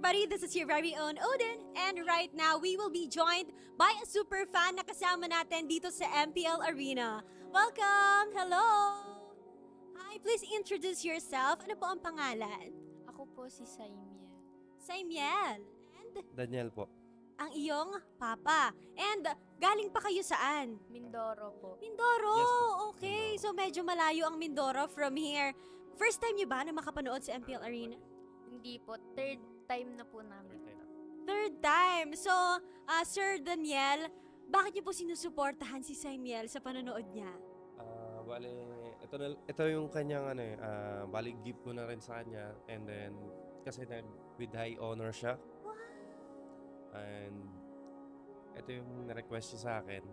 everybody, this is your very own Odin, and right now we will be joined by a super fan na kasama natin dito sa MPL Arena. Welcome! Hello! Hi, please introduce yourself. Ano po ang pangalan? Ako po si Saimiel. Saimiel. And Daniel po. ang iyong papa. And galing pa kayo saan? Mindoro po. Mindoro! Yes po. Okay, Mindoro. so medyo malayo ang Mindoro from here. First time niyo ba na makapanood sa MPL Arena? Hindi po, third time na po namin. Third time. So, Sir Daniel, bakit niyo po sinusuportahan si Saimiel sa panonood niya? Bale, ito yung kanyang bali gift ko na rin sa kanya, and then kasi with high honor siya. And ito yung na-request siya sa akin.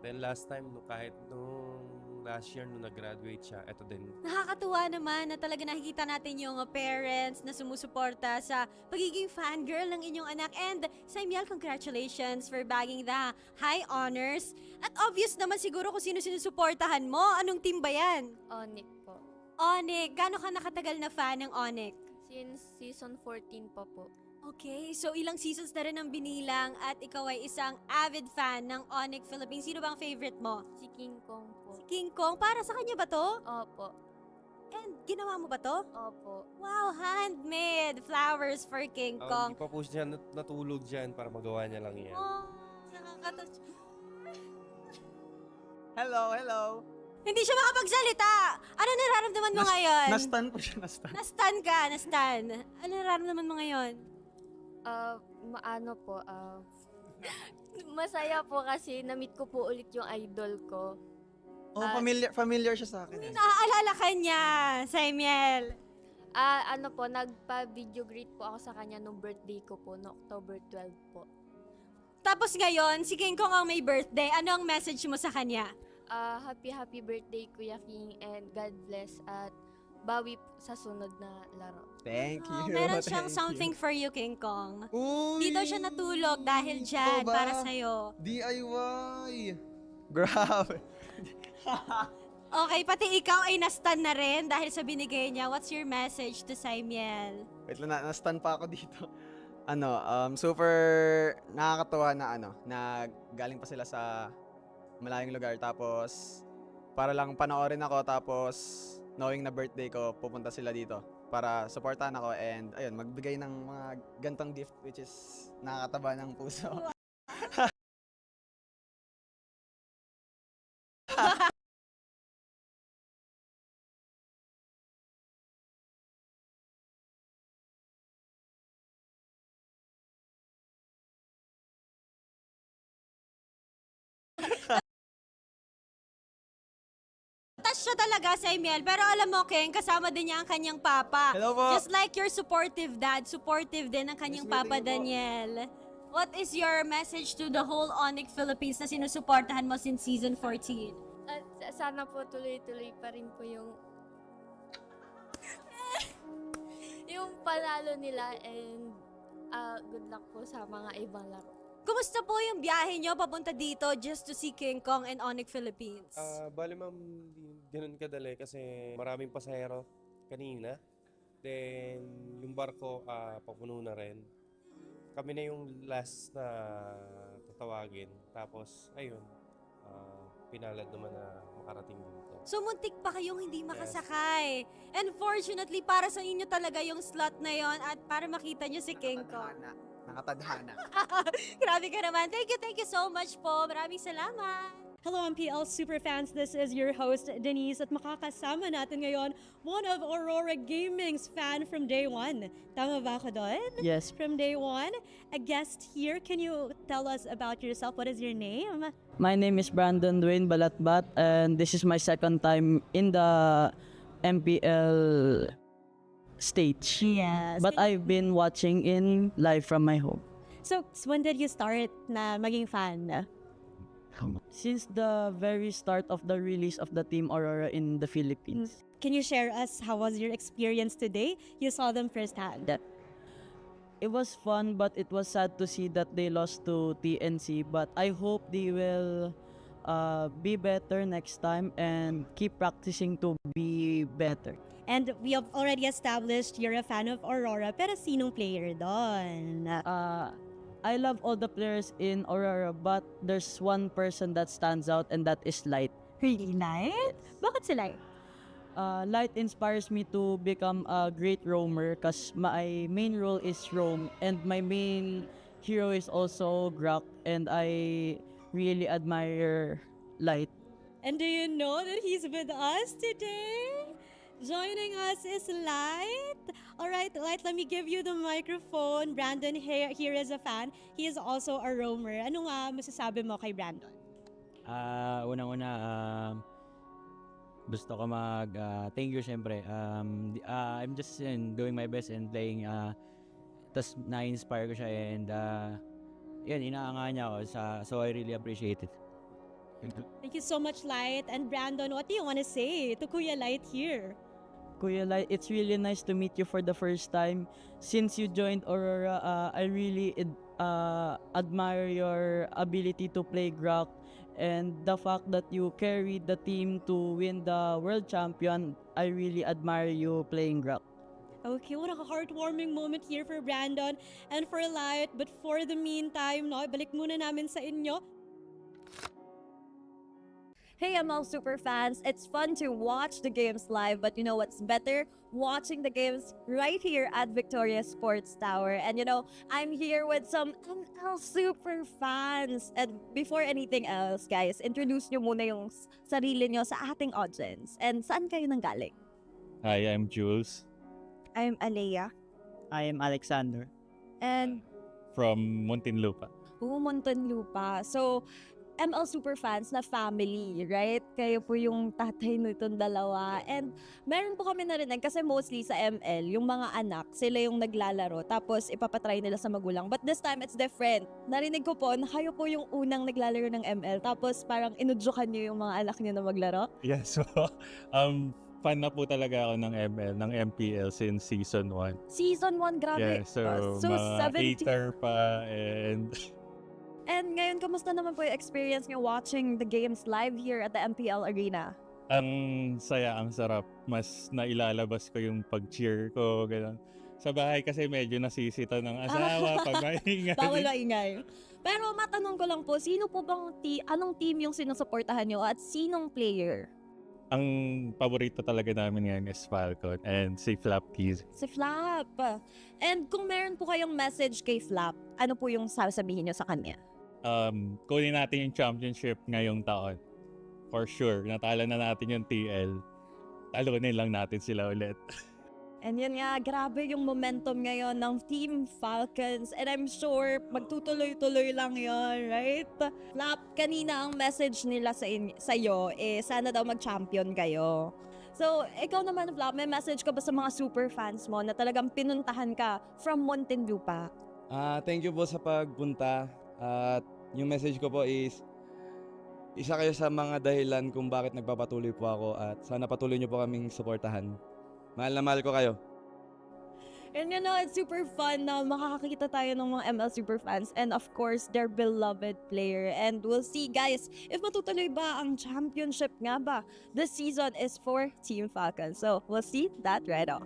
Then last time, kahit nung last year nung nag-graduate siya, ito din. Nakakatuwa naman na talaga nakikita natin yung parents na sumusuporta sa pagiging fangirl ng inyong anak. And Saimiel, congratulations for bagging the high honors. At obvious naman siguro kung sino sinusuportahan mo. Anong team ba yan? ONIC po. ONIC. Gano'n ka nakatagal na fan ng ONIC? Since season 14 pa po. Okay, so ilang seasons na rin ang binilang at ikaw ay isang avid fan ng ONIC Philippines. Sino bang favorite mo? Si King Kong po. Si King Kong. Para sa kanya ba to? Opo. And ginawa mo ba to? Opo. Wow, handmade flowers for King Kong. Hindi pa po siya natulog dyan para magawa niya lang yan. Oh, nakakatouch. Hello, hello. Hindi siya makapagsalita. Ano nararamdaman mo ngayon? Nastan po siya, nastan. Nastan ka, nastan. Ano nararamdaman mo ngayon? Masaya po kasi na-meet ko po ulit yung idol ko. Oh, familiar siya sa akin. May naaalala ka niya, Saimiel. Nagpa-video greet po ako sa kanya nung birthday ko po, no October 12 po. Tapos ngayon, si King Kong ang may birthday. Ano ang message mo sa kanya? Happy birthday Kuya King, and God bless at bawi sa sunod na laro. Thank Oh, you. meron siyang thank something you. for you, King Kong. Uy, Hindi daw siya natulog dahil dyan, ito ba? para sa'yo. DIY. Grabe. Okay, pati ikaw ay nastan na rin dahil sa binigay niya. What's your message to Saimiel? Wait lang, nastan pa ako dito. Super nakakatuwa na galing pa sila sa malayong lugar, tapos para lang panoorin ako, tapos knowing na birthday ko, pupunta sila dito para supportahan ako and ayun, magbigay ng mga gantong gift, which is nakakataba ng puso. Touch siya talaga, Saimiel. Pero alam mo, King, kasama din niya ang kanyang papa. Hello po. Just like your supportive dad, supportive din ang kanyang Yes, papa, meeting po. Daniel. What is your message to the whole ONIC Philippines na sinusuportahan mo since season 14? At sana po tuloy-tuloy pa rin po yung yung panalo nila, and good luck po sa mga ibang laro. Kumusta po yung biyahe niyo papunta dito just to see King Kong and ONIC Philippines? Bali ma'am, hindi ganun kadali kasi maraming pasahero kanina. Then yung barko papuno na rin. Kami na yung last na tatawagin. Tapos ayun, pinalad naman na makarating dito. So muntik pa kayong hindi makasakay. And fortunately, para sa inyo talaga yung slot na yon at para makita niyo si King Kong. Nakatadhana. Grabe ka naman. Thank you so much po. Maraming salamat. Hello MPL Superfans, this is your host Denise at makakasama natin ngayon one of Aurora Gaming's fan from day one. Tama ba ako doon? Yes. From day one. A guest here, can you tell us about yourself? What is your name? My name is Brandon Dwayne Balatbat, and this is my second time in the MPL stage. Yes. But I've been watching in live from my home. So, when did you start na maging fan? Since the very start of the release of the Team Aurora in the Philippines. Can you share us how was your experience today? You saw them firsthand. It was fun, but it was sad to see that they lost to TNC. But I hope they will be better next time and keep practicing to be better. And we have already established you're a fan of Aurora, pero sinong player doon? I love all the players in Aurora, but there's one person that stands out, and that is Light. Really, Light? Bakit si Light? Light inspires me to become a great roamer because my main role is roam, and my main hero is also Grok, and I really admire Light. And do you know that he's with us today? Joining us is Light. All right, Light, let me give you the microphone. Brandon here is a fan. He is also a roamer. Ano nga masasabi mo kay Brandon? Unang-una, gusto ko thank you syempre. I'm just doing my best and playing. Tas na-inspire ko siya and yun, inaanga niya ako. So I really appreciate it. Thank you so much, Light. And Brandon, what do you want to say to Kuya Light here? Kuya Light, it's really nice to meet you for the first time. Since you joined Aurora, I really admire your ability to play Grok, and the fact that you carried the team to win the world champion. I really admire you playing Grok. Okay, what a heartwarming moment here for Brandon and for Light. But for the meantime, no, balik muna namin sa inyo. Hey ML super fans, it's fun to watch the games live, but you know what's better? Watching the games right here at Victoria Sports Tower. And you know, I'm here with some ML super fans. And before anything else, guys, introduce nyo muna yung sarili nyo sa ating audience. And saan kayo nanggaling? Hi, I'm Jules I'm Alea. I am Alexander. And from Muntinlupa. Muntinlupa. So, ML super fans na family, right? Kayo po yung tatay nitong dalawa. And meron po kami narinig kasi mostly sa ML, yung mga anak, sila yung naglalaro tapos ipapatry nila sa magulang. But this time, it's different. Narinig ko po na kayo po yung unang naglalaro ng ML tapos parang inudyukan niyo yung mga anak niyo na maglaro. Yeah, so fan na po talaga ako ng ML, ng MPL since season 1. Season 1, grabe. Yeah, so mga 17. hater pa and And ngayon, kamusta naman po yung experience niyo watching the games live here at the MPL Arena? ang saya, ang sarap. Mas nailalabas ko yung pag-cheer ko, gano'n. Sa bahay kasi medyo nasisita ng asawa pag maingay. Bawal maingay. Pero matanong ko lang po, sino po bang anong team yung sinusuportahan niyo at sinong player? Ang paborito talaga namin ngayon is Falcon and si Flap Keys. Si Flap. And kung meron po kayong message kay Flap, ano po yung sasabihin niyo sa kanya? Kunin natin yung championship ngayong taon. For sure, natalo na natin yung TL. Talunin lang natin sila ulit. And yun nga, grabe yung momentum ngayon ng Team Falcons. And I'm sure magtutuloy-tuloy lang yon, right? Flap, kanina ang message nila sa'yo, sana daw mag-champion kayo. So, ikaw naman, Flap, may message ka ba sa mga super fans mo na talagang pinuntahan ka from Muntinlupa? Thank you po sa pagpunta. At yung message ko po is, isa kayo sa mga dahilan kung bakit nagpapatuloy po ako at sana patuloy niyo po kaming suportahan. Mahal na mahal ko kayo. And you know, it's super fun na makakakita tayo ng mga ML super fans and of course, their beloved player. And we'll see, guys, if matutuloy ba ang championship nga ba. This season is for Team Falcons. So, we'll see that right off.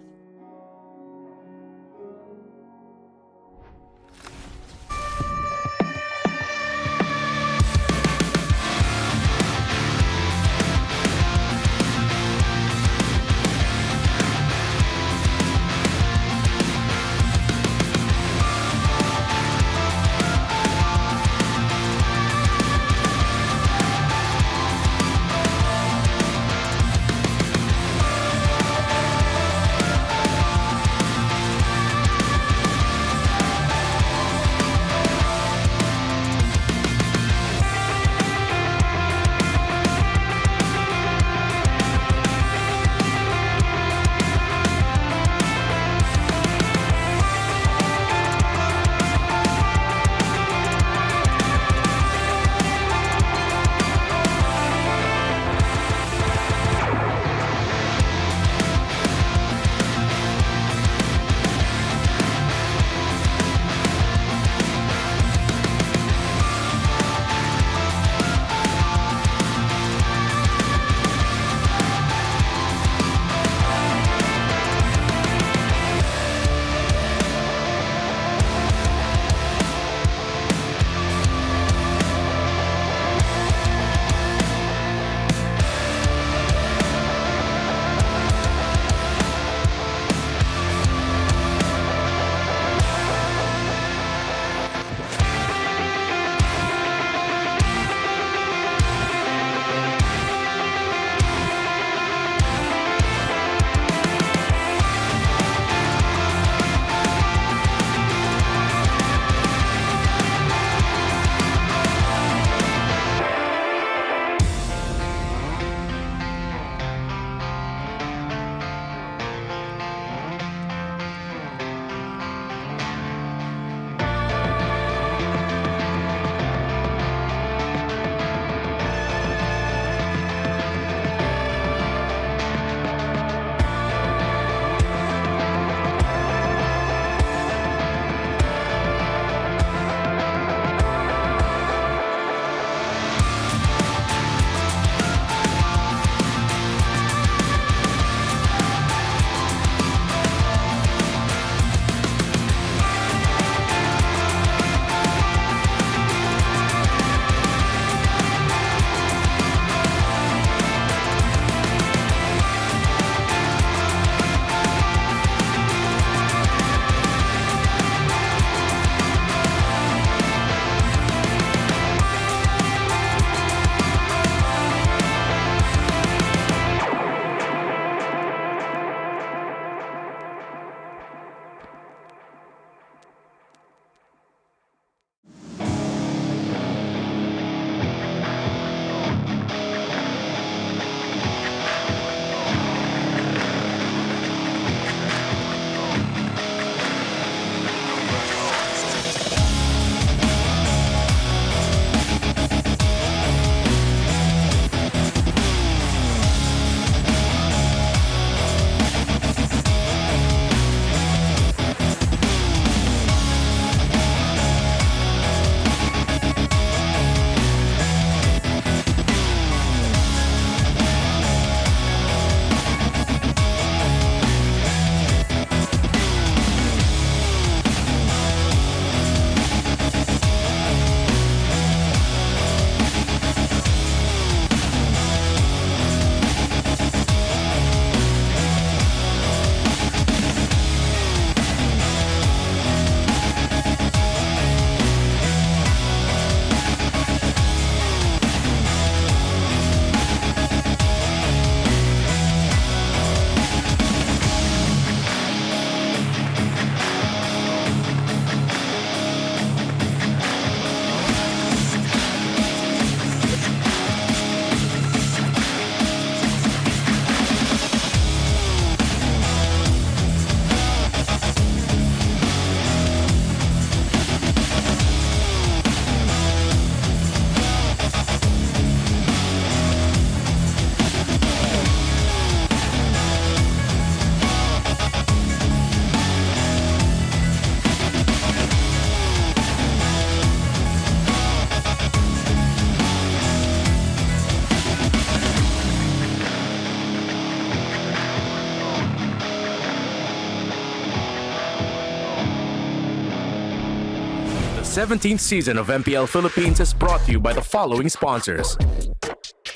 17th season of MPL Philippines is brought to you by the following sponsors.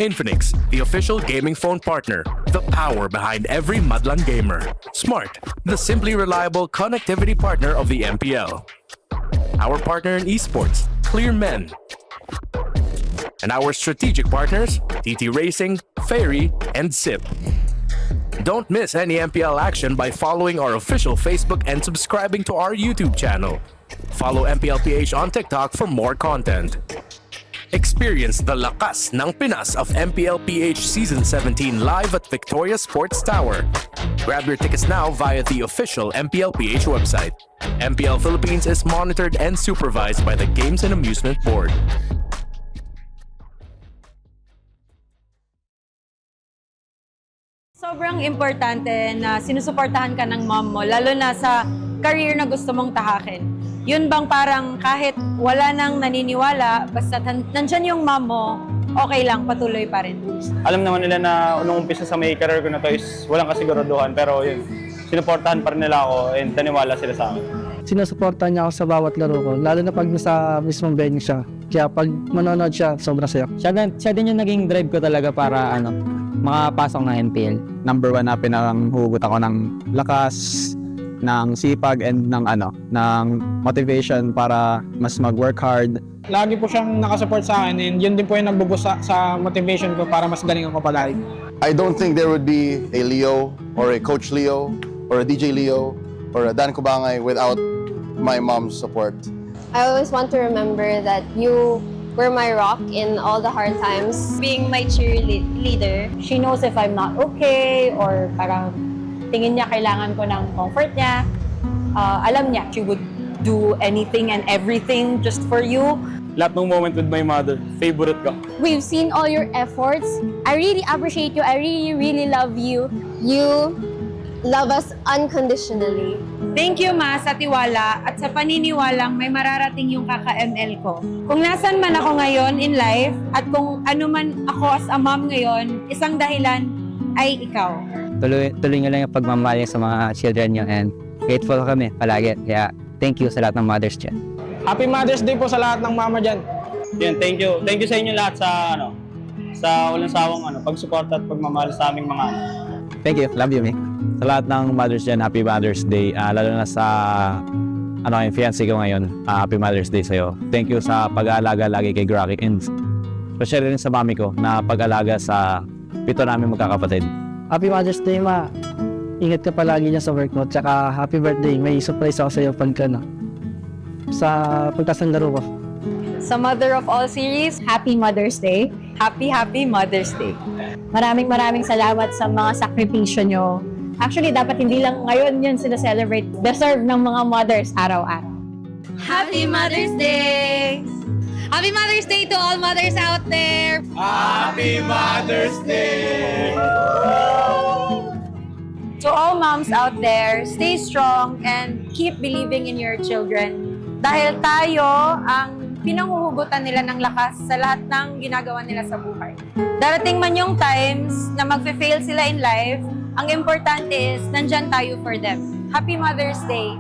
Infinix, the official gaming phone partner, the power behind every Madlang gamer. Smart, the simply reliable connectivity partner of the MPL. Our partner in esports, Clear Men. And our strategic partners, TT Racing, Ferry, and SIP. Don't miss any MPL action by following our official Facebook and subscribing to our YouTube channel. Follow MPLPH on TikTok for more content. Experience the lakas ng Pinas of MPLPH Season 17 live at Victoria Sports Tower. Grab your tickets now via the official MPLPH website. MPL Philippines is monitored and supervised by the Games and Amusement Board. Sobrang importante na sinusuportahan ka ng mom mo, lalo na sa career na gusto mong tahakin. Yun bang parang kahit wala nang naniniwala, basta nandyan yung mom mo, okay lang, patuloy pa rin. Alam naman nila na unang umpisa sa may career ko na to is walang kasiguraduhan, pero yun, sinuportahan pa rin nila ako and naniwala sila sa akin. Sinusuportahan niya ako sa bawat laro ko, lalo na pag nasa mismong venue siya. Kaya pag manonood siya, sobrang saya. Siya din yung naging drive ko talaga para makapasok ng MPL. Number 1 na pinanghugot ako ng lakas, ng sipag, and ng motivation para mas mag-work hard. Lagi po siyang nakasupport sa akin and yun din po yung nagbubusa sa motivation ko para mas galing ako palagi. I don't think there would be a Leo or a Coach Leo or a DJ Leo or a Dan Kubangay without my mom's support. I always want to remember that you were my rock in all the hard times. Being my cheerleader, she knows if I'm not okay or parang tingin niya kailangan ko ng comfort niya. Alam niya, she would do anything and everything just for you. Lahat ng moment with my mother, favorite ko. We've seen all your efforts. I really appreciate you. I really, really love you. You love us unconditionally. Thank you, Ma, sa tiwala at sa paniniwalang may mararating yung kaka-ML ko. Kung nasan man ako ngayon in life at kung ano man ako as a mom ngayon, isang dahilan ay ikaw. Tuloy nyo lang yung pagmamahal sa mga children nyo and grateful kami palagi. Kaya thank you sa lahat ng mothers dyan. Happy Mother's Day po sa lahat ng mama dyan. Yan, thank you. Thank you sa inyo lahat sa walang sawang pagsuporta at pagmamahal sa aming mga anak. Thank you. Love you, Mick. Sa lahat ng mothers dyan, Happy Mother's Day. Lalo na sa yung fiancé ko ngayon, Happy Mother's Day sa'yo. Thank you sa pag-aalaga lagi kay Graki and especially rin sa mami ko na pag-aalaga sa 7 namin magkakapatid. Happy Mother's Day, Ma. Ingat ka palagi niya sa work mo. Tsaka happy birthday. May surprise ako sa'yo sa pagtas ng laro ko. Sa Mother of All Series, Happy Mother's Day. Happy Mother's Day. Maraming salamat sa mga sakripisyo nyo. Actually, dapat hindi lang ngayon yun sila-celebrate. Deserve ng mga mothers araw-araw. Happy Mother's Day! Happy Mother's Day to all mothers out there! Happy Mother's Day! To all moms out there, stay strong and keep believing in your children. Dahil tayo ang pinanghuhugutan nila ng lakas sa lahat ng ginagawa nila sa buhay. Darating man yung times na magfe-fail sila in life, ang importante is nandyan tayo for them. Happy Mother's Day!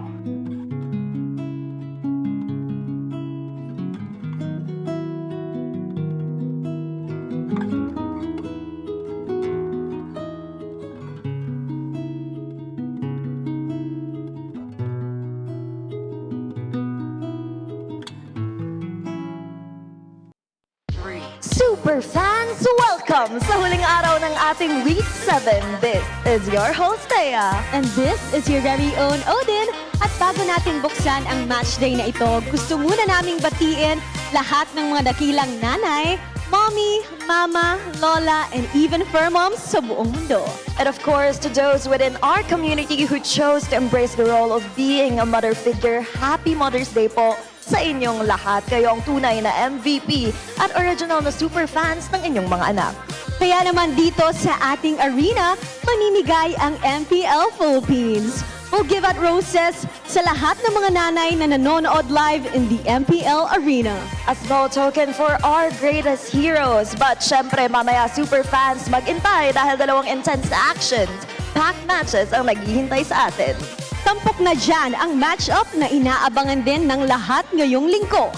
Super fans, welcome sa huling araw ng ating Week 7. This is your host, Thea. And this is your very own Odin. At bago nating buksan ang match day na ito, gusto muna naming batiin lahat ng mga dakilang nanay, mommy, mama, lola, and even fur moms sa buong mundo. And of course, to those within our community who chose to embrace the role of being a mother figure, Happy Mother's Day po sa inyong lahat. Kayo ang tunay na MVP at original na super fans ng inyong mga anak. Kaya naman dito sa ating arena, mamimigay ang MPL Philippines. We'll give out roses sa lahat ng mga nanay na nanonood live in the MPL arena. A small token for our greatest heroes. But syempre, mamaya super fans mag-intay dahil 2 intense na actions. Packed matches ang naghihintay sa atin. Tampok na dyan ang match-up na inaabangan din ng lahat ngayong linggo.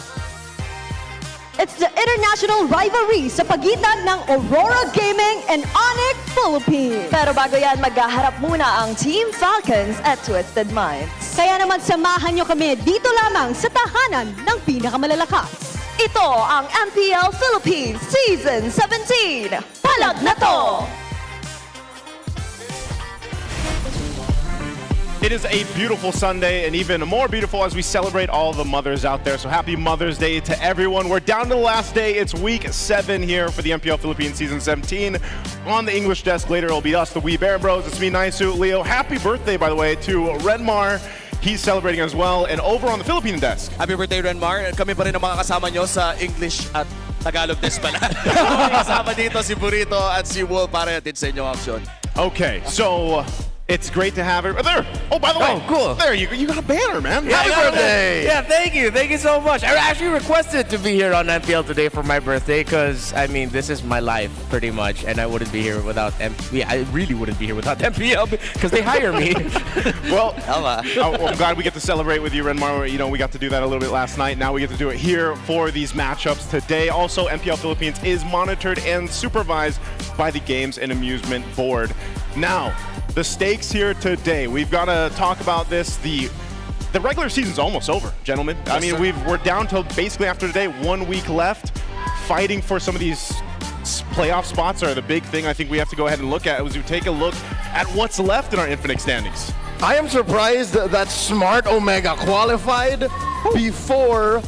It's the international rivalry sa pagitan ng Aurora Gaming and ONIC Philippines. Pero bago yan, maghaharap muna ang Team Falcons at Twisted Minds. Kaya naman samahan nyo kami dito lamang sa tahanan ng pinakamalalakas. Ito ang MPL Philippines Season 17. Palag na to! It is a beautiful Sunday, and even more beautiful as we celebrate all the mothers out there. So happy Mother's Day to everyone. We're down to the last day. It's week 7 here for the MPL Philippines Season 17. On the English desk later, it'll be us, the Wee Bear Bros. It's me, Naisu, Leo. Happy birthday, by the way, to Renmar. He's celebrating as well. And over on the Philippine desk. Happy birthday, Renmar. Kami pa rin ang mga kasama nyo sa English at Tagalog desk pala. Kasama dito si Burrito at si Wolf para din sa inyong action. Okay, so it's great to have it. There! Oh, by the way, cool. There, you got a banner, man. Yeah, Happy birthday! Yeah, thank you. Thank you so much. I actually requested to be here on MPL today for my birthday because, I mean, this is my life pretty much, and I wouldn't be here without MPL. I really wouldn't be here without MPL because they hire me. Well, I'm glad we get to celebrate with you, Renmar. You know, we got to do that a little bit last night. Now we get to do it here for these matchups today. Also, MPL Philippines is monitored and supervised by the Games and Amusement Board. Now, the stakes here today. We've got to talk about this. The regular season's almost over, gentlemen. I mean, we're down to basically after today 1 week left. Fighting for some of these playoff spots are the big thing I think we have to go ahead and look at as we take a look at what's left in our Infinite standings. I am surprised that Smart Omega qualified before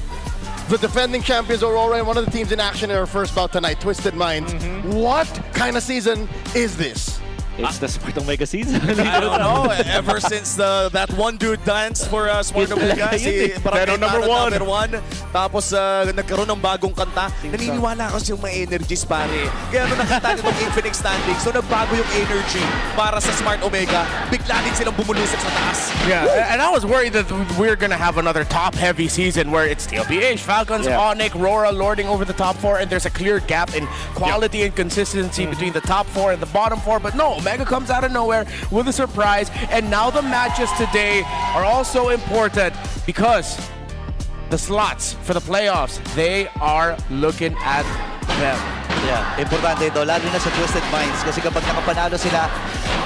the defending champions Aurora and one of the teams in action in our first bout tonight, Twisted Minds. What kind of season is this? It's the Smart Omega season. I don't know. Ever since that one dude danced for Smart Omega, si Pero number one. Tapos nagkaroon ng bagong kanta. Naniniwala ako yung mga energies, pare. Kaya nung nakita nitong Infinite Standing, so nagbago yung energy para sa Smart Omega. Bigla din silang bumulusok sa taas. Yeah, and I was worried that we're going to have another top-heavy season where it's TLPH, Falcons, ONIC, Aurora lording over the top 4, and there's a clear gap in quality and consistency between the top 4 and the bottom 4. But no, Omega comes out of nowhere with a surprise, and now the matches today are also important because the slots for the playoffs, they are looking at them. Yeah, importante ito, lalo na sa Twisted Minds kasi kapag nakapanalo sila,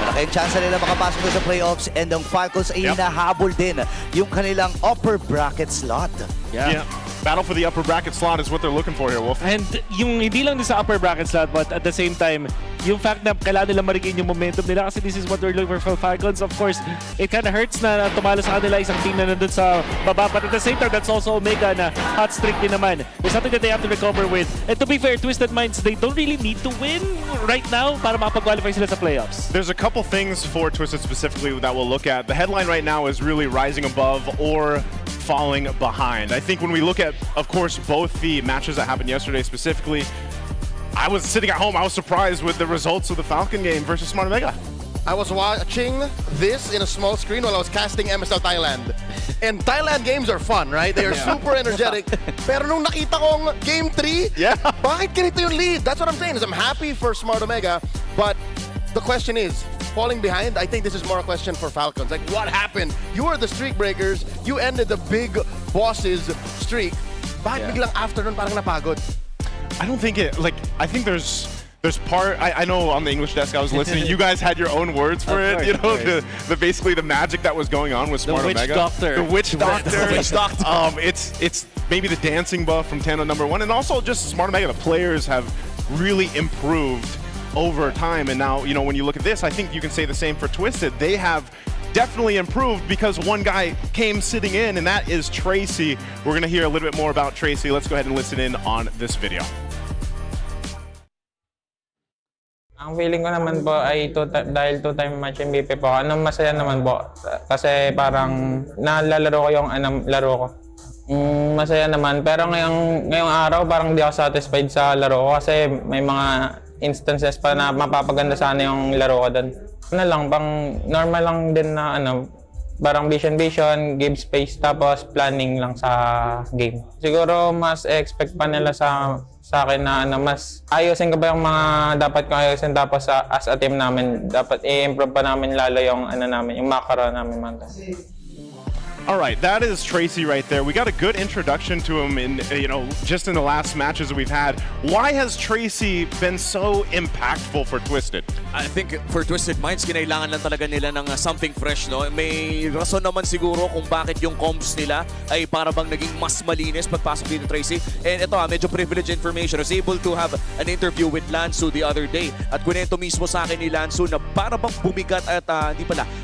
malaki ang chance nila makapasok sa playoffs, and ang Falcons ay hinahabol din yung kanilang upper bracket slot. Yeah. Battle for the upper bracket slot is what they're looking for here, Wolf. And yung hindi lang din sa upper bracket slot, but at the same time, yung fact na kailangan nila ma-regain yung momentum nila kasi this is what we're looking for Falcons. Of course, it kind of hurts na tumalo sa kanila isang team na nandun sa baba. But at the same time, that's also Omega na hot streak din naman. It's something that they have to recover with. And to be fair, Twisted Minds, they don't really need to win right now para makapag-qualify sila sa playoffs. There's a couple things for Twisted specifically that we'll look at. The headline right now is really rising above or falling behind. I think when we look at, of course, both the matches that happened yesterday specifically, I was sitting at home, I was surprised with the results of the Falcon game versus Smart Omega. I was watching this in a small screen while I was casting MSL Thailand. And Thailand games are fun, right? They are super energetic. Pero nung nakita kong Game 3, bakit ganito yung lead? That's what I'm saying, is I'm happy for Smart Omega, but the question is, falling behind, I think this is more a question for Falcons. Like, what happened? You were the streak breakers. You ended the big bosses streak. Bakit biglang after nun parang napagod? I don't think it, like, I think there's part, I know on the English desk I was listening, you guys had your own words for it, you know, the basically the magic that was going on with Smart Omega. The Witch Doctor. The Witch Doctor. It's maybe the dancing buff from Tano #1, and also just Smart Omega, the players have really improved over time, and now, you know, when you look at this, I think you can say the same for Twisted. They have definitely improved because one guy came sitting in, and that is Tracy. We're going to hear a little bit more about Tracy. Let's go ahead and listen in on this video. Ang feeling ko naman po ay dahil two-time match MVP po, masaya naman po. Kasi parang nalalaro ko yung laro ko. Masaya naman, pero ngayong araw parang di ako satisfied sa laro ko kasi may mga instances pa na mapapaganda sana yung laro ko doon. Pang normal lang din na parang vision, give space, tapos planning lang sa game. Siguro mas expect pa nila sa sa akin na mas ayusin ko ba yung mga dapat kong ayusin, tapos as a team namin dapat i-improve pa namin lalo yung namin, yung macro namin man. All right, that is Tracy right there. We got a good introduction to him in, just in the last matches that we've had. Why has Tracy been so impactful for Twisted? I think for Twisted Minds, kinailangan lang talaga nila ng something fresh, no? May rason naman siguro kung bakit yung comms nila ay para bang naging mas malinis pagpasok dito, Tracy. And ito, medyo privileged information. I was able to have an interview with Lansu the other day. At kunento mismo sa akin ni Lansu na para bang bumigat at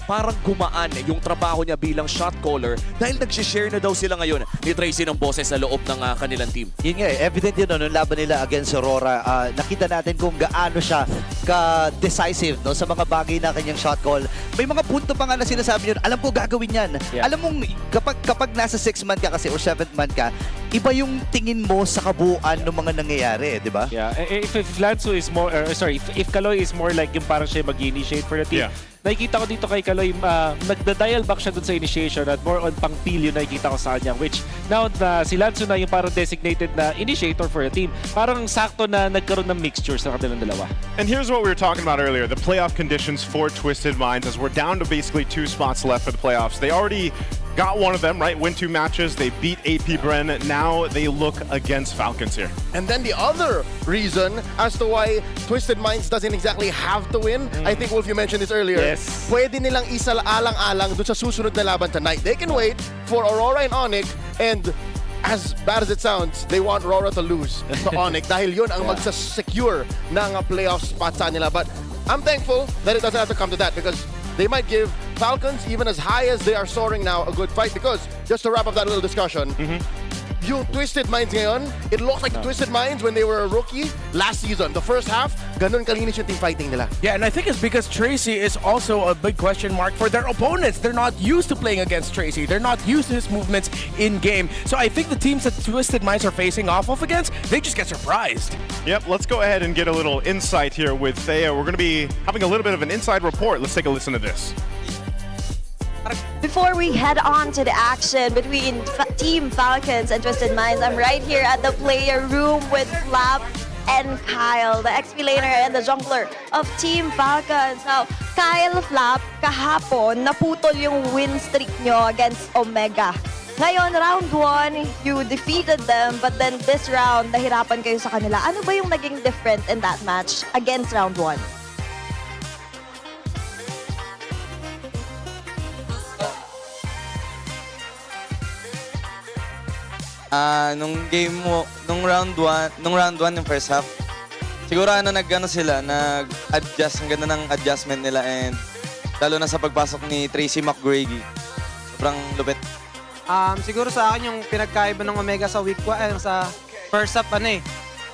parang gumaan yung trabaho niya bilang shot caller dahil nag-share na daw sila ngayon ni Tracy ng boses sa loob ng kanilang team. Yun nga, evident yun, nung laban nila against Aurora. Nakita natin kung gaano siya ka-decisive sa mga bagay na kanyang shot call. May mga punto pa nga na sinasabi yun, alam ko gagawin yan. Yeah. Alam mong kapag nasa 6th man ka kasi or 7th man ka, iba yung tingin mo sa kabuuan ng mga nangyayari, di ba? Yeah, if Lansu is more, if Kaloy is more like yung parang siya mag-initiate for the team, nakikita ko dito kay Kaloy, nagda-dial back siya dun sa initiation at more on pang-peel yung nakikita ko sa kanya, which now na si Lansu na yung parang designated na initiator for the team, parang sakto na nagkaroon ng mixture sa kanilang dalawa. And here's what we were talking about earlier, the playoff conditions for Twisted Minds, as we're down to basically 2 spots left for the playoffs. They already got one of them, right? Win 2 matches. They beat APBR. Now they look against Falcons here. And then the other reason as to why Twisted Minds doesn't exactly have to win, I think Wolf, you mentioned this earlier. Yes. Pwede nilang isaalang-alang dun sa susunod na laban tonight. They can wait for Aurora and ONIC, and as bad as it sounds, they want Aurora to lose to ONIC dahil yun ang magsasecure ng playoff spot sa nila. But I'm thankful that it doesn't have to come to that, because they might give Falcons, even as high as they are soaring now, a good fight. Because, just to wrap up that little discussion, yung Twisted Minds ngayon, it looks like the Twisted Minds when they were a rookie last season. The first half, ganun kalinis yung team fighting nila. Yeah, and I think it's because Tracy is also a big question mark for their opponents. They're not used to playing against Tracy. They're not used to his movements in game. So I think the teams that Twisted Minds are facing off against, they just get surprised. Yep, let's go ahead and get a little insight here with Thea. We're going to be having a little bit of an inside report. Let's take a listen to this. Before we head on to the action between Team Falcons and Twisted Minds, I'm right here at the player room with Flap and Kyle, the XP laner and the jungler of Team Falcons. Now, Kyle, Flap, kahapon, naputol yung win streak nyo against Omega. Ngayon, round 1, you defeated them, but then this round, nahirapan kayo sa kanila. Ano ba yung naging different in that match against round 1? Nung round 1 yung first half, siguro nag-adjust, ang ganda ng adjustment nila, and lalo na sa pagpasok ni Tracy McGrady. Sobrang lupit. Siguro sa akin yung pinagkaiba ng Omega sa sa first half,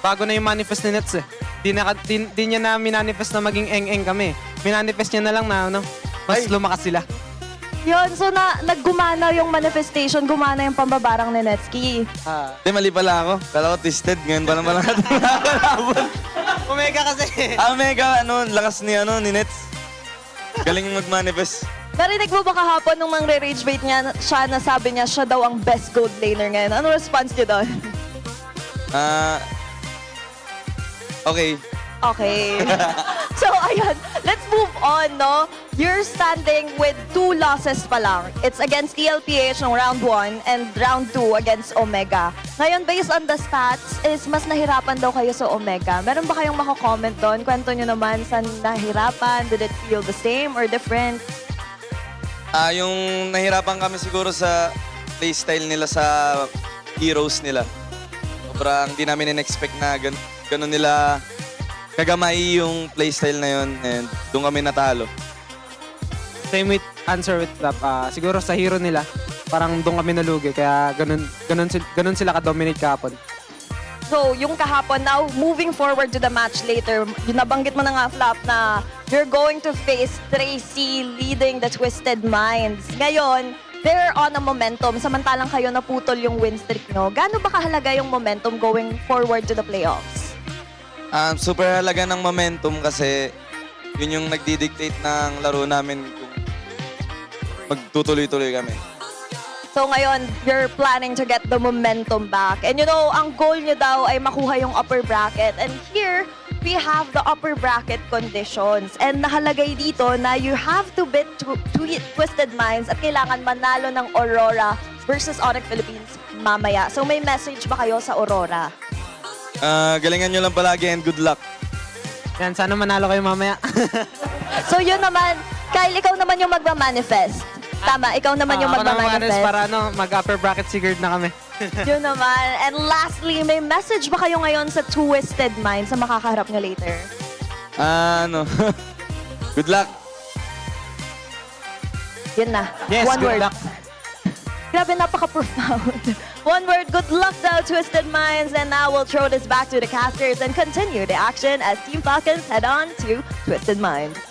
bago na yung manifest ni Nets . Di niya na minanifest na maging eng-eng kami. Minanifest niya na lang na mas lumakas sila. Yun, so naggumana yung manifestation, gumana yung pambabarang ni Netsky. Mali pala ako. Kala ko twisted. Ngayon pa naman natin nakakalaban. Omega kasi. Omega, lakas ni Nets. Galing mag-manifest. Narinig mo ba kahapon nung nang-rage bait niya siya, na sabi niya siya daw ang best gold laner ngayon? Ano response niyo doon? Okay. Okay. So, ayun. Let's move on, no? You're standing with 2 losses pa lang. It's against TLPH ng round 1 and round 2 against Omega. Ngayon, based on the stats, is mas nahirapan daw kayo sa Omega. Meron ba kayong mako-comment doon? Kwento nyo naman saan nahirapan? Did it feel the same or different? Yung nahirapan kami siguro sa playstyle nila sa heroes nila. Sobrang di namin in-expect na ganun nila kagamay yung playstyle na yun, and doon kami natalo. Same with answer with Flap. Siguro sa hero nila, parang doon kami nalugi. Kaya ganun sila ka-dominate kahapon. So, yung kahapon, now moving forward to the match later, nabanggit mo na nga, Flap, na you're going to face Tracy leading the Twisted Minds. Ngayon, they're on a momentum, samantalang kayo naputol yung win streak nyo. Gaano ba kahalaga yung momentum going forward to the playoffs? Super halaga ng momentum kasi yun yung nagdi-dictate ng laro namin kung magtutuloy-tuloy kami. So ngayon, you're planning to get the momentum back. And you know, ang goal nyo daw ay makuha yung upper bracket. And here, we have the upper bracket conditions. And nakalagay dito na you have to beat Twisted Minds at kailangan manalo ng Aurora versus ONIC Philippines mamaya. So may message ba kayo sa Aurora? Galingan nyo lang palagi and good luck. Yan, sana manalo kayo mamaya. So yun naman, Kyle, ikaw naman yung magmamanifest. Tama, ikaw naman yung Ako naman magmamanifest. para mag-upper bracket secured na kami. Yun naman. And lastly, may message ba kayo ngayon sa Twisted Minds sa makakaharap nyo later? Good luck. Yun na. Yes, One good word. luck. Grabe, napaka-profound. One word, good luck daw, Twisted Minds. And now we'll throw this back to the casters and continue the action as Team Falcons head on to Twisted Minds.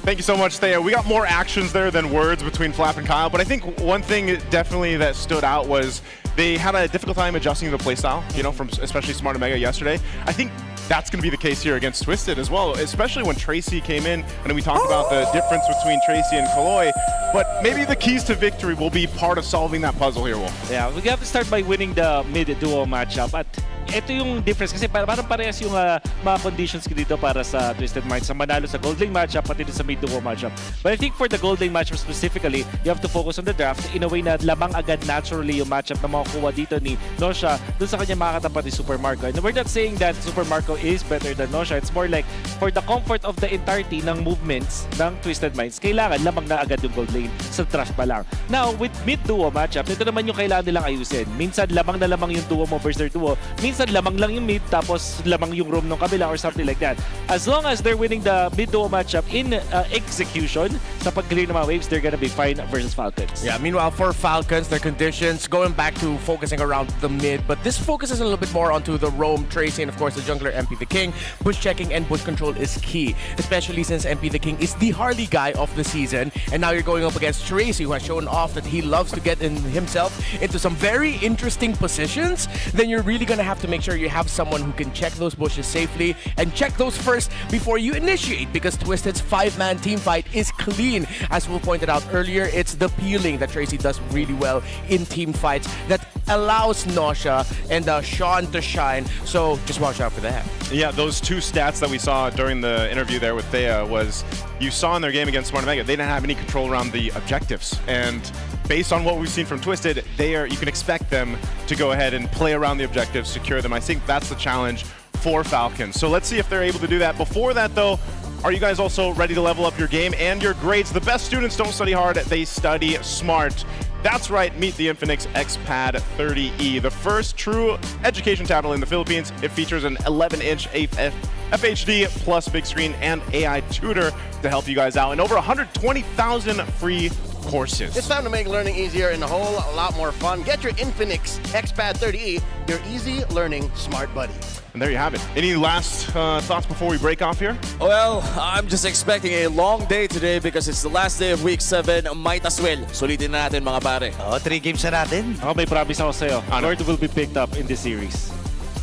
Thank you so much, Thea. We got more actions there than words between Flap and Kyle, but I think one thing definitely that stood out was they had a difficult time adjusting to the playstyle, you know, from especially Smart Omega yesterday. I think that's going to be the case here against Twisted as well, especially when Tracy came in, and we talked about the difference between Tracy and Kaloy, but maybe the keys to victory will be part of solving that puzzle here, Wolf. Yeah, we have to start by winning the mid-duo matchup. At ito yung difference kasi parang parehas yung mga conditions dito para sa Twisted Minds sa manalo sa Gold Lane matchup pati sa mid-duo matchup. But I think for the Gold Lane matchup specifically, you have to focus on the draft in a way na lamang agad naturally yung matchup na makukuha dito ni Nosha dun sa kanya makakatapat ni Super Marco. And we're not saying that Super Marco is better than Nosha. It's more like for the comfort of the entirety ng movements ng Twisted Minds, kailangan lamang na agad yung Gold Lane sa draft pa lang. Now, with mid-duo matchup, ito naman yung kailangan nilang ayusin. Minsan lamang na lamang yung duo mo versus their duo. Minsan lamang lang yung mid tapos lamang yung roam ng kabila or something like that. As long as they're winning the mid-duo matchup in execution, sa pag-clear ng mga waves, they're gonna be fine versus Falcons. Yeah, meanwhile, for Falcons, their conditions, going back to focusing around the mid, but this focuses a little bit more onto the roam, Tracy, and of course the jungler MP the King. Push checking and push control is key, especially since MP the King is the Harley guy of the season, and now you're going up against Tracy, who has shown off that he loves to get himself into some very interesting positions. Then you're really gonna have to make sure you have someone who can check those bushes safely and check those first before you initiate, because Twisted's 5-man team fight is clean. As we pointed out earlier, it's the peeling that Tracy does really well in team fights that allows Nosha and Sean to shine, so just watch out for that. Yeah, those two stats that we saw during the interview there with Thea was you saw in their game against Smart Omega, they didn't have any control around the objectives. And based on what we've seen from Twisted, you can expect them to go ahead and play around the objectives, secure them. I think that's the challenge for Falcons. So let's see if they're able to do that. Before that, though, are you guys also ready to level up your game and your grades? The best students don't study hard, they study smart. That's right, meet the Infinix XPad 30E, the first true education tablet in the Philippines. It features an 11-inch FHD plus big screen and AI tutor to help you guys out, and over 120,000 free courses. It's time to make learning easier and a whole lot more fun. Get your Infinix XPad 30E, your easy learning smart buddy. And there you have it. Any last thoughts before we break off here? Well, I'm just expecting a long day today because it's the last day of week 7. Might as well. Sulitin na natin mga pare. 3 games na natin. Ako may promise ako sa'yo. Lord will be picked up in this series.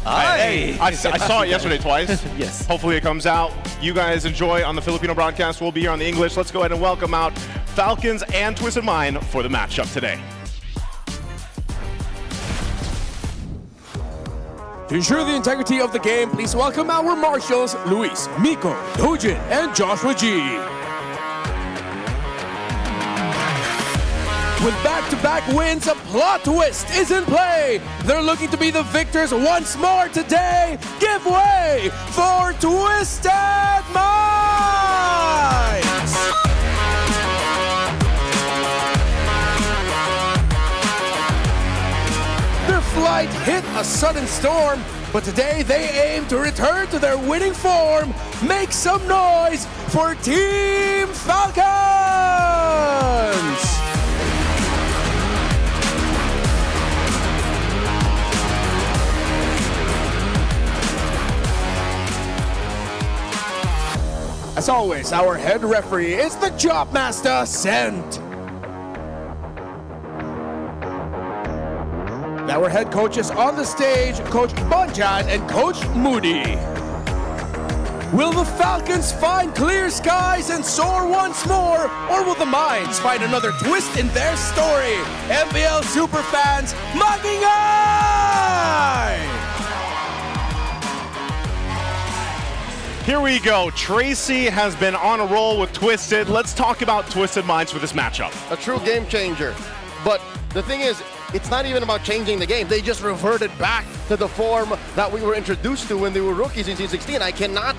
Hey! I saw it yesterday twice. Yes. Hopefully it comes out. You guys enjoy on the Filipino broadcast. We'll be here on the English. Let's go ahead and welcome out Falcons and Twisted Mind for the matchup today. To ensure the integrity of the game, please welcome our marshals, Luis, Miko, Dojin, and Joshua G. With back-to-back wins, a plot twist is in play. They're looking to be the victors once more today. Give way for Twisted Minds! Their flight hit a sudden storm, but today they aim to return to their winning form. Make some noise for Team Falcons! As always, our head referee is the Job Master, Sent. Our head coaches on the stage, Coach Bonjan and Coach Moody. Will the Falcons find clear skies and soar once more, or will the Mines find another twist in their story? MPL superfans, magingay! Here we go. Tracy has been on a roll with Twisted. Let's talk about Twisted Minds for this matchup. A true game changer. But the thing is, it's not even about changing the game. They just reverted back to the form that we were introduced to when they were rookies in Season 16. I cannot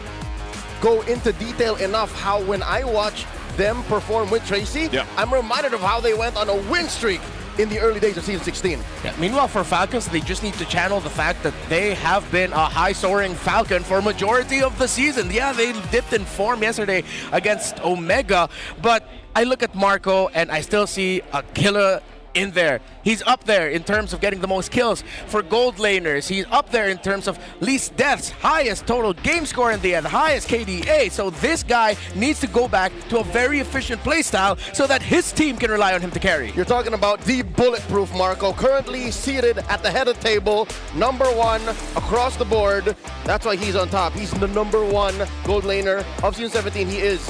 go into detail enough how when I watch them perform with Tracy, I'm reminded of how they went on a win streak in the early days of Season 16. Yeah, meanwhile, for Falcons, they just need to channel the fact that they have been a high-soaring Falcon for a majority of the season. Yeah, they dipped in form yesterday against Omega, but I look at Marco and I still see a killer in there. He's up there in terms of getting the most kills for gold laners. He's up there in terms of least deaths, highest total game score in the end, highest KDA. So this guy needs to go back to a very efficient playstyle so that his team can rely on him to carry. You're talking about the bulletproof Marco, currently seated at the head of the table, #1 across the board. That's why he's on top. He's the #1 gold laner of Season 17. He is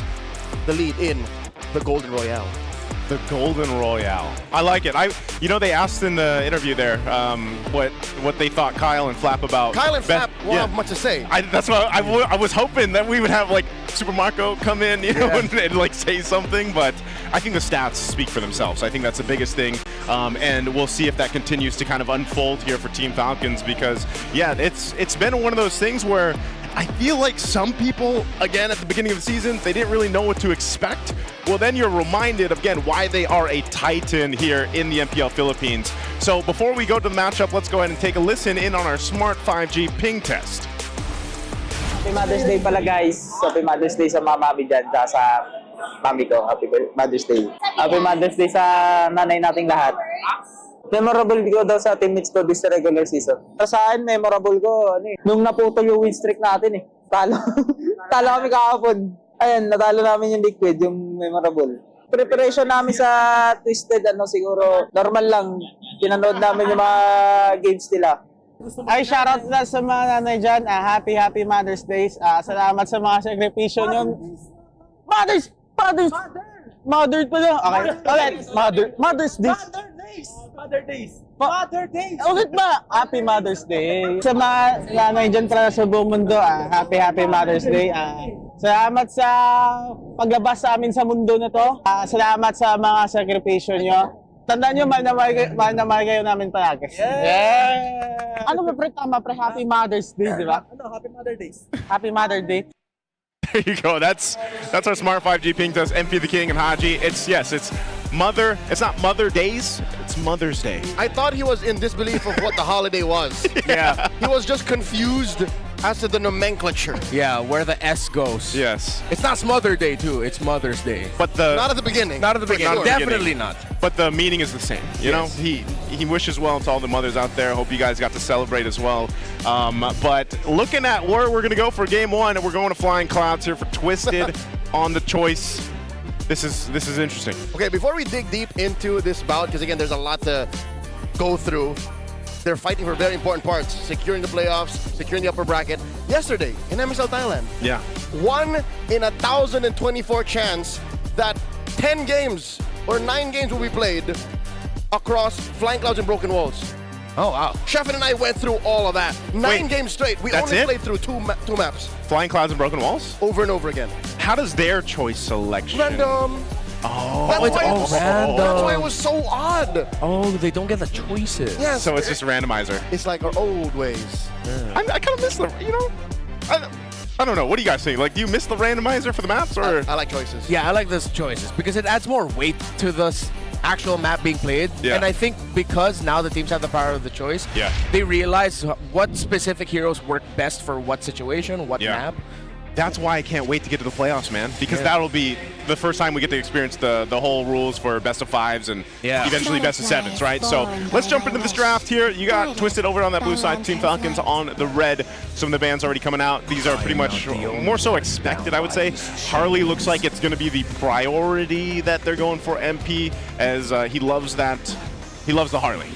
the lead in the Golden Royale. The Golden Royale. I like it. You know, they asked in the interview there what they thought Kyle and Flap about. Kyle and Flap won't have much to say. That's why I was hoping that we would have like Super Marco come in, you know, and like say something. But I think the stats speak for themselves. I think that's the biggest thing, and we'll see if that continues to kind of unfold here for Team Falcons because it's been one of those things where I feel like some people, again, at the beginning of the season, they didn't really know what to expect. Well, then you're reminded, again, why they are a titan here in the MPL Philippines. So before we go to the matchup, let's go ahead and take a listen in on our Smart 5G ping test. Happy Mother's Day pala, guys. Happy Mother's Day sa mga mami dyan, sa mami ko. Happy Mother's Day. Happy Mother's Day sa nanay nating lahat. Memorable ko daw sa teammates ko this regular season. Sa akin, memorable ko, nung naputol yung win streak natin Talo kami kahapon. Ayun, natalo namin yung liquid, yung memorable. Preparation namin sa Twisted, siguro, normal lang. Pinanood namin yung mga games nila. Ay, shoutout na sa mga nanay dyan. Happy Mother's Day. Salamat sa mga sakripisyo nyo. Mother's pa na. Okay, ulit. Mother's Day. Mother Days. Ulit ba? Happy Mother's Day. Sa mga nanay dyan para sa buong mundo, happy Mother's Day. Salamat sa paglabas sa amin sa mundo na to. Salamat sa mga sakripisyo nyo. Tandaan nyo, mahal na mahal kayo namin palagi. Yeah! Ano ba tama pre? Happy Mother's Day, di ba? Happy Mother Days. Happy Mother Day. There you go. That's our Smart 5G ping test. MP the King and Haji. It's Mother. It's not Mother Days. It's Mother's Day. I thought he was in disbelief of what the holiday was. Yeah. He was just confused as to the nomenclature. Yeah, where the S goes. Yes. It's not Mother Day too. It's Mother's Day. But not at the beginning. Not at the beginning. Sure. Definitely not. But the meaning is the same. You know, he wishes well to all the mothers out there. Hope you guys got to celebrate as well. But looking at where we're gonna go for game one, we're going to Flying Clouds here for Twisted on the choice. This is interesting. Okay, before we dig deep into this bout, because again, there's a lot to go through. They're fighting for very important parts, securing the playoffs, securing the upper bracket. Yesterday in MSL Thailand, 1 in 1,024 chance that 10 games or 9 games will be played across Flying Clouds and Broken Walls. Oh, wow. Sheffin and I went through all of that. 9 games straight. We only played through two maps. Flying Clouds and Broken Walls? Over and over again. How does their choice selection? Random. Oh, random. That's why it was so odd. Oh, they don't get the choices. Yes. So it's just a randomizer. It's like our old ways. I kind of miss the, I don't know. What do you guys think? Like, do you miss the randomizer for the maps, or? I like choices. Yeah, I like those choices because it adds more weight to the actual map being played. Yeah. And I think because now the teams have the power of the choice, they realize what specific heroes work best for what situation, what map. That's why I can't wait to get to the playoffs, man. Because that'll be the first time we get to experience the whole rules for best of 5s and eventually best of 7s, right? So let's jump into this draft here. You got Twisted over on that blue side, Team Falcons on the red. Some of the bands already coming out. These are pretty much more so expected, I would say. Harley looks like it's going to be the priority that they're going for MP, as he loves that. He loves the Harley.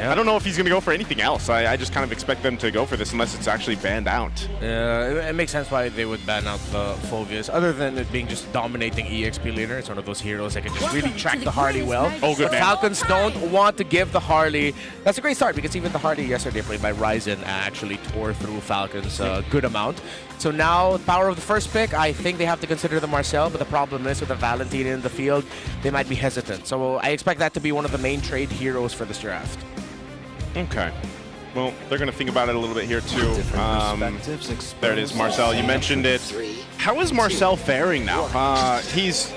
I don't know if he's going to go for anything else. I just kind of expect them to go for this unless it's actually banned out. It makes sense why they would ban out the Phobias, other than it being just dominating EXP laner. It's one of those heroes that can just really track the Harley well. Oh, good But man. Falcons don't want to give the Harley. That's a great start because even the Harley yesterday played by Ryzen actually tore through Falcons a good amount. So now, power of the first pick, I think they have to consider the Marcel, but the problem is with the Valentina in the field, they might be hesitant. So I expect that to be one of the main trade heroes for this draft. Okay. Well, they're going to think about it a little bit here, too. There it is, Marcel. You mentioned it. How is Marcel faring now? He's,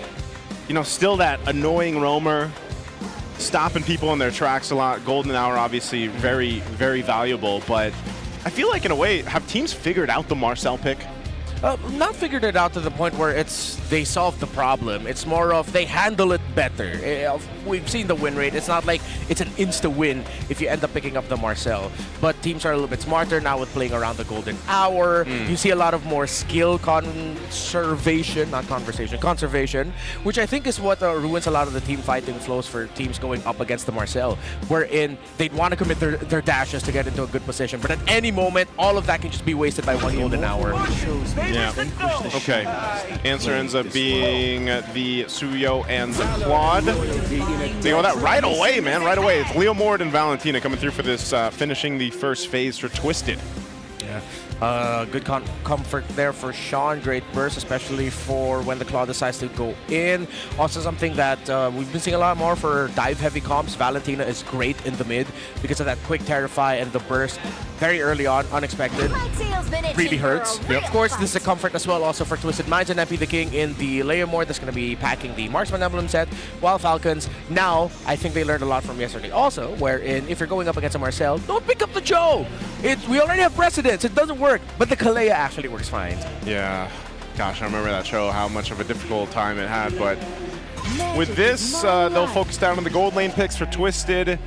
you know, still that annoying roamer, stopping people in their tracks a lot. Golden Hour, obviously, very, very valuable. But I feel like, in a way, have teams figured out the Marcel pick? Not figured it out to the point where they solve the problem. It's more of they handle it better. We've seen the win rate. It's not like it's an insta-win if you end up picking up the Marcel. But teams are a little bit smarter now with playing around the Golden Hour. You see a lot of more skill conservation, not conversation, conservation, which I think is what ruins a lot of the team fighting flows for teams going up against the Marcel, wherein they'd want to commit their dashes to get into a good position. But at any moment, all of that can just be wasted by one Golden Hour. Yeah. Okay. Answer ends up being the Suyo and the Claude. They go that right away, man. Right away. It's Leo Mord and Valentina coming through for this, finishing the first phase for Twisted. Yeah. Good comfort there for Sean. Great burst, especially for when the Claw decides to go in. Also something that we've been seeing a lot more for dive-heavy comps. Valentina is great in the mid because of that quick Terrify and the burst very early on, unexpected. Really hurts. Of course, this is a comfort as well also for Twisted Minds and MP the King in the Layer Mord that's going to be packing the Marksman Emblem set, while Falcons, now, I think they learned a lot from yesterday. Also, wherein if you're going up against a Marcel, don't pick up the Joe! We already have precedents, it doesn't work, but the Kalea actually works fine. Yeah. Gosh, I remember that show, how much of a difficult time it had, but with this, they'll focus down on the gold lane picks for Twisted,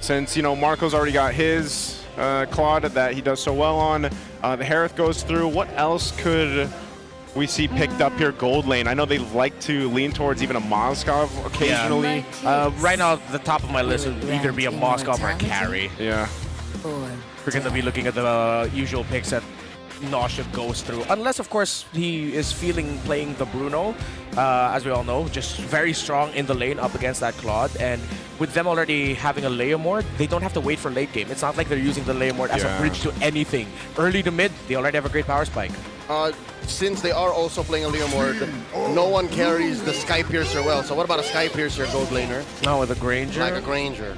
since, you know, Marco's already got his Claude that he does so well on. The Harith goes through. What else could we see picked up here? Gold lane. I know they like to lean towards even a Moskov occasionally. Yeah. Right now, the top of my list would either be a Moskov or a carry. Yeah. We're going to be looking at the usual picks that Noship goes through. Unless, of course, he is feeling playing the Bruno, as we all know, just very strong in the lane up against that Claude. And with them already having a Layer Mord, they don't have to wait for late game. It's not like they're using the Layer Mord as a bridge to anything. Early to mid, they already have a great power spike. Since they are also playing a Leo Mord, no one carries the Sky Piercer well. So what about a Sky Piercer gold laner? No, with a Granger? Like a Granger.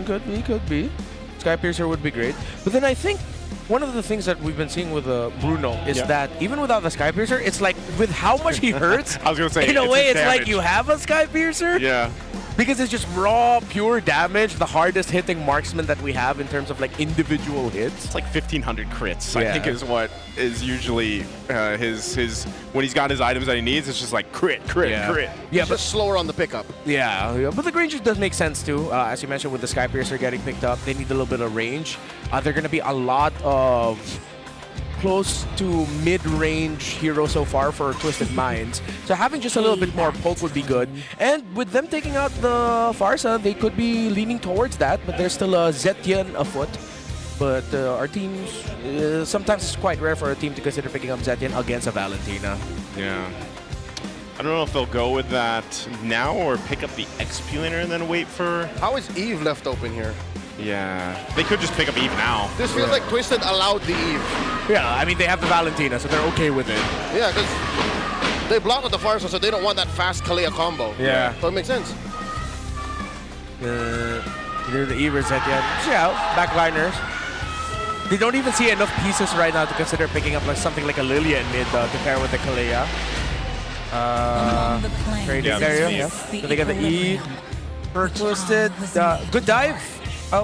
Could be. Sky Piercer would be great. But then I think one of the things that we've been seeing with Bruno is that even without the Sky Piercer, it's like with how much he hurts, I was gonna say, in a way, it's damage. like you have a Sky Piercer. Yeah. Because it's just raw, pure damage, the hardest hitting marksman that we have in terms of like individual hits. It's like 1,500 crits, I Yeah. think is what is usually his when he's got his items that he needs, it's just like crit. Yeah, It's just slower on the pickup. Yeah, but the Granger does make sense too. As you mentioned, with the Sky Piercer getting picked up, they need a little bit of range. They're going to be a lot of close to mid-range hero so far for Twisted Minds. So having just a little bit more poke would be good. And with them taking out the Farsa, they could be leaning towards that, but there's still a Zetian afoot. But our teams, sometimes it's quite rare for a team to consider picking up Zetian against a Valentina. Yeah. I don't know if they'll go with that now or pick up the XP laner and then wait for... How is Eve left open here? Yeah. They could just pick up Eve now. This feels like Twisted allowed the Eve. Yeah, I mean, they have the Valentina, so they're okay with it. Yeah, because they blocked with the Farsa, so they don't want that fast Kalea combo. Yeah. So it makes sense. Either the Eve or Zetian. Yeah, backliners. They don't even see enough pieces right now to consider picking up like something like a Lilia in mid to pair with the Kalea. Trading there, yeah. So they got the E for Twisted. Good dive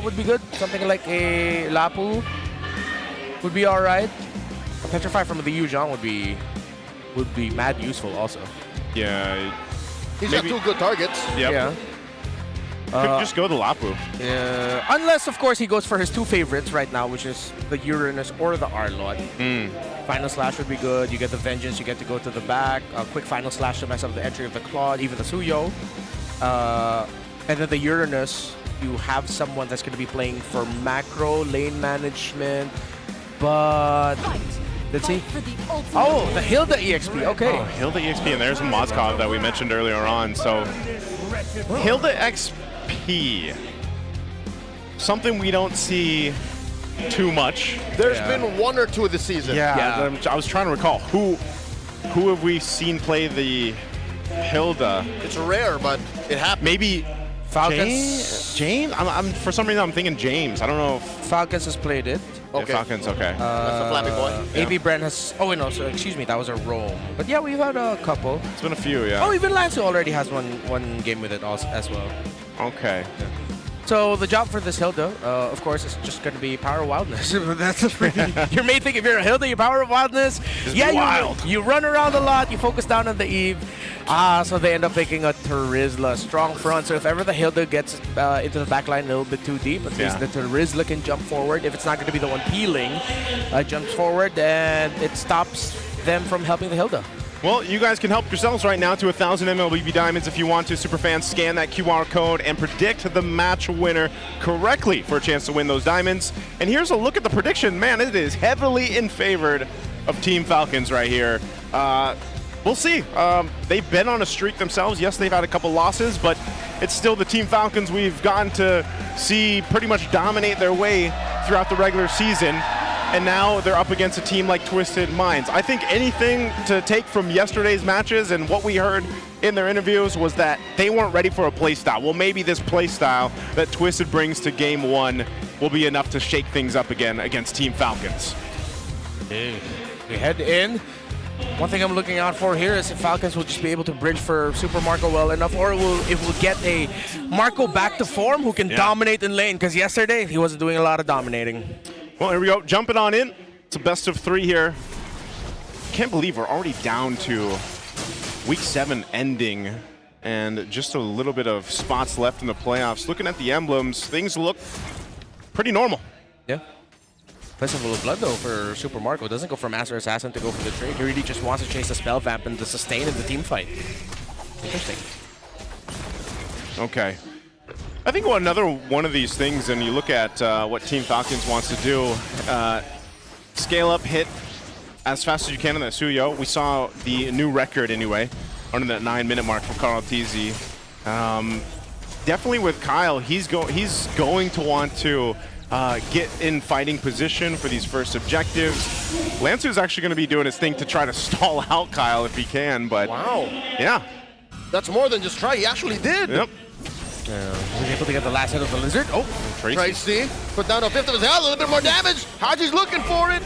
would be good. Something like a Lapu would be alright. A Petrify from the Yuzhang would be mad useful also. Yeah. He's got two good targets. Yep. Yeah. Could just go to Lapu. Yeah. Unless, of course, he goes for his two favorites right now, which is the Uranus or the Arlot. Final Slash would be good. You get the Vengeance, you get to go to the back. A quick Final Slash to mess up the entry of the Claude, even the Suyo. And then the Uranus you have someone that's going to be playing for macro, lane management, but let's see. Oh, the Hilda EXP, okay. Oh, Hilda EXP, and there's a Mozkov that we mentioned earlier on. So, Hilda XP, something we don't see too much. There's been one or two this season. Yeah. I was trying to recall who have we seen play the Hilda. It's rare, but it happens. Maybe Falcons. James? I'm for some reason I'm thinking James. I don't know if Falcons has played it. Yeah, Falcons, okay. That's the Flappy Boy. APBR has. Oh wait, no. So excuse me, that was a roll. But yeah, we've had a couple. It's been a few, yeah. Oh, even Lance already has one game with it also, as well. Okay. Yeah. So the job for this Hilda, of course, is just going to be power of wildness. That's really your main thing. If you're a Hilda, your power of wildness. Just be wild. You run around a lot. You focus down on the Eve. So they end up picking a Terizla, strong front. So if ever the Hilda gets into the back line a little bit too deep, at least the Terizla can jump forward. If it's not going to be the one peeling, jumps forward, and it stops them from helping the Hilda. Well, you guys can help yourselves right now to 1,000 MLBB Diamonds if you want to. Superfans, scan that QR code and predict the match winner correctly for a chance to win those diamonds. And here's a look at the prediction. Man, it is heavily in favor of Team Falcons right here. We'll see. They've been on a streak themselves. Yes, they've had a couple losses, but it's still the Team Falcons we've gotten to see pretty much dominate their way throughout the regular season. And now they're up against a team like Twisted Minds. I think anything to take from yesterday's matches and what we heard in their interviews was that they weren't ready for a play style. Well, maybe this play style that Twisted brings to game one will be enough to shake things up again against Team Falcons. We head in. One thing I'm looking out for here is if Falcons will just be able to bridge for Super Marco well enough, or it will get a Marco back to form who can dominate in lane, because yesterday he wasn't doing a lot of dominating. Well, here we go. Jumping on in. It's a best of 3 here. Can't believe we're already down to week 7 ending and just a little bit of spots left in the playoffs. Looking at the emblems, things look pretty normal. Yeah. Festival of Blood, though, for Super Marco. Doesn't go for Master Assassin to go for the trade. He really just wants to chase the Spell Vamp and the sustain in the team fight. Interesting. Okay. I think another one of these things, and you look at what Team Falcons wants to do, scale up, hit as fast as you can in that Suyo. We saw the new record anyway, under that 9-minute mark from Carl Tizzi. Definitely with Kyle, he's going to want to get in fighting position for these first objectives. Lancer's actually going to be doing his thing to try to stall out Kyle if he can, but wow. Yeah. That's more than just try, he actually did. Yep. Was able to get the last hit of the Lizard. Oh, Tracy put down a fifth of his health, a little bit more damage. Haji's looking for it.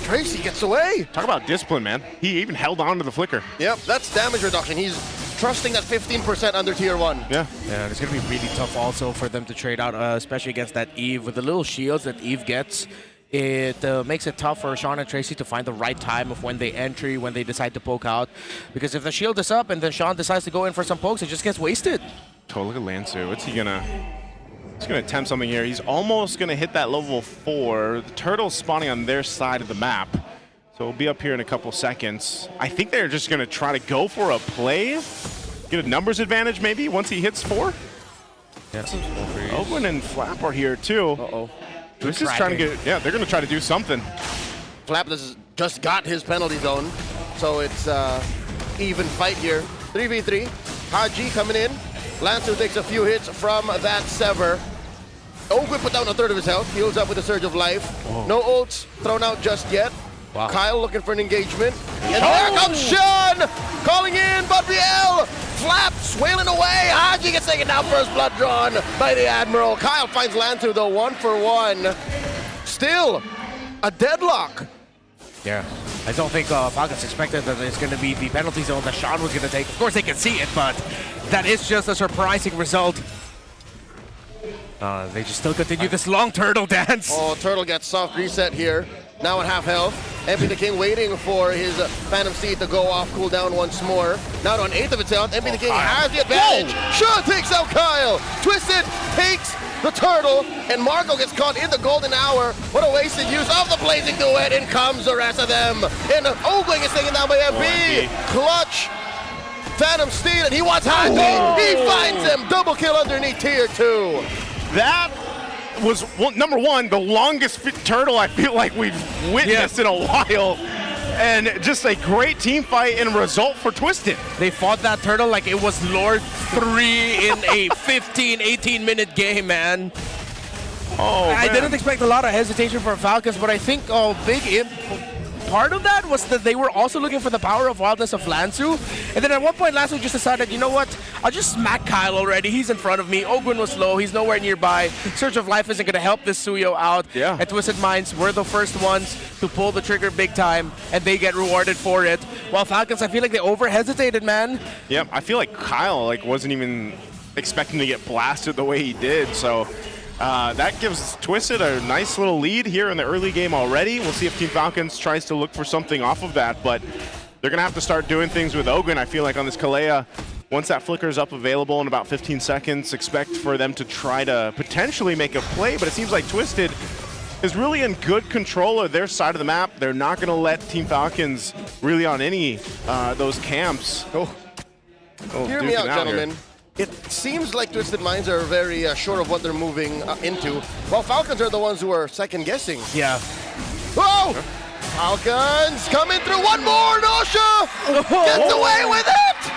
Tracy gets away. Talk about discipline, man. He even held on to the flicker. Yep, that's damage reduction. He's trusting that 15% under tier 1. Yeah. Yeah, it's going to be really tough also for them to trade out, especially against that Eve. With the little shields that Eve gets, it makes it tough for Sean and Tracy to find the right time of when they entry, when they decide to poke out. Because if the shield is up and then Sean decides to go in for some pokes, it just gets wasted. Oh, look at Lancer. What's he gonna... He's gonna attempt something here. He's almost gonna hit that level 4. The turtle's spawning on their side of the map. So we'll be up here in a couple seconds. I think they're just gonna try to go for a play. Get a numbers advantage maybe once he hits 4. Yeah. Owen and Flap are here too. Uh-oh. This is trying to get... Yeah, they're gonna try to do something. Flap just got his penalty zone. So it's even fight here. 3v3. Haji coming in. Lancer takes a few hits from that Sever. Ogwe put down a third of his health. Heals up with a surge of life. Whoa. No ults thrown out just yet. Wow. Kyle looking for an engagement. And there comes Sean! Calling in, but BL! Flap swailing away. Haji gets taken down, first blood drawn by the Admiral. Kyle finds Lancer though, 1-for-1. Still a deadlock. Yeah. I don't think Falcons expected that it's going to be the penalty zone that Sean was going to take. Of course, they can see it, but that is just a surprising result. They just still continue this long turtle dance. Oh, Turtle gets soft reset here. Now at half health. MP the King waiting for his Phantom Seed to go off, cool down once more. Now on 1/8 of its health. MP the King has the advantage. Sean takes out Kyle. Twisted takes the turtle, and Marco gets caught in the golden hour. What a wasted use of the blazing duet. In comes the rest of them. And Ogling is taken down by FB. Clutch. Phantom Steed, and he wants Haji. He finds him. Double kill underneath tier 2. That was, number one, the longest turtle I feel like we've witnessed in a while. And just a great team fight and result for Twisted. They fought that turtle like it was Lord 3 in a 15, 18-minute game, man. Oh, I man. didn't expect a lot of hesitation for Falcons, but I think part of that was that they were also looking for the power of wildness of Lansu. And then at one point, Lansu just decided, you know what? I'll just smack Kyle already. He's in front of me. Ogwin was low. He's nowhere nearby. Surge of Life isn't going to help this Suyo out. Yeah. And Twisted Minds were the first ones to pull the trigger big time, and they get rewarded for it. While Falcons, I feel like they over-hesitated, man. Yep, I feel like Kyle wasn't even expecting to get blasted the way he did, so that gives Twisted a nice little lead here in the early game already. We'll see if Team Falcons tries to look for something off of that, but they're going to have to start doing things with Ogwin, I feel like, on this Kalea. Once that flicker is up available in about 15 seconds, expect for them to try to potentially make a play, but it seems like Twisted is really in good control of their side of the map. They're not going to let Team Falcons really on any those camps. Hear me out, gentlemen. It seems like Twisted Minds are very sure of what they're moving into, while Falcons are the ones who are second-guessing. Yeah. Whoa! Falcons coming through. One more, Nosha! Gets away with it!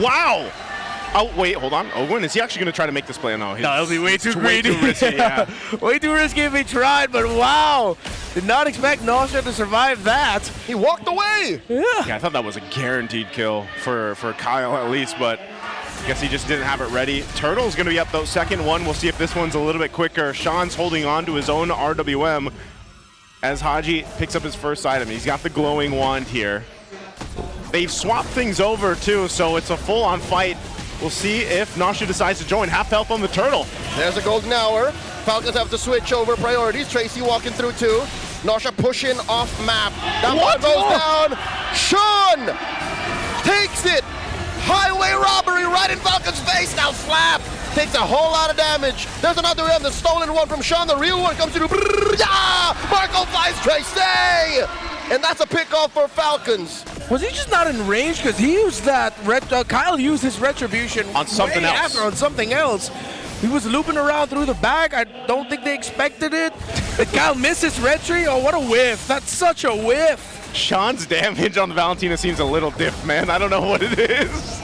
Wow! Oh, wait, hold on. Ogwin, is he actually going to try to make this play? No, it'll be way too it's greedy. Way too risky, yeah. Way too risky if he tried, but wow! Did not expect Nosha to survive that. He walked away! Yeah, I thought that was a guaranteed kill for Kyle at least, but I guess he just didn't have it ready. Turtle's going to be up though, second one. We'll see if this one's a little bit quicker. Sean's holding on to his own RWM as Haji picks up his first item. He's got the glowing wand here. They've swapped things over too, so it's a full-on fight. We'll see if Nosha decides to join. Half health on the turtle. There's a golden hour. Falcons have to switch over priorities. Tracy walking through too. Nosha pushing off map. That one goes down. Sean takes it. Highway robbery right in Falcon's face. Now Slap takes a whole lot of damage. There's another one, the stolen one from Sean. The real one comes through. Yeah! Marco finds Tracy! And that's a pick-off for Falcons. Was he just not in range? Because he used that, Kyle used his retribution on something else. On something else. He was looping around through the back. I don't think they expected it. Did Kyle miss his retry? Oh, what a whiff. That's such a whiff. Sean's damage on the Valentina seems a little diff, man. I don't know what it is.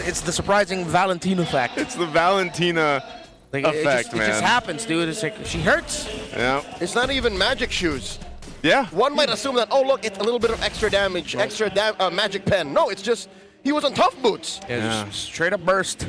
It's the surprising Valentina effect. It's the Valentina effect, man. It just happens, dude. It's like, she hurts. Yeah. It's not even magic shoes. Yeah. One might assume that, oh, look, it's a little bit of extra damage, extra magic pen. No, it's just, he was on tough boots. Yeah, just straight up burst.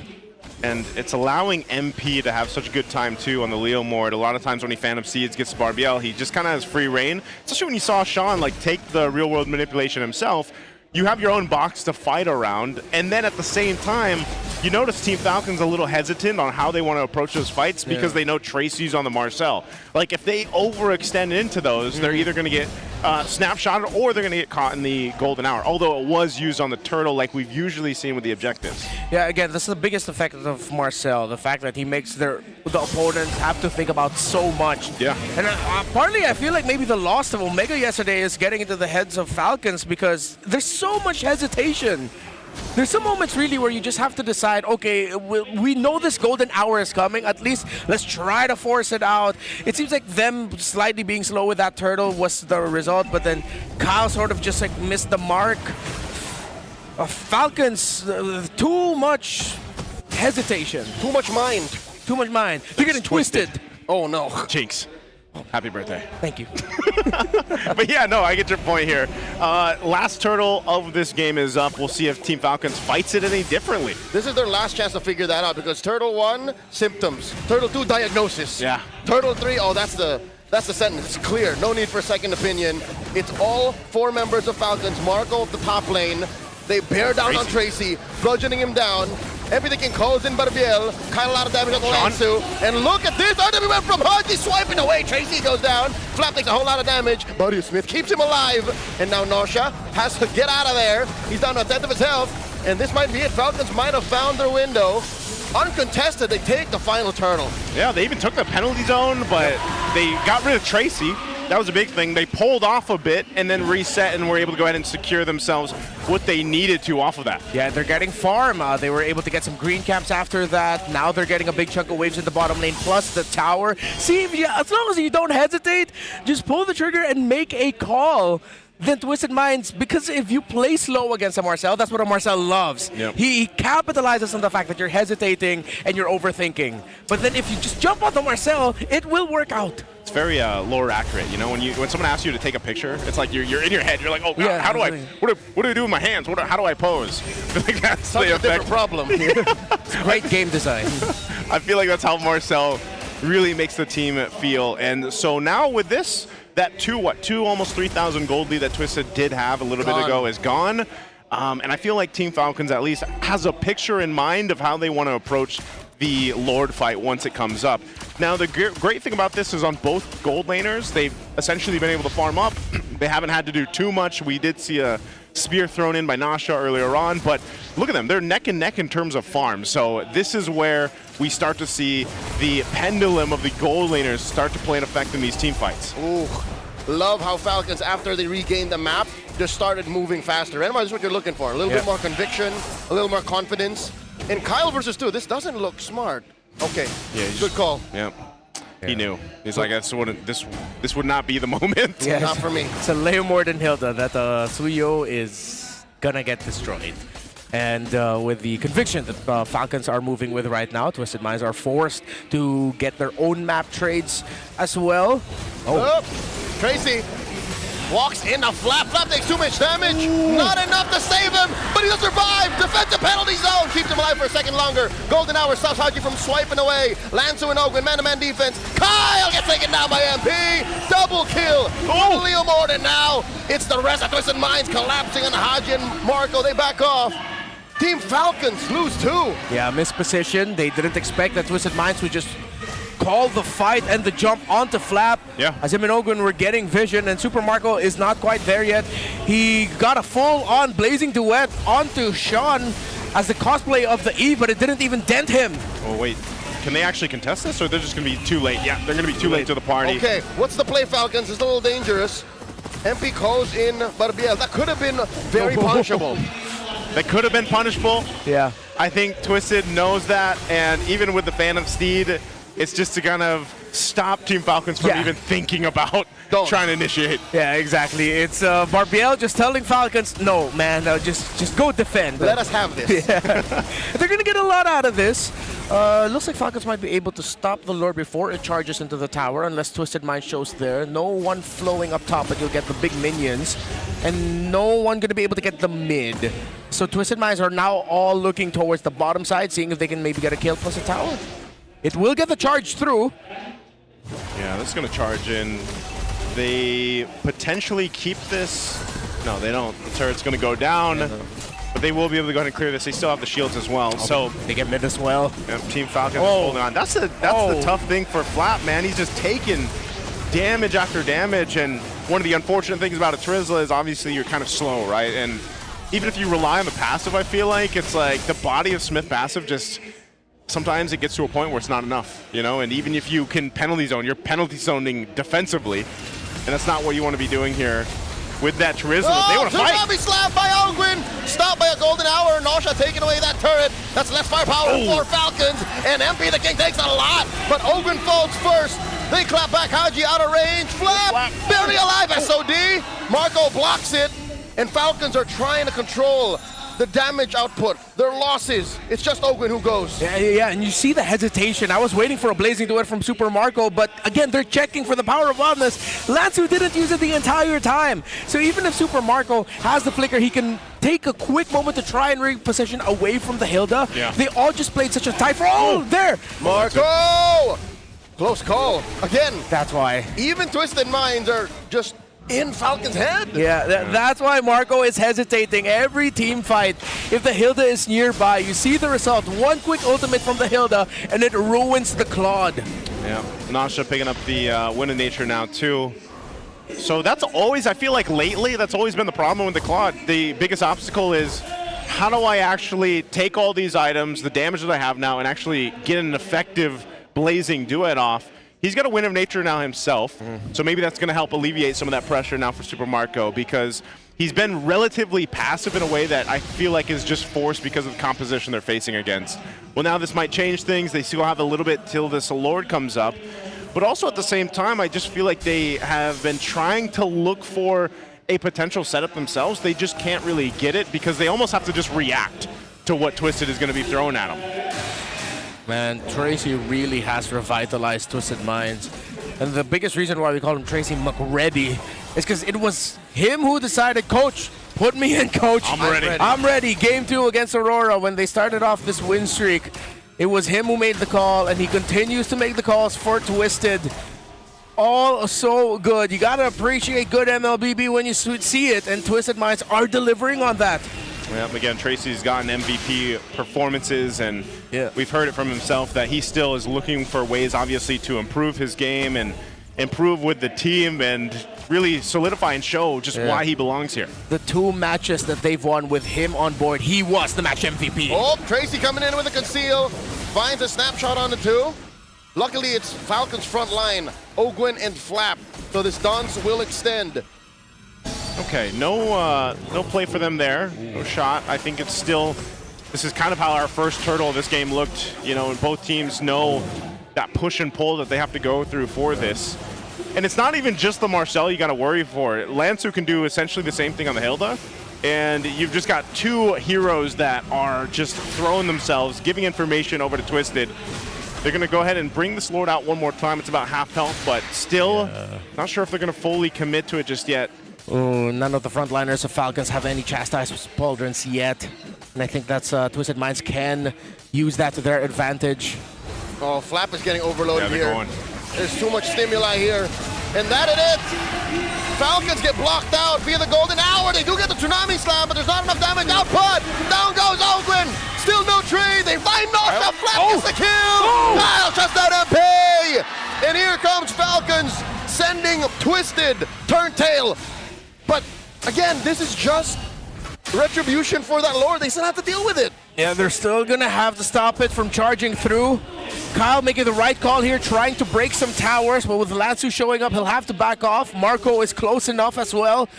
And it's allowing MP to have such a good time, too, on the Leo Mord. A lot of times when he Phantom Seeds gets Barbiel, he just kind of has free reign. Especially when you saw Sean, take the real-world manipulation himself. You have your own box to fight around, and then at the same time, you notice Team Falcon's a little hesitant on how they want to approach those fights because they know Tracy's on the Marcel. If they overextend into those, they're either going to get snapshotted or they're going to get caught in the golden hour, although it was used on the turtle like we've usually seen with the objectives. Yeah, again, this is the biggest effect of Marcel, the fact that he makes the opponents have to think about so much. Yeah. And partly I feel like maybe the loss of Omega yesterday is getting into the heads of Falcons because there's so much hesitation. There's some moments really where you just have to decide, okay, we know this golden hour is coming, at least let's try to force it out. It seems like them slightly being slow with that turtle was the result, but then Kyle sort of just missed the mark. Falcons, too much hesitation. Too much mind. Too much mind. You're getting twisted. Oh no. Jinx. Happy birthday. Thank you. But yeah, no, I get your point here. Last turtle of this game is up. We'll see if Team Falcons fights it any differently. This is their last chance to figure that out because Turtle 1, symptoms. Turtle 2, diagnosis. Yeah. Turtle 3, oh, that's the sentence. It's clear. No need for a second opinion. It's all 4 members of Falcons. Marco at the top lane. They bear down on Tracy, bludgeoning him down. Everything can close in Barbiel. Kyle a lot of damage on the Lansu. And look at this. RWM from Haji swiping away. Tracy goes down. Flap takes a whole lot of damage. Buddy Smith keeps him alive. And now Nosha has to get out of there. He's down to a 10th of his health. And this might be it. Falcons might have found their window. Uncontested, they take the final turtle. Yeah, they even took the penalty zone, but they got rid of Tracy. that was a big thing. They pulled off a bit and then reset and were able to go ahead and secure themselves what they needed to off of that. Yeah, they're getting farm. They were able to get some green camps after that. Now they're getting a big chunk of waves in the bottom lane, plus the tower. See, as long as you don't hesitate, just pull the trigger and make a call. Then Twisted Minds, because if you play slow against a Marcel, that's what a Marcel loves. Yep. He capitalizes on the fact that you're hesitating and you're overthinking. But then if you just jump on the Marcel, it will work out. It's very lore accurate, you know. When someone asks you to take a picture, it's like you're in your head. You're like, oh, Yeah, how do I? What do I do with my hands? How do I pose? Like that's Such the a different effect. problem. It's great game design. I feel like that's how Marcel really makes the team feel. And so now with this, that two almost 3,000 gold lead that Twisted did have a little bit ago is gone. And I feel like Team Falcons at least has a picture in mind of how they want to approach the Lord fight once it comes up. Now, the great thing about this is on both gold laners, they've essentially been able to farm up. They haven't had to do too much. We did see a spear thrown in by Nasha earlier on, but look at them. They're neck and neck in terms of farm. So this is where we start to see the pendulum of the gold laners start to play an effect in these team fights. Ooh, love how Falcons, after they regained the map, just started moving faster. And this is what you're looking for. A little bit more conviction, a little more confidence. And Kyle versus 2, this doesn't look smart. Okay, Yeah, good call. Yeah. He knew. He's like, this would not be the moment. Yes. Not for me. So Leo more than Hilda that Suyo is gonna get destroyed. And with the conviction that Falcons are moving with right now, Twisted Minds are forced to get their own map trades as well. Oh, Tracy walks in a flap. Flap takes too much damage. Not enough to save him, but he'll survive. Defensive penalty zone keeps him alive for a second longer. Golden Hour stops Haji from swiping away. Lansu and Ogwen, man-to-man defense. Kyle gets taken down by MP. Double kill. Oh, Leo Morden now. It's the rest of Twisted Minds collapsing on Haji and Marco. They back off. Team Falcons lose 2. Yeah, missed position. They didn't expect that Twisted Minds would just call the fight and the jump onto Flap. Yeah. As him and Ogwen were getting vision, and Super Marco is not quite there yet. He got a full-on blazing duet onto Sean as the cosplay of the Eve, but it didn't even dent him. Oh, wait. Can they actually contest this, or they're just going to be too late? Yeah, they're going to be too late to the party. Okay, what's the play, Falcons? It's a little dangerous. MP calls in Barbiel. That could have been very punishable. That could have been punishable. Yeah. I think Twisted knows that, and even with the Phantom Steed, it's just to kind of stop Team Falcons from even thinking about trying to initiate. Yeah, exactly. It's Barbiel just telling Falcons, no, man, just go defend. Let us have this. Yeah. They're going to get a lot out of this. Looks like Falcons might be able to stop the Lord before it charges into the tower, unless Twisted Mind shows there. No one flowing up top, but you'll get the big minions. And no one going to be able to get the mid. So Twisted Minds are now all looking towards the bottom side, seeing if they can maybe get a kill plus a tower. It will get the charge through. Yeah, this is going to charge in. They potentially keep this. No, they don't. The turret's going to go down. But they will be able to go ahead and clear this. They still have the shields as well. So they get mid as well. Yeah, Team Falcon is holding on. That's the tough thing for Flap, man. He's just taking damage after damage. And one of the unfortunate things about a Trizzle is obviously you're kind of slow, right? And even if you rely on the passive, I feel like it's like the body of Smith passive just sometimes it gets to a point where it's not enough, you know? And even if you can penalty zone, you're penalty zoning defensively. And that's not what you want to be doing here with that Trizzle. They want to fight. Tsunami slap by Ogwen. Stopped by a Golden Hour. Nasha taking away that turret. That's less firepower for Falcons. And MP the King takes a lot. But Ogwen falls first. They clap back Haji out of range. Flap barely alive. SOD. Marco blocks it. And Falcons are trying to control the damage output, their losses. It's just Ogwen who goes. Yeah, and you see the hesitation. I was waiting for a blazing duet from Super Marco, but again, they're checking for the power of oddness. Lansu didn't use it the entire time. So even if Super Marco has the flicker, he can take a quick moment to try and reposition away from the Hilda. Yeah. They all just played such a tight for there! Marco! Close call. Again. That's why. Even Twisted Minds are just in Falcon's head. Yeah, that's why Marco is hesitating every team fight. If the Hilda is nearby, you see the result. One quick ultimate from the Hilda, and it ruins the Claude. Yeah, Nasha picking up the win of nature now too. So that's always, I feel like lately, that's always been the problem with the Claude. The biggest obstacle is, how do I actually take all these items, the damage that I have now, and actually get an effective blazing duet off? he's got a win of nature now himself, so maybe that's going to help alleviate some of that pressure now for Super Marco, because he's been relatively passive in a way that I feel like is just forced because of the composition they're facing against. Well, now this might change things. They still have a little bit till this Lord comes up. But also at the same time, I just feel like they have been trying to look for a potential setup themselves. They just can't really get it because they almost have to just react to what Twisted is going to be thrown at them. Man, Tracy really has revitalized Twisted Minds. And the biggest reason why we call him Tracy McReady is because it was him who decided, Coach, put me in, Coach. I'm ready. I'm ready. Game 2 against Aurora, when they started off this win streak, it was him who made the call, and he continues to make the calls for Twisted. All so good. You got to appreciate good MLBB when you see it, and Twisted Minds are delivering on that. Yeah, again, Tracy's gotten MVP performances, and we've heard it from himself that he still is looking for ways, obviously, to improve his game and improve with the team and really solidify and show just why he belongs here. The 2 matches that they've won with him on board, he was the match MVP. Oh, Tracy coming in with a conceal, finds a snapshot on the 2. Luckily, it's Falcons front line, Ogwin and Flap, so this dance will extend. Okay, no play for them there, no shot. I think it's still, this is kind of how our first turtle of this game looked, you know, and both teams know that push and pull that they have to go through for this. And it's not even just the Marcel you got to worry for. Lansu can do essentially the same thing on the Hilda, and you've just got 2 heroes that are just throwing themselves, giving information over to Twisted. They're going to go ahead and bring this Lord out one more time. It's about half health, but still not sure if they're going to fully commit to it just yet. Oh, none of the frontliners of Falcons have any chastised pauldrons yet. And I think that's Twisted Minds can use that to their advantage. Oh, Flap is getting overloaded they're here. going. There's too much stimuli here. And that is it. Falcons get blocked out via the golden hour. They do get the tsunami slam, but there's not enough damage output. Down goes Ogwin. Still no tree. They find Nosha. Flap gets the kill. Kyle shuts down MP. And here comes Falcons sending Twisted Turntail. But again, this is just retribution for that Lord. They still have to deal with it. Yeah, they're still gonna have to stop it from charging through. Kyle making the right call here, trying to break some towers, but with Lansu showing up, he'll have to back off. Marco is close enough as well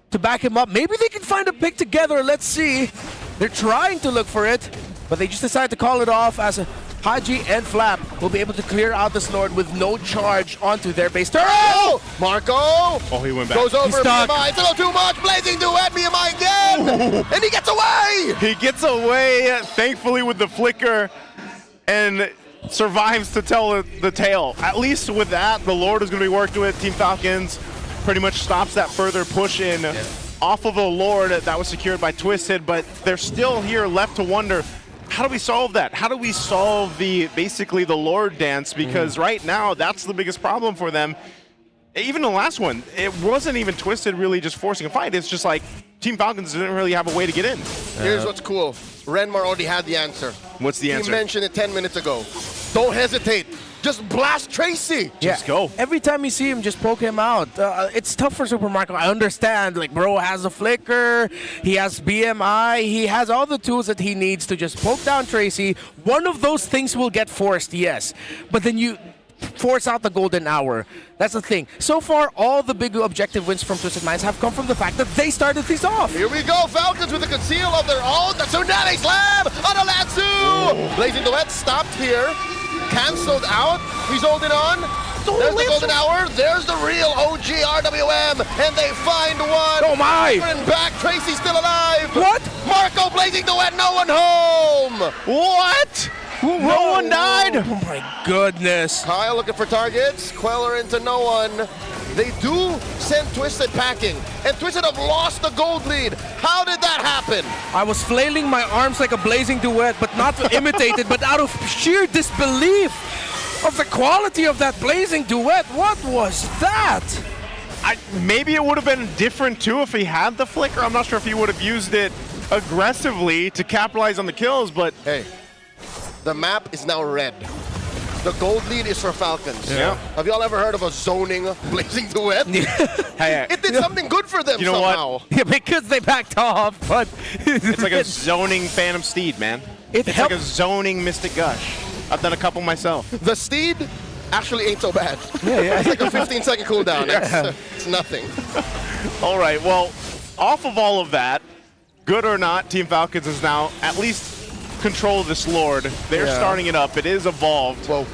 to back him up. Maybe they can find a pick together, let's see. They're trying to look for it, but they just decided to call it off as Haji and Flap will be able to clear out this Lord with no charge onto their base turret. Oh! Marco! Oh, he went back. Goes over He's stuck. BMI. It's a little too much. Blazing duet, BMI again! And he gets away! He gets away, thankfully, with the flicker, and survives to tell the tale. At least with that, the Lord is going to be worked with. Team Falcons pretty much stops that further push in off of a Lord that was secured by Twisted, but they're still here left to wonder, how do we solve that? How do we solve basically the Lord dance? Because right now, that's the biggest problem for them. Even the last one, it wasn't even Twisted really just forcing a fight. It's just like Team Falcons didn't really have a way to get in. Here's what's cool. Renmar already had the answer. What's the answer? He mentioned it 10 minutes ago. Don't hesitate. Just blast Tracy. Just go. Every time you see him, just poke him out. It's tough for Super Marco. I understand. Like, bro has a flicker. He has BMI. He has all the tools that he needs to just poke down Tracy. One of those things will get forced, yes. But then you force out the golden hour. That's the thing. So far, all the big objective wins from Twisted Minds have come from the fact that they started things off. Here we go. Falcons with a conceal of their own. The tsunami slam on Alatsu. Blazing Duet stopped here. Cancelled out. He's holding on. There's the golden hour. There's the real OG RWM. And they find one. Oh my! And back. Tracy's still alive. What? Marco Blazing Duet. No one home. What? No one died? Oh my goodness. Kyle looking for targets. Queller into no one. They do send Twisted packing. And Twisted have lost the gold lead. How did that happen? I was flailing my arms like a blazing duet, but not to imitate it, but out of sheer disbelief of the quality of that blazing duet. What was that? Maybe it would have been different too if he had the flicker. I'm not sure if he would have used it aggressively to capitalize on the kills, but hey, the map is now red. The gold lead is for Falcons. Yeah. Have y'all ever heard of a zoning blazing duet? It did something good for them you know somehow. What? Yeah, because they backed off, but it's like a zoning Phantom Steed, man. It's like a zoning Mystic Gush. I've done a couple myself. The Steed actually ain't so bad. Yeah. It's like a 15-second cooldown. It's nothing. All right, well, off of all of that, good or not, Team Falcons is now at least control this Lord. They're starting it up. It is evolved. Whoa.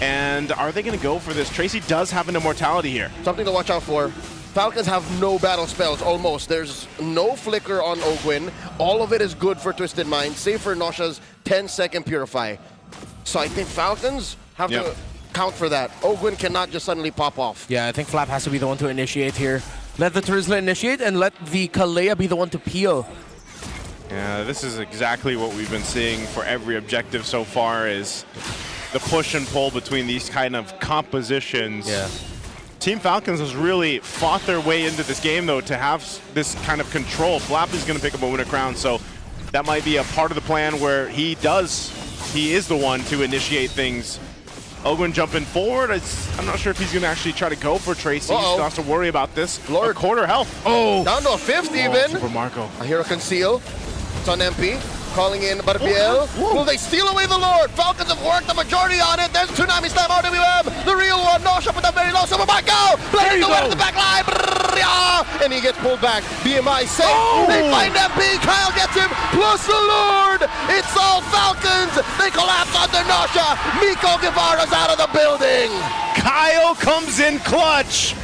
And are they going to go for this? Tracy does have an immortality here. Something to watch out for. Falcons have no battle spells, almost. There's no flicker on Ogwyn. All of it is good for Twisted Mind, save for Nosha's 10-second Purify. So I think Falcons have to count for that. Ogwyn cannot just suddenly pop off. Yeah, I think Flap has to be the one to initiate here. Let the Terizla initiate and let the Kalea be the one to peel. Yeah, this is exactly what we've been seeing for every objective so far is the push and pull between these kind of compositions. Yeah. Team Falcons has really fought their way into this game, though, to have this kind of control. Flap is going to pick up a Winter Crown, so that might be a part of the plan where he is the one to initiate things. Ogwyn jumping forward. I'm not sure if he's going to actually try to go for Tracy. He still has to worry about this. Lord. A quarter health. Down to a fifth even. Super Marco. I hear a conceal. It's on MP. Calling in Barbiel. Will they steal away the Lord? Falcons have worked the majority on it. There's Tsunami Slam RWM. The real one. Nosha with that very low. Super Marco. Playing the way to the back line. And he gets pulled back. BMI safe. They find MP. Kyle gets him. Plus the Lord. It's all Falcons. They collapse under Nosha. Miko Guevara's out of the building. Kyle comes in clutch.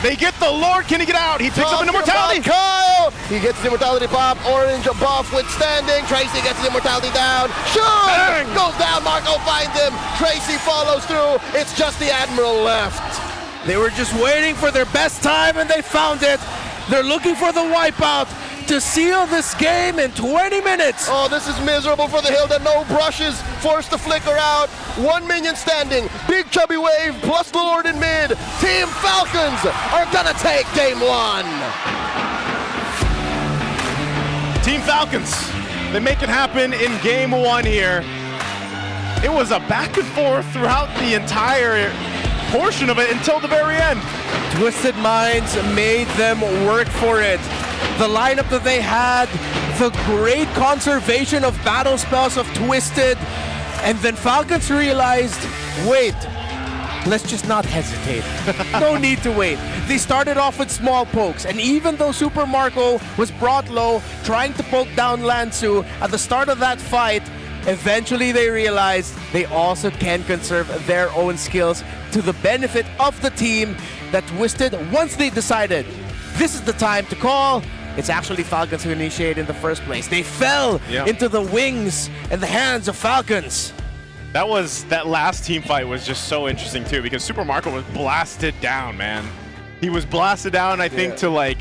They get the Lord. Can he get out? He picks up an immortality. Kyle! He gets the immortality pop. Orange buff withstanding. Tracy gets the immortality down. Shoot! Goes down. Marco finds him. Tracy follows through. It's just the Admiral left. They were just waiting for their best time and they found it. They're looking for the wipeout to seal this game in 20 minutes. Oh, this is miserable for the Hilda. No brushes. Forced to flicker out. One minion standing. Big chubby wave plus the Lord in mid. Team Falcons are gonna take game one. Team Falcons, they make it happen in game one here. It was a back and forth throughout the entire portion of it until the very end. Twisted Minds made them work for it. The lineup that they had, the great conservation of battle spells of Twisted, and then Falcons realized, wait, let's just not hesitate. No need to wait. They started off with small pokes, and even though Super Marco was brought low, trying to poke down Lansu at the start of that fight, eventually they realized they also can conserve their own skills to the benefit of the team that Twisted, once they decided this is the time to call, it's actually Falcons who initiated in the first place. They fell into the wings and the hands of Falcons. That last team fight was just so interesting too, because Super Marco was blasted down, man. He was blasted down, I think, to like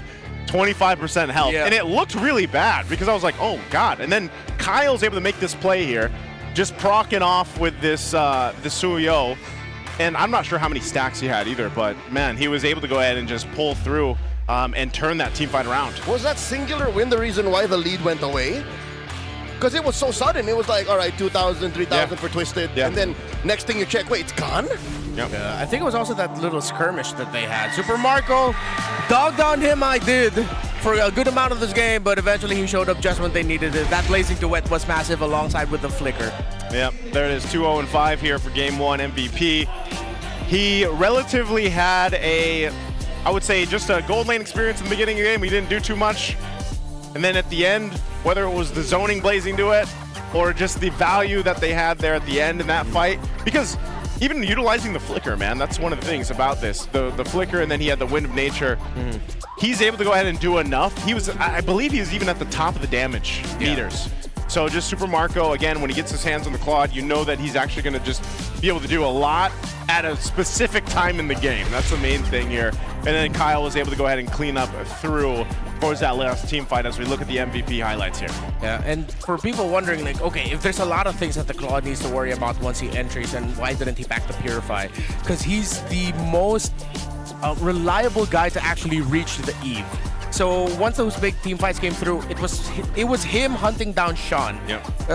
25% health. And it looked really bad because I was like, oh God. And then Kyle's able to make this play here, just procking off with this Suyo. And I'm not sure how many stacks he had either, but man, he was able to go ahead and just pull through and turn that team fight around. Was that singular win the reason why the lead went away? Because it was so sudden. It was like, all right, 2,000, 3,000 for Twisted. And then next thing you check, wait, it's gone? I think it was also that little skirmish that they had. Super Marco dogged on him, I did, for a good amount of this game, but eventually he showed up just when they needed it. That Blazing Duet was massive alongside with the Flicker. Yep, there it is, 2-0-5 here for Game 1 MVP. He relatively had I would say, just a gold lane experience in the beginning of the game. He didn't do too much. And then at the end, whether it was the zoning Blazing Duet or just the value that they had there at the end in that fight, because even utilizing the Flicker, man, that's one of the things about this. The Flicker, and then he had the Wind of Nature. He's able to go ahead and do enough. I believe he was even at the top of the damage meters. So just Super Marco, again, when he gets his hands on the Claude, you know that he's actually going to just be able to do a lot at a specific time in the game. That's the main thing here. And then Kyle was able to go ahead and clean up through towards that last team fight as we look at the MVP highlights here. Yeah, and for people wondering, like, okay, if there's a lot of things that the Claude needs to worry about once he enters, and why didn't he back the Purify? Because he's the most reliable guy to actually reach the Eve. So once those big team fights came through, it was him hunting down Sean,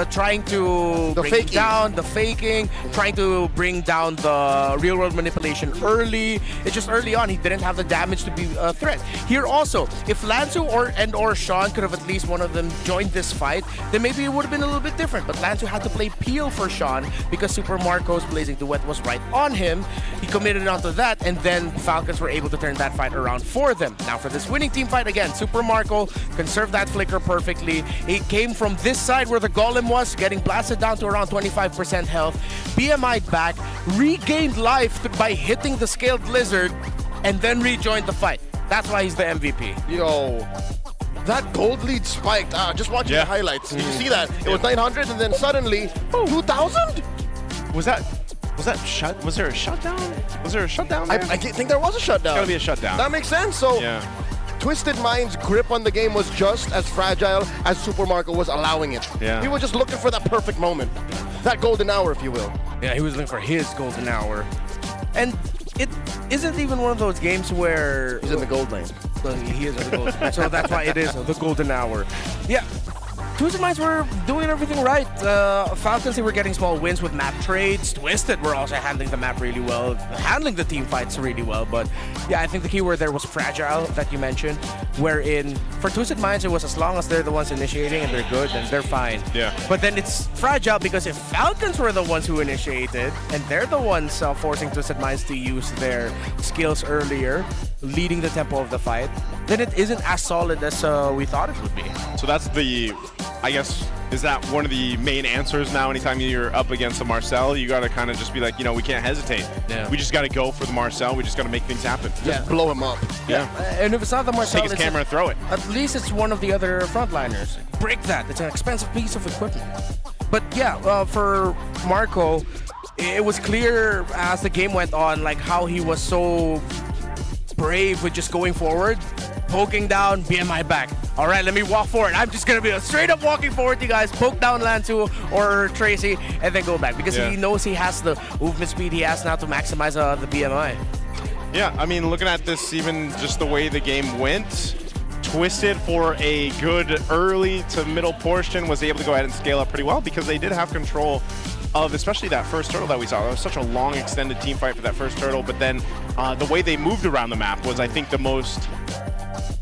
trying to bring down the faking, trying to bring down the real world manipulation early. It's just early on he didn't have the damage to be a threat. Here also, if Lanzu or Sean could have at least one of them joined this fight, then maybe it would have been a little bit different. But Lanzu had to play peel for Sean because Super Marco's Blazing Duet was right on him. He committed onto that, and then Falcons were able to turn that fight around for them. Now for this winning team fight, again, Super Marco conserved that flicker perfectly. It came from this side where the Golem was, getting blasted down to around 25% health. BMI back, regained life by hitting the Scaled Lizard, and then rejoined the fight. That's why he's the MVP. Yo, that gold lead spiked. Just watching the highlights. Did you see that? It was 900 and then suddenly 2,000? Was there a shutdown? Was there a shutdown there? I think there was a shutdown. There's gotta be a shutdown. That makes sense. So Twisted Mind's grip on the game was just as fragile as Super Marco was allowing it. Yeah. He was just looking for that perfect moment. That golden hour, if you will. Yeah, he was looking for his golden hour. And it isn't even one of those games where... He's in the gold lane. Well, he is in the gold lane. So that's why it is the golden hour. Yeah. Twisted Minds were doing everything right. Falcons, they were getting small wins with map trades. Twisted were also handling the map really well, handling the team fights really well. But yeah, I think the key word there was fragile that you mentioned, wherein for Twisted Minds, it was as long as they're the ones initiating and they're good, then they're fine. Yeah. But then it's fragile because if Falcons were the ones who initiated and they're the ones forcing Twisted Minds to use their skills earlier, leading the tempo of the fight, then it isn't as solid as we thought it would be. So that's the, I guess, is that one of the main answers now? Anytime you're up against a Marcel, you gotta kind of just be like, you know, we can't hesitate. Yeah. We just gotta go for the Marcel. We just gotta make things happen. Just blow him up. Yeah. And if it's not the Marcel, take his camera and throw it. At least it's one of the other frontliners. Break that. It's an expensive piece of equipment. But yeah, for Marco, it was clear as the game went on, like how he was so brave with just going forward, poking down, BMI back. All right, let me walk forward. I'm just gonna be straight up walking forward, you guys. Poke down Lanzu or Tracy, and then go back because he knows he has the movement speed he has now to maximize the BMI. Yeah, I mean, looking at this, even just the way the game went, Twisted for a good early to middle portion was able to go ahead and scale up pretty well because they did have control of especially that first turtle that we saw. It was such a long extended team fight for that first turtle, but then the way they moved around the map was, I think, the most,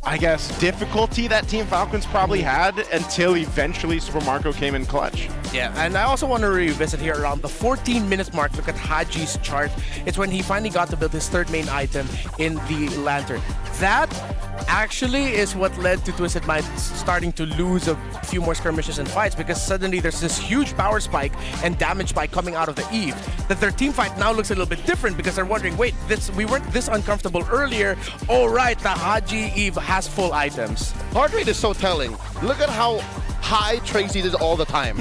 I guess, difficulty that Team Falcons probably had until eventually Super Marco came in clutch. Yeah, and I also want to revisit here around the 14-minute mark. Look at Haji's chart. It's when he finally got to build his third main item in the Lantern. That actually is what led to Twisted Mind starting to lose a few more skirmishes and fights because suddenly there's this huge power spike and damage spike coming out of the Eve that their team fight now looks a little bit different because they're wondering, wait, we weren't this uncomfortable earlier. Oh right, the Haji Eve has full items. Heart rate is so telling. Look at how high Tracy is all the time.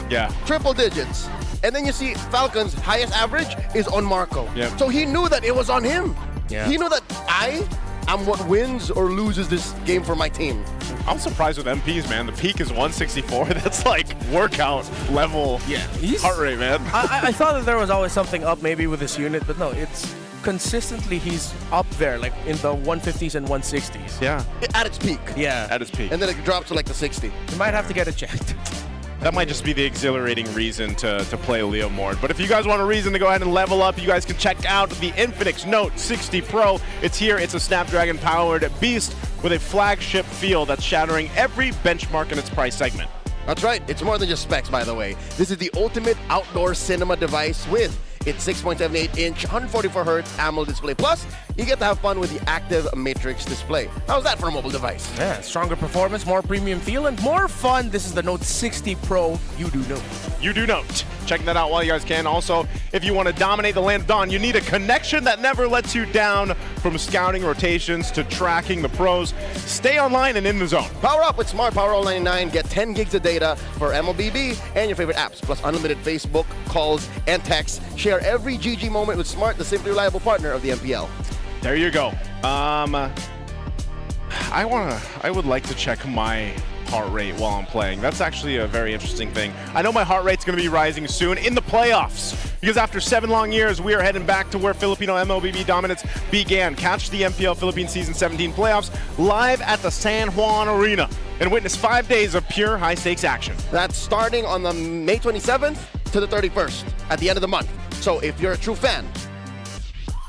Yeah. Triple digits. And then you see Falcon's highest average is on Marco. Yep. So he knew that it was on him. Yeah. He knew that I am what wins or loses this game for my team. I'm surprised with MPs, man. The peak is 164. That's like workout level heart rate, man. I thought that there was always something up maybe with this unit, but no, it's consistently he's up there, like in the 150s and 160s. Yeah. At its peak. Yeah. At its peak. And then it drops to like the 60. You might have to get it checked. That might just be the exhilarating reason to play Leo Mord. But if you guys want a reason to go ahead and level up, you guys can check out the Infinix Note 60 Pro. It's here. It's a Snapdragon-powered beast with a flagship feel that's shattering every benchmark in its price segment. That's right. It's more than just specs, by the way. This is the ultimate outdoor cinema device with its 6.78-inch, 144Hz AMOLED display. Plus, you get to have fun with the active matrix display. How's that for a mobile device? Yeah, stronger performance, more premium feel, and more fun. This is the Note 60 Pro. You do note. You do note. Check that out while you guys can. Also, if you want to dominate the land of Dawn, you need a connection that never lets you down. From scouting rotations to tracking the pros, stay online and in the zone. Power up with Smart Power All 99. Get 10 gigs of data for MLBB and your favorite apps, plus unlimited Facebook, calls, and texts. Share every GG moment with Smart, the simply reliable partner of the MPL. There you go. I would like to check my heart rate while I'm playing. That's actually a very interesting thing. I know my heart rate's going to be rising soon in the playoffs because after 7 long years, we are heading back to where Filipino MLBB dominance began. Catch the MPL Philippines Season 17 playoffs live at the San Juan Arena and witness 5 days of pure high-stakes action. That's starting on the May 27th to the 31st at the end of the month. So if you're a true fan,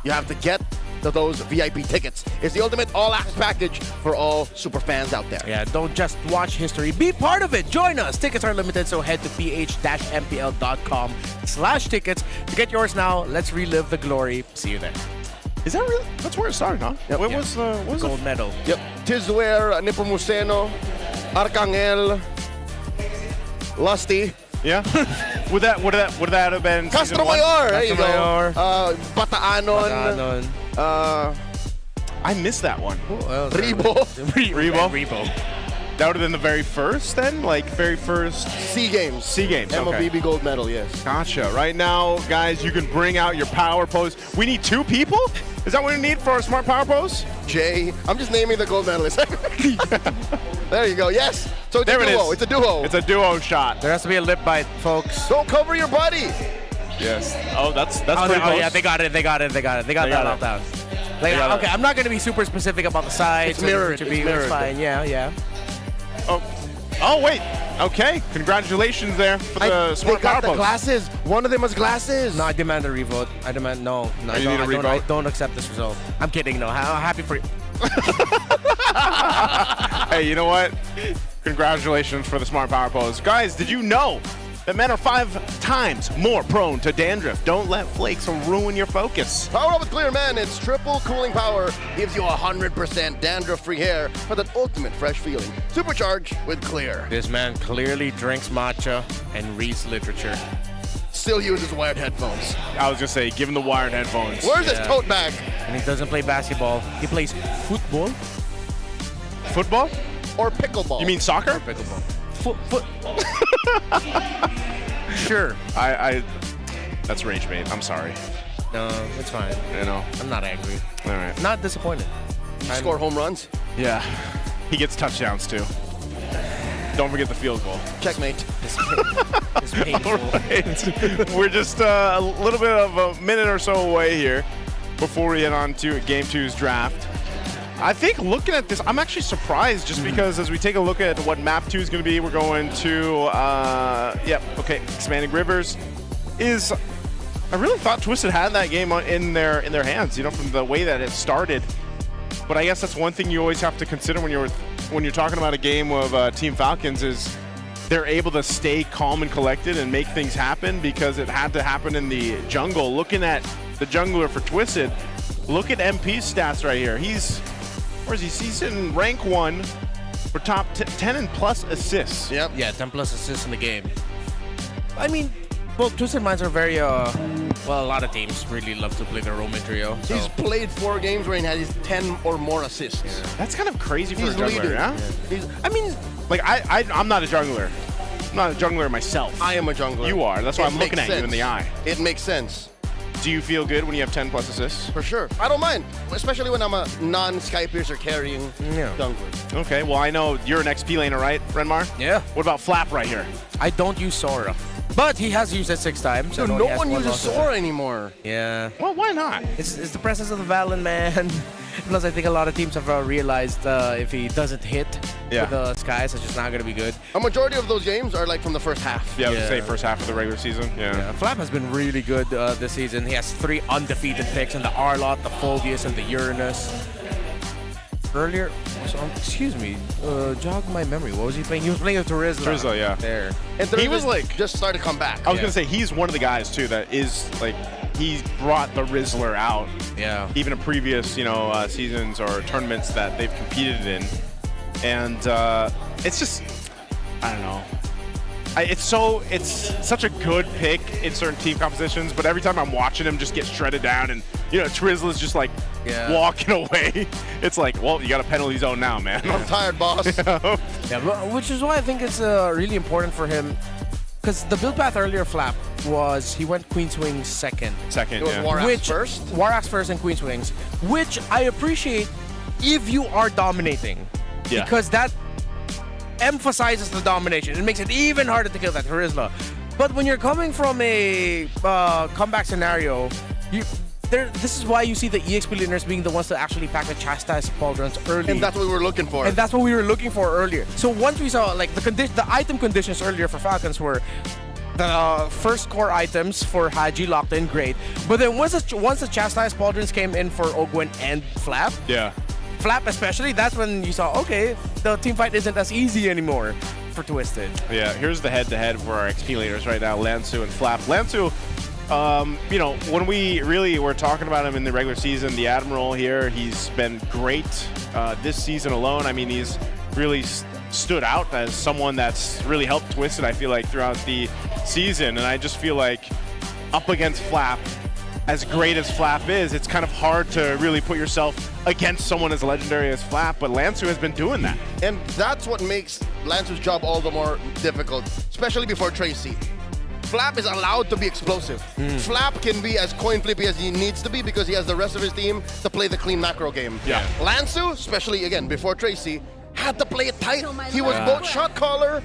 you have to get those VIP tickets. It's the ultimate all-access package for all super fans out there. Yeah, don't just watch history. Be part of it. Join us. Tickets are limited, so head to ph-mpl.com/tickets to get yours now. Let's relive the glory. See you there. Is that really? That's where it started, huh? Yep. What was the gold medal? Yep. Tizware, Nepomuceno, Arcangel, Lusty. Yeah. would that have been Castro Mayor? There you go. Bataanon. I missed that one. Rebo. Rebo. That would have been the very first then? Like very first SEA Games. SEA Games. MLBB Okay. gold medal, yes. Gotcha. Right now, guys, you can bring out your power pose. We need 2 people? Is that what we need for our smart power pose? Jay. I'm just naming the gold medalists. There you go. Yes. So it's There a it duo. is. It's a duo. It's a duo shot. There has to be a lip bite, folks. Don't cover your buddy. Yes. Oh, that's Oh, pretty close. yeah, they got it. They got that locked down. Like, got okay, I'm not going to be super specific about the sides. It's mirrored. It's It's mirrored. fine. Yeah. Oh, wait. Okay. Congratulations there for the They smart power got the pose. glasses. One of them has glasses. No, I demand a revote. I demand no. Oh, you need a revote? I don't accept this result. I'm kidding. No, I'm happy for you. Hey, you know what? Congratulations for the smart power pose. Guys, did you know that men are 5 times more prone to dandruff? Don't let flakes ruin your focus. Power up with Clear Man. Its triple cooling power gives you 100% dandruff-free hair for that ultimate fresh feeling. Supercharged with Clear. This man clearly drinks matcha and reads literature. Still uses wired headphones. I was gonna say, give him the wired headphones. Where's his tote bag? And he doesn't play basketball. He plays football. Football? Or pickleball. You mean soccer? Pickleball. Foot. Sure. I that's rage bait. I'm sorry. No, it's fine. You know. I'm not angry. All right. Not disappointed. Score home runs. Yeah. He gets touchdowns too. Don't forget the field goal. Checkmate. It's painful. All right. We're just a little bit of a minute or so away here before we head on to Game 2's draft. I think looking at this, I'm actually surprised just because as we take a look at what map 2 is going to be, we're going to, Expanding Rivers is, I really thought Twisted had that game in their hands, you know, from the way that it started. But I guess that's one thing you always have to consider when you're talking about a game of Team Falcons is they're able to stay calm and collected and make things happen because it had to happen in the jungle. Looking at the jungler for Twisted, look at MP's stats right here. Where is he? He's in rank 1 for top 10 and plus assists. Yep. Yeah, 10 plus assists in the game. I mean, well, Twisted Minds are very, a lot of teams really love to play their Roman trio. So. He's played 4 games where he had his 10 or more assists. Yeah. That's kind of crazy for He's a jungler, leading. yeah? I mean, Like, I'm not a jungler. I'm not a jungler myself. I am a jungler. You are. That's why I'm looking at you in the eye. It makes sense. Do you feel good when you have 10 plus assists? For sure. I don't mind, especially when I'm a non-Sky Piercer carrying jungler. Okay, well, I know you're an XP laner, right, Renmar? Yeah. What about Flap right here? I don't use Sora. But he has used it 6 times. Dude, no one uses Sora anymore. Yeah. Well, why not? It's the presence of the Valen, man. Plus, I think a lot of teams have realized if he doesn't hit with the skies, it's just not going to be good. A majority of those games are like from the first half. Yeah, I would say first half of the regular season. Yeah. Flap has been really good this season. He has 3 undefeated picks in the Arlot, the Phobius, and the Uranus. Earlier, excuse me, jog my memory. What was he playing? He was playing with Terizla. Terizla, yeah. There. And He was like just started to come back. I was gonna say he's one of the guys too that is like he brought the Rizzler out. Yeah. Even in previous seasons or tournaments that they've competed in, and it's just I don't know. It's such a good pick in certain team compositions, but every time I'm watching him just get shredded down, and Terizla's just like walking away. It's like, well, you got a penalty zone now, man. I'm tired, boss. Which is why I think it's really important for him, because the build path earlier, Flap, was he went Queen's Wings second. Second, It was Warax first? Warax first and Queen's Wings, which I appreciate if you are dominating. Yeah. Because that emphasizes the domination. It makes it even harder to kill that charisma. But when you're coming from a comeback scenario, this is why you see the EXP laners being the ones to actually pack the chastise pauldrons early. And that's what we were looking for. And that's what we were looking for earlier. So once we saw like the item conditions earlier for Falcons were the first core items for Haji locked in, great. But then once the chastise pauldrons came in for Ogwen and Flap, Flap especially, that's when you saw, okay, the team fight isn't as easy anymore for Twisted. Yeah, here's the head-to-head for our XP leaders right now, Lansu and Flap. Lansu, you know, when we really were talking about him in the regular season, the Admiral here, he's been great this season alone. I mean, he's really stood out as someone that's really helped Twisted, I feel like, throughout the season. And I just feel like up against Flap, as great as Flap is, it's kind of hard to really put yourself against someone as legendary as Flap, but Lansu has been doing that. And that's what makes Lansu's job all the more difficult, especially before Tracy. Flap is allowed to be explosive. Flap can be as coin flippy as he needs to be because he has the rest of his team to play the clean macro game. Yeah. Lansu, especially again before Tracy, had to play it tight. He was both shot caller,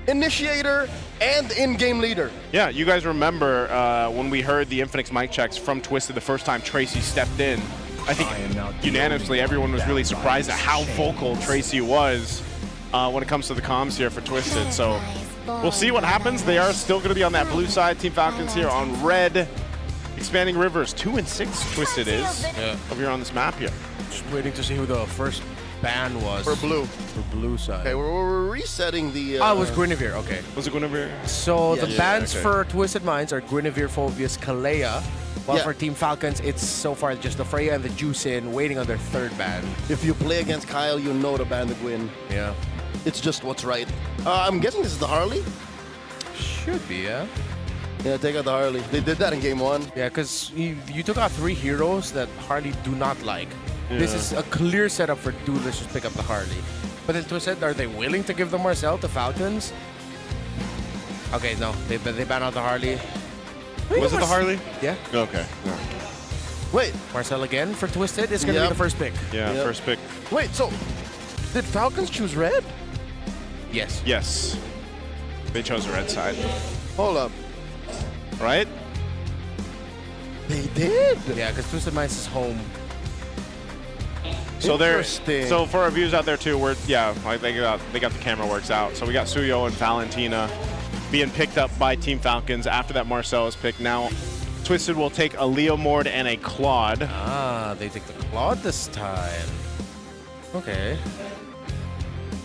initiator, and in-game leader. Yeah, you guys remember when we heard the Infinix mic checks from Twisted the first time Tracy stepped in. I think unanimously everyone was really surprised at how vocal Tracy was when it comes to the comms here for Twisted. So we'll see what happens. They are still going to be on that blue side. Team Falcons here on red. Expanding Rivers, 2 and 6 Twisted is over here on this map here. Just waiting to see who the first ban was. For blue. For blue side. Okay, we're resetting the... it was Guinevere, okay. Was it Guinevere? So the bans for Twisted Minds are Guinevere, Phobius, Kalea. While for Team Falcons, it's so far just the Freya and the Juicin waiting on their third ban. If you play against Kyle, you know to ban the Gwyn. Yeah. It's just what's right. I'm guessing this is the Harley? Should be, yeah. Yeah, take out the Harley. They did that in game 1. Yeah, because you took out 3 heroes that Harley do not like. This is a clear setup for duelists to pick up the Harley. But then Twisted, are they willing to give the Marcel to Falcons? Okay, no. They ban out the Harley. Was it the Harley? Yeah. Okay. Yeah. Wait. Marcel again for Twisted is going to be the first pick. Yeah, first pick. Wait, so did Falcons choose red? Yes. Yes. They chose the red side. Hold up. Right? They did? Yeah, because Twisted Minds is home. So so for our viewers out there too, like they got the camera works out. So we got Suyo and Valentina being picked up by Team Falcons after that Marcel is picked. Now Twisted will take a Leomord and a Claude. Ah, they take the Claude this time. Okay.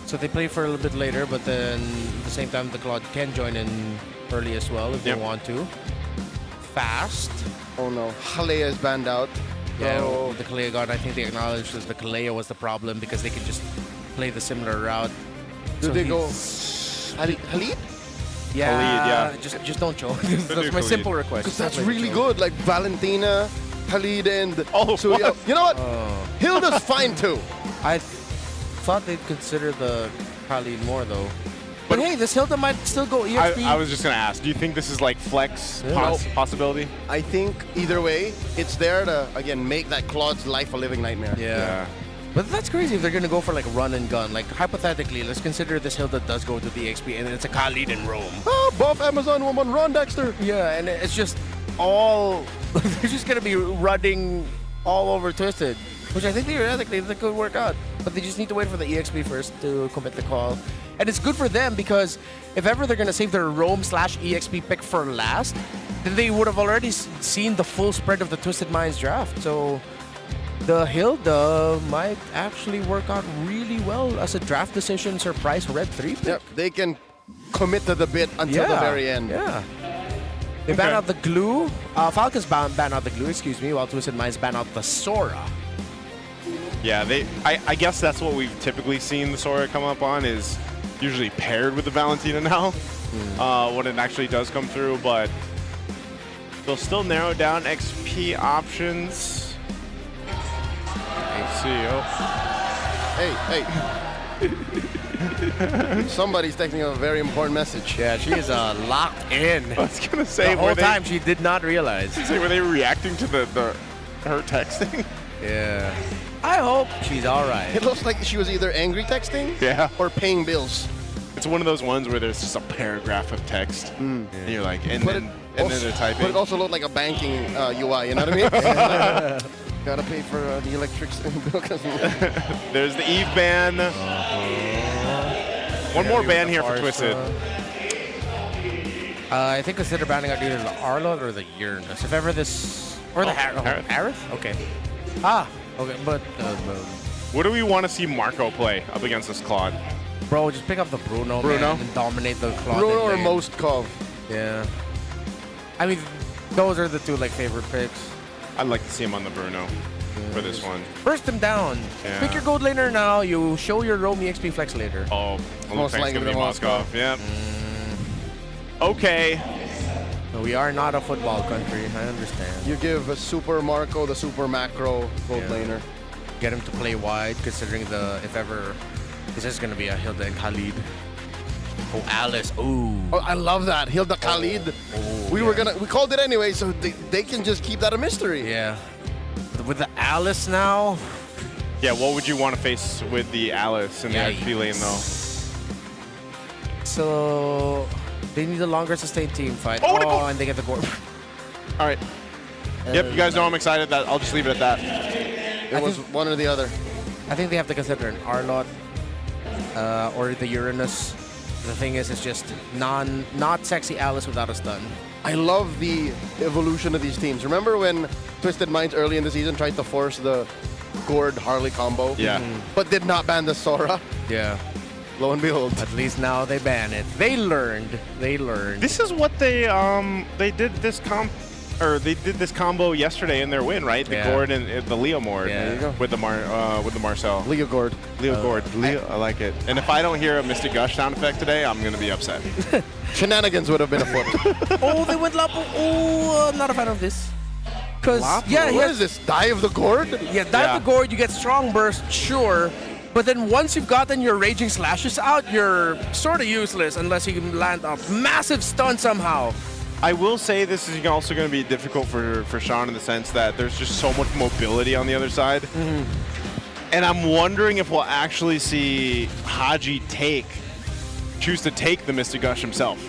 So they play for a little bit later, but then at the same time the Claude can join in early as well if they want to. Fast. Oh no, Kalea is banned out. Yeah, the Kalea God, I think they acknowledged that the Kalea was the problem because they could just play the similar route. Did they go Khalid? Yeah, just don't choke. That's my simple request. Because that's really good. Like Valentina, Khalid, and Suyo. You know what? Hilda's fine too. I thought they'd consider the Khalid more though. But hey, this Hilda might still go EXP. I was just going to ask, do you think this is like flex possibility? I think either way, it's there to, again, make that Claude's life a living nightmare. Yeah. But that's crazy if they're going to go for like run and gun. Like hypothetically, let's consider this Hilda does go to the EXP and then it's a Khalid in Rome. Oh, buff Amazon woman, run Dexter. Yeah, and it's just all, they're just going to be running all over Twisted, which I think theoretically that could work out. But they just need to wait for the EXP first to commit the call. And it's good for them because if ever they're going to save their Rome/EXP pick for last, then they would have already seen the full spread of the Twisted Minds draft. So the Hilda might actually work out really well as a draft decision surprise red 3 pick. Yep, they can commit to the bit until the very end. Yeah. They ban out the glue. Falcons ban out the glue, while Twisted Minds ban out the Sora. Yeah, I guess that's what we've typically seen the Sora come up on, is usually paired with the Valentina now when it actually does come through, but they'll still narrow down XP options. Let's see. Hey. Somebody's texting a very important message. Yeah, she is locked in. I was going to say, the whole time she did not realize. Were they reacting to her texting? Yeah. I hope she's all right. It looks like she was either angry texting or paying bills. It's one of those ones where there's just a paragraph of text, and you're like, and then they're typing. But it also looked like a banking UI, you know what I mean? Gotta pay for the electric bill. There's the Eve ban. One more ban here for Twisted. I think consider banning out either the Arlot or the Uranus. If ever this... Or the Harith? Okay. Okay, but... What do we want to see Marco play up against this Claude? Bro, just pick up the Bruno, man, and dominate the Claude. Bruno or most Cov. Yeah. I mean, those are the two like favorite picks. I'd like to see him on the Bruno for this one. Burst him down. Yeah. Pick your gold laner now. You show your Roam EXP flex later. Oh, most likely gonna be the Moscow. Yep. Okay. No, we are not a football country. I understand. You give a Super Marco the Super Macro gold laner. Get him to play wide, considering the if ever this is gonna be a Hilda and Khalid. Oh, Alice. Ooh. Oh, I love that. Hilda Khalid. We called it anyway, so they can just keep that a mystery. Yeah. With the Alice now. Yeah, what would you want to face with the Alice in the XP lane though? So they need a longer sustained team fight. Oh, and they get the gold. All right. Yep, you guys know I'm excited. I'll just leave it at that. It was one or the other. I think they have to consider an Arlot or the Uranus. The thing is, it's just not sexy Alice without a stun. I love the evolution of these teams. Remember when Twisted Minds early in the season tried to force the Gord Harley combo? Yeah. But did not ban the Sora? Yeah. Lo and behold. At least now they ban it. They learned. This is what they did this combo yesterday in their win, right? The Gord and the Leo Mord with the Marcel. Leo Gord. Gord. I like it. And if I don't hear a Mystic Gush sound effect today, I'm gonna be upset. Shenanigans would have been afoot. Oh, they went Lapo. Oh, I'm not a fan of this. Cause what is this? Dive the Gord? Yeah, dive the Gord. You get strong burst, sure. But then once you've gotten your Raging Slashes out, you're sort of useless unless you can land a massive stun somehow. I will say this is also going to be difficult for Sean in the sense that there's just so much mobility on the other side. And I'm wondering if we'll actually see Haji choose to take the Mystic Gush himself.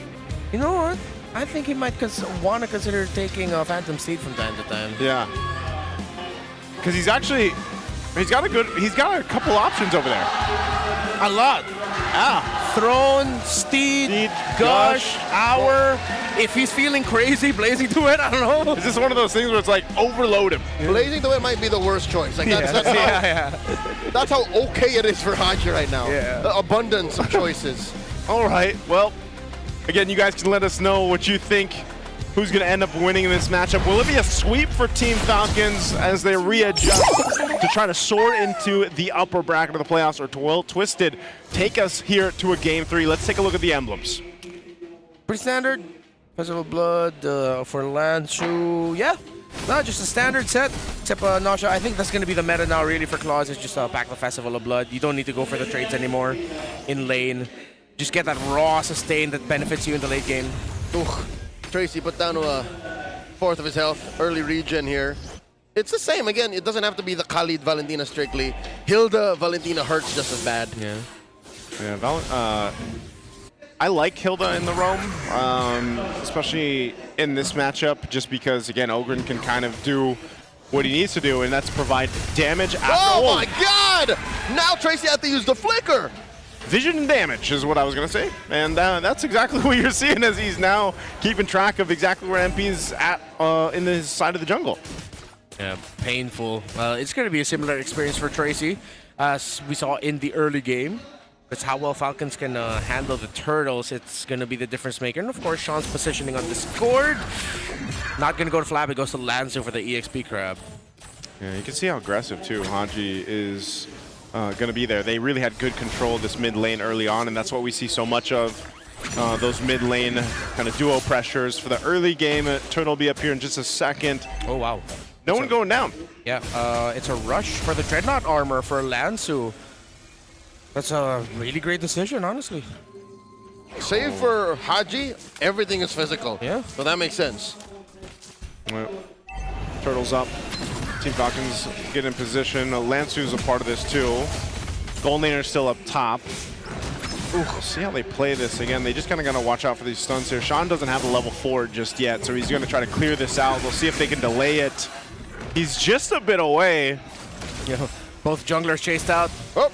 You know what? I think he might want to consider taking a Phantom Steed from time to time. Yeah. Because he's got a couple options over there. A lot. Throne, Steed, Gush, Hour. If he's feeling crazy, Blazing to It, I don't know. Is this one of those things where it's like overload him? Blazing to It might be the worst choice. Like that's how okay it is for Haji right now. Yeah. The abundance of choices. All right. Well, again, you guys can let us know what you think. Who's going to end up winning in this matchup? Will it be a sweep for Team Falcons as they readjust to try to soar into the upper bracket of the playoffs, or will Twisted take us here to a Game 3? Let's take a look at the emblems. Pretty standard. Festival of Blood for Lansu. Yeah. No, just a standard set. Except Nasha, I think that's going to be the meta now really for Claws. It's just pack the Festival of Blood. You don't need to go for the trades anymore in lane. Just get that raw sustain that benefits you in the late game. Tracy put down to a fourth of his health. Early regen here. It's the same. Again, it doesn't have to be the Khalid Valentina strictly. Hilda Valentina hurts just as bad. Yeah, I like Hilda in the roam, especially in this matchup, just because, again, Ogren can kind of do what he needs to do, and that's provide damage after. Oh my god! Now Tracy had to use the flicker! Vision and damage is what I was going to say. And that's exactly what you're seeing as he's now keeping track of exactly where MP's at in his side of the jungle. Yeah, painful. It's going to be a similar experience for Tracy as we saw in the early game. That's how well Falcons can handle the turtles. It's going to be the difference maker. And of course, Sean's positioning on this Gord. Not going to go to Flab, it goes to Lancer for the EXP crab. Yeah, you can see how aggressive, too, Haji is going to be there. They really had good control of this mid lane early on, and that's what we see so much of. Those mid lane kind of duo pressures for the early game. Turtle will be up here in just a second. Oh, wow. No one going down. Yeah, it's a rush for the Dreadnought armor for Lansu. That's a really great decision, honestly. Save for Haji, everything is physical. Yeah. So that makes sense. Well, Turtles up. Team Falcons get in position. Lansu's a part of this too. Gold Laner still up top. We'll see how they play this. Again, they just kind of got to watch out for these stuns here. Sean doesn't have a level 4 just yet, so he's going to try to clear this out. We'll see if they can delay it. He's just a bit away. Yeah, both junglers chased out. Oh,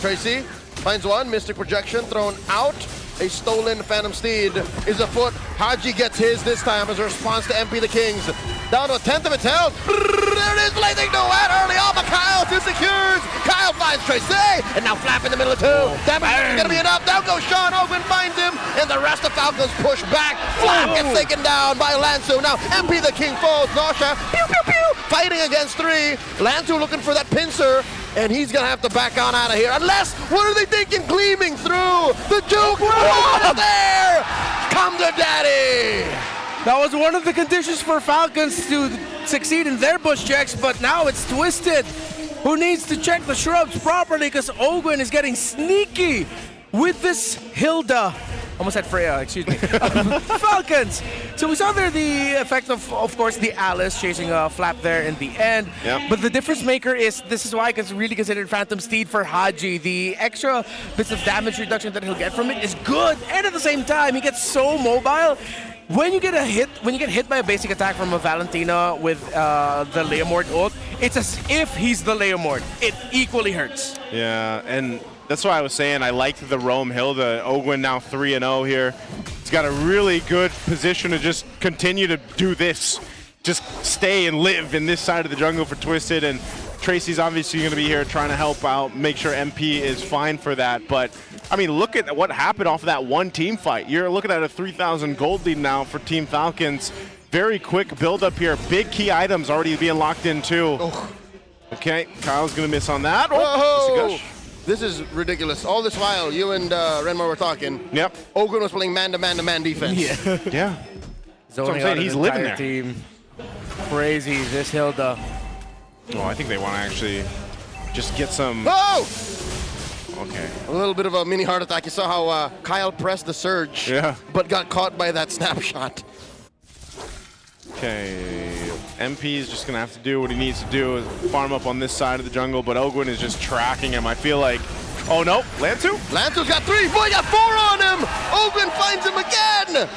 Tracy finds one. Mystic Projection thrown out. A stolen Phantom Steed is afoot. Haji gets his this time as a response to MP the Kings. Down to a tenth of its health. There it is, blazing duet early on, but Kyle two secures. Kyle finds Tracy, and now Flap in the middle of two. Damage is gonna be enough. Down goes Sean. Open finds him, and the rest of Falcons push back. Flap gets taken down by Lansu. Now MP the King falls. Nausha, pew pew pew, fighting against 3. Lansu looking for that pincer. And he's gonna have to back on out of here. Unless, what are they thinking? Gleaming through the Duke. Out of there! Come to daddy! That was one of the conditions for Falcons to succeed in their bush checks, but now it's Twisted, who needs to check the shrubs properly because Ogwin is getting sneaky with this Hilda. Almost said Freya, excuse me. Falcons. So we saw there the effect of course, the Alice chasing Flap there in the end. Yep. But the difference maker is, this is why I can really consider Phantom Steed for Haji. The extra bits of damage reduction that he'll get from it is good. And at the same time, he gets so mobile. When you get hit by a basic attack from a Valentina with the Leomord ult, it's as if he's the Leomord. It equally hurts. Yeah, and that's why I was saying I liked the Rome Hilda. Ogwin now 3-0 here. He's got a really good position to just continue to do this. Just stay and live in this side of the jungle for Twisted, and Tracy's obviously going to be here trying to help out, make sure MP is fine for that. But, I mean, look at what happened off of that one team fight. You're looking at a 3,000 gold lead now for Team Falcons. Very quick build up here. Big key items already being locked in too. Oh. Okay, Kyle's going to miss on that. Whoa! This is ridiculous. All this while, you and Renmar were talking. Yep. Ogwin was playing man-to-man-to-man defense. Yeah. Yeah. So I'm saying, he's living there. Team. Crazy, this Hilda. Oh, I think they want to actually just get some... Oh! Okay. A little bit of a mini heart attack. You saw how Kyle pressed the surge, but got caught by that snapshot. Okay, MP is just going to have to do what he needs to do, farm up on this side of the jungle, but Ogwin is just tracking him. I feel like, oh no, Lansu? Lansu's got 3, boy, got 4 on him! Ogwin finds him again!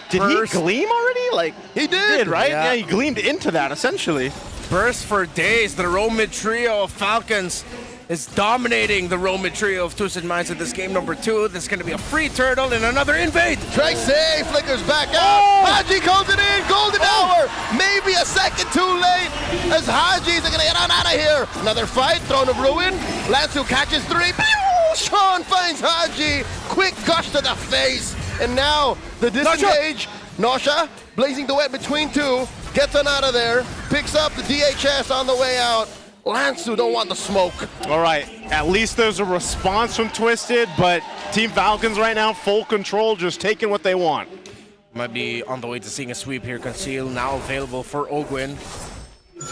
Did he gleam already? Like, he did, right? Yeah, he gleamed into that, essentially. Burst for days. The roam mid trio of Falcons is dominating the roam mid trio of Twisted Minds in this game number 2. This is going to be a free turtle and another invade. Tracy flickers back out. Haji calls it in. Golden hour. Maybe a second too late as Haji's going to get on out of here. Another fight. Throne of Ruin. Lansu catches 3. Pew! Sean finds Haji. Quick gush to the face. And now the disengage. Nausha blazing the wet between 2. Gets on out of there. Picks up the DHS on the way out. Lansu don't want the smoke. All right, at least there's a response from Twisted, but Team Falcons right now, full control, just taking what they want. Might be on the way to seeing a sweep here. Conceal now available for Ogwin.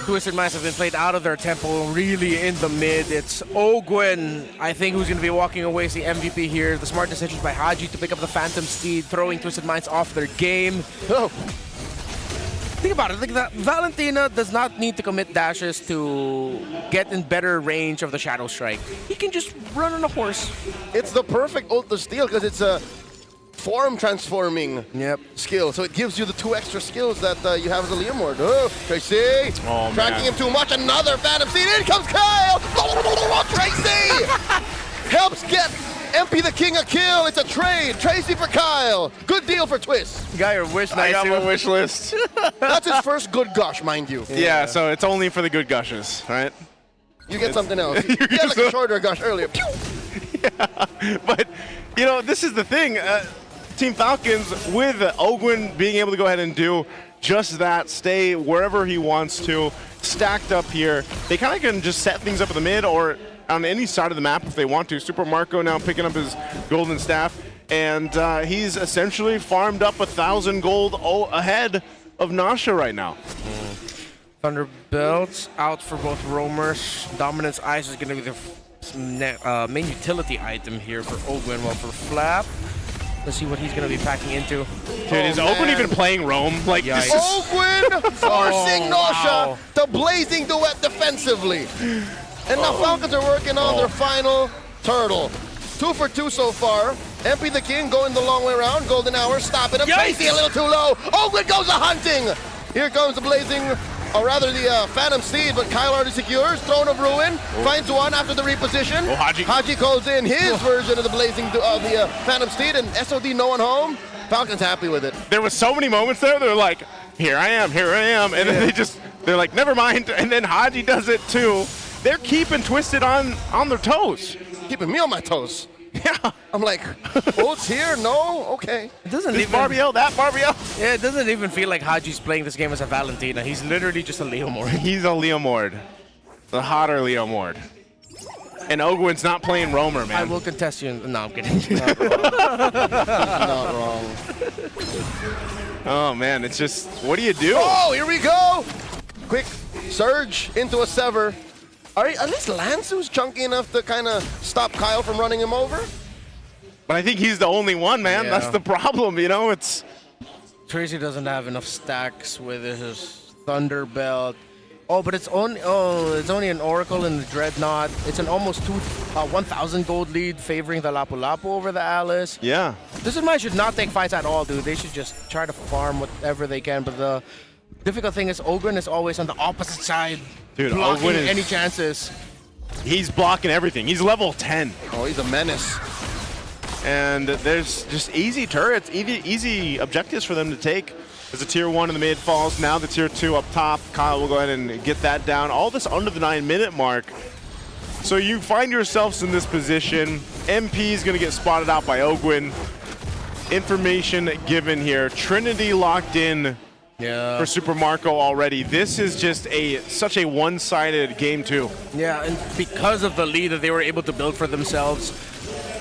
Twisted Minds have been played out of their tempo, really in the mid. It's Ogwin, I think, who's going to be walking away as the MVP here. The smart decisions by Haji to pick up the Phantom Steed, throwing Twisted Minds off their game. Oh. Think about it, like that Valentina does not need to commit dashes to get in better range of the Shadow Strike. He can just run on a horse. It's the perfect ult to steal because it's a form transforming skill. So it gives you the 2 extra skills that you have as a Leomord. Oh, Tracy! Tracking him too much. Another Phantom Steed. In comes Kyle! Tracy! Helps get MP the King a kill. It's a trade. Tracy for Kyle. Good deal for Twist. You got your wish list. I got my wish list. That's his first good gush, mind you. Yeah, so it's only for the good gushes, right? You get something else. You had like a shorter gush earlier. Yeah, but, you know, this is the thing. Team Falcons, with Ogwin being able to go ahead and do just that, stay wherever he wants to, stacked up here, they kind of can just set things up in the mid or on any side of the map if they want to. Super Marco now picking up his golden staff, and he's essentially farmed up 1,000 gold ahead of Nasha right now. Thunderbolts out for both roamers. Dominance Ice is going to be the main utility item here for Ogwin, while for Flap, let's see what he's going to be packing into. Dude, is Ogwin even playing Roam? Like, this is... Ogwin forcing Nausha to blazing duet defensively. And now Falcons are working on their final turtle. 2 for 2 so far. MP the King going the long way around. Golden Hour stopping him. Yikes! Tracy a little too low. Ogwin goes a-hunting. Here comes the blazing, or rather the Phantom Steed, but Kyle already secures. Throne of Ruin. Finds one after the reposition. Haji calls in his version of the blazing of the Phantom Steed, and SOD no one home. Falcons happy with it. There was so many moments there. They're like, here I am, and then they're like, never mind. And then Haji does it too. They're keeping Twisted on their toes. Keeping me on my toes. Yeah. I'm like, oh, it's here? No? Okay. It doesn't This even Barbiel, that Barbiel. Yeah, it doesn't even feel like Haji's playing this game as a Valentina. He's literally just a Leo Mord. He's a Leo Mord. The hotter Leo Mord. And Ogwin's not playing Roamer, man. I will contest you. No, I'm kidding. Not wrong. Oh, man, it's just, what do you do? Oh, here we go. Quick surge into a sever. At least Lansu's chunky enough to kind of stop Kyle from running him over. But I think he's the only one, man. Yeah. That's the problem, you know? It's Tracy doesn't have enough stacks with his Thunder Belt. Oh, but it's only an Oracle and the Dreadnought. It's an almost 1,000 gold lead favoring the Lapu-Lapu over the Alice. Yeah. This is why should not take fights at all, dude. They should just try to farm whatever they can. But the difficult thing is Ogren is always on the opposite side, Dude, blocking Ogwin is, any chances. He's blocking everything. He's level 10. Oh, he's a menace. And there's just easy turrets, easy objectives for them to take. As the tier 1 in the mid falls, now the tier 2 up top. Kyle will go ahead and get that down. All this under the 9-minute mark. So you find yourselves in this position. MP is going to get spotted out by Ogwin. Information given here. Trinity locked in for Super Marco already. This is just such a one-sided game too. Yeah, and because of the lead that they were able to build for themselves,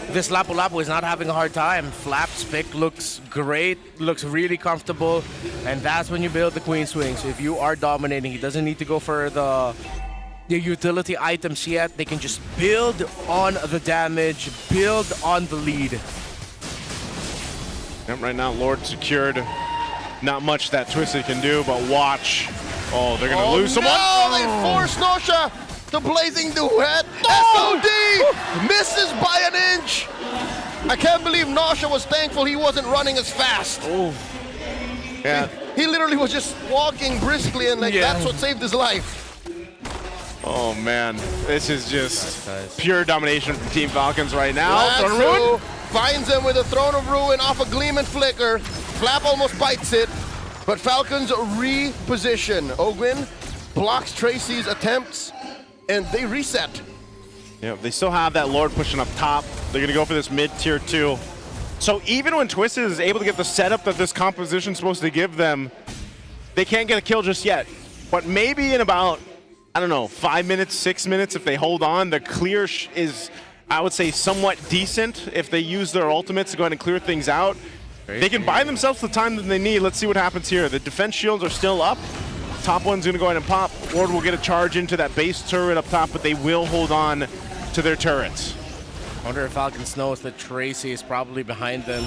this Lapu-Lapu is not having a hard time. Flap's pick looks great, looks really comfortable, and that's when you build the Queen Swing. So if you are dominating, he doesn't need to go for the utility items yet. They can just build on the damage, build on the lead. And right now, Lord secured. Not much that Twisted can do, but watch. Oh, they're gonna lose someone. No, they force Nosha to blazing duet. SOD misses by an inch. I can't believe Nosha was thankful he wasn't running as fast. Oh, yeah. He literally was just walking briskly, and that's what saved his life. Oh man, this is just pure domination from Team Falcons right now. Lansu finds him with a Throne of Ruin off a Gleam and Flicker. Flap almost bites it, but Falcons reposition. Ogwin blocks Tracy's attempts, and they reset. Yeah, they still have that Lord pushing up top. They're gonna go for this mid-tier 2. So even when Twisted is able to get the setup that this composition is supposed to give them, they can't get a kill just yet. But maybe in about, I don't know, 5 minutes, 6 minutes, if they hold on, the clear is, I would say, somewhat decent if they use their ultimates to go ahead and clear things out. They can buy themselves the time that they need. Let's see what happens here. The defense shields are still up. Top one's gonna go ahead and pop. Lord will get a charge into that base turret up top, but they will hold on to their turrets. I wonder if Falcons knows that Tracy is probably behind them.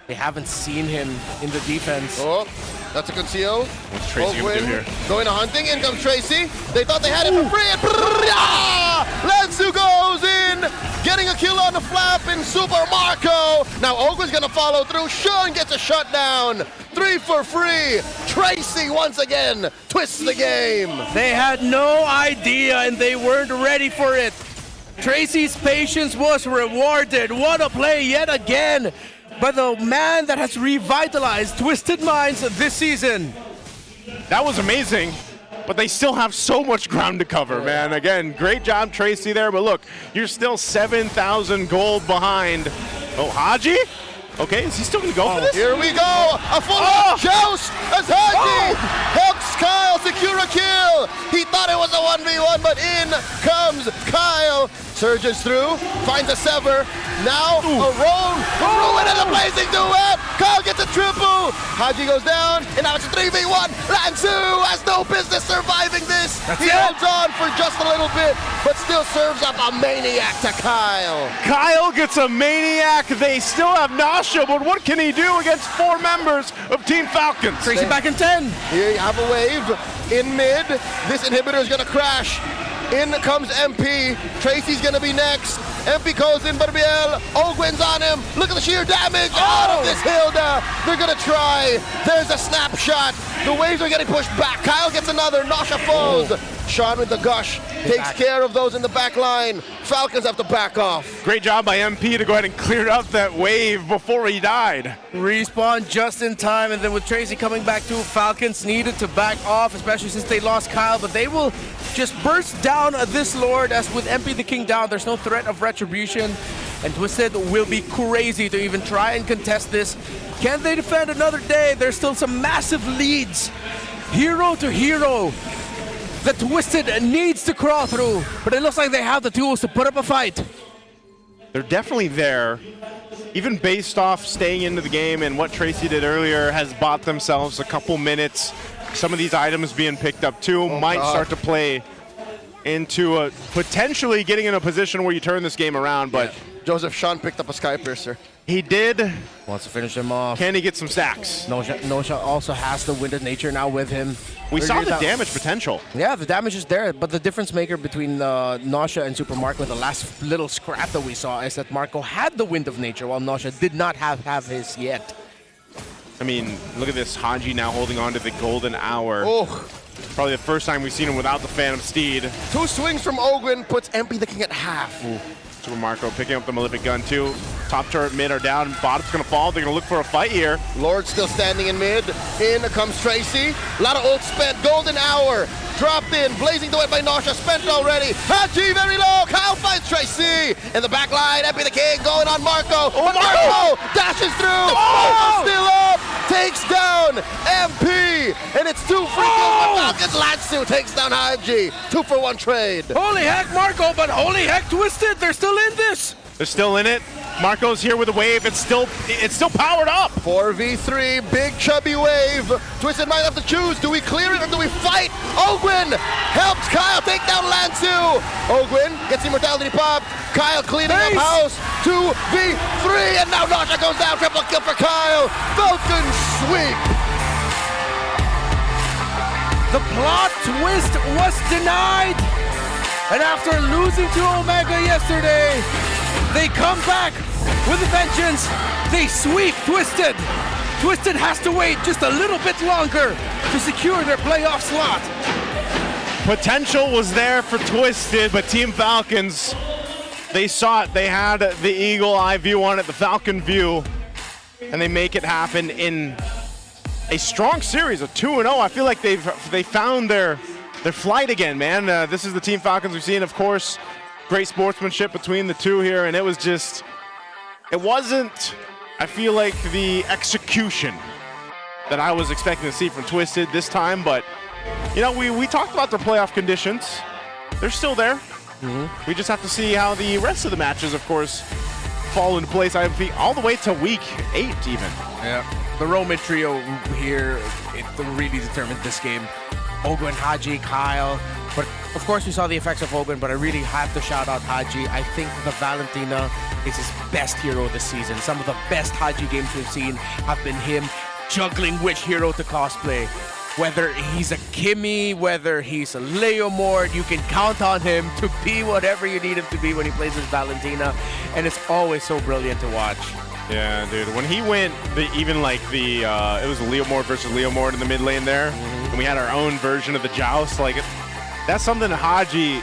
They haven't seen him in the defense. Oh, that's a conceal. What's Tracy gonna do here? Going to hunting. In comes Tracy. They thought they had him for free. And Lansu goes in, getting a kill on the Flap in Super Marco. Now Ogwin's gonna follow through. Sean gets a shutdown. 3 for free. Tracy once again twists the game. They had no idea and they weren't ready for it. Tracy's patience was rewarded. What a play yet again by the man that has revitalized Twisted Minds this season. That was amazing, but they still have so much ground to cover, man. Again, great job, Tracy, there, but look, you're still 7,000 gold behind. Oh, Haji? Okay, is he still gonna go for this? Here we go, a full-on joust as Haji helps Kyle secure a kill. He thought it was a 1v1, but in comes Kyle. Surges through, finds a sever. Now a Ruin and a blazing duet. Kyle gets a triple. Haji goes down, and now it's a 3v1. Lansu has no business surviving this. He holds on for just a little bit, but still serves up a maniac to Kyle. Kyle gets a maniac. They still have Nasha, but what can he do against 4 members of Team Falcons? Tracy back in 10. Here you have a wave in mid. This inhibitor is gonna crash In comes MP. Tracy's gonna be next. MP goes in, Barbiel. Ogwen's on him. Look at the sheer damage out of this Hilda. They're gonna try. There's a snapshot. The waves are getting pushed back. Kyle gets another. Nosha falls. Sean with the gush takes care of those in the back line. Falcons have to back off. Great job by MP to go ahead and clear up that wave before he died. Respawn just in time, and then with Tracy coming back too, Falcons needed to back off, especially since they lost Kyle, but they will just burst down this Lord, as with MP the King down, there's no threat of retribution, and Twisted will be crazy to even try and contest this. Can they defend another day? There's still some massive leads, hero to hero, that Twisted needs to crawl through, but it looks like they have the tools to put up a fight. They're definitely there. Even based off staying into the game and what Tracy did earlier has bought themselves a couple minutes. Some of these items being picked up too might start to play into potentially getting in a position where you turn this game around, but Joseph Sean picked up a Sky Piercer. He did. Wants to finish him off. Can he get some stacks? Nosha also has the Wind of Nature now with him. We saw the damage potential. Yeah, the damage is there, but the difference maker between Nosha and Super Marco, the last little scrap that we saw, is that Marco had the Wind of Nature while Nosha did not have his yet. I mean, look at this. Hanji now holding on to the golden hour. Oh. Probably the first time we've seen him without the Phantom Steed. 2 swings from Ogwen puts MP the King at half. Super Marco picking up the Malefic Gun too. Top turret mid are down. Bottom's gonna fall. They're gonna look for a fight here. Lord still standing in mid. In comes Tracy. A lot of ult spent. Golden hour. Dropped in. Blazing the way by Nosha. Spent already. Haji very low. Kyle fights Tracy. In the back line. MP the King going on Marco. But Marco dashes through. Marco still up. Takes down MP. And it's 2 free kills. Falcons. Latsu takes down Haji. 2-for-1 trade. Holy heck, Marco, but holy heck, Twisted. They're still in this. They're still in it. Marco's here with a wave. It's still powered up. 4v3, big chubby wave. Twisted might have to choose. Do we clear it or do we fight? Ogwen helps Kyle take down Lansu. Ogwen gets immortality pop. Kyle cleaning up house. 2v3, and now Nosha goes down. Triple kill for Kyle. Falcon sweep. The plot twist was denied. And after losing to Omega yesterday, they come back with a vengeance. They sweep Twisted. Twisted has to wait just a little bit longer to secure their playoff slot. Potential was there for Twisted, but Team Falcons, they saw it. They had the eagle eye view on it, the Falcon view, and they make it happen in a strong series of 2-0. I feel like they found their flight again, man. This is the Team Falcons we've seen, of course. Great sportsmanship between the two here, and it wasn't, I feel like, the execution that I was expecting to see from Twisted this time, but, you know, we talked about their playoff conditions. They're still there. We just have to see how the rest of the matches, of course, fall into place. I think all the way to week 8 even. Yeah, the Roman trio here, it really determined this game. Ogwen, Haji, Kyle. But of course we saw the effects of Ogwen, but I really have to shout out Haji. I think the Valentina is his best hero this season. Some of the best Haji games we've seen have been him juggling which hero to cosplay. Whether he's a Kimmy, whether he's a Leomord, you can count on him to be whatever you need him to be when he plays as Valentina. And it's always so brilliant to watch. Yeah, dude. When he went, it was Leomord versus Leomord in the mid lane there, and we had our own version of the joust. Like, that's something Haji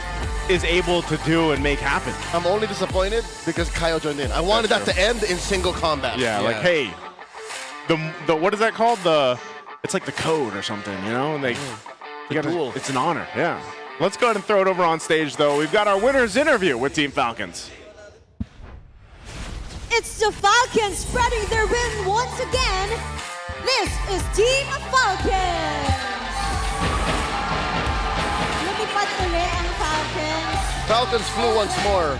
is able to do and make happen. I'm only disappointed because Kyle joined in. I wanted that to end in single combat. Yeah, like, hey, the what is that called? It's like the code or something, you know? Like, it's an honor. Yeah. Let's go ahead and throw it over on stage, though. We've got our winner's interview with Team Falcons. It's the Falcons spreading their win once again. This is Team Falcons. Lumipat uli ang Falcons. Falcons flew once more.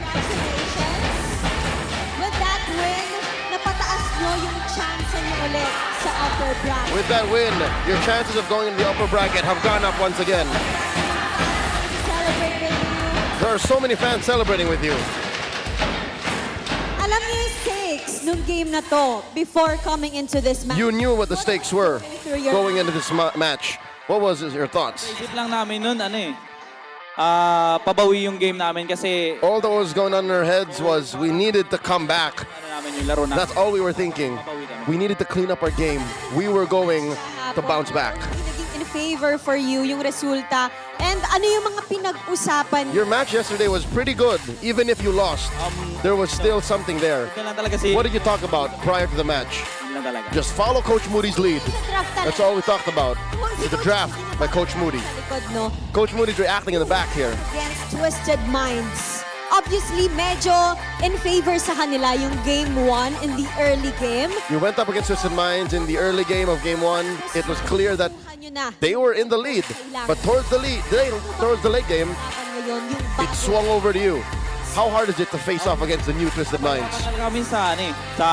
With that win, napataas nyo yung chance nyo ulit sa upper bracket. With that win, your chances of going in the upper bracket have gone up once again. Celebrate with you. There are so many fans celebrating with you. Alam niyo yung stakes nung game na to before coming into this match. You knew what the stakes were going into this match. What was your thoughts? Isip lang namin nun, pabawi yung game namin kasi all that was going on in our heads was we needed to come back. That's all we were thinking. We needed to clean up our game. We were going to bounce back. Naging in favor for you yung resulta. And ano yung mga pinag-usapan? Your match yesterday was pretty good, even if you lost. There was still something there. What did you talk about prior to the match? Just follow Coach Moody's lead. That's all we talked about. The draft by Coach Moody. Coach Moody's reacting in the back here. Against Twisted Minds. Obviously, medyo in favor sa kanila yung game 1 in the early game. You went up against Twisted Minds in the early game of game 1. It was clear that they were in the lead. But towards the late game, it swung over to you. How hard is it to face off against the new Twisted Minds? kami sa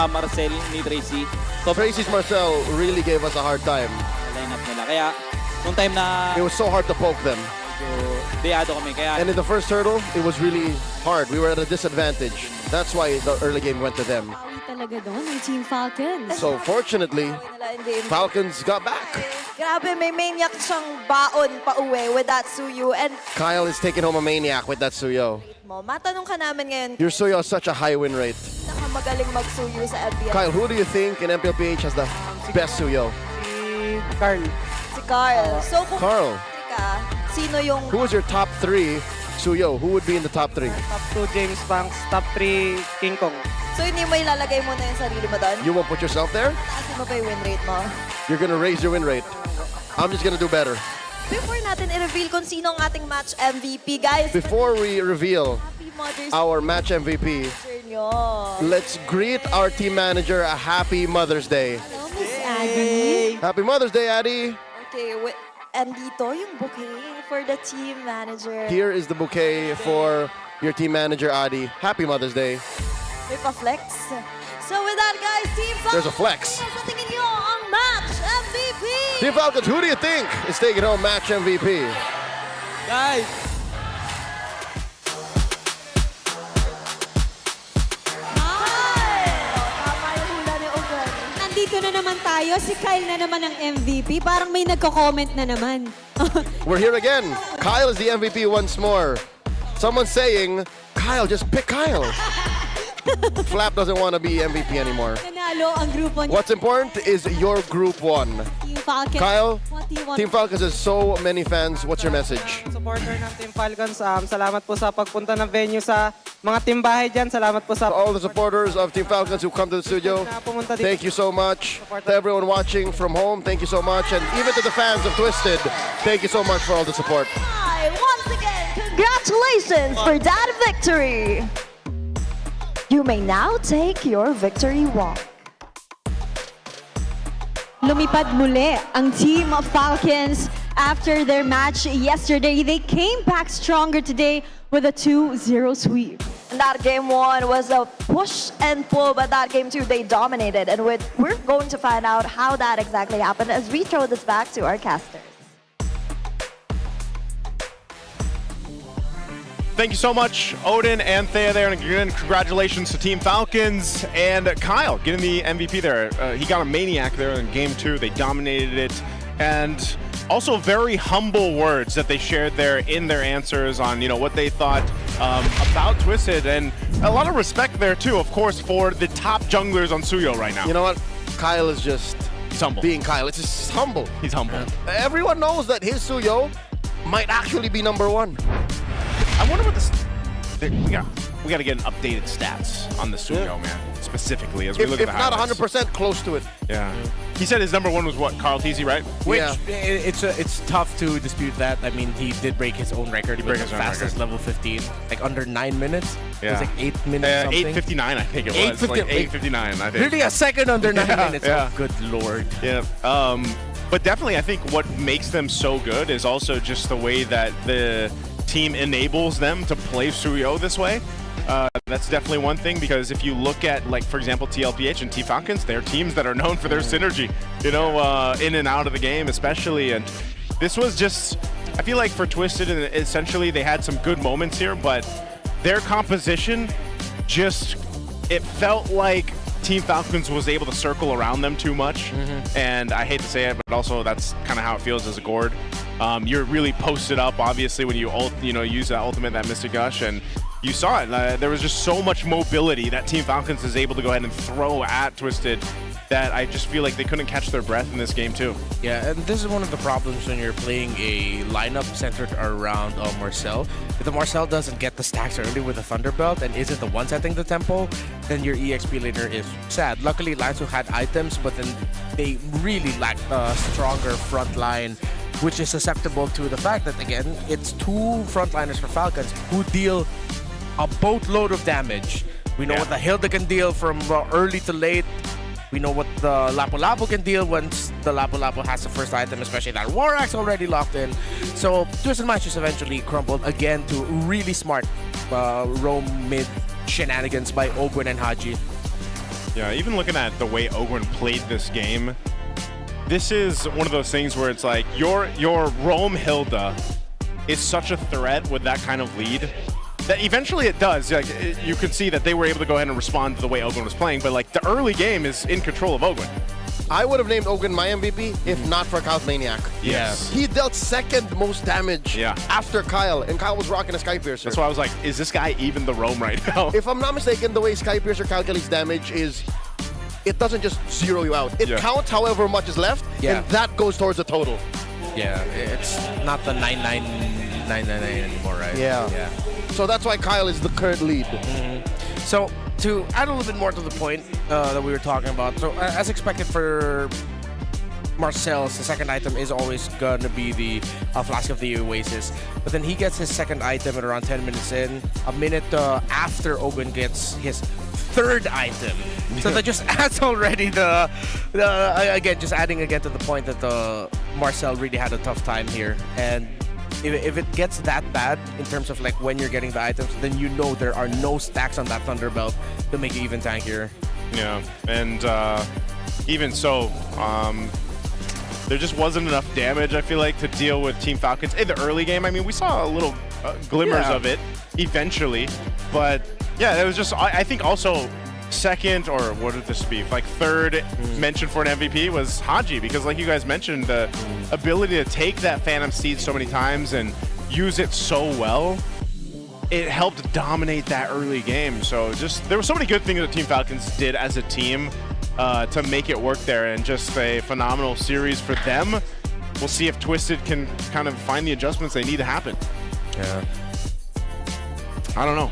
Marcel ni Tracy. So Tracy's Marcel really gave us a hard time. Lineup nila. Kaya nung time na it was so hard to poke them. Deyado kami kaya And in the first hurdle, it was really hard. We were at a disadvantage. That's why the early game went to them. Talaga doon ng Team Falcons. So fortunately, Falcons got back. Grabe, may maniac siyang baon pa uwi with that Suyu. And Kyle is taking home a maniac with that Suyo. matanong ka namin ngayon, Your Suyo has such a high win rate. magaling mag-Suyu sa MPL. Kyle, who do you think in MPLPH has the best Suyo? Carl. Si Carl. So kung Carl. ka, sino yung Who is your top 3 Suyo? Who would be in the top 3? Top 2 James Banks, top 3 King Kong. So hindi mo ilalagay mo na yung sarili mo doon? You won't put yourself there? Taasin mo pa yung win rate mo? You're gonna raise your win rate. I'm just gonna do better. Before natin i-reveal kung sino ang ating match MVP, guys. Before we reveal Mother's our match MVP, nyo. let's greet our team manager a happy Mother's Day. Hello, Miss Addy. Happy Mother's Day, Addy. Okay, and dito yung bouquet for the team manager. Here is the bouquet for your team manager, Adi. Happy Mother's Day. May pa-flex. So with that, guys, Team Falcons. There's a flex. Sa tingin nyo ang match MVP? Team Falcons, who do you think is taking home match MVP? Guys! Nandito na naman tayo. Si Kyle na naman ang MVP. Parang may nagko-comment na naman. We're here again. Kyle is the MVP once more. Someone's saying, Kyle, just pick Kyle. Flap doesn't want to be MVP anymore. Nanalo ang grupo niya. What's important is your group won. Team Falcons. Kyle, What do you want? Team Falcons has so many fans. What's your message? Supporter ng Team Falcons, salamat po sa pagpunta ng venue sa mga team bahay dyan. Salamat po sa all the supporters of Team Falcons who come to the studio. Thank you so much. To everyone watching from home, thank you so much. And even to the fans of Twisted, thank you so much for all the support. Hi, once again, congratulations for that victory. You may now take your victory walk. Lumipad muli ang Team Falcons after their match yesterday. They came back stronger today with a 2-0 sweep. And that game 1 was a push and pull, but that game 2 they dominated. And we're going to find out how that exactly happened as we throw this back to our casters. Thank you so much, Odin and Thea there, and again, congratulations to Team Falcons and Kyle getting the MVP there. He got a maniac there in Game 2. They dominated it, and also very humble words that they shared there in their answers on what they thought about Twisted, and a lot of respect there too, of course, for the top junglers on Suyo right now. You know what? Kyle is just being Kyle. It's just humble. He's humble. Everyone knows that his Suyo might actually be #1. I wonder what this. We got to get an updated stats on the Suyo, man, specifically as we look at the highlights. If not 100% close to it. Yeah. He said his #1 was what, Carl TZ, right? Which it's tough to dispute that. I mean, he did break his own record. He was the fastest level 15, like under 9 minutes. It was like 8 minutes something. 8:59, I think it was. Like 8:59, I think. Really a second under 9 minutes. Yeah. Oh, good lord. Yeah. But definitely, I think what makes them so good is also just the way that the team enables them to play Suyo this way. That's definitely one thing, because if you look at, like, for example, TLPH and Team Falcons, they're teams that are known for their synergy, in and out of the game especially. And this was just, I feel like for Twisted, essentially they had some good moments here, but their composition just, it felt like Team Falcons was able to circle around them too much. And I hate to say it, but also that's kind of how it feels as a Gord. You're really posted up, obviously, when you use that ultimate, that Mystic Gush, and you saw it. There was just so much mobility that Team Falcons is able to go ahead and throw at Twisted that I just feel like they couldn't catch their breath in this game too. Yeah, and this is one of the problems when you're playing a lineup centered around Marcel. If the Marcel doesn't get the stacks early with the Thunderbelt and isn't the one setting the tempo, then your EXP laner is sad. Luckily, Lansu had items, but then they really lacked a stronger front line, which is susceptible to the fact that, again, it's two frontliners for Falcons who deal a boatload of damage. We know what the Hilda can deal from early to late. We know what the Lapu-Lapu can deal once the Lapu-Lapu has the first item, especially that War Axe already locked in. So Twisted Minds just eventually crumbled again to really smart roam mid shenanigans by Ogwen and Haji. Yeah, even looking at the way Ogwen played this game, this is one of those things where it's like your roam Hilda is such a threat with that kind of lead that eventually it does. Like, you could see that they were able to go ahead and respond to the way Ogwen was playing, but like the early game is in control of Ogwen. I would have named Ogwen my MVP if not for Kyle's Maniac. Yes. He dealt second most damage after Kyle, and Kyle was rocking a Skypiercer. That's why I was like, is this guy even the roam right now? If I'm not mistaken, the way Skypiercer calculates damage is it doesn't just zero you out. It counts however much is left, and that goes towards the total. Yeah, it's not the 99999 anymore, right? Yeah. So that's why Kyle is the current lead. So to add a little bit more to the point that we were talking about, so as expected for Marcel's, the second item is always gonna be the Flask of the Oasis, but then he gets his second item at around 10 minutes in, a minute after Ogwen gets his third item. So that just adds already again, just adding again to the point that Marcel really had a tough time here. And if it gets that bad in terms of like when you're getting the items, then you know there are no stacks on that Thunderbelt to make it even tankier. Yeah, and even so, there just wasn't enough damage, I feel like, to deal with Team Falcons in the early game. I mean, we saw a little glimmers of it eventually, but yeah, it was just, I think also second, or what would this be, like third mention for an MVP was Haji, because like you guys mentioned, the ability to take that Phantom Steed so many times and use it so well, it helped dominate that early game. So just, there were so many good things that Team Falcons did as a team to make it work there, and just a phenomenal series for them. We'll see if Twisted can kind of find the adjustments they need to happen. Yeah. I don't know.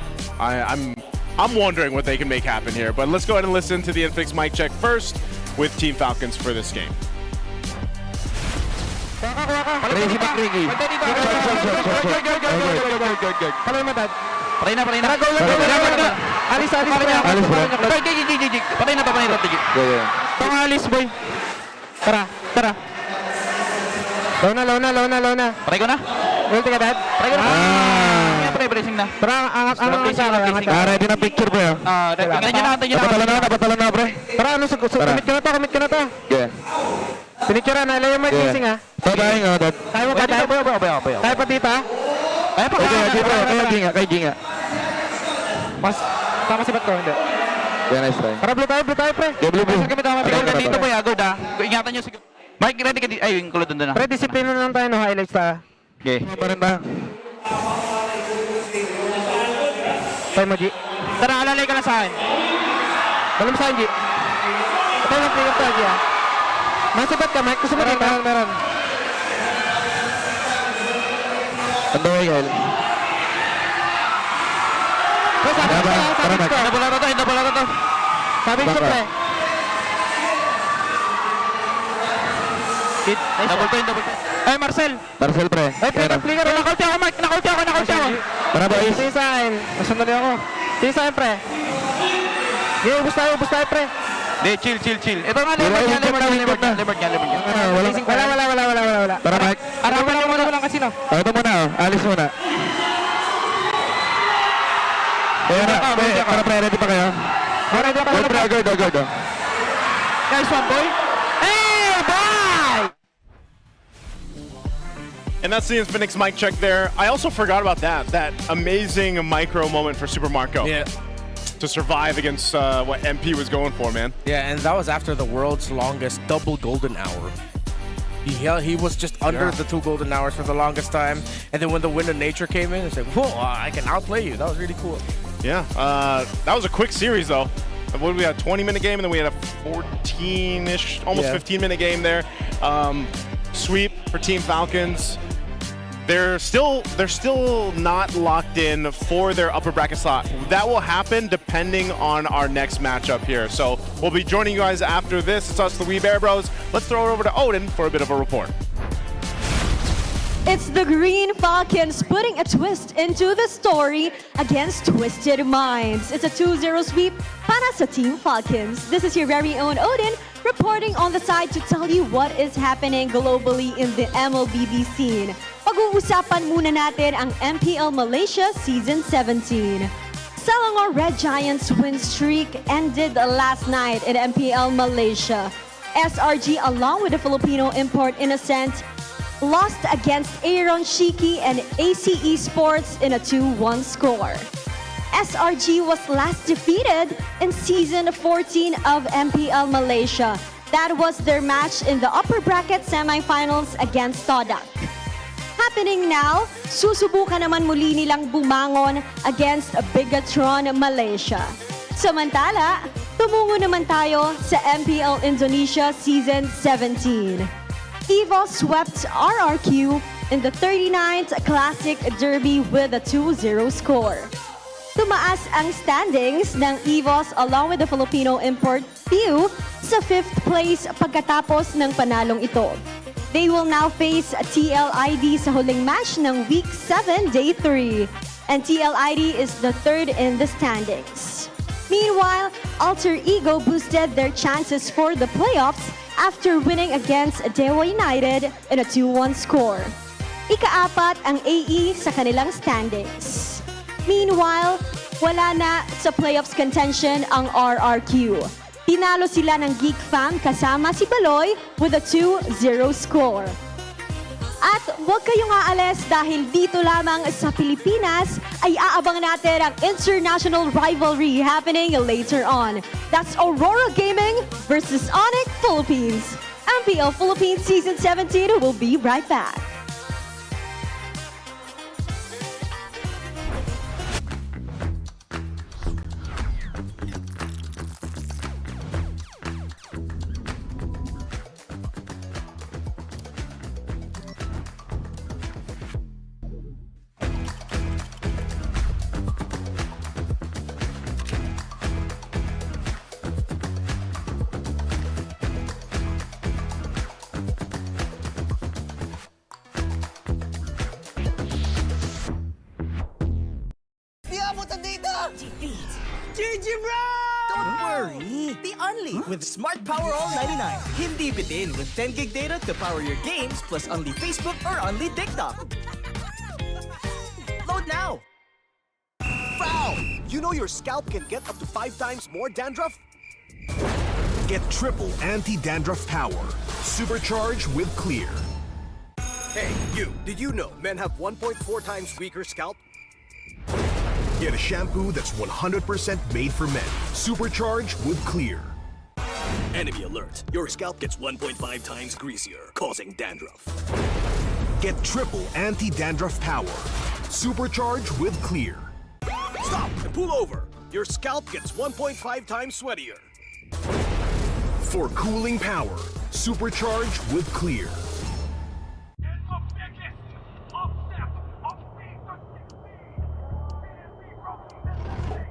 I'm wondering what they can make happen here, but let's go ahead and listen to the Infinix mic check first with Team Falcons for this game. Lona. Patay ko na? Ulti ka, Dad? Patay ko na. Bracing na. Pero ready na picture, bro. Tingnan nyo na. Napatalo na, pre. Pero ano, commit ka na to. Yeah. Pinicture na, ilayo mo yung gising, ha? Tayo nga, Dad. Tayo mo pa, tayo. Tayo pa dito, ha? Kaya pa kaya ginga. Mas, tama si Batko, hindi. Yeah, nice try. Para blue tayo, pre. Blue. Kami tama, Dito po, Agod, ha? Ingatan nyo. Mike, ready ka dito. Ay, yung kulot doon na. Pre, disiplina na lang tayo, no? Highlights ta. Okay. Pa rin ba? Tayo mo, G. Tara, alalay ka na sa akin. Alam mo sa akin, G. Patay lang, pick up tayo, G, ha? Masipat ka, Mike. Gusto mo dito? Meron. Ano ba yun? Sabi ko. Double to. Sabi ko, pre. Double to. Ay, Marcel, pre. Ay, flicker. Nakulti ako, Mike. Nakulti ako. Para ba is? Sige sa akin. Nasandali ako. Sige sa akin, pre. Sige, ubus tayo, pre. Hindi, chill. Ito nga, Lemert niya. Wala. Tara, Mike. Walang kasino. Ito muna, alis muna. Para pre, ready pa kayo? Ready pa. Go. Nice one, boy. Hey, bye! And that's the Infinix mic check there. I also forgot about that amazing micro moment for Super Marco. Yeah. To survive against what MP was going for, man. Yeah, and that was after the world's longest double golden hour. he was just under the 2 golden hours for the longest time. And then when the Wind of Nature came in, it's like, whoa, I can outplay you. That was really cool. Yeah, that was a quick series though. What we had, a 20-minute game, and then we had a 14-ish, almost 15-minute game there. Sweep for Team Falcons. They're still not locked in for their upper bracket slot. That will happen depending on our next matchup here. So we'll be joining you guys after this. It's us, the Wee Bear Bros. Let's throw it over to Odin for a bit of a report. It's the Green Falcons putting a twist into the story against Twisted Minds. It's a 2-0 sweep para sa Team Falcons. This is your very own Odin reporting on the side to tell you what is happening globally in the MLBB scene. Pag-uusapan muna natin ang MPL Malaysia Season 17. Selangor Red Giants win streak ended last night in MPL Malaysia. SRG along with the Filipino import Innocent lost against Aaron Shiki and ACE Sports in a 2-1 score. SRG was last defeated in Season 14 of MPL Malaysia. That was their match in the upper bracket semifinals against Todak. Happening now, susubukan naman muli nilang bumangon against Bigatron Malaysia. Samantala, tumungo naman tayo sa MPL Indonesia Season 17. Evo swept RRQ in the 39th Classic Derby with a 2-0 score. Tumaas ang standings ng EVOS along with the Filipino import Pew sa 5th place pagkatapos ng panalong ito. They will now face TLID sa huling match ng Week 7, Day 3. And TLID is the 3rd in the standings. Meanwhile, Alter Ego boosted their chances for the playoffs after winning against Dewa United in a 2-1 score. Ika-4 ang AE sa kanilang standings. Meanwhile, wala na sa playoffs contention ang RRQ. Tinalo sila ng Geek Fam kasama si Baloy with a 2-0 score. At huwag kayong aalis dahil dito lamang sa Pilipinas ay aabang natin ang international rivalry happening later on. That's Aurora Gaming versus ONIC Philippines. MPL Philippines Season 17 will be right back. Don't worry! The Unli with Smart Power All 99. Hindi bitin with 10 gig data to power your games plus Unli Facebook or Unli TikTok. Load now! Foul! You know your scalp can get up to 5 times more dandruff? Get triple anti-dandruff power. Supercharge with Clear. Hey, you! Did you know men have 1.4 times weaker scalp? Get a shampoo that's 100% made for men. Supercharge with Clear. Enemy alert! Your scalp gets 1.5 times greasier, causing dandruff. Get triple anti-dandruff power. Supercharge with Clear. Stop and pull over! Your scalp gets 1.5 times sweatier. For cooling power, supercharge with Clear.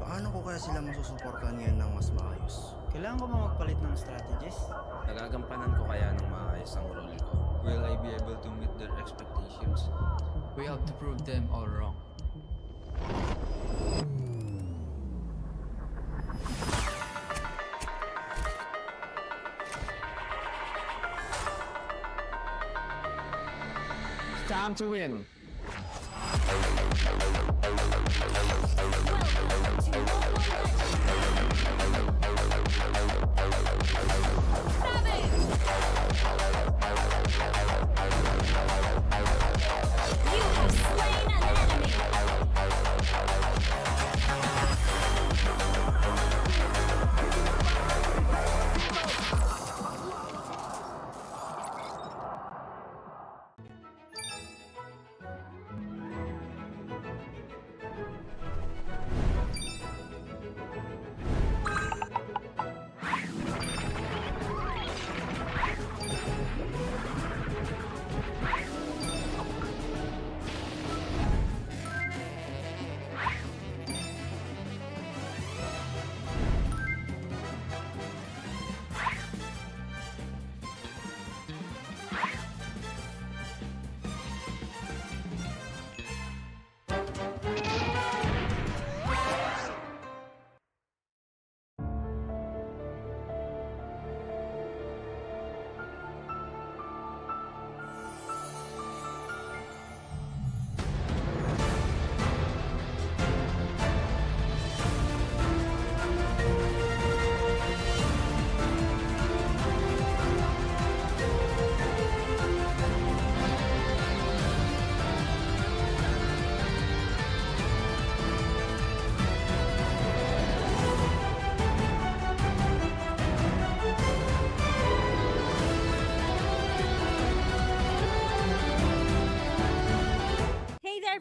Paano ko kaya sila masusuportahan ngayon ng mas maayos? Kailangan ko ba magpalit ng strategies? Nagagampanan ko kaya ng maayos ang role ko? Will I be able to meet their expectations? We have to prove them all wrong. Time to win.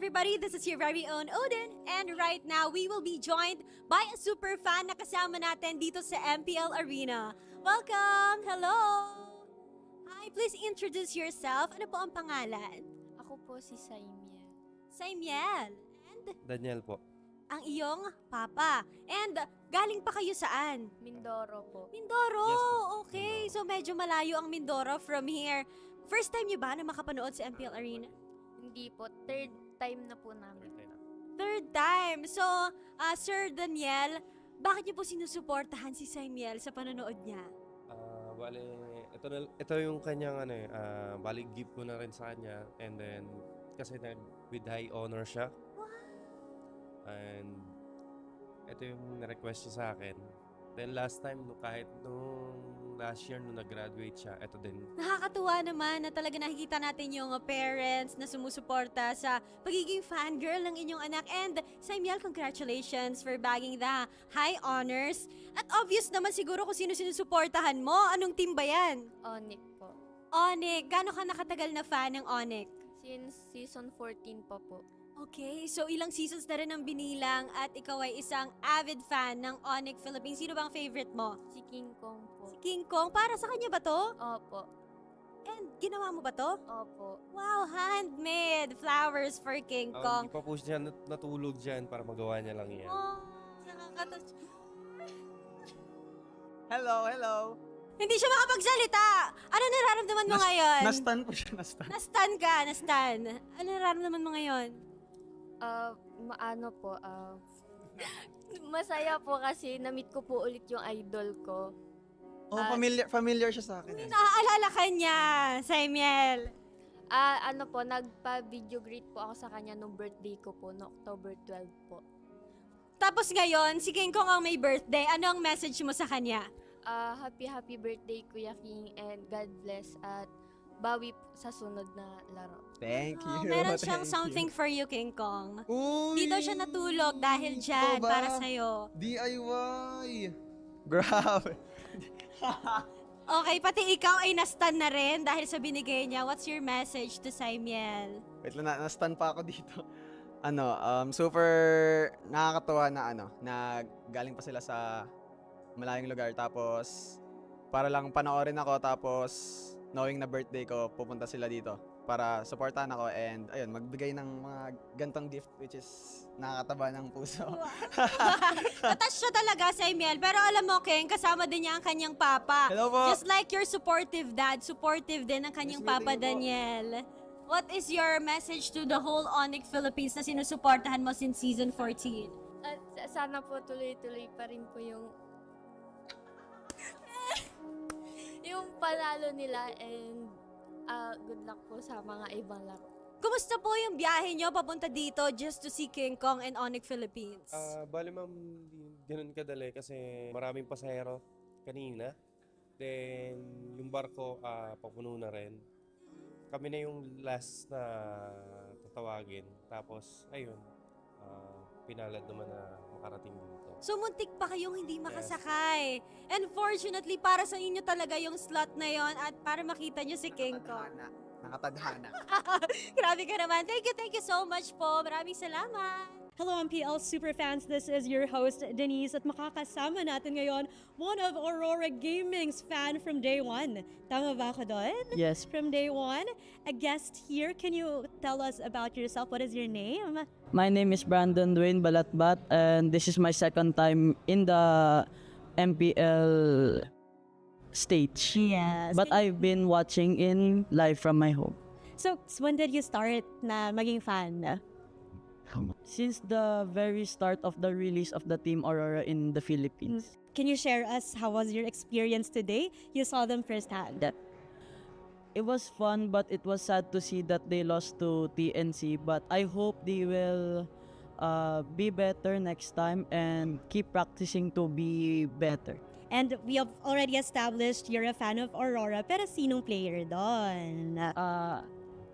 everybody? This is your very own Odin. And right now, we will be joined by a super fan na kasama natin dito sa MPL Arena. Welcome! Hello! Hi, please introduce yourself. Ano po ang pangalan? Ako po si Saimiel. Saimiel. And Daniel po. ang iyong papa. And galing pa kayo saan? Mindoro po. Mindoro! Yes po. Okay, so medyo malayo ang Mindoro from here. First time niyo ba na makapanood sa MPL Arena? Hindi po. Third time na po namin. Third time. So, Sir Daniel, bakit niyo po sinusuportahan si Saimiel sa panonood niya? Bale, ito yung kanyang bali gift ko na rin sa kanya, and then kasi with high honor siya. And ito yung request niya sa akin. Then last time, kahit nung last year nung nag-graduate siya, ito din. Nakakatuwa naman na talaga nakikita natin yung parents na sumusuporta sa pagiging fangirl ng inyong anak. And Saimiel, congratulations for bagging the high honors. At obvious naman siguro kung sino sinusuportahan mo. Anong team ba yan? ONIC po. ONIC. Gano'n ka nakatagal na fan ng ONIC? Since season 14 pa po. Okay, so ilang seasons na rin ang binilang at ikaw ay isang avid fan ng ONIC Philippines. Sino bang favorite mo? Si King Kong po. Si King Kong? Para sa kanya ba to? Opo. And ginawa mo ba to? Opo. Wow, handmade flowers for King Kong. Hindi pa po siya natulog dyan para magawa niya lang yan. Oh, nakakatawa. Hello. Hindi siya makapagsalita. Ano nararamdaman mo ngayon? Nastan po siya, nastan. Nastan ka, nastan. Ano nararamdaman mo ngayon? Masaya po kasi na-meet ko po ulit yung idol ko. Oh, familiar siya sa akin. Naaalala ka niya, Saimiel. Nagpa-video greet po ako sa kanya nung birthday ko po, no October 12 po. Tapos ngayon, si King Kong ang may birthday. Ano ang message mo sa kanya? Happy birthday Kuya King, and God bless at bawi sa sunod na laro. Thank you. Meron siyang something for you, King Kong. Uy! Di daw siya natulog dahil dyan, ba? para sa'yo. DIY! Grabe. Okay, pati ikaw ay nastan na rin dahil sa binigay niya. What's your message to Saimiel? Wait lang, nastan pa ako dito. Super nakakatuwa na galing pa sila sa malayong lugar, tapos para lang panoorin ako, tapos knowing na birthday ko, pupunta sila dito para supportahan ako, and ayun, magbigay ng mga gantong gift, which is nakakataba ng puso. Attach siya talaga, Saimiel. Pero alam mo, King, kasama din niya ang kanyang papa. Hello po. Just like your supportive dad, supportive din ang kanyang papa, Daniel. What is your message to the whole ONIC Philippines na sinusuportahan mo since season 14? At sana po tuloy-tuloy pa rin po yung panalo nila, and good luck po sa mga ibang laro. Kumusta po yung biyahe nyo papunta dito just to see King Kong and ONIC Philippines? Bali ma'am, hindi ganun kadali kasi maraming pasahero kanina. Then yung barko papuno na rin. Kami na yung last na tatawagin. Tapos ayun, pinalad naman na makarating dito. So muntik pa kayong hindi makasakay. And fortunately, para sa inyo talaga yung slot na yon at para makita nyo si King Kong. Nakatadhana. Grabe ka naman. Thank you so much po. Maraming salamat. Hello MPL superfans, this is your host Denise at makakasama natin ngayon one of Aurora Gaming's fan from day one. Tama ba ako doon? Yes. From day one, a guest here. Can you tell us about yourself? What is your name? My name is Brandon Dwayne Balatbat, and this is my second time in the MPL stage. Yes. But I've been watching in live from my home. So, when did you start na maging fan? Since the very start of the release of the Team Aurora in the Philippines. Can you share us how was your experience today? You saw them firsthand. It was fun, but it was sad to see that they lost to TNC. But I hope they will be better next time and keep practicing to be better. And we have already established you're a fan of Aurora, pero sinong player doon?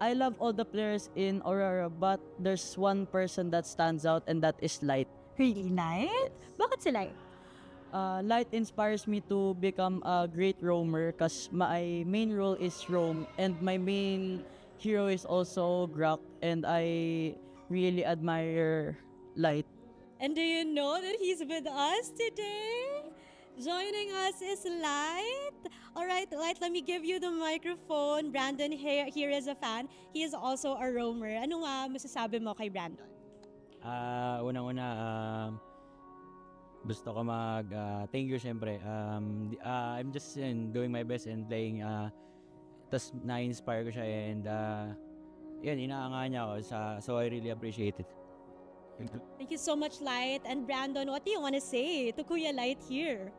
I love all the players in Aurora, but there's one person that stands out, and that is Light. Really, Light? Bakit si Light? Light inspires me to become a great roamer because my main role is roam, and my main hero is also Grok, and I really admire Light. And do you know that he's with us today? Joining us is Light. All right, Light, let me give you the microphone. Brandon here is a fan. He is also a roamer. Ano nga masasabi mo kay Brandon? Unang-una, gusto ko thank you syempre. I'm just doing my best and playing. Tas na-inspire ko siya and yun, inaanga niya ako. So I really appreciate it. Thank you so much, Light. And Brandon, what do you want to say to Kuya Light here?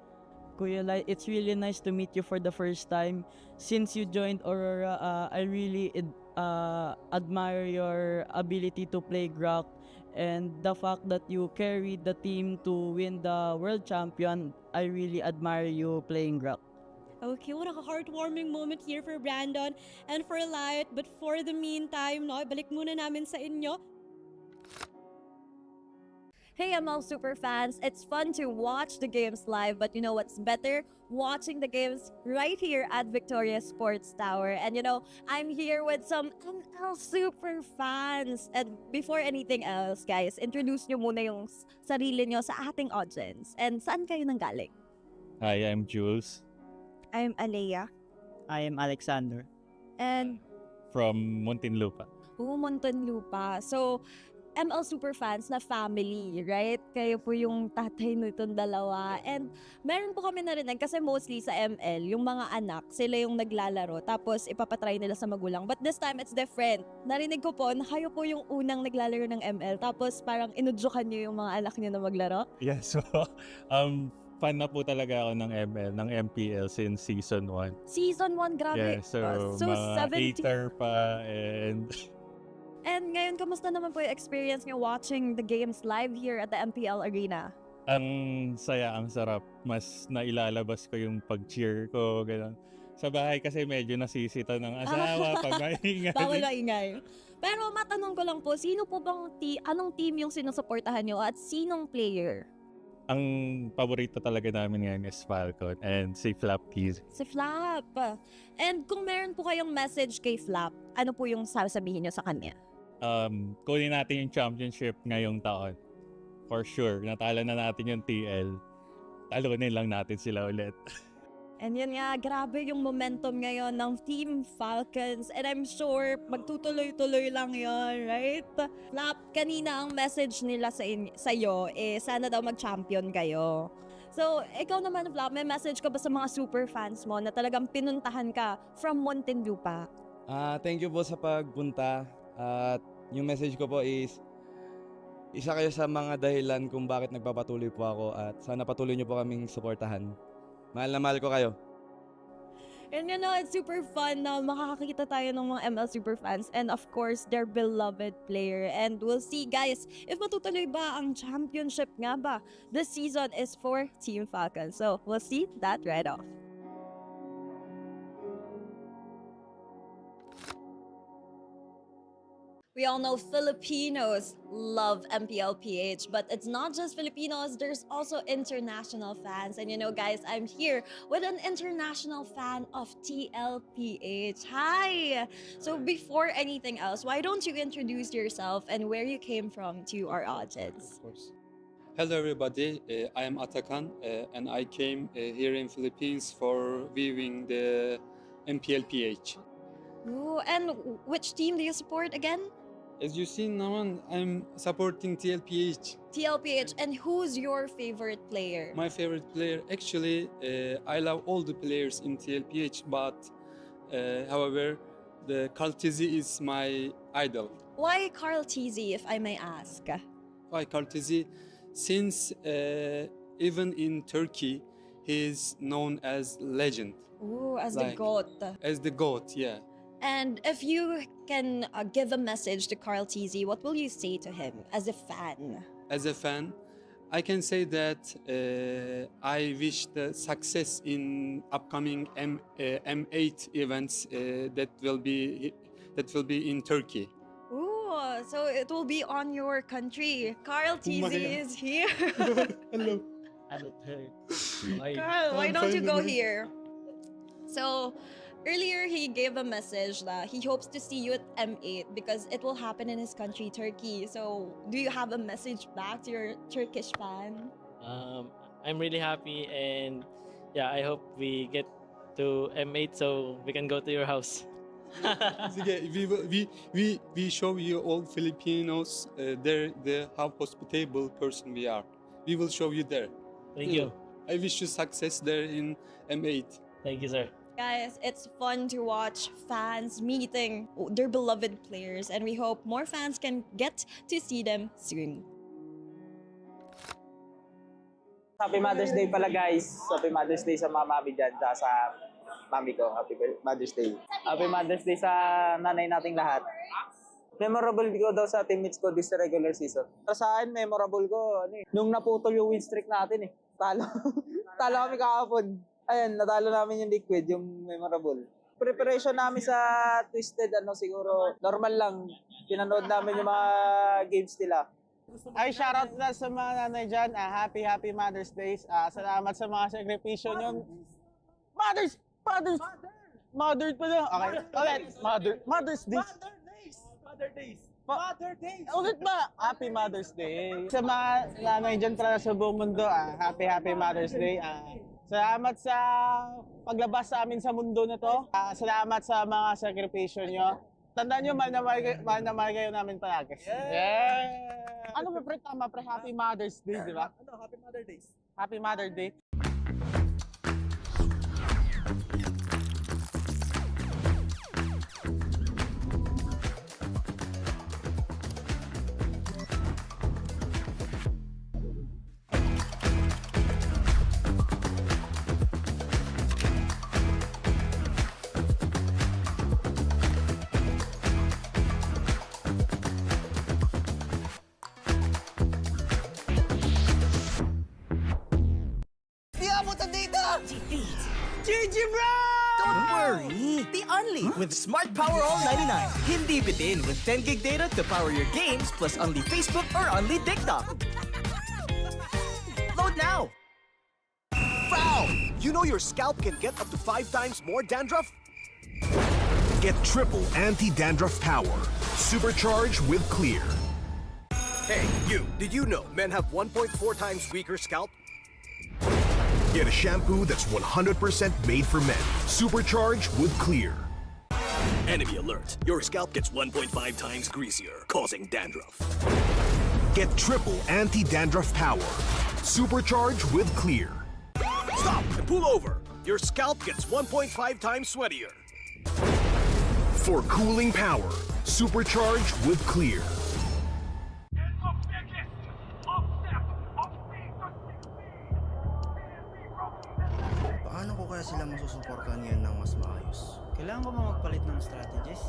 Kuya Light, it's really nice to meet you for the first time. Since you joined Aurora, I really admire your ability to play Grok and the fact that you carried the team to win the world champion. I really admire you playing Grok. Okay, what a heartwarming moment here for Brandon and for Light. But for the meantime, no, balik muna namin sa inyo. Hey ML super fans, it's fun to watch the games live, but you know what's better? Watching the games right here at Victoria Sports Tower. And you know, I'm here with some ML super fans. And before anything else, guys, introduce nyo muna yung sarili nyo sa ating audience. And saan kayo nanggaling? Hi, I'm Jules I'm Alea. I am Alexander. And from Muntinlupa. Muntinlupa. So, ML Superfans na family, right? Kayo po yung tatay nitong dalawa. And meron po kami narinig kasi mostly sa ML, yung mga anak, sila yung naglalaro tapos ipapatry nila sa magulang. But this time, it's different. Narinig ko po na kayo po yung unang naglalaro ng ML tapos parang inudyukan niyo yung mga anak niyo na maglaro. Yeah, so fan na po talaga ako ng ML, ng MPL since season 1. Season 1, grabe. Yeah, so mga 17. 8er pa and... And ngayon, kamusta naman po yung experience nyo watching the games live here at the MPL Arena? Ang saya, ang sarap. Mas nailalabas ko yung pag-cheer ko, gano'n. Sa bahay kasi medyo nasisita ng asawa pag maingay. Bawal maingay. Pero matanong ko lang po, sino po bang anong team yung sinusuportahan nyo at sinong player? Ang paborito talaga namin ngayon is Falcon and si Flap Keys. Si Flap. And kung meron po kayong message kay Flap, ano po yung sasabihin nyo sa kanya? Kunin natin yung championship ngayong taon. For sure. Natalo na natin yung TL. Talunin lang natin sila ulit. And yun nga, grabe yung momentum ngayon ng Team Falcons. And I'm sure magtutuloy-tuloy lang yon, right? Flap, kanina ang message nila sa iyo sana daw mag-champion kayo. So, ikaw naman, Flap, may message ka ba sa mga super fans mo na talagang pinuntahan ka from Muntinlupa? Thank you po sa pagpunta. At yung message ko po is, isa kayo sa mga dahilan kung bakit nagpapatuloy po ako at sana patuloy niyo po kaming suportahan. Mahal na mahal ko kayo. And you know, it's super fun na makakakita tayo ng mga ML super fans and of course, their beloved player. And we'll see, guys, if matutuloy ba ang championship nga ba. This season is for Team Falcons. So, we'll see that right off. We all know Filipinos love MPLPH, but it's not just Filipinos, there's also international fans. And you know, guys, I'm here with an international fan of TLPH. Hi! So before anything else, why don't you introduce yourself and where you came from to our audience? Of course. Hello everybody, I am Atakan and I came here in Philippines for viewing the MPLPH. Ooh, and which team do you support again? As you see now, I'm supporting TLPH. TLPH, and who's your favorite player? My favorite player, actually, I love all the players in TLPH, but however, the Carl Tizzy is my idol. Why Carl Tizzy, if I may ask? Why Carl Tizzy? Since even in Turkey, he's known as legend. Ooh, as the GOAT. As the GOAT, yeah. And if you can give a message to Carl Tizzy, what will you say to him as a fan? As a fan, I can say that I wish the success in upcoming M8 events that will be in Turkey. Ooh, so it will be on your country. Carl Tizzy is here. Hello. Carl, why don't you go here? So, Earlier, he gave a message that he hopes to see you at M8 because it will happen in his country, Turkey. So, do you have a message back to your Turkish fan? I'm really happy, and yeah, I hope we get to M8 so we can go to your house. Sige, we show you all Filipinos how hospitable person we are. We will show you there. Thank you. I wish you success there in M8. Thank you, sir. Guys, it's fun to watch fans meeting their beloved players, and we hope more fans can get to see them soon. Happy Mother's Day pala, guys. Happy Mother's Day sa mga mami dyan, sa mami ko. Happy Mother's Day. Happy Mother's Day sa nanay nating lahat. Memorable ko daw sa teammates ko this regular season. Para sa akin, memorable ko, nung naputol yung win streak natin Talo. Talo kami kahapon. Ayun, natalo namin yung liquid, yung memorable. Preparation namin sa Twisted, siguro, normal lang. Pinanood namin yung mga games nila. Ay, shoutout na sa mga nanay dyan. Happy Mother's Day. Salamat sa mga sakripisyo nyo. Mother's pala. Okay. Ulit. Mother's Day. Mother Days. Ulit ba? Happy Mother's Day. Sa mga nanay dyan pala sa buong mundo, happy Mother's Day. Salamat sa paglabas sa amin sa mundo na to. Salamat sa mga sakripisyo nyo. Tandaan nyo, mahal na mahal kayo namin palagi. Yeah! Ano ba pre? Tama pre, Happy Mother's Day, di ba? Happy Mother's Day. Happy Mother's Day. GG bro! Don't worry! The Only with Smart Power All 99. Hindi bitin with 10 gig data to power your games plus only Facebook or only TikTok. Load now! Foul! You know your scalp can get up to 5 times more dandruff? Get triple anti-dandruff power. Supercharged with Clear. Hey, you! Did you know men have 1.4 times weaker scalp? Get a shampoo that's 100% made for men. Supercharged with Clear. Enemy alert. Your scalp gets 1.5 times greasier, causing dandruff. Get triple anti-dandruff power. Supercharged with Clear. Stop and pull over. Your scalp gets 1.5 times sweatier. For cooling power, supercharged with Clear. Paano ko kaya sila masusuportahan ngayon ng mas maayos? Kailangan ko ba magpalit ng strategies?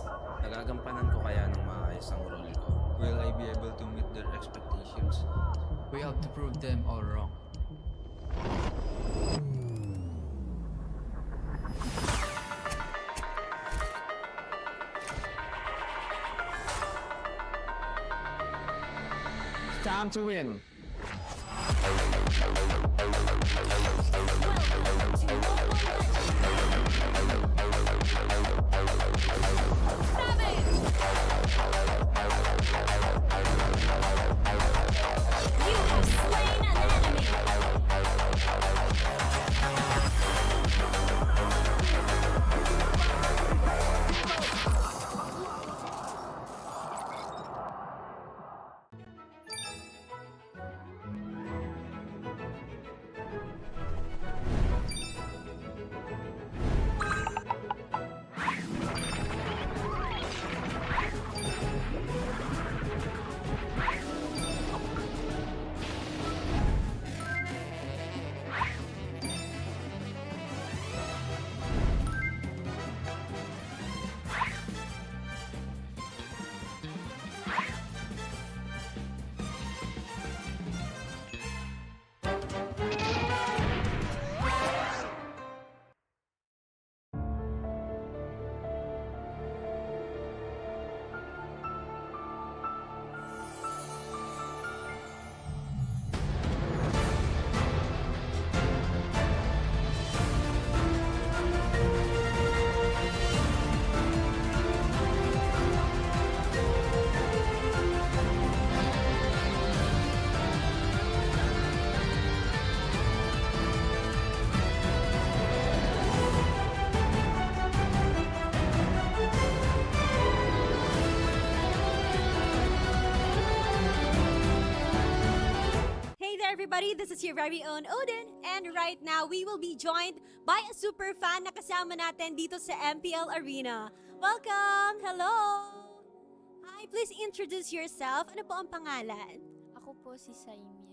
Nagagampanan ko kaya ng maayos ang role ko? Will I be able to meet their expectations? We have to prove them all wrong. It's time to win. everybody? This is your very own Odin. And right now, we will be joined by a super fan na kasama natin dito sa MPL Arena. Welcome! Hello! Hi, please introduce yourself. Ano po ang pangalan? Ako po si Saimiel.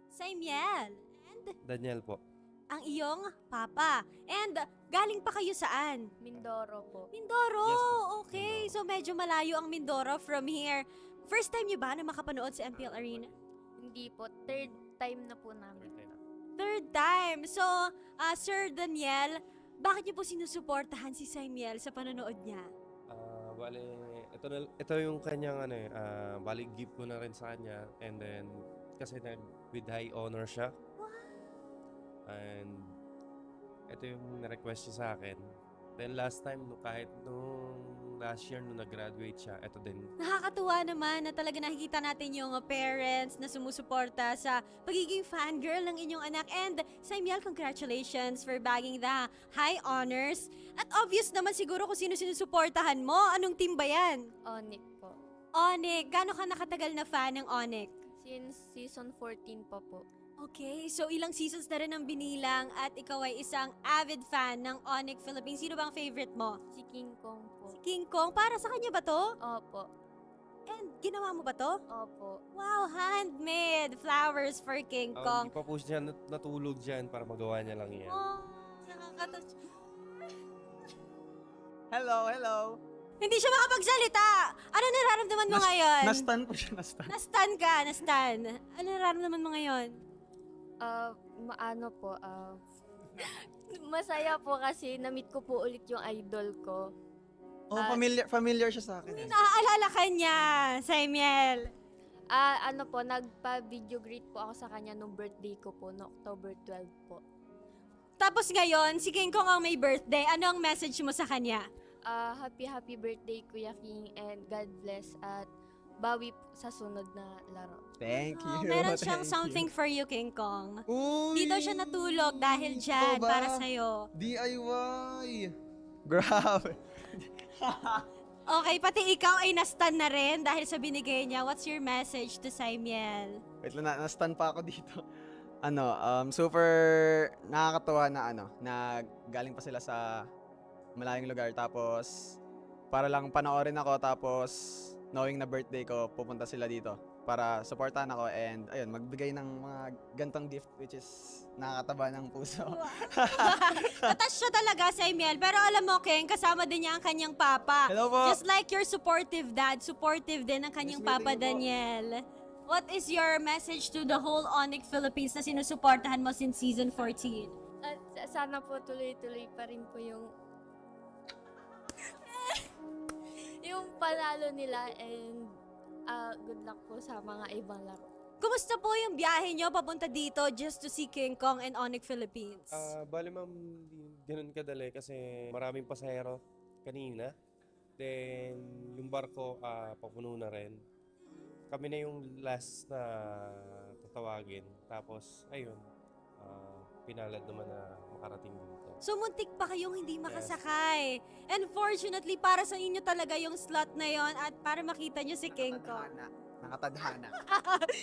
Saimiel. And Daniel po. ang iyong papa. And galing pa kayo saan? Mindoro po. Mindoro! Yes, po. Okay, so medyo malayo ang Mindoro from here. First time niyo ba na makapanood sa MPL Arena? Hindi po, third time na po namin. Third time. So, Sir Daniel, bakit niyo po sinusuportahan si Saimiel sa panonood niya? Bale, ito yung kanyang bali gift ko na rin sa kanya. And then, kasi with high honor siya. And ito yung na-request niya sa akin. Then last time, kahit nung last year nung nag-graduate siya, ito din. Nakakatuwa naman na talaga nakikita natin yung parents na sumusuporta sa pagiging fangirl ng inyong anak. And Saimiel, congratulations for bagging the high honors. At obvious naman siguro kung sino sinusuportahan mo. Anong team ba yan? ONIC po. ONIC. Gano'n ka nakatagal na fan ng ONIC? Since season 14 pa po. Okay, so ilang seasons na rin ang binilang at ikaw ay isang avid fan ng ONIC Philippines. Sino bang favorite mo? Si King Kong po. Si King Kong. Para sa kanya ba to? Opo. And ginawa mo ba to? Opo. Wow, handmade flowers for King Kong. Hindi pa po siya natulog dyan para magawa niya lang yan. Oh, nakakatouch. Hello, hello. Hindi siya makapagsalita. Ano nararamdaman mo ngayon? Nastan po siya, nastan. Nastan ka, nastan. Ano nararamdaman mo ngayon? Masaya po kasi na-meet ko po ulit yung idol ko. Oh, familiar siya sa akin. Naaalala ka niya, Saimiel. Nagpa-video greet po ako sa kanya nung birthday ko po, no October 12 po. Tapos ngayon, si King Kong ang may birthday. Ano ang message mo sa kanya? Happy birthday Kuya King and God bless at bawi sa sunod na laro. Thank you. Meron siyang something for you, King Kong. Uy! Di daw siya natulog dahil dyan, ba? para sa'yo. DIY! Grabe. Okay, pati ikaw ay nastan na rin dahil sa binigay niya. What's your message to Saimiel? Wait lang, nastan pa ako dito. Super nakakatuwa na galing pa sila sa malayong lugar tapos para lang panoorin ako tapos knowing na birthday ko, pupunta sila dito para supportahan ako and ayun, magbigay ng mga gantong gift which is nakakataba ng puso. Attached siya talaga, Saimiel. Pero alam mo, King, kasama din niya ang kanyang papa. Hello po. Just like your supportive dad, supportive din ang kanyang papa, Daniel. What is your message to the whole ONIC Philippines na sinusuportahan mo since season 14? At sana po tuloy-tuloy pa rin po yung panalo nila and good luck po sa mga ibang laro. Kumusta po yung biyahe nyo papunta dito just to see King Kong and ONIC Philippines? Bali ma'am, hindi ganun kadali kasi maraming pasahero kanina. Then, yung barko papuno na rin. Kami na yung last na tatawagin. Tapos, ayun, pinalad naman na makarating dito. So, muntik pa kayong hindi makasakay. And fortunately, para sa inyo talaga yung slot na yon at para makita nyo si King Kong. Nakatadhana.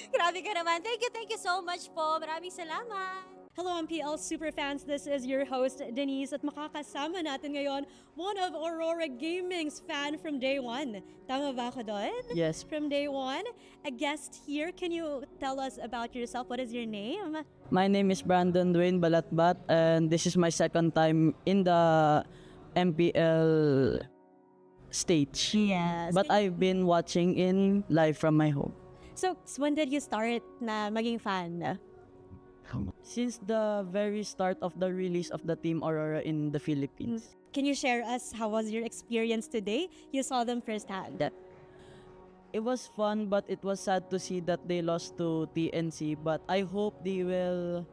Grabe ka naman. Thank you so much po. Maraming salamat. Hello MPL superfans, this is your host Denise at makakasama natin ngayon one of Aurora Gaming's fan from day one. Tama ba ako doon? Yes. From day one. A guest here, can you tell us about yourself? What is your name? My name is Brandon Dwayne Balatbat and this is my second time in the MPL stage. Yes. But I've been watching in live from my home. So, when did you start na maging fan? Since the very start of the release of the Team Aurora in the Philippines. Can you share us how was your experience today? You saw them firsthand. It was fun, but it was sad to see that they lost to TNC. But I hope they will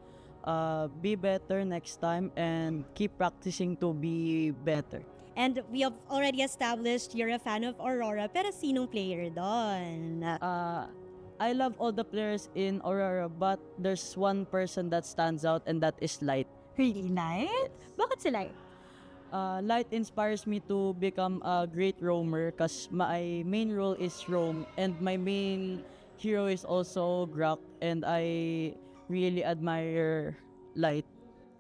be better next time and keep practicing to be better. And we have already established you're a fan of Aurora, pero sinong player doon? I love all the players in Aurora, but there's one person that stands out and that is Light. Really, Light? Bakit si Light? Light inspires me to become a great roamer because my main role is roam and my main hero is also Grok and I really admire Light.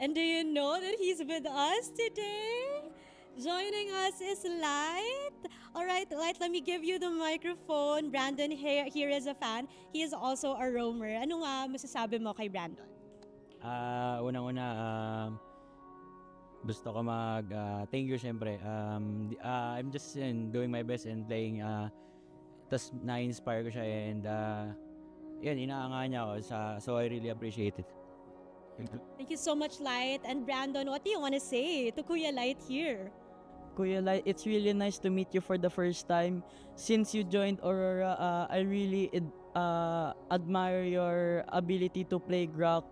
And do you know that he's with us today? Joining us is Light. All right, Light, let me give you the microphone. Brandon here is a fan. He is also a roamer. Ano nga masasabi mo kay Brandon? Unang-una, gusto ko thank you syempre. I'm just doing my best and playing. Tas na-inspire ko siya and inaangahan niya ako so I really appreciate it. Thank you so much, Light. And Brandon, what do you want to say to Kuya Light here? Kuya Light, it's really nice to meet you for the first time. Since you joined Aurora, I really admire your ability to play Grok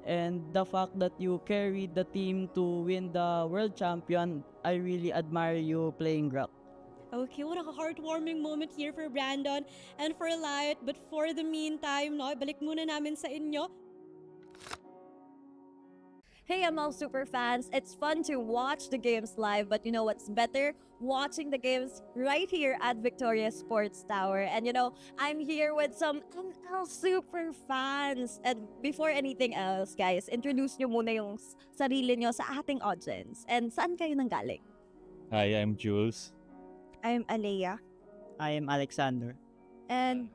and the fact that you carried the team to win the world champion. I really admire you playing Grok. Okay, what a heartwarming moment here for Brandon and for Light. But for the meantime, no, balik muna namin sa inyo. Hey ML superfans, it's fun to watch the games live, but you know what's better? Watching the games right here at Victoria Sports Tower. And you know, I'm here with some ML super fans. And before anything else, guys, introduce nyo muna yung sarili nyo sa ating audience. And saan kayo nanggaling? Hi, I'm Jules I'm Alea. I am Alexander. And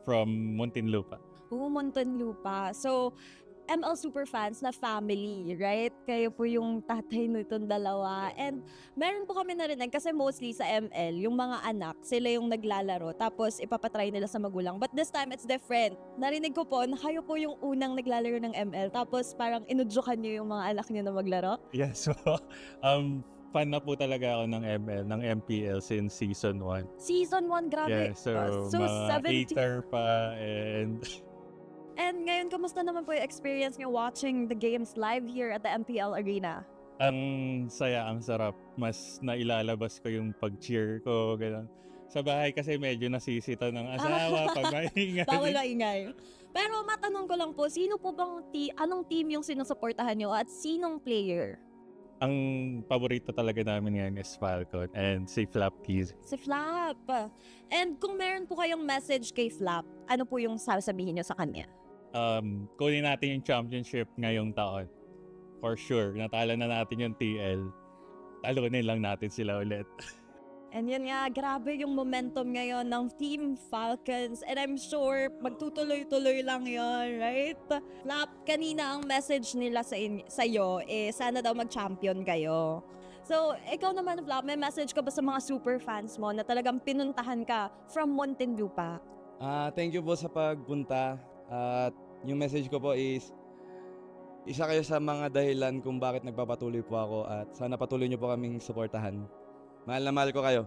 from Muntinlupa. Muntinlupa. So, ML Superfans na family, right? Kayo po yung tatay nitong dalawa. And meron po kami narinig kasi mostly sa ML, yung mga anak, sila yung naglalaro tapos ipapatry nila sa magulang. But this time, it's different. Narinig ko po na kayo po yung unang naglalaro ng ML tapos parang inudyukan niyo yung mga anak niyo na maglaro. Yeah, so fan na po talaga ako ng ML, ng MPL since season 1. Season 1, grabe. Yeah, so mga 17. 8er pa and And ngayon, kamusta naman po yung experience niyo watching the games live here at the MPL Arena? ang saya, ang sarap. Mas nailalabas ko yung pag-cheer ko, gano'n. Sa bahay kasi medyo nasisita ng asawa pag maingay. Bawal maingay. Pero matanong ko lang po, sino po bang anong team yung sinusuportahan nyo at sinong player? Ang paborito talaga namin ngayon is Falcon and si Flap Keys. Si Flap. And kung meron po kayong message kay Flap, ano po yung sasabihin nyo sa kanya? Kunin natin yung championship ngayong taon. For sure, natalo na natin yung TL. Talunin lang natin sila ulit. And yun nga, grabe yung momentum ngayon ng Team Falcons. And I'm sure magtutuloy-tuloy lang yon, right? Flap, kanina ang message nila sa iyo sana daw mag-champion kayo. So, ikaw naman, Flap, may message ka ba sa mga super fans mo na talagang pinuntahan ka from Muntinlupa? Thank you po sa pagpunta. At yung message ko po is, isa kayo sa mga dahilan kung bakit nagpapatuloy po ako at sana patuloy nyo po kaming suportahan. Mahal na mahal ko kayo.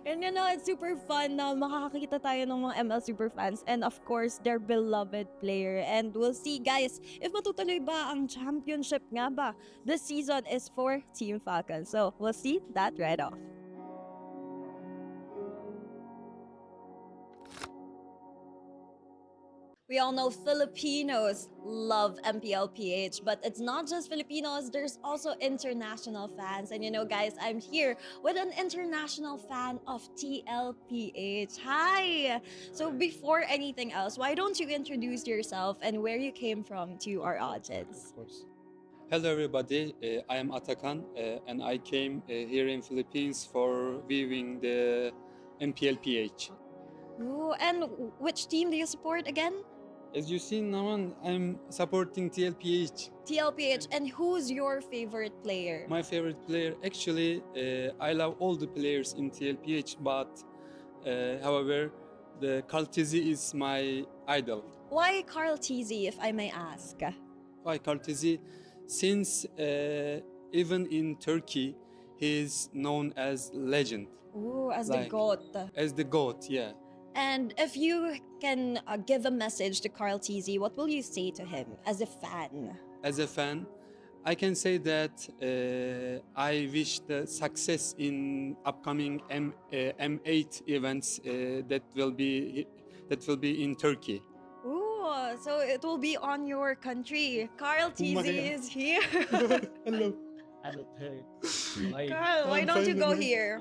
And you know, it's super fun na makakakita tayo ng mga ML super fans and of course, their beloved player. And we'll see, guys, if matutuloy ba ang championship nga ba. This season is for Team Falcons. So, we'll see that right off. We all know Filipinos love MPLPH, but it's not just Filipinos, there's also international fans. And you know, guys, I'm here with an international fan of TLPH. Hi! So before anything else, why don't you introduce yourself and where you came from to our audience? Of course. Hello everybody, I am Atakan and I came here in Philippines for viewing the MPLPH. Ooh, and which team do you support again? As you see now, I'm supporting TLPH. TLPH, and who's your favorite player? My favorite player, actually, I love all the players in TLPH, but however, the Carl Tizzy is my idol. Why Carl Tizzy, if I may ask? Why Carl Tizzy? Since even in Turkey, he's known as legend. Ooh, as the GOAT. As the GOAT, yeah. And if you can give a message to Carl Tizzy, what will you say to him as a fan? As a fan, I can say that I wish the success in upcoming M8 events that will be in Turkey. Ooh, so it will be on your country. Carl Tizzy is here. Hello. Carl, why don't you go here?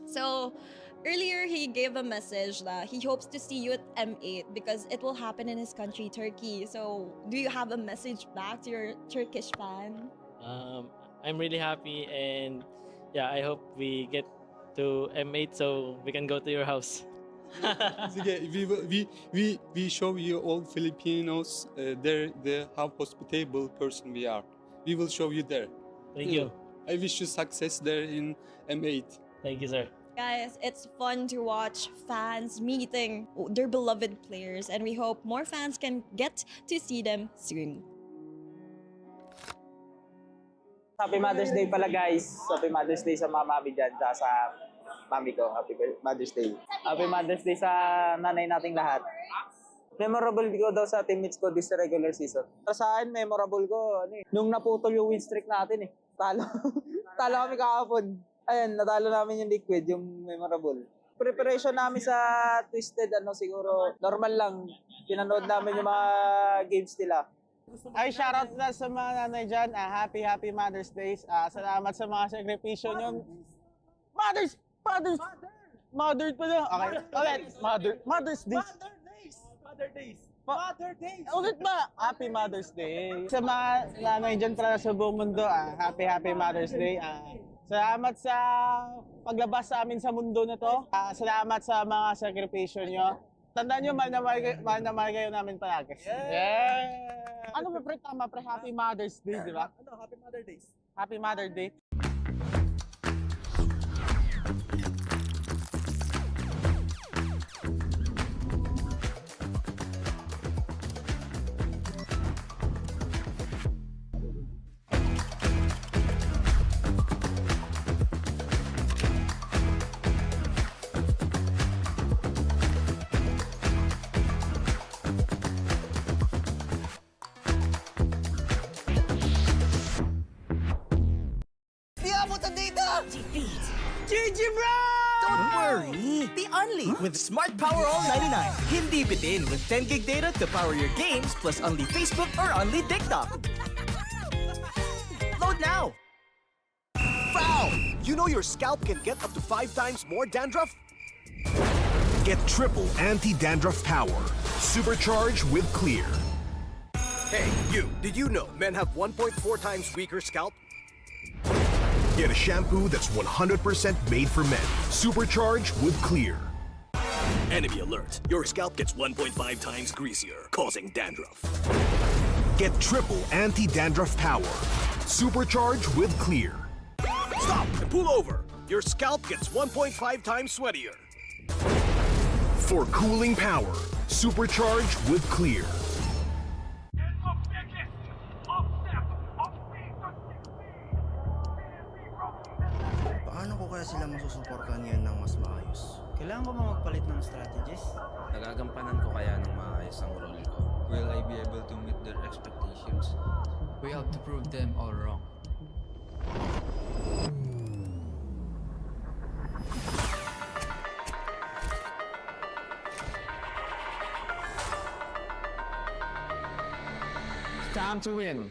So, Earlier, he gave a message that he hopes to see you at M8 because it will happen in his country, Turkey. So, do you have a message back to your Turkish fan? I'm really happy, and yeah, I hope we get to M8 so we can go to your house. Sige, we show you all Filipinos how hospitable person we are. We will show you there. Thank you. I wish you success there in M8. Thank you, sir. Guys, it's fun to watch fans meeting their beloved players, and we hope more fans can get to see them soon. Happy Mother's Day pala guys. Happy Mother's Day sa mga mami dyan, tsaka sa mami ko. Happy Mother's Day. Happy Mother's Day sa nanay nating lahat. Memorable ko daw sa teammates ko this regular season. Para sa akin, memorable ko, nung naputol yung win streak natin Talo. Talo kami kahapon. Ayun, natalo namin yung liquid, yung memorable. Preparation namin sa Twisted, siguro, normal lang. Pinanood namin yung mga games nila. Ay, shoutout na sa mga nanay dyan. Happy Mother's Day. Salamat sa mga sakripisyo nyo. Mother's pala. Okay. Ulit. Mother's Day. Mother Days. Ulit ba? Happy Mother's Day. Sa mga nanay dyan pala sa buong mundo, happy Mother's Day. Salamat sa paglabas sa amin sa mundo na to. Salamat sa mga sakripisyo nyo. Tandaan nyo, mahal na mahal kayo namin palagi. Yeah! Ano ba pre? Tama pre, Happy Mother's Day, di ba? Happy Mother's Day. Happy Mother's Day. GG bro! Don't worry! The only with Smart Power All 99. Hindi bitin with 10 gig data to power your games plus only Facebook or only TikTok. Load now! Foul! You know your scalp can get up to 5 times more dandruff? Get triple anti-dandruff power. Supercharged with Clear. Hey, you! Did you know men have 1.4 times weaker scalp? Get a shampoo that's 100% made for men. Supercharged with Clear. Enemy alert. Your scalp gets 1.5 times greasier, causing dandruff. Get triple anti-dandruff power. Supercharged with Clear. Stop and pull over. Your scalp gets 1.5 times sweatier. For cooling power, supercharged with Clear. Paano ko kaya sila masusuportahan ngayon ng mas maayos? Kailangan ko ba magpalit ng strategies? Nagagampanan ko kaya ng maayos ang role ko? Will I be able to meet their expectations? We have to prove them all wrong. Time to win.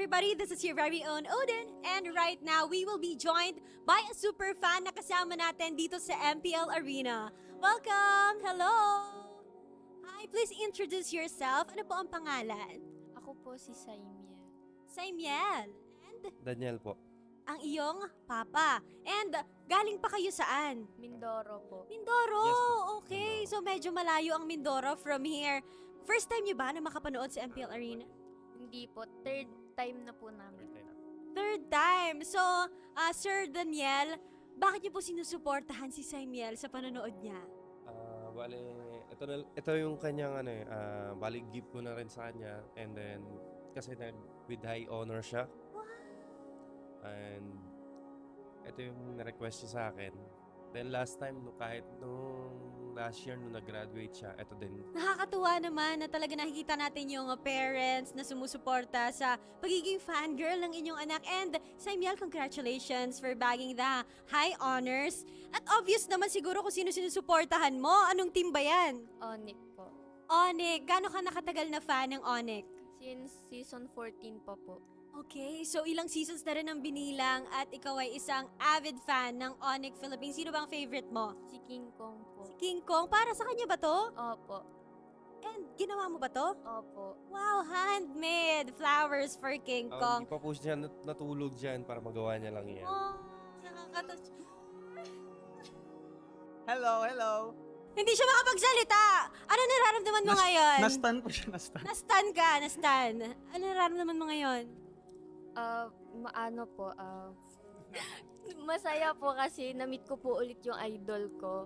everybody? This is your very own Odin, and right now we will be joined by a super fan na kasama natin dito sa MPL Arena. Welcome! Hello! Hi, please introduce yourself. Ano po ang pangalan? Ako po si Saimiel. Saimiel. And Daniel po. ang iyong papa. And galing pa kayo saan? Mindoro po. Mindoro! Yes, po. Okay, so medyo malayo ang Mindoro from here. First time niyo ba na makapanood sa MPL Arena? Hindi po, third time na po namin. Third time. So, Sir Daniel, bakit niyo po sinusuportahan si Saimiel sa panonood niya? Bale, ito yung kanyang bali gift ko na rin sa kanya. And then, kasi with high honor siya. And ito yung na-request siya sa akin. Then last time, kahit nung last year nung nag-graduate siya, ito din. Nakakatuwa naman na talaga nakikita natin yung parents na sumusuporta sa pagiging fangirl ng inyong anak. And Saimiel, congratulations for bagging the high honors. At obvious naman siguro kung sino sinusuportahan mo. Anong team ba yan? ONIC po. ONIC. Gano'n ka nakatagal na fan ng ONIC? Since season 14 pa po. Okay, so ilang seasons na rin ang binilang at ikaw ay isang avid fan ng ONIC Philippines. Sino bang favorite mo? Si King Kong po. Si King Kong. Para sa kanya ba to? Opo. And ginawa mo ba to? Opo. Wow, handmade flowers for King Kong. Hindi pa po siya natulog dyan para magawa niya lang yan. Oh, nakakatawa. Hello. Hindi siya makapagsalita. Ano nararamdaman mo ngayon? Nastan po siya, nastan. Nastan ka, nastan. Ano nararamdaman mo ngayon? Masaya po kasi na-meet ko po ulit yung idol ko.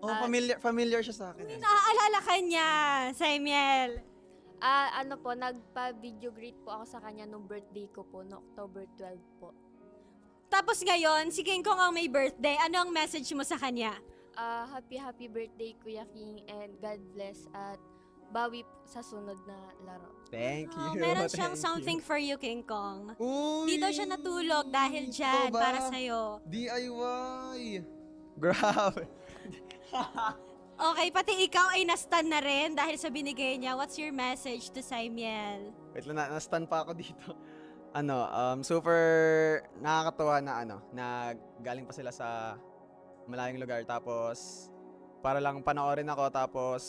Oh, familiar siya sa akin. Naaalala ka niya, Saimiel. Nagpa-video greet po ako sa kanya nung birthday ko po, no October 12 po. Tapos ngayon, si King Kong ang may birthday. Ano ang message mo sa kanya? Happy birthday Kuya King and God bless at bawi sa sunod na laro. Thank you. Meron siyang something for you, King Kong. Uy! Dito siya natulog dahil dyan, ba? para sa'yo. DIY! Grabe. Okay, pati ikaw ay nastan na rin dahil sa binigay niya. What's your message to Saimiel? Wait lang, nastan pa ako dito. Super nakakatuwa na galing pa sila sa malayong lugar tapos para lang panoorin ako tapos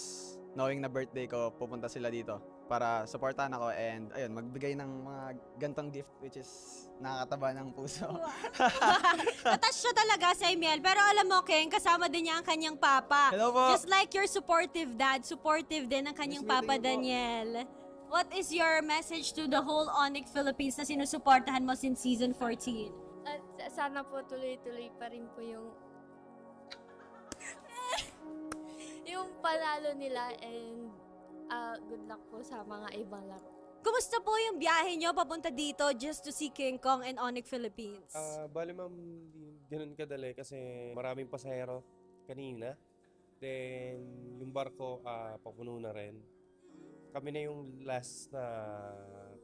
knowing na birthday ko, pupunta sila dito para supportahan ako and ayun, magbigay ng mga gantong gift which is nakakataba ng puso. Attach siya talaga, Saimiel. Pero alam mo, King, kasama din niya ang kanyang papa. Hello po. Just like your supportive dad, supportive din ang kanyang papa, Daniel. What is your message to the whole ONIC Philippines na sinusuportahan mo since season 14? At sana po tuloy-tuloy pa rin po yung panalo nila and good luck po sa mga ibang laro. Kumusta po yung biyahe nyo papunta dito just to see King Kong and ONIC Philippines? Bali ma'am, ganun kadali kasi maraming pasahero kanina. Then, yung barko, papuno na rin. Kami na yung last na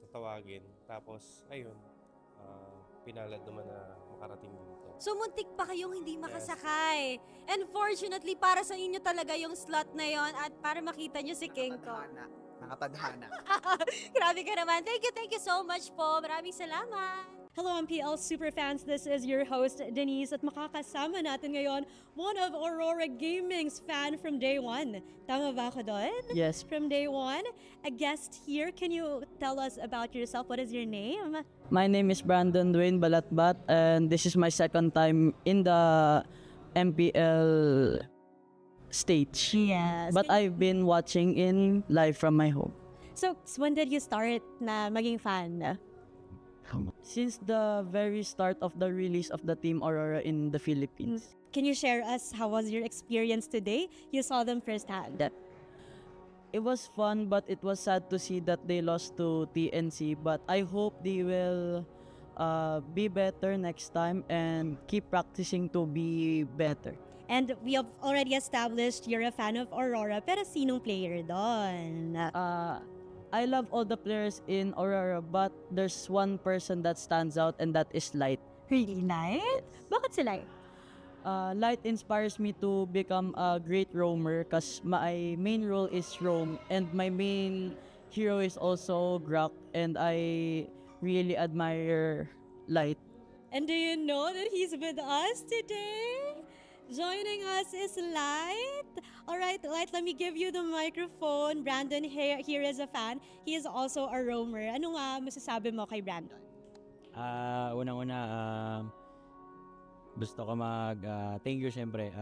tatawagin. Tapos, ayun, pinalad naman na makarating dito. So, muntik pa kayong hindi makasakay. And fortunately, para sa inyo talaga yung slot na yon at para makita nyo si King Kong. Nakatadhana. Grabe ka naman. Thank you so much po. Maraming salamat. Hello MPL superfans, this is your host Denise at makakasama natin ngayon one of Aurora Gaming's fan from day one. Tama ba ako doon? Yes. From day one, a guest here. Can you tell us about yourself? What is your name? My name is Brandon Dwayne Balatbat and this is my second time in the MPL stage. Yes. But I've been watching in live from my home. So, when did you start na maging fan? Since the very start of the release of the Team Aurora in the Philippines. Can you share us how was your experience today? You saw them firsthand. It was fun, but it was sad to see that they lost to TNC. But I hope they will be better next time and keep practicing to be better. And we have already established you're a fan of Aurora, pero sinong player doon? I love all the players in Aurora, but there's one person that stands out and that is Light. Really, Light? Bakit si Light? Light inspires me to become a great roamer because my main role is roam and my main hero is also Grok, and I really admire Light. And do you know that he's with us today? Joining us is Light. All right, Light, let me give you the microphone. Brandon here is a fan. He is also a roamer. Ano nga masasabi mo kay Brandon? Unang-una, gusto ko thank you syempre.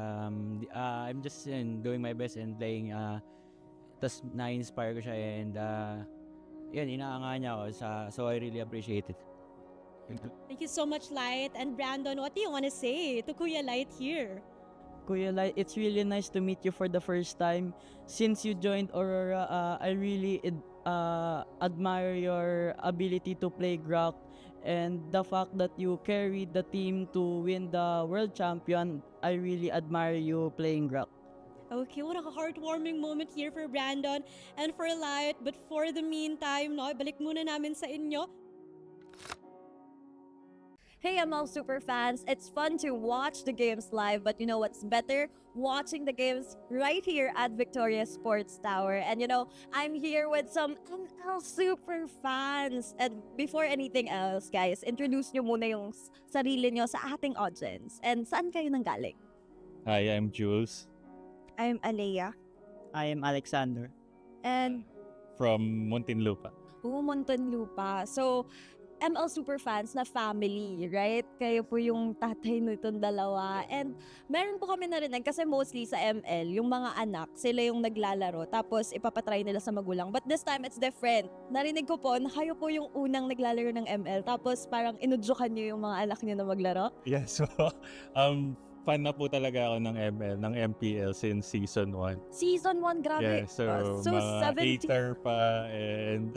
I'm just doing my best and playing. Tas na-inspire ko siya and inaanga niya ako so I really appreciate it. Thank you so much, Light. And Brandon, what do you want to say to Kuya Light here? Kuya Light, it's really nice to meet you for the first time. Since you joined Aurora, I really admire your ability to play Grok and the fact that you carried the team to win the world champion. I really admire you playing Grok. Okay, what a heartwarming moment here for Brandon and for Light. But for the meantime, balik muna namin sa inyo. Hey ML super fans, it's fun to watch the games live, but you know what's better? Watching the games right here at Victoria Sports Tower. And you know, I'm here with some ML super fans. And before anything else, guys, introduce nyo muna yung sarili nyo sa ating audience. And saan kayo nanggaling? Hi, I'm Jules I'm Alea. I am Alexander. And from Muntinlupa. Muntinlupa. So, ML super fans na family, right? Kayo po yung tatay nitong dalawa. And meron po kami narinig kasi mostly sa ML, yung mga anak, sila yung naglalaro tapos ipapatry nila sa magulang. But this time, it's different. Narinig ko po na kayo po yung unang naglalaro ng ML tapos parang inudyukan niyo yung mga anak niyo na maglaro. Yes, so fan na po talaga ako ng ML, ng MPL since season 1. Season 1, grabe. Yeah, so mga 8er pa and...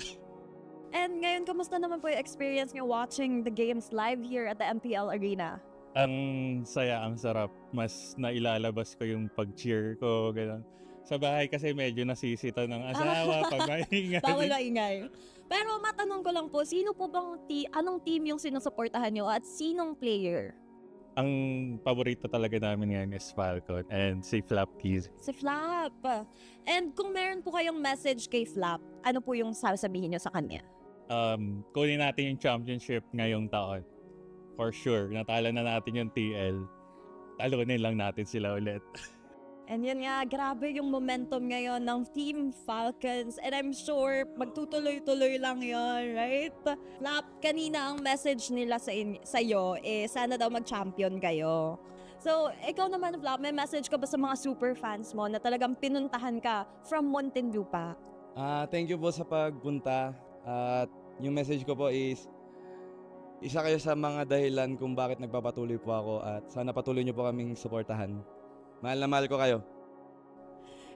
And ngayon, kamusta naman po yung experience nyo watching the games live here at the MPL Arena? Ang saya, ang sarap. Mas nailalabas ko yung pag-cheer ko, gano'n. Sa bahay kasi medyo nasisita ng asawa pag maingay. Bawal maingay. Pero matanong ko lang po, sino po bang anong team yung sinusuportahan nyo at sinong player? Ang paborito talaga namin ngayon is Falcon and si Flap Keys. Si Flap. And kung meron po kayong message kay Flap, ano po yung sasabihin nyo sa kanya? Kunin natin yung championship ngayong taon. For sure, natalo na natin yung TL. Talunin lang natin sila ulit. And yun nga, grabe yung momentum ngayon ng Team Falcons. And I'm sure magtutuloy-tuloy lang yon, right? Flap, kanina ang message nila sa'yo sana daw mag-champion kayo. So, ikaw naman, Flap, may message ka ba sa mga super fans mo na talagang pinuntahan ka from Muntinlupa? Thank you po sa pagpunta. At yung message ko po is, isa kayo sa mga dahilan kung bakit nagpapatuloy po ako at sana patuloy nyo po kaming suportahan. Mahal na mahal ko kayo.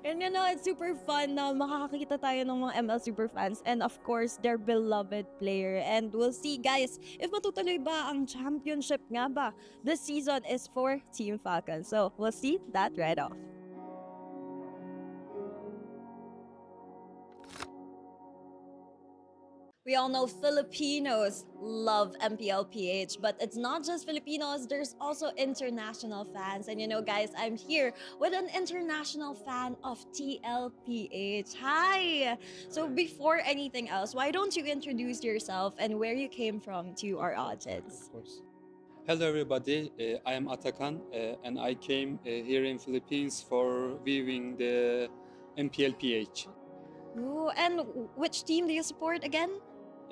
And you know, it's super fun na makakakita tayo ng mga ML super fans and of course, their beloved player. And we'll see, guys, if matutuloy ba ang championship nga ba. This season is for Team Falcons. So, we'll see that right off. We all know Filipinos love MPLPH, but it's not just Filipinos, there's also international fans. And you know, guys, I'm here with an international fan of TLPH. Hi! So before anything else, why don't you introduce yourself and where you came from to our audience? Of course. Hello everybody, I am Atakan and I came here in Philippines for viewing the MPLPH. Ooh, and which team do you support again?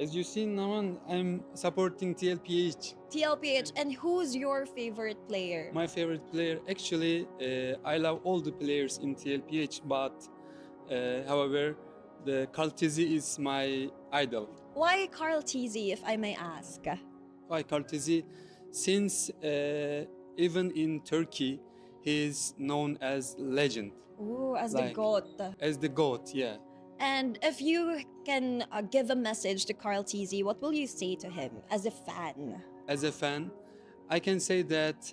As you see now, I'm supporting TLPH. TLPH, and who's your favorite player? My favorite player, actually, I love all the players in TLPH, but however, the Carl Tizzy is my idol. Why Carl Tizzy, if I may ask? Why Carl Tizzy? Since even in Turkey, he's known as legend. Ooh, as the GOAT. As the GOAT, yeah. And if you can give a message to Carl Tizzy, what will you say to him as a fan? As a fan, I can say that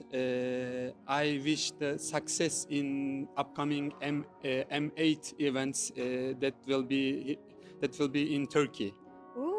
I wish the success in upcoming M8 events that will be in Turkey. Ooh.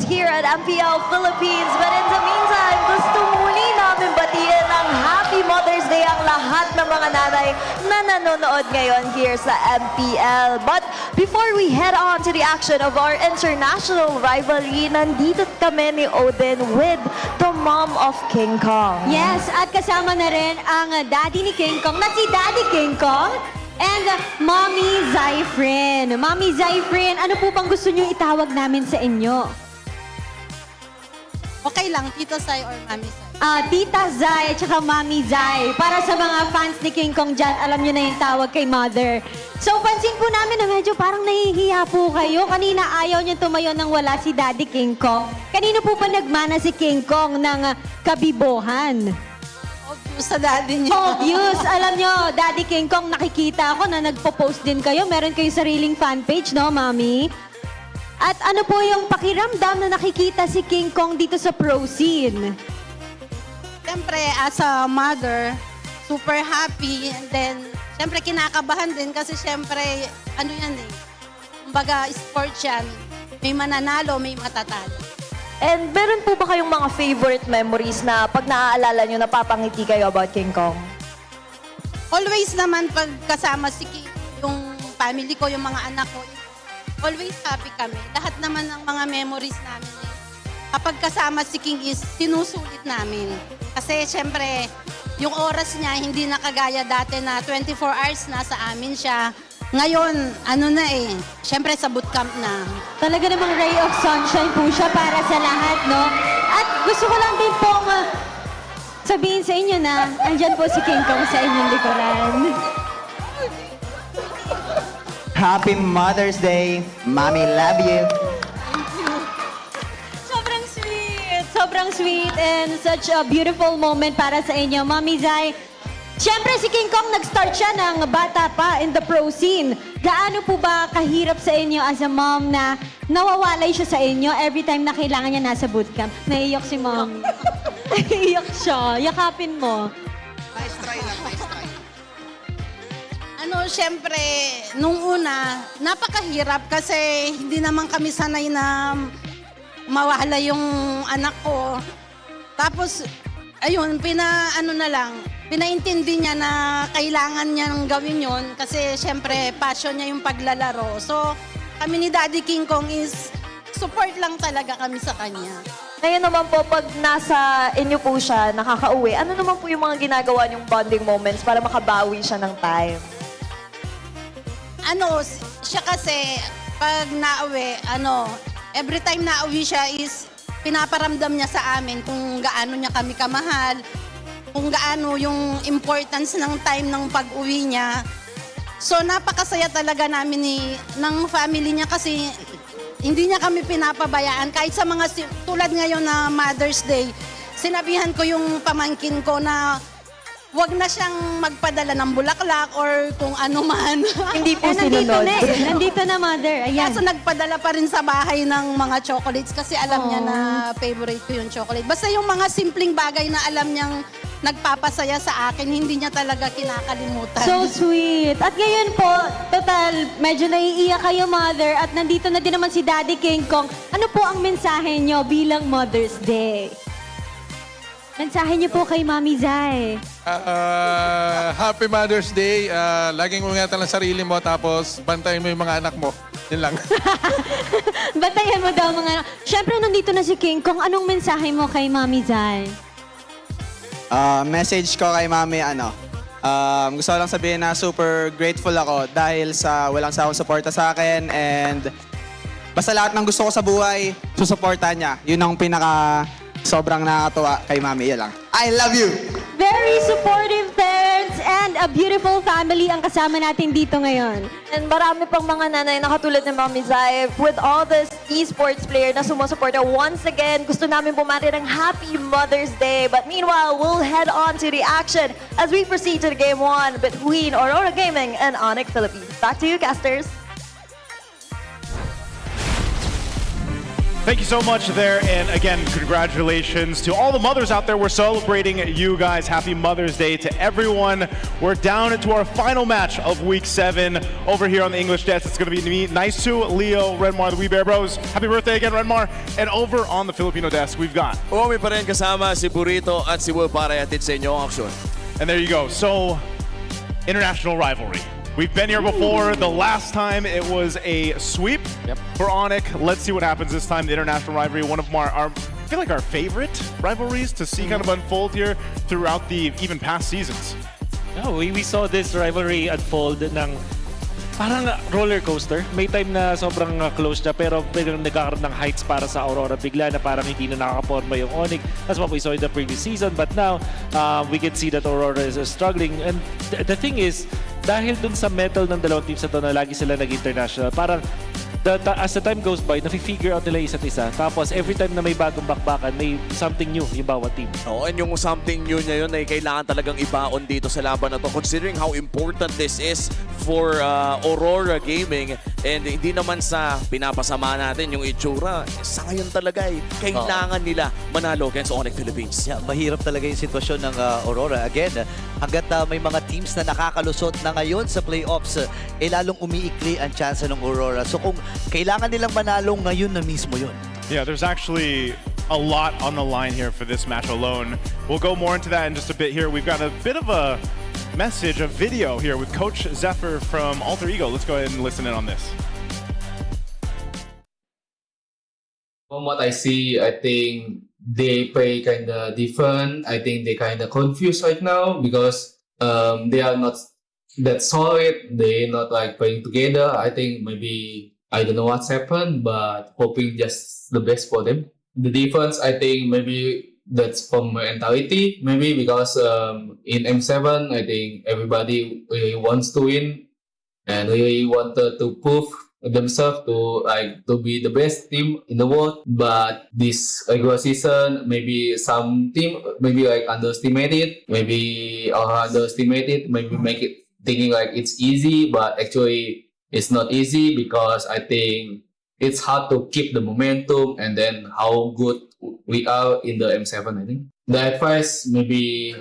here at MPL Philippines. But in the meantime, gusto muli namin batiin ng Happy Mother's Day ang lahat ng mga nanay na nanonood ngayon here sa MPL. But before we head on to the action of our international rivalry, nandito kami ni Odin with the mom of King Kong. Yes, at kasama na rin ang daddy ni King Kong na si Daddy King Kong and Mommy Zyfrin. Mommy Zyfrin, ano po bang gusto niyo itawag namin sa inyo? Okay lang, Tito Sai or Mami Sai. Tita Zay at saka Mami Zay. Para sa mga fans ni King Kong dyan, alam niyo na yung tawag kay Mother. So, pansin po namin na medyo parang nahihiya po kayo. Kanina ayaw niyo tumayo nang wala si Daddy King Kong. Kanino po ba nagmana si King Kong ng kabibohan? Obvious sa daddy niyo. Obvious. Alam niyo, Daddy King Kong, nakikita ako na nagpo-post din kayo. Meron kayong sariling fan page, no, Mami? At ano po yung pakiramdam na nakikita si King Kong dito sa pro scene? Siyempre, as a mother, super happy. And then, siyempre, kinakabahan din kasi siyempre, ano yan eh, kumbaga, sports yan. May mananalo, may matatalo. And meron po ba kayong mga favorite memories na pag naaalala nyo, napapangiti kayo about King Kong? Always naman pag kasama si King, yung family ko, yung mga anak ko, always happy kami. Lahat naman ng mga memories namin eh, kapag kasama si King is sinusulit namin. Kasi syempre, yung oras niya hindi na kagaya dati na 24 hours na sa amin siya. Ngayon, ano na eh, syempre sa bootcamp na. Talaga namang ray of sunshine po siya para sa lahat, no? At gusto ko lang din pong sabihin sa inyo na andyan po si King Kong sa inyong likuran. Happy Mother's Day. Mommy, love you. Sobrang sweet! Sobrang sweet and such a beautiful moment para sa inyo, Mami Zay. Siyempre, si King Kong nag-start siya ng bata pa in the pro scene. Gaano po ba kahirap sa inyo as a mom na nawawalay siya sa inyo every time na kailangan niya nasa bootcamp? Naiiyak si mom. Naiiyak siya. Yakapin mo. Nice try lang, nice try. Ano, syempre, nung una, napakahirap kasi hindi naman kami sanay na mawala yung anak ko. Tapos, ayun, pinaintindi niya na kailangan niya nang gawin yon kasi syempre passion niya yung paglalaro. So kami ni Daddy King Kong is support lang talaga kami sa kanya. Ngayon naman po, pag nasa inyo po siya, nakakauwi, ano naman po yung mga ginagawa niyong bonding moments para makabawi siya ng time? Ano, siya kasi pag nauwi, every time nauwi siya is pinaparamdam niya sa amin kung gaano niya kami kamahal, kung gaano yung importance ng time ng pag-uwi niya. So napakasaya talaga namin ng family niya kasi hindi niya kami pinapabayaan. Kahit sa mga, tulad ngayon na Mother's Day, sinabihan ko yung pamangkin ko na wag na siyang magpadala ng bulaklak or kung ano man. Hindi po Nandito na eh. Nandito na, Mother. Ayan. Kaso nagpadala pa rin sa bahay ng mga chocolates kasi alam niya na favorite ko yung chocolate. Basta yung mga simpleng bagay na alam niyang nagpapasaya sa akin, hindi niya talaga kinakalimutan. So sweet. At ngayon po, total, medyo naiiyak kayo, Mother. At nandito na din naman si Daddy King Kong. Ano po ang mensahe niyo bilang Mother's Day? Mensahe niyo po kay Mami Zay. Happy Mother's Day. Laging ingatan lang sarili mo tapos bantayan mo yung mga anak mo. Yun lang. Batayan mo daw mga... Siyempre, nandito na si King Kong. Anong mensahe mo kay Mami Zay? Message ko kay Mami, gusto ko lang sabihin na super grateful ako dahil sa walang sawang suporta sa akin and basta lahat ng gusto ko sa buhay, susuportahan niya. Yun ang sobrang nakakatuwa kay Mami. Yan lang. I love you! Very supportive parents and a beautiful family ang kasama natin dito ngayon. And marami pang mga nanay na katulad ni Mami Zay. With all this esports player na sumusuporta, once again, gusto namin bumati ng Happy Mother's Day. But meanwhile, we'll head on to the action as we proceed to the Game 1 between Aurora Gaming and ONIC Philippines. Back to you, casters. Thank you so much there, and again, congratulations to all the mothers out there. We're celebrating you guys. Happy Mother's Day to everyone. We're down to our final match of Week 7 over here on the English desk. It's going to be me, Nice to Leo, Renmar, the Wee Bear Bros. Happy birthday again, Renmar. And over on the Filipino desk, we've got... Umi pa rin kasama si Burrito at si Will para ihatid sa inyo ang aksyon. And there you go. So, international rivalry. We've been here before. The last time it was a sweep for ONIC. Let's see what happens this time. The international rivalry, one of our I feel like our favorite rivalries to see kind of unfold here throughout the even past seasons. No, we saw this rivalry unfold ng parang roller coaster. May time na sobrang close na pero biglang nagkakaroon ng heights para sa Aurora bigla na parang hindi na nakakaporma yung ONIC. That's what we saw in the previous season. But now, we can see that Aurora is struggling. And the thing is, dahil dun sa metal ng dalawang teams na to na lagi sila nag-international, parang as the time goes by, nafi-figure out nila isa't isa. Tapos every time na may bagong bakbakan, may something new yung bawat team. Oo, and yung something new niya yun ay kailangan talagang ibaon dito sa laban na to. Considering how important this is for Aurora Gaming, and hindi naman sa pinapasama natin yung itsura. Sa ngayon talaga kailangan nila manalo against ONIC Philippines. Yeah, mahirap talaga yung sitwasyon ng Aurora. Again, hanggat may mga teams na nakakalusot na ngayon sa playoffs, lalong umiikli ang chance ng Aurora. So kung kailangan nilang manalo ngayon na mismo yun. Yeah, there's actually a lot on the line here for this match alone. We'll go more into that in just a bit here. We've got a bit of a message, a video here with Coach Zephyr from Alter Ego. Let's go ahead and listen in on this. From what I see, I think they play kind of different. I think they kind of confused right now because they are not that solid. They're not like playing together. I think maybe I don't know what's happened, but hoping just the best for them. The defense, I think maybe that's from mentality. Maybe because in M7, I think everybody really wants to win and really wanted to prove themselves to be the best team in the world. But this regular season, maybe some team maybe like underestimated, maybe underestimated, maybe make it thinking like it's easy, but actually it's not easy because I think it's hard to keep the momentum and then how good we are in the M7, I think. The advice maybe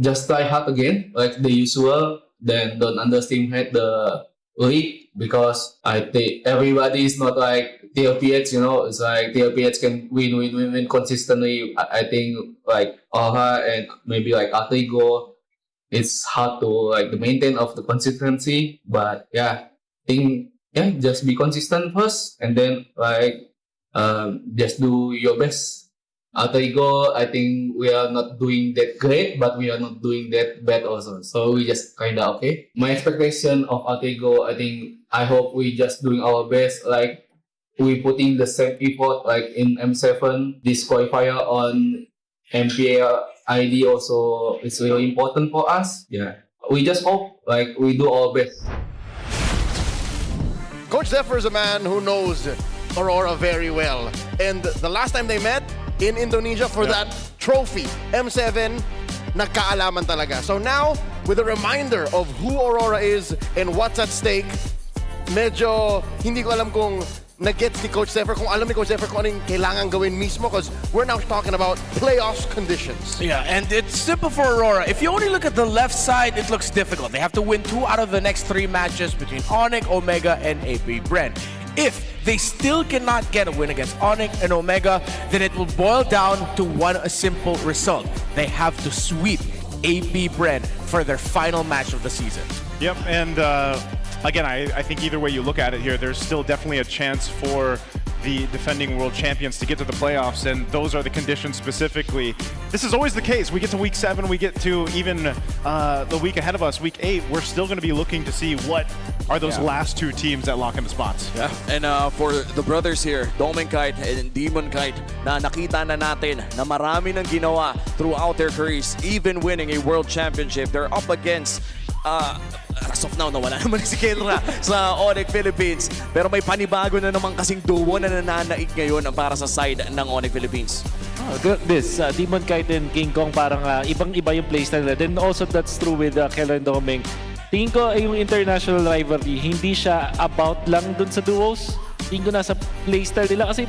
just try hard again, like the usual, then don't underestimate the league because I think everybody is not like TLPH, you know, it's like TLPH can win consistently. I think like Aura and maybe like Alter Ego, it's hard to like the maintain of the consistency, but yeah, I think just be consistent first and then like just do your best. Alter Ego, I think we are not doing that great, but we are not doing that bad also. So we just kind of okay. My expectation of Alter Ego, I hope we just doing our best. Like we putting the same effort like in M7, this qualifier on MPL ID also it's really important for us. Yeah, we just hope like we do our best. Coach Zephyr is a man who knows Aurora very well. And the last time they met in Indonesia for that trophy, M7, nagkaalaman talaga. So now, with a reminder of who Aurora is and what's at stake, medyo hindi ko alam kung nag-gets ni Coach Zephyr, kung alam ni Coach Zephyr kung anong kailangan gawin mismo because we're now talking about playoffs conditions. Yeah, and it's simple for Aurora. If you only look at the left side, it looks difficult. They have to win 2 out of the next 3 matches between ONIC, Omega, and APBR. If they still cannot get a win against ONIC and Omega, then it will boil down to a simple result. They have to sweep APBR for their final match of the season. Yep, and again, I think either way you look at it here, there's still definitely a chance for the defending world champions to get to the playoffs, and those are the conditions specifically. This is always the case. We get to week 7, we get to even the week ahead of us, week 8, we're still going to be looking to see what are those last 2 teams that lock in the spots. Yeah, and for the brothers here, Domenkite and Demonkite, na nakita na natin na marami nang ginawa throughout their careers, even winning a world championship. They're up against as of now, nawala naman si Kelra sa ONIC Philippines. Pero may panibago na naman kasing duo na nananaig ngayon para sa side ng ONIC Philippines. Demon Kite and King Kong parang ibang-iba yung playstyle nila. Then also that's true with Kelra and Domeng. Tingin ko yung international rivalry, hindi siya about lang dun sa duos. Tingin ko nasa playstyle nila kasi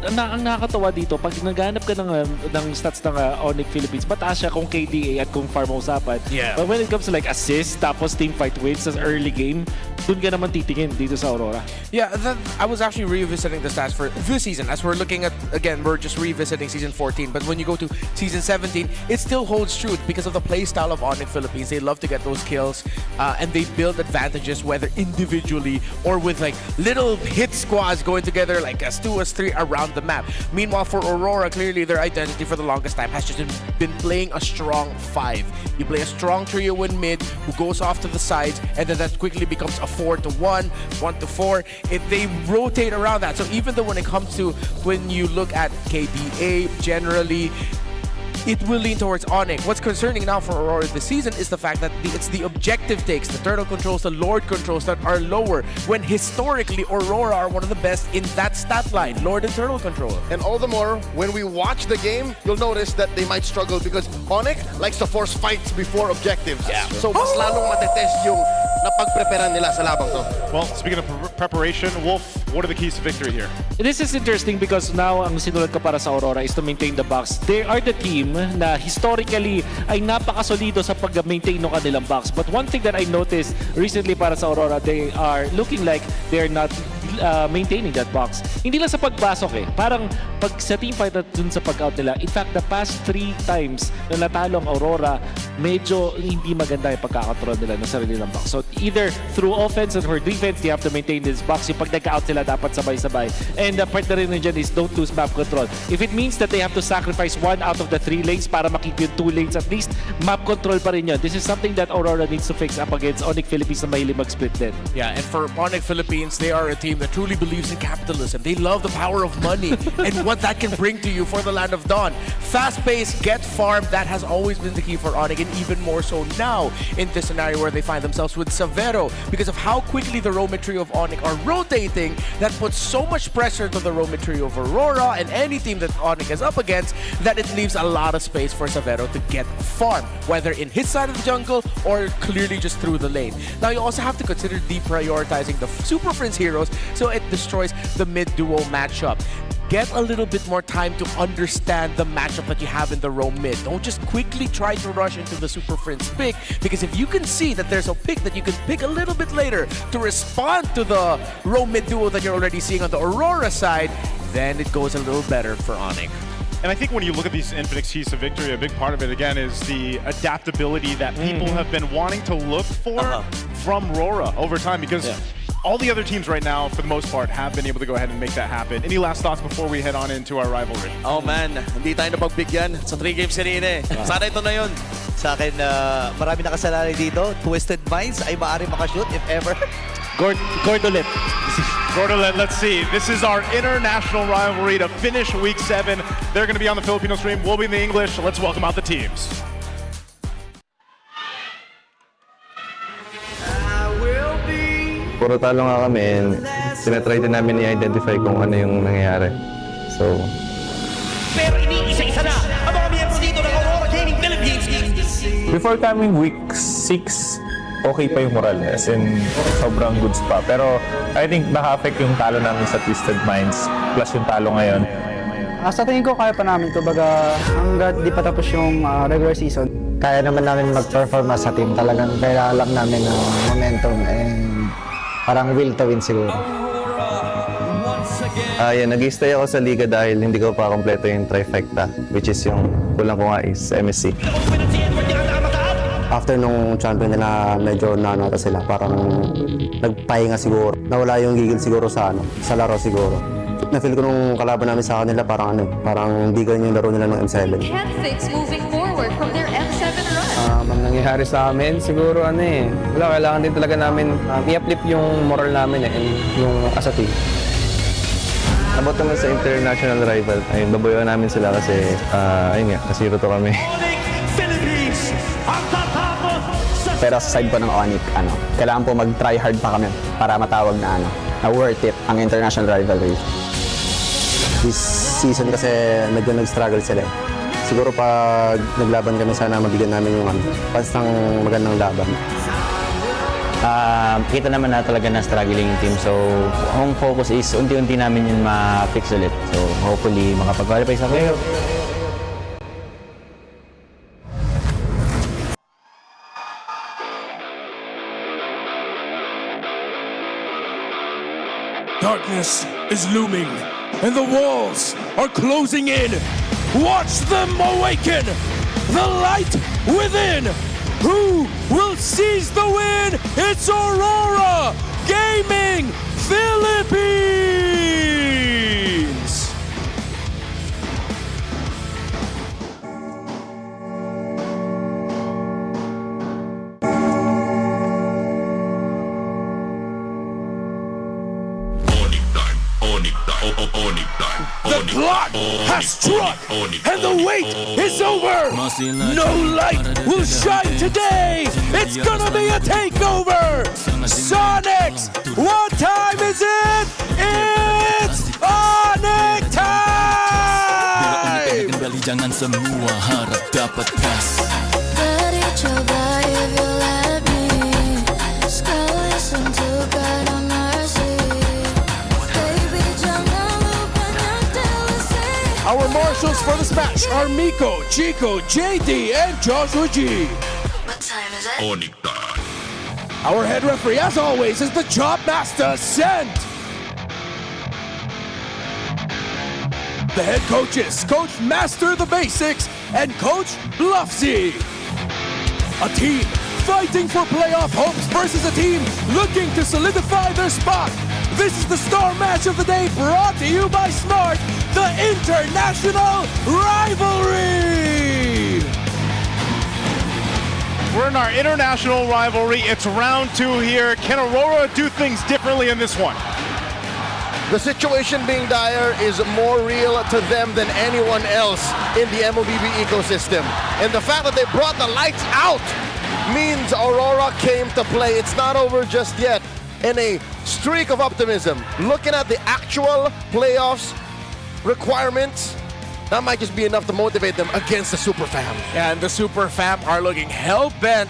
ang nakakatawa dito, pag naghanap ka ng stats ng ONIC Philippines, mataas siya kung KDA at kung farm usapan. Yeah. But when it comes to like assist, tapos team fight wins sa early game, dun ka naman titingin dito sa Aurora. Yeah, I was actually revisiting the stats for this season. As we're looking at, again, we're just revisiting season 14. But when you go to season 17, it still holds true because of the play style of ONIC Philippines. They love to get those kills, and they build advantages, whether individually or with like little hit squads going together, like as 2 as 3 around the map. Meanwhile, for Aurora, clearly their identity for the longest time has just been playing a strong 5. You play a strong trio in mid who goes off to the sides, and then that quickly becomes a 4-to-1, 1-to-4. They rotate around that. So even though when it comes to when you look at KDA generally, it will lean towards ONIC. What's concerning now for Aurora this season is the fact that it's the objective takes, the turtle controls, the lord controls that are lower, when historically Aurora are one of the best in that stat line, lord and turtle control. And all the more, when we watch the game, you'll notice that they might struggle because ONIC likes to force fights before objectives. Yeah. So mas lalong matetest yung napagpreparan nila sa labang to. Well, speaking of preparation, Wolf, what are the keys to victory here? This is interesting because now ang sinulat ko para sa Aurora is to maintain the box. They are the team na historically ay napakasolido sa pag-maintain ng kanilang box. But one thing that I noticed recently para sa Aurora, they are looking like they are not maintaining that box. Hindi lang sa pagpasok eh. Parang pag sa team fight at dun sa pag-out nila, in fact, the past 3 times na natalo ang Aurora, medyo hindi maganda yung pagkakatroll nila ng sarili ng box. So either through offense or defense, they have to maintain this box. Yung pag nag-out sila, dapat sabay-sabay. And the part na rin dyan is don't lose map control. If it means that they have to sacrifice 1 out of the 3 lanes para makip yung 2 lanes, at least map control pa rin yun. This is something that Aurora needs to fix up against ONIC Philippines na mahilig mag-split din. Yeah, and for ONIC Philippines, they are a team that truly believes in capitalism. They love the power of money and what that can bring to you for the Land of Dawn. Fast-paced, get farmed, that has always been the key for ONIC, and even more so now in this scenario where they find themselves with Severo because of how quickly the roaming trio of ONIC are rotating. That puts so much pressure to the roaming trio of Aurora and any team that ONIC is up against that it leaves a lot of space for Severo to get farmed, whether in his side of the jungle or clearly just through the lane. Now you also have to consider deprioritizing the Super Prince heroes so it destroys the mid-duo matchup. Get a little bit more time to understand the matchup that you have in the roam mid. Don't just quickly try to rush into the Super Prince pick, because if you can see that there's a pick that you can pick a little bit later to respond to the roam mid duo that you're already seeing on the Aurora side, then it goes a little better for ONIC. And I think when you look at these infinite keys to victory, a big part of it, again, is the adaptability that people have been wanting to look for from Aurora over time, because all the other teams right now, for the most part, have been able to go ahead and make that happen. Any last thoughts before we head on into our rivalry? Oh man, hindi tayo napagbigyan sa 3 games kanina eh. Sana ito na yun. Sa akin, marami nakasalalay dito. Twisted Minds ay maaari makashoot if ever. Gordolet. Gordolet, let's see. This is our international rivalry to finish week 7. They're going to be on the Filipino stream. We'll be in the English. Let's welcome out the teams. Puro talo nga kami and tinatry din namin i-identify kung ano yung nangyayari. So, Pero iniisa-isa na ang mga miyembro dito ng Aurora Gaming Philippines. Before coming week 6, okay pa yung moral. As in, sobrang goods pa. Pero I think naka-affect yung talo namin sa Twisted Minds plus yung talo ngayon. Sa tingin ko, kaya pa namin. Kumbaga, hanggat di pa tapos yung regular season. Kaya naman namin mag-perform sa team. Talagang kailangan lang namin ng momentum and parang will to win siguro. Yan, nag-stay ako sa liga dahil hindi ko pa kompleto yung trifecta, which is yung kulang ko nga is MSC. After nung champion na medyo nanata sila, parang nagpahinga siguro. Nawala yung gigil siguro sa laro siguro. Na-feel ko nung kalaban namin sa kanila parang hindi ganyan yung laro nila ng M7. Can't fix moving forward from their M7 run. Ang nangyayari sa amin, siguro kailangan din talaga namin i-uplift yung moral namin and yung as a team. About naman sa international rival, ayun, babayawan namin sila kasi, ayun nga, kasiro to kami. Pero sa side po ng ONIC, kailangan po mag-try hard pa kami para matawag na worth it ang international rivalry. This season kasi medyo nag-struggle sila. Siguro pag naglaban kami, sana mabigyan namin yung pastang magandang laban. kita naman na talaga na struggling yung team. So, ang focus is unti-unti namin yun ma-fix ulit. So, hopefully, makapag-qualify sa playoff. Darkness is looming, and the walls are closing in. Watch them awaken! The light within! Who will seize the win? It's Aurora Gaming Philippines! The clock has struck, and the wait is over. No light will shine today. It's gonna be a takeover. Sonics, what time is it? It's ONIC time! Jangan semua harap dapat kas. Beri coba if you let me. Sekali sentuh karena mercy. Baby jangan lupa nyatel. Our marshals for this match are Miko, Chico, JD, and Joshua G. What time is it? ONIC time. Our head referee, as always, is the Job Master, Sent. The head coaches, Coach Master the Basics and Coach Bluffsy. A team fighting for playoff hopes versus a team looking to solidify their spot. This is the star match of the day, brought to you by Smart, the International Rivalry. We're in our international rivalry. It's round 2 here. Can Aurora do things differently in this one? The situation being dire is more real to them than anyone else in the MOBB ecosystem. And the fact that they brought the lights out means Aurora came to play. It's not over just yet. In a streak of optimism, looking at the actual playoffs requirements, that might just be enough to motivate them against the Super Fam. And the Super Fam are looking hell-bent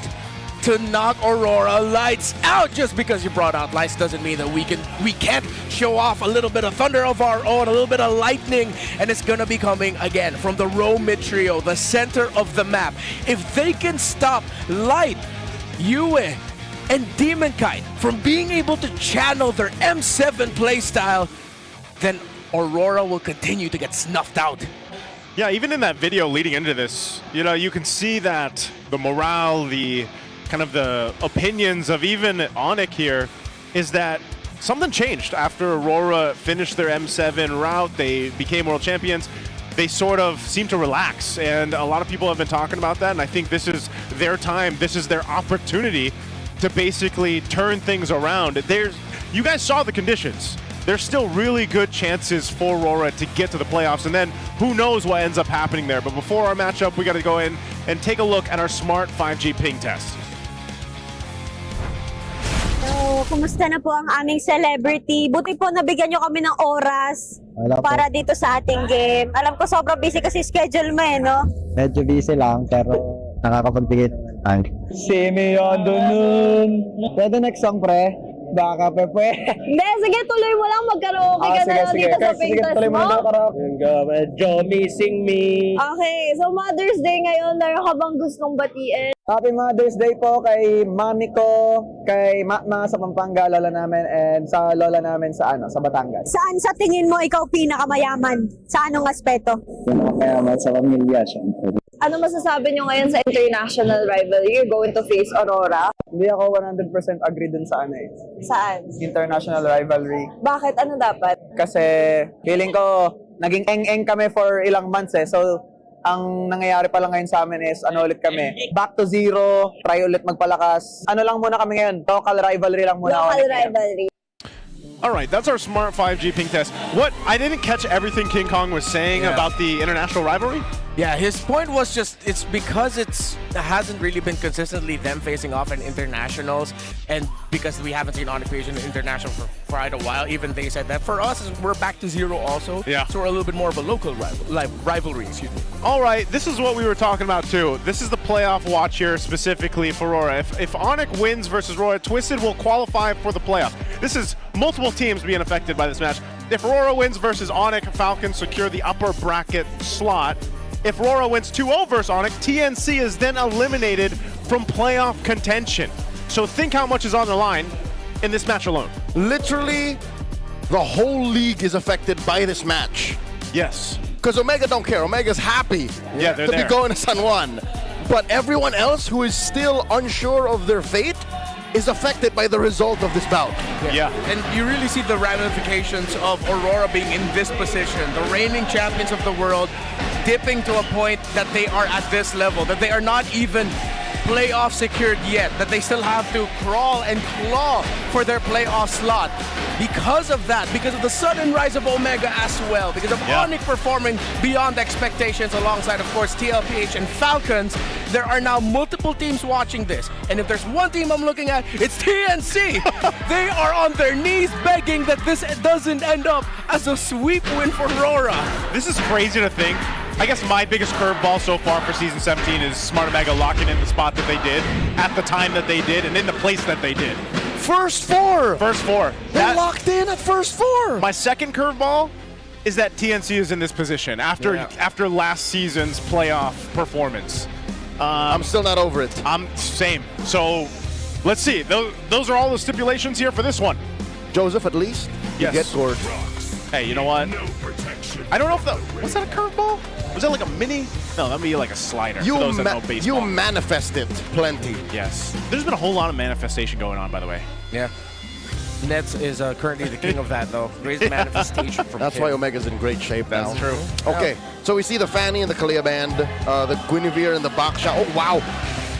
to knock Aurora lights out. Just because you brought out lights doesn't mean that we can't show off a little bit of thunder of our own, a little bit of lightning, and it's gonna be coming again from the Row Mid Trio, the center of the map. If they can stop Light, Yue, and Demon Kite from being able to channel their M7 playstyle, then Aurora will continue to get snuffed out. Yeah, even in that video leading into this, you can see that the morale, the kind of the opinions of even ONIC here is that something changed after Aurora finished their M7 route. They became world champions. They sort of seem to relax, and a lot of people have been talking about that, and I think this is their time. This is their opportunity to basically turn things around. You guys saw the conditions. There's still really good chances for Aurora to get to the playoffs, and then who knows what ends up happening there. But before our matchup, we got to go in and take a look at our smart 5G ping test. So, kumusta na po ang aming celebrity? Buti po nabigyan nyo kami ng oras para dito sa ating game. Alam ko sobrang busy kasi schedule mo no? Medyo busy lang, pero nakakapagbigay ng time. See me on the moon. Pwede next song, pre? Baka pepe. Hindi, sige, tuloy mo lang. Mag-karaoke ka na lang dito sa Pintas tuloy mo mo. na karaoke. Medyo missing me. Okay, so Mother's Day ngayon. Meron ka bang gustong batiin? Happy Mother's Day po kay mami ko, kay Mama sa Pampanga, lola namin, and sa lola namin sa Batangas. Saan sa tingin mo ikaw pinakamayaman? Sa anong aspeto? Pinakamayaman sa pamilya, syempre. Ano masasabi nyo ngayon sa international rivalry? You're going to face Aurora? Hindi ako 100% agree dun sa Saan? international rivalry. Bakit? Ano dapat? Kasi feeling ko, naging eng-eng kami for ilang months So, ang nangyayari pa lang ngayon sa amin is, ulit kami, back to zero, try ulit magpalakas. Ano lang muna kami ngayon, local rivalry lang muna. Local rivalry. All right, that's our smart 5G ping test. What, I didn't catch everything King Kong was saying about the international rivalry? Yeah, his point was just it's because it hasn't really been consistently them facing off in internationals, and because we haven't seen ONIC in international for quite a while. Even they said that for us we're back to zero also. Yeah. So we're a little bit more of a local rivalry. Excuse me. All right, this is what we were talking about too. This is the playoff watch here specifically for Aurora. If ONIC wins versus Aurora, Twisted will qualify for the playoff. This is multiple teams being affected by this match. If Aurora wins versus ONIC, Falcons secure the upper bracket slot. If Aurora wins 2-0 versus ONIC, TNC is then eliminated from playoff contention. So think how much is on the line in this match alone. Literally, the whole league is affected by this match. Yes. Because Omega don't care. Omega's happy they're to there. be going to San Juan. But everyone else who is still unsure of their fate is affected by the result of this bout. Yeah. And you really see the ramifications of Aurora being in this position. The reigning champions of the world dipping to a point that they are at this level, that they are not even playoff secured yet, that they still have to crawl and claw for their playoff slot. Because of that, because of the sudden rise of Omega as well, because of ONIC performing beyond expectations alongside, of course, TLPH and Falcons, there are now multiple teams watching this. And if there's one team I'm looking at, it's TNC. They are on their knees begging that this doesn't end up as a sweep win for Aurora. This is crazy to think. I guess my biggest curveball so far for Season 17 is Smart Omega locking in the spot that they did, at the time that they did, and in the place that they did. First four! First four. They locked in at first four! My second curveball is that TNC is in this position after last season's playoff performance. I'm still not over it. I'm same. So let's see. Those are all the stipulations here for this one. Joseph, at least you get gored. Hey, you know what? I don't know if that was that a curveball? Was that like a mini? No, that'd be like a slider. You, for those that know baseball. you manifested plenty. Yes. There's been a whole lot of manifestation going on, by the way. Yeah. Nets is currently the king of that, though. Great manifestation from That's him. why Omega's in great shape now. That's true. Okay, so we see the Fanny and the Kalia band, the Guinevere and the Baksha. Oh, wow.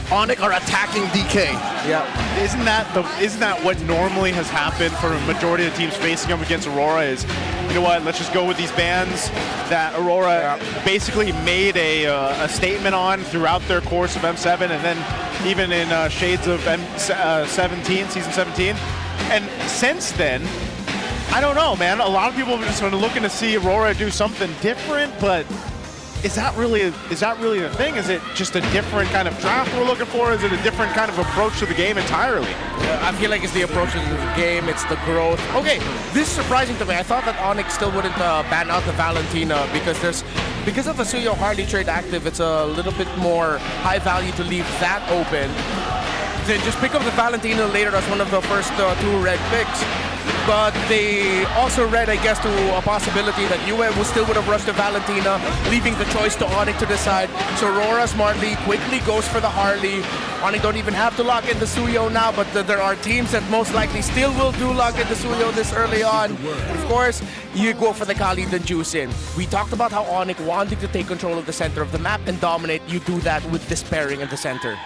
ONIC are attacking DK. Yeah. Isn't that what normally has happened for a majority of the teams facing them against Aurora is, you know what, let's just go with these bands that Aurora basically made a statement on throughout their course of M7 and then even in shades of M17, Season 17. And since then, I don't know, man. A lot of people are just sort of looking to see Aurora do something different, but is that really the thing? Is it just a different kind of draft we're looking for? Is it a different kind of approach to the game entirely? I feel like it's the approach to the game, it's the growth. Okay, this is surprising to me. I thought that ONIC still wouldn't ban out the Valentina because of the Suyo Harley trade active, it's a little bit more high value to leave that open. Then just pick up the Valentina later as one of the first two red picks. But they also read, I guess, to a possibility that UM still would have rushed to Valentina, leaving the choice to ONIC to decide. So Aurora smartly quickly goes for the Harley. ONIC don't even have to lock in the Suyo now, but there are teams that most likely still will do lock in the Suyo this early on. Of course, you go for the Kali, then juice in. We talked about how ONIC wanting to take control of the center of the map and dominate. You do that with this pairing in the center.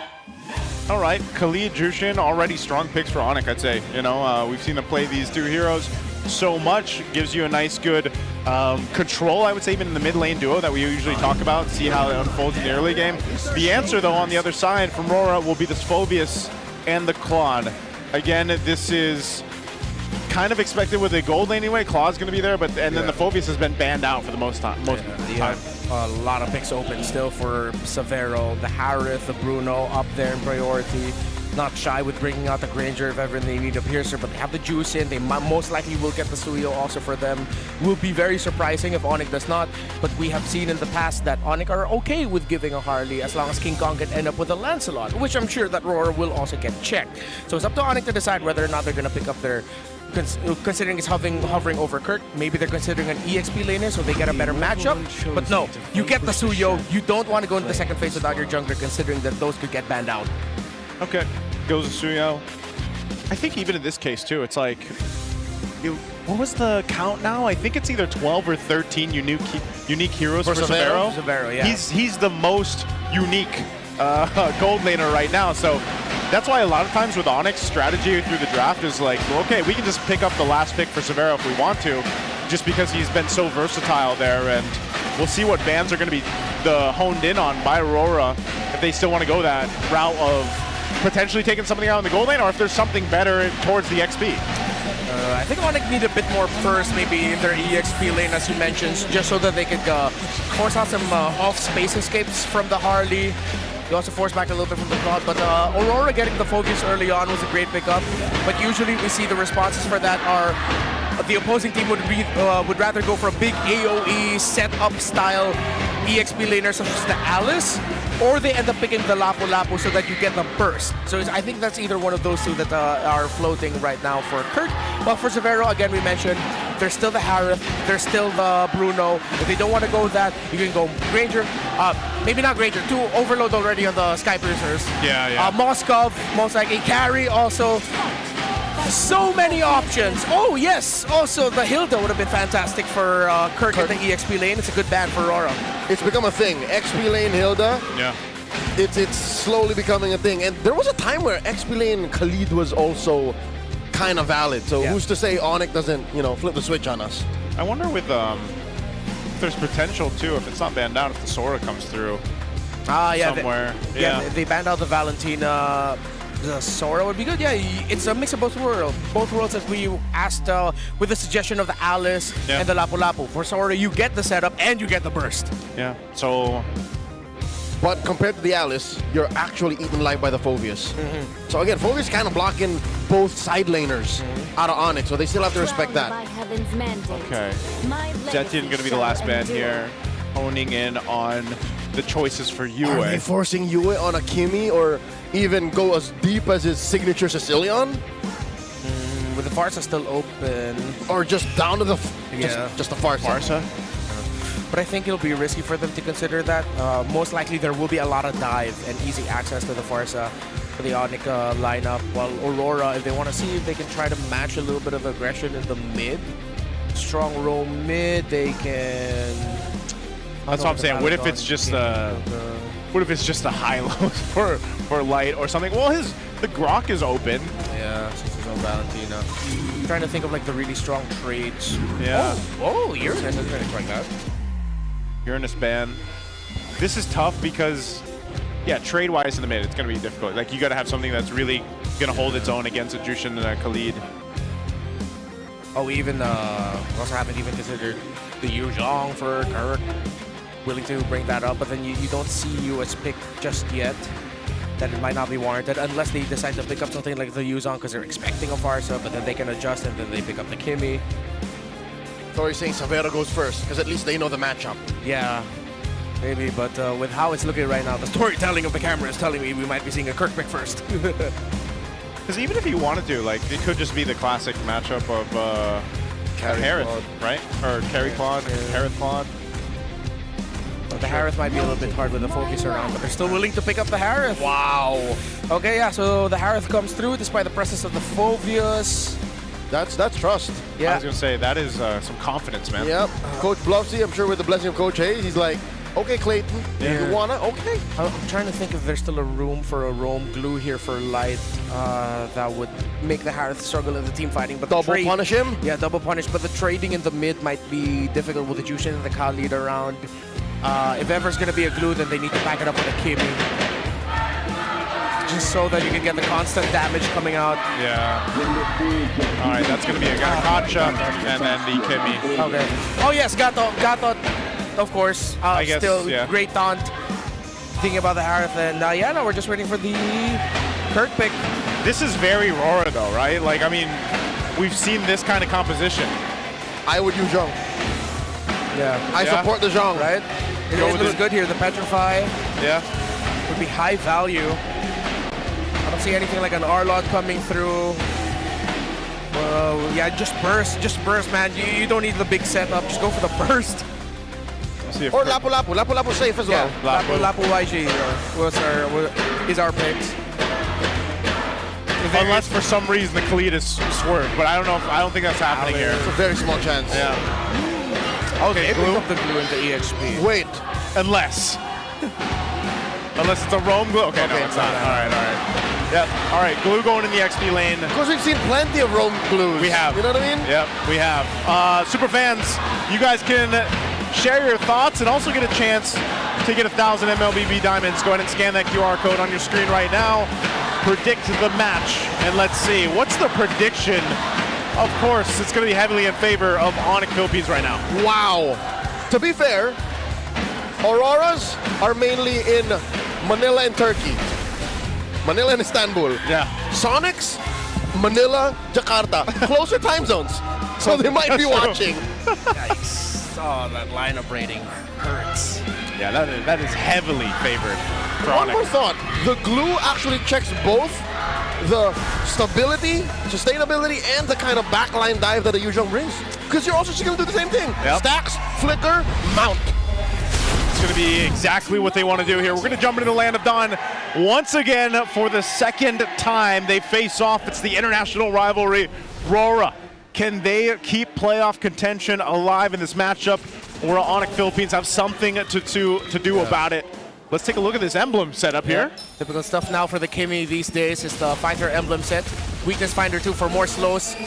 All right, Khalid, Jushin, already strong picks for ONIC, I'd say. You know, we've seen them play these two heroes so much. Gives you a nice, good control, I would say, even in the mid lane duo that we usually talk about, see how it unfolds in the early game. The answer, though, on the other side from Aurora will be the Phobius and the Claude. Again, this is kind of expected with a gold lane anyway. Claude's going to be there, but then the Phobius has been banned out for the most time. A lot of picks open still for Severo, the Harith, the Bruno up there in priority. Not shy with bringing out the Granger if ever they need a Piercer, but they have the juice in. They most likely will get the Suyo also for them. Will be very surprising if ONIC does not, but we have seen in the past that ONIC are okay with giving a Harley as long as King Kong can end up with a Lancelot, which I'm sure that Roar will also get checked. So it's up to ONIC to decide whether or not they're going to pick up their considering it's hovering over Kurt, maybe they're considering an EXP laner so they get a better matchup. But no, you get the Suyo. You don't want to go into the second phase without your jungler, considering that those could get banned out. Okay, goes to Suyo. I think even in this case too, it's like, what was the count now? I think it's either 12 or 13 unique heroes for Severo. Yeah. He's the most unique gold laner right now. So That's why a lot of times with ONIC's strategy through the draft is like, well, okay, we can just pick up the last pick for Severo if we want to, just because he's been so versatile there, and we'll see what bans are going to be honed in on by Aurora if they still want to go that route of potentially taking something out in the goal lane, or if there's something better towards the XP. I think ONIC need a bit more first, maybe in their EXP lane, as you mentioned, just so that they could force out some off-space escapes from the Harley. They also force back a little bit from the Cloud, but Aurora getting the focus early on was a great pickup. But usually we see the responses for that are the opposing team would rather go for a big AoE setup style EXP laner such as the Alice, or they end up picking the Lapu Lapu so that you get the burst. So I think that's either one of those two that are floating right now for Kurt. But for Severo, again, we mentioned, there's still the Harith, there's still the Bruno. If they don't want to go with that, you can go Granger, maybe not Granger, 2 Overload already on the Sky Piercers. Yeah. Moskov, most likely. Carry also. So many options. Oh, yes. Also, the Hilda would have been fantastic for Kurt in the EXP lane. It's a good ban for Aurora. It's become a thing. XP lane Hilda. Yeah. It's slowly becoming a thing. And there was a time where XP lane Khalid was also kind of valid. So who's to say ONIC doesn't, flip the switch on us? I wonder with if there's potential too, if it's not banned out, if the Sora comes through somewhere. If they banned out the Valentina, the Sora would be good. Yeah, it's a mix of both worlds. Both worlds, as we asked with the suggestion of the Alice and the Lapu Lapu. For Sora, you get the setup and you get the burst. Yeah, so... But compared to the Alice, you're actually eaten alive by the Phoveus. So again, Phoveus kind of blocking both side laners out of ONIC, so they still have to respect that. Okay. Zetian going to be the last ban here, honing in on the choices for Yue. Are they forcing Yue on a Kimi, or even go as deep as his signature Sicilian? With the Farsa still open. Or just down to the... Just the Farsa. But I think it'll be risky for them to consider that. Most likely there will be a lot of dive and easy access to the Farsa for the ONIC lineup. While Aurora, if they want to see if they can try to match a little bit of aggression in the mid. Strong roam mid, they can... That's what I'm saying. What if it's just what if it's just a high-low for Light or something? Well, the Grok is open. Yeah, since there's no Valentina. I'm trying to think of like the really strong trades. Yeah. Oh, Uranus is really like that. Uranus ban. This is tough because, trade-wise in the mid, it's going to be difficult. Like, you got to have something that's really going to hold its own against a Jushin and a Khalid. Oh, even also haven't even considered the Yu Zhong for Kirk. Willing to bring that up, but then you don't see you as pick just yet. That it might not be warranted unless they decide to pick up something like the Yu Zhong because they're expecting a Farsa, but then they can adjust and then they pick up the Kimi. So you're saying Severo goes first, because at least they know the matchup. Yeah, maybe, but with how it's looking right now, the storytelling of the camera is telling me we might be seeing a Kirk pick first. Because even if you wanted to, like, it could just be the classic matchup of Harith, right? Or Carry Claude, Harith Claude. Well, the Harith might be a little bit hard with the focus around, but they're still willing to pick up the Harith. Wow. Okay, yeah, so the Harith comes through despite the presence of the Phoveus. That's trust. I was going to say, that is some confidence, man. Yep. Coach Bluffsy, I'm sure with the blessing of Coach Hayes, he's like, okay, Clayton, you wanna? Okay. I'm trying to think if there's still a room for a roam glue here for Light that would make the Harith struggle in the team fighting. But double punish him? Yeah, double punish. But the trading in the mid might be difficult with the Jushin and the Khalid around. If ever's going to be a glue, then they need to back it up with a Kimi. Just so that you can get the constant damage coming out. Yeah. All right, that's going to be a Gakacha and then the Kimi. Okay. Oh, yes, Gato, of course. I guess, still great taunt. Thinking about the Harith. And now we're just waiting for the Kirk pick. This is very Aurora, though, right? Like, I mean, we've seen this kind of composition. I would use Zhong. Yeah. I support the Zhong. Right? It looks good here. The Petrify. Yeah. Would be high value. I don't see anything like an R-Lot coming through. Just burst, man. You don't need the big setup. Just go for the burst. Or Lapu Lapu. Lapu Lapu safe as well. Lapu YG is our picks. Unless for some reason the Khalid is swerved, but I don't think that's happening here. It's a very small chance. Yeah. Okay, glue up the glue into EXP. Wait. Unless it's a roam glue. Okay, no, it's not. All right. Yep. All right, Glue going in the XP lane. Because we've seen plenty of roam Glues. We have. You know what I mean? Yep, we have. Super fans, you guys can share your thoughts and also get a chance to get 1,000 MLBB diamonds. Go ahead and scan that QR code on your screen right now. Predict the match, and let's see. What's the prediction? Of course, it's going to be heavily in favor of ONIC Philippines right now. Wow. To be fair, Auroras are mainly in Manila and Turkey. Manila and Istanbul. Yeah. Sonics, Manila, Jakarta. Closer time zones. So they might be watching. Yikes. Oh, that lineup rating hurts. Yeah, that is heavily favored for One ONIC. more thought. The glue actually checks both the stability, sustainability, and the kind of backline dive that a Yuzhong brings. Because you're also just going to do the same thing. Yep. Stacks, flicker, mount. It's going to be exactly what they want to do here. We're going to jump into the Land of Dawn once again for the second time. They face off. It's the international rivalry. Rora, can they keep playoff contention alive in this matchup, or will ONIC Philippines have something to do about it? Let's take a look at this emblem setup here. Typical stuff now for the Kimi these days is the Finder emblem set. Weakness Finder 2 for more slows.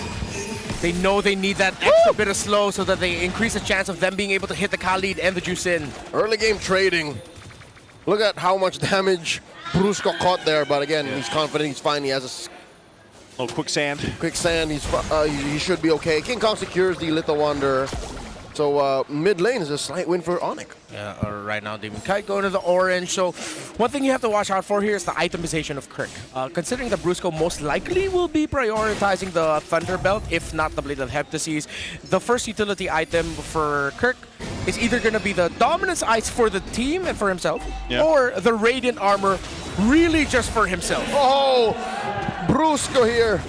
They know they need that extra bit of slow so that they increase the chance of them being able to hit the Khalid and the Jusin. Early game trading. Look at how much damage Brusco caught there, but again, he's confident, he's fine. He has a little quicksand. Quicksand, he should be okay. King Kong secures the Little Wanderer. So mid lane is a slight win for ONIC. Yeah, right now Demon Kite going to the orange. So one thing you have to watch out for here is the itemization of Kirk. Considering that Brusco most likely will be prioritizing the Thunderbelt, if not the Blade of Heptases, the first utility item for Kirk is either going to be the Dominance Ice for the team and for himself, or the Radiant Armor really just for himself. Oh, Brusco here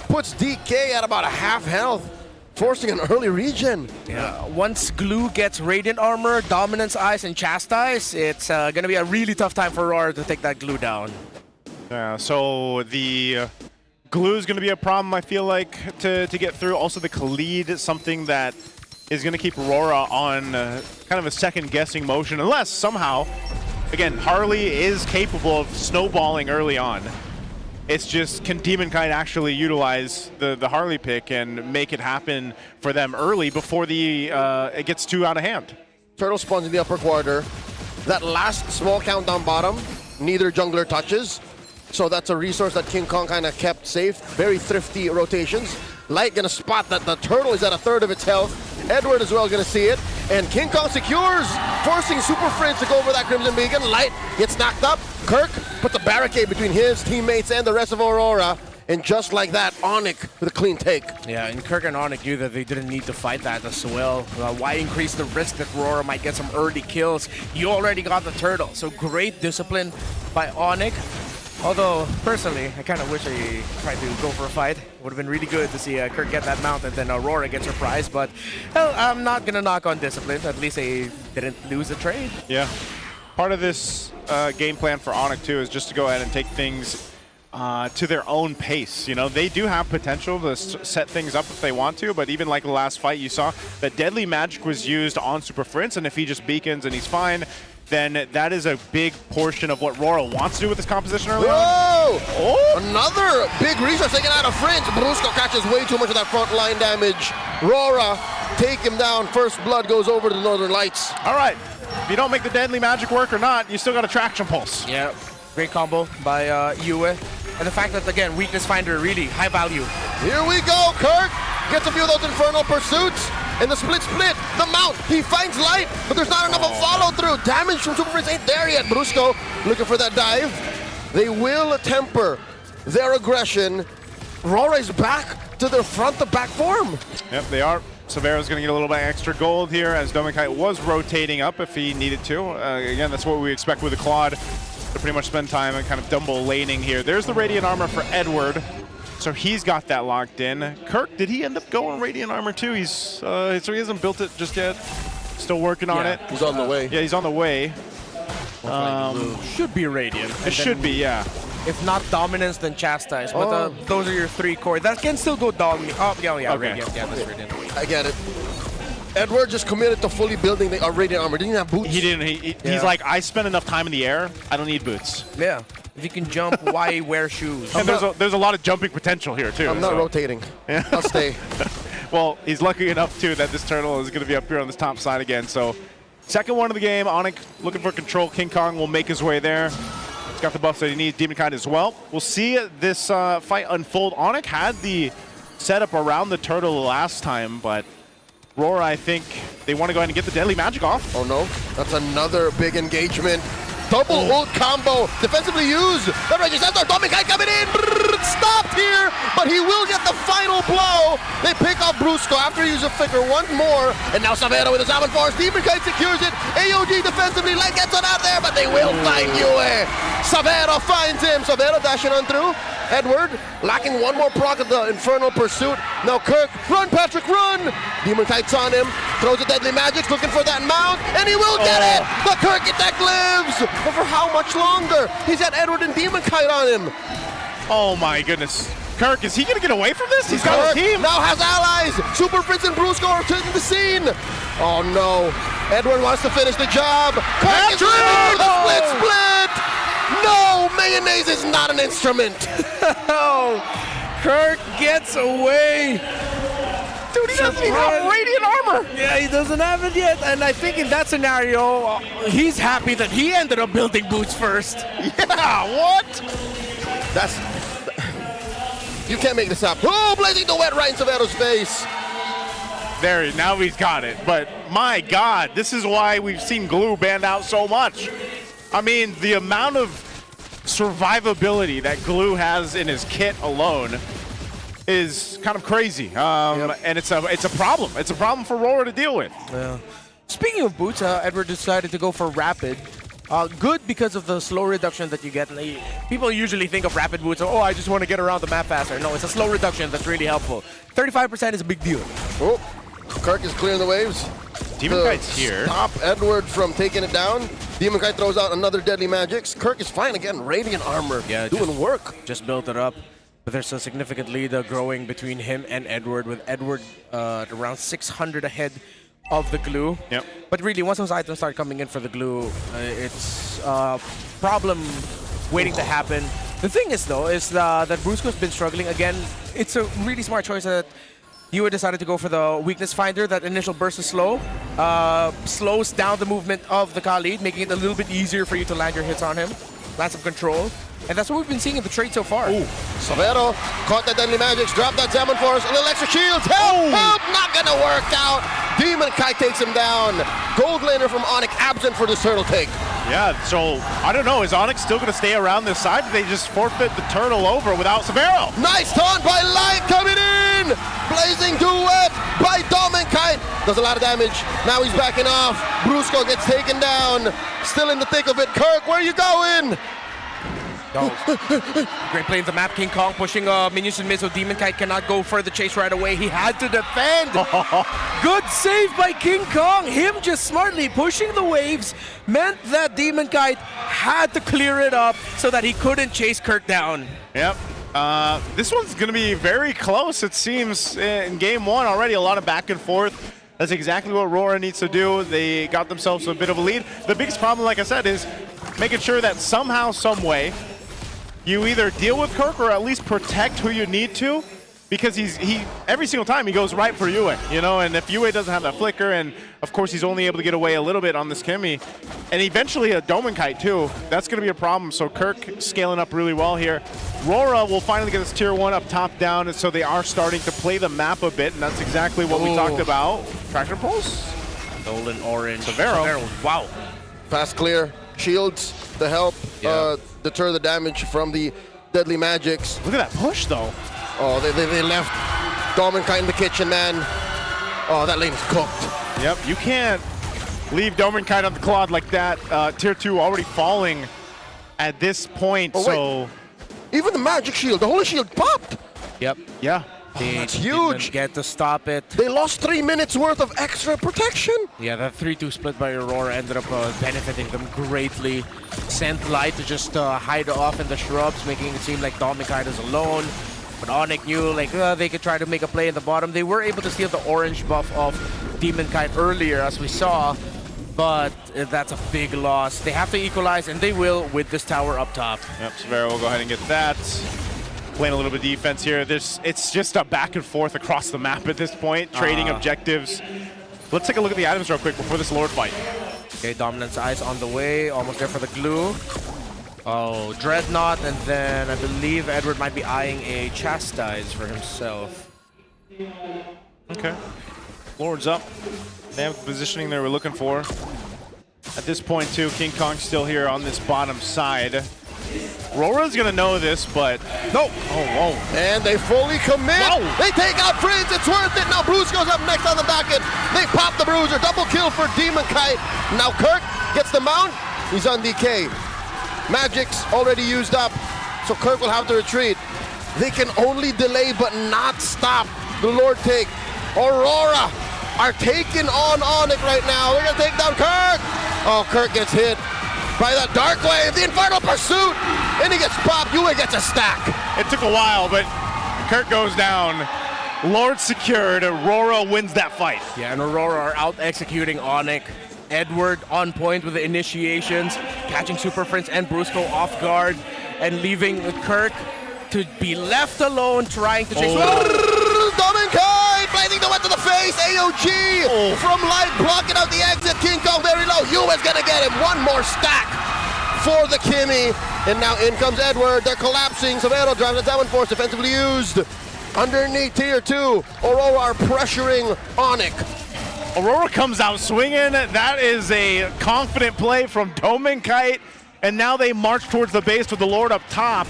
puts DK at about a half health, forcing an early regen. Yeah, once Glue gets Radiant Armor, Dominance Ice, and Chastise, it's going to be a really tough time for Aurora to take that Glue down. Yeah, so the Glue is going to be a problem, I feel like, to get through. Also, the Khalid is something that is going to keep Aurora on kind of a second-guessing motion, unless somehow, again, Harley is capable of snowballing early on. It's just, can Demon Kite actually utilize the Harley pick and make it happen for them early before the it gets too out of hand? Turtle spawns in the upper quarter. That last small countdown bottom, neither jungler touches. So that's a resource that King Kong kind of kept safe. Very thrifty rotations. Light gonna spot that the turtle is at a third of its health. Edward as well gonna see it. And King Kong secures, forcing Super Fringe to go over that Crimson Beacon. Light gets knocked up. Kirk puts a barricade between his teammates and the rest of Aurora. And just like that, ONIC with a clean take. Yeah, and Kirk and ONIC knew that they didn't need to fight that as well. Why increase the risk that Aurora might get some early kills? You already got the turtle, so great discipline by ONIC. Although, personally, I kind of wish I tried to go for a fight. Would have been really good to see Kirk get that mount and then Aurora get surprised. But, hell, I'm not going to knock on discipline. At least they didn't lose the trade. Yeah. Part of this game plan for ONIC, too, is just to go ahead and take things to their own pace. You know, they do have potential to set things up if they want to, but even like the last fight you saw, that Deadly Magic was used on Super Frince, and if he just beacons and he's fine, then that is a big portion of what Rora wants to do with this composition early on. Oh! Another big resource taken out of Fringe. Brusco catches way too much of that front line damage. Rora take him down. First blood goes over to the Northern Lights. All right. If you don't make the Deadly Magic work or not, you still got a Traction Pulse. Yeah, great combo by Yue. And the fact that, again, Weakness Finder really high value. Here we go. Kirk gets a few of those Infernal Pursuits. And the split, the mount, he finds Light, but there's not enough of follow-through. Damage from Super Prince ain't there yet. Brusco looking for that dive. They will temper their aggression. Rora is back to their front-to-back form. Yep, they are. Severo's going to get a little bit extra gold here as Dominic was rotating up if he needed to. Again, that's what we expect with the Claude, to pretty much spend time and kind of double laning here. There's the Radiant Armor for Edward. So he's got that locked in. Kirk, did he end up going Radiant Armor too? So he hasn't built it just yet. Still working on it. He's on the way. Yeah, he's on the way. Should be Radiant. It should be, yeah. If not Dominance, then Chastise. But those are your three core. That can still go Dom. Oh, yeah, Okay. Radiant. Yeah, that's Radiant. I get it. Edward just committed to fully building the Radiant Armor. Didn't he have boots? He didn't. He's like, I spent enough time in the air. I don't need boots. Yeah. If you can jump, why wear shoes? And there's a lot of jumping potential here too. I'm not rotating. Yeah. I'll stay. Well, he's lucky enough too that this turtle is going to be up here on this top side again. So, second one of the game. ONIC looking for control. King Kong will make his way there. He's got the buffs that he needs. Demonkite as well. We'll see this fight unfold. ONIC had the setup around the turtle last time, but Aurora, I think they want to go ahead and get the deadly magic off. Oh no, that's another big engagement. Double ult combo, defensively used. The Regisator, Dominkite coming in. Stopped here, but he will get the final blow. They pick up Brusco after he uses a flicker once more. And now Savero with the Salmon Force. Demonkite secures it. AOG defensively, Light gets on out there, but they will find Yue. Savero finds him. Savero dashing on through. Edward lacking one more proc of the Infernal Pursuit. Now Kirk, run Patrick, run! Demonkite's on him, throws a Deadly Magic, looking for that mount, and he will get it! The Kirk attack lives! But for how much longer? He's got Edward and Demonkite on him. Oh my goodness. Kirk, is he going to get away from this? He's got Kirk a team. now has allies. Super Prince and Brusco are taking the scene. Oh no. Edward wants to finish the job. Kirk is through the split! No! Mayonnaise is not an instrument. Oh, Kirk gets away. Dude, he doesn't even have Radiant Armor. Yeah, he doesn't have it yet. And I think in that scenario, he's happy that he ended up building boots first. Yeah, what? That's... You can't make this up. Oh, blazing the wet right in Savero's face. There, now he's got it. But my God, this is why we've seen Glue banned out so much. I mean, the amount of survivability that Glue has in his kit alone is kind of crazy. And it's a problem. It's a problem for Aurora to deal with. Yeah. Speaking of boots, Edward decided to go for Rapid. Good because of the slow reduction that you get. People usually think of Rapid boots, oh, I just want to get around the map faster. No, it's a slow reduction that's really helpful. 35% is a big deal. Oh, Kirk is clearing the waves. Demonkite's here. Stop Edward from taking it down. Demonkite throws out another Deadly Magics. Kirk is fine again. Radiant Armor doing work. Just built it up. But there's a significant lead growing between him and Edward, with Edward around 600 ahead of the Glue. Yep. But really, once those items start coming in for the Glue, it's a problem waiting to happen. The thing is, though, is that Brusco's been struggling. Again, it's a really smart choice that Yue decided to go for the Weakness Finder. That initial burst is slow, slows down the movement of the Khalid, making it a little bit easier for you to land your hits on him. Lots of control. And that's what we've been seeing in the trade so far. Ooh. Savero caught that Deadly Magics, dropped that Salmon Force, a little extra shield. Help! Help! Not gonna work out. Demonkite takes him down. Gold laner from ONIC absent for this turtle take. Yeah, so I don't know. Is ONIC still going to stay around this side? Did they just forfeit the turtle over without Savero? Nice taunt by Light coming in! Blazing duet by Dominkite. Does a lot of damage. Now he's backing off. Brusco gets taken down. Still in the thick of it. Kirk, where are you going? Great play in the map. King Kong pushing minions and mid, so Demonkite cannot go for the chase right away. He had to defend. Good save by King Kong. Him just smartly pushing the waves meant that Demonkite had to clear it up so that he couldn't chase Kirk down. Yep. This one's going to be very close, it seems, in game one already. A lot of back and forth. That's exactly what Aurora needs to do. They got themselves a bit of a lead. The biggest problem, like I said, is making sure that somehow, some way, you either deal with Kirk or at least protect who you need to, because he every single time he goes right for Yue, you know, and if Yue doesn't have that flicker, and of course he's only able to get away a little bit on this Kimmy, and eventually a Dominkite too, that's going to be a problem. So Kirk scaling up really well here. Aurora will finally get this tier 1 up top down, and so they are starting to play the map a bit, and that's exactly what we talked about. Tractor Pulse? Stolen orange. Savero. Wow. Fast clear. Shields to help deter the damage from the Deadly Magics. Look at that push, though. Oh, they left Dominkite in the kitchen, man. Oh, that lane is cooked. Yep, you can't leave Dominkite on the clod like that. Tier 2 already falling at this point, so... Wait. Even the magic shield, the holy shield popped! Yep. Yeah. That's huge. Get to stop it. They lost 3 minutes worth of extra protection. Yeah, that 3-2 split by Aurora ended up benefiting them greatly. Sent Light to just hide off in the shrubs, making it seem like Dominkite is alone. But ONIC knew like they could try to make a play in the bottom. They were able to steal the orange buff off Demon Kite earlier, as we saw. But that's a big loss. They have to equalize, and they will with this tower up top. Yep, Severo will go ahead and get that. Playing a little bit of defense here. It's just a back and forth across the map at this point, trading objectives. Let's take a look at the items real quick before this Lord fight. Okay, Dominant's Eyes on the way, almost there for the glue. Oh, Dreadnought, and then I believe Edward might be eyeing a Chastise for himself. Okay. Lord's up. They have the positioning they were looking for. At this point, too, King Kong's still here on this bottom side. Rora's gonna know this, but no. Oh, whoa. And they fully commit. Whoa. They take out Prince. It's worth it. Now Bruce goes up next on the back end. They pop the Bruiser. Double kill for Demon Kite. Now Kirk gets the mount. He's on DK. Magic's already used up, so Kirk will have to retreat. They can only delay but not stop the Lord take. Aurora are taking on ONIC right now. They're gonna take down Kirk. Oh, Kirk gets hit by that Dark Wave, the Infernal Pursuit, and he gets popped. Yue gets a stack. It took a while, but Kirk goes down. Lord secured. Aurora wins that fight. Yeah, and Aurora are out executing ONIC. Edward on point with the initiations, catching Super Prince and Brusco off guard, and leaving Kirk to be left alone trying to chase. Domin Kite placing the one to the face. AOG from light blocking out the exit. King Kong very low. Yue's gonna get him. One more stack for the Kimmy. And now in comes Edward. They're collapsing. Severo drives the down force defensively used. Underneath tier 2, Aurora are pressuring ONIC. Aurora comes out swinging. That is a confident play from Domin Kite. And now they march towards the base with the Lord up top.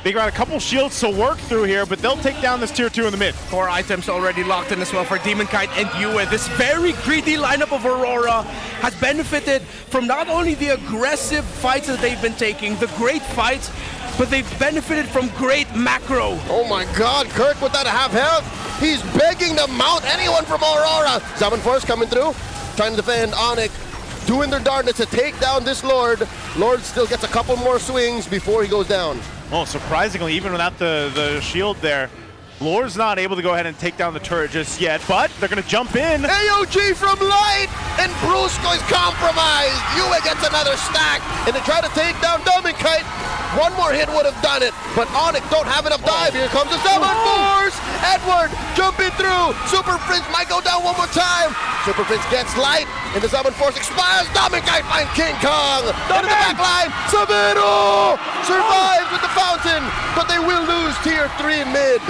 They got a couple shields to work through here, but they'll take down this tier 2 in the mid. 4 items already locked in as well for Demon Kite and Yue. This very greedy lineup of Aurora has benefited from not only the aggressive fights that they've been taking, the great fights, but they've benefited from great macro. Oh my God, Kirk with that half health. He's begging to mount anyone from Aurora. Summon Force coming through, trying to defend ONIC, doing their darndest to take down this Lord. Lord still gets a couple more swings before he goes down. Oh, surprisingly, even without the shield there, Lord's not able to go ahead and take down the turret just yet, but they're going to jump in. AOG from light, and Brusco is compromised. Yue gets another stack, and they try to take down Domin Kite. One more hit would have done it, but ONIC don't have enough dive. Here comes the Summon Force. Edward jumping through. Super Prince might go down one more time. Super Prince gets light, and the Summon Force expires. Domin Kite finds King Kong. Into the back line. Severo survives with the fountain, but they will lose tier 3 in mid.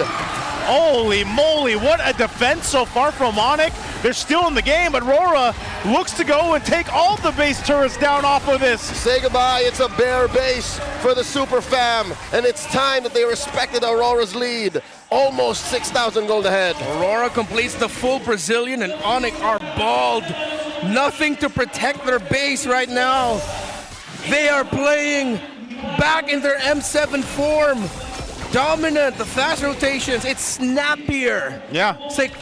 Holy moly, what a defense so far from ONIC. They're still in the game, but Aurora looks to go and take all the base turrets down off of this. Say goodbye, it's a bare base for the Super Fam, and it's time that they respected Aurora's lead. Almost 6,000 gold ahead. Aurora completes the full Brazilian, and ONIC are balled. Nothing to protect their base right now. They are playing back in their M7 form. Dominant, the fast rotations, it's snappier. Yeah. It's like,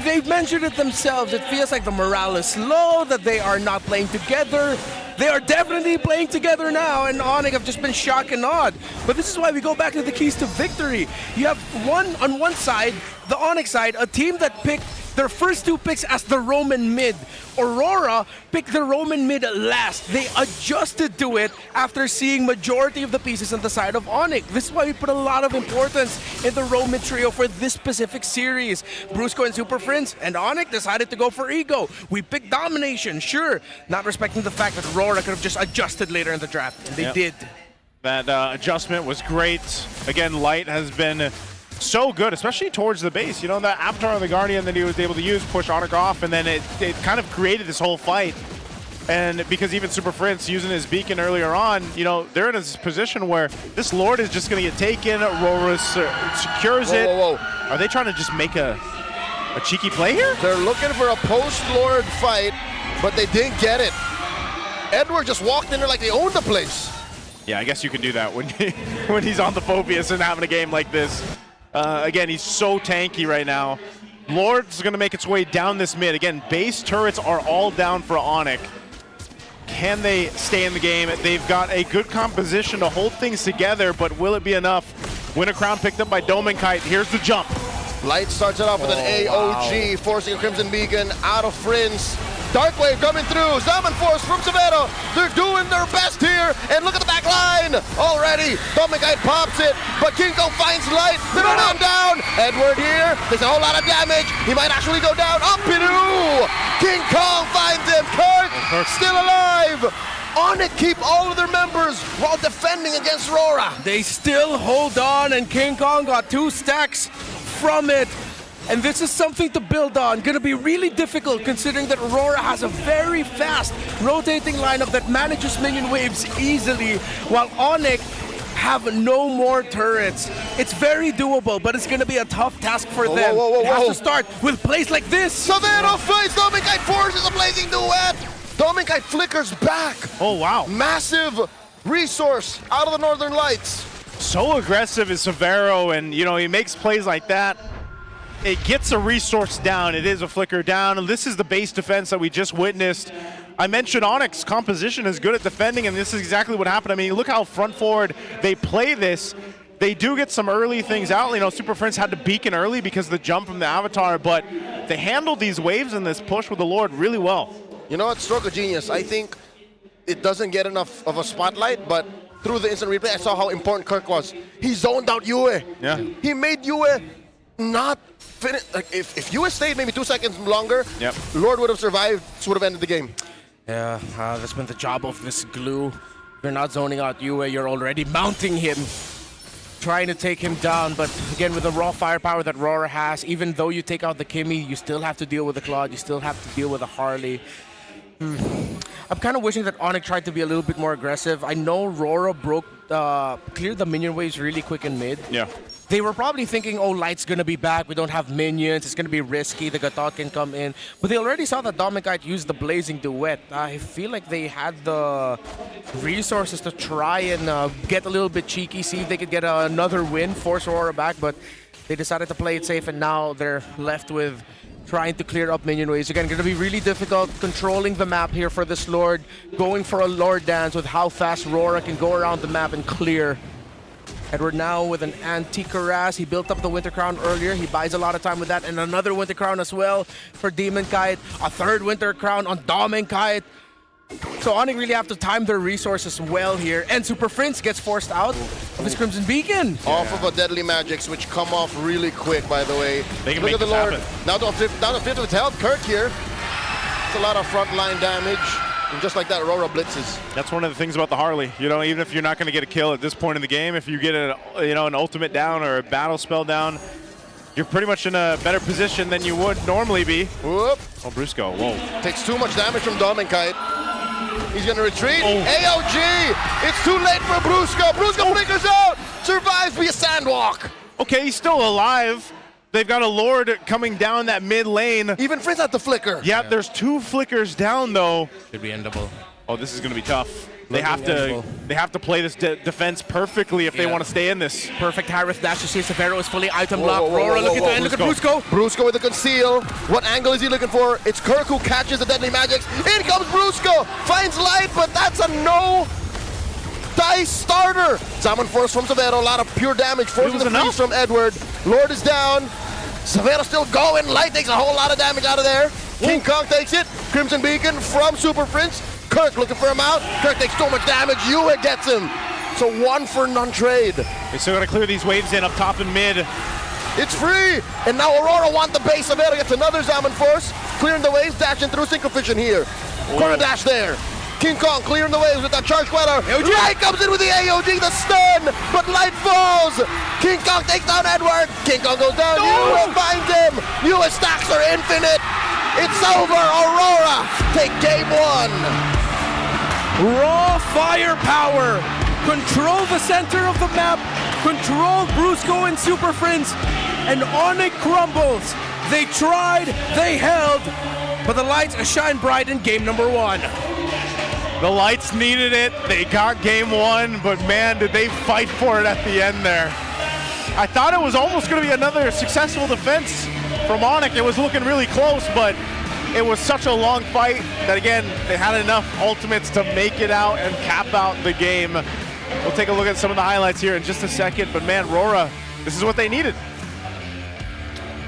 they've mentioned it themselves. It feels like the morale is low, that they are not playing together. They are definitely playing together now, and ONIC have just been shock and awed. But this is why we go back to the keys to victory. You have on one side, the ONIC side, a team that picked their first 2 picks as the Roman mid. Aurora picked the Roman mid last. They adjusted to it after seeing majority of the pieces on the side of ONIC. This is why we put a lot of importance in the Roman trio for this specific series. Brusco and Super Prince and ONIC decided to go for ego. We picked domination, sure, not respecting the fact that Aurora could have just adjusted later in the draft, and they did. That adjustment was great. Again, Light has been so good, especially towards the base. You know, that Avatar of the Guardian that he was able to use, push ONIC off, and then it kind of created this whole fight. And because even Super Prince using his beacon earlier on, you know, they're in a position where this Lord is just going to get taken. Aurora secures it. Whoa. Are they trying to just make a cheeky play here? They're looking for a post-Lord fight, but they didn't get it. Edward just walked in there like they owned the place. Yeah, I guess you can do that when he's on the Phobius and having a game like this. Again, he's so tanky right now. Lord's going to make its way down this mid. Again, base turrets are all down for ONIC. Can they stay in the game? They've got a good composition to hold things together, but will it be enough? Winter Crown picked up by Domin Kite. Here's the jump. Light starts it off with an AOG, forcing Crimson Beacon out of Prince. Dark Wave coming through. Zaman Force from Severo. They're doing their best here. And look at the back line. Already, Dominic pops it. But King Kong finds Light. They're going down. Edward here. There's a whole lot of damage. He might actually go down. Up Piru. King Kong finds him. Kirk still alive. ONIC keep all of their members while defending against Rora. They still hold on, and King Kong got 2 stacks from it. And this is something to build on. Gonna be really difficult considering that Aurora has a very fast rotating lineup that manages minion waves easily, while ONIC have no more turrets. It's very doable, but it's gonna be a tough task for them. It has to start with plays like this. Severo fights Dominkite, forces a blazing duet. Dominkite flickers back. Oh, wow. Massive resource out of the Northern Lights. So aggressive is Severo, and you know, he makes plays like that. It gets a resource down, it is a flicker down, and this is the base defense that we just witnessed. I mentioned ONIC's composition is good at defending, and this is exactly what happened. I mean, look how front forward they play this. They do get some early things out. You know, Super Prince had to beacon early because of the jump from the Avatar, but they handled these waves in this push with the Lord really well. You know what, stroke of genius. I think it doesn't get enough of a spotlight, but through the instant replay, I saw how important Kirk was. He zoned out Yue. Yeah. He made Yue not finish. Like if Yue stayed maybe 2 seconds longer, Lord would have survived. This would have ended the game. Yeah, that's been the job of this glue. You're not zoning out Yue, you're already mounting him, trying to take him down. But again, with the raw firepower that Rora has, even though you take out the Kimmy, you still have to deal with the Claude, you still have to deal with the Harley. I'm kind of wishing that ONIC tried to be a little bit more aggressive. I know Rora cleared the minion waves really quick in mid. Yeah. They were probably thinking, oh, Light's gonna be back, we don't have minions, it's gonna be risky, the Gatot can come in. But they already saw that Dominkite used the Blazing Duet. I feel like they had the resources to try and get a little bit cheeky, see if they could get another win, force Aurora back, but they decided to play it safe, and now they're left with trying to clear up minion waves. Again, gonna be really difficult controlling the map here for this Lord, going for a Lord dance with how fast Rora can go around the map and clear. Edward now with an anti-Karas. He built up the Winter Crown earlier. He buys a lot of time with that, and another Winter Crown as well for Demon Kite. A third Winter Crown on Dominkite. So ONIC really have to time their resources well here. And Super Prince gets forced out of his Crimson Beacon. Off of a Deadly Magics, which come off really quick, by the way. They can Look make at the this Lord. happen. Down to 5th of health. Kirk here. It's a lot of frontline damage. And just like that, Aurora blitzes. That's one of the things about the Harley. You know, even if you're not going to get a kill at this point in the game, if you get an ultimate down or a battle spell down, you're pretty much in a better position than you would normally be. Whoop. Oh, Brusco, whoa. Takes too much damage from Dominkite. He's gonna retreat. AOG! It's too late for Brusco. Brusco flickers out! Survives via Sandwalk. Okay, he's still alive. They've got a Lord coming down that mid lane. Even Prince had the flicker. Yeah, there's 2 flickers down though. Should be endable. Oh, this is gonna be tough. They have to play this defense perfectly if they want to stay in this. Perfect high-risk dash. You see Severo is fully item locked. Rora looking to end. Look at Brusco. Brusco with the conceal. What angle is he looking for? It's Kirk who catches the Deadly Magics. In comes Brusco. Finds Light, but that's a no dice starter. Zaman Force from Severo. A lot of pure damage. Forcing the freeze from Edward. Lord is down. Severo still going. Light takes a whole lot of damage out of there. King Kong takes it. Crimson Beacon from Super Prince. Kirk looking for him out. Kirk takes so much damage. Yue gets him. So 1-for-none trade. They still got to clear these waves in up top and mid. It's free. And now Aurora want the base. Severo gets another Zaman Force. Clearing the waves, dashing through Synchrovision here. Corner dash there. King Kong clearing the waves with that charge sweater. Light comes in with the AOG, the stun, but Light falls. King Kong takes down Edward. King Kong goes down. Yue finds him. Yue stacks are infinite. It's over. Aurora take game 1. Raw firepower. Control the center of the map. Control Brusco and Super Prince. And ONIC crumbles. They tried, they held, but the lights shine bright in game number 1. The Lights needed it. They got game 1, but man, did they fight for it at the end there. I thought it was almost going to be another successful defense from ONIC. It was looking really close, but it was such a long fight that, again, they had enough ultimates to make it out and cap out the game. We'll take a look at some of the highlights here in just a second, but man, Rora, this is what they needed.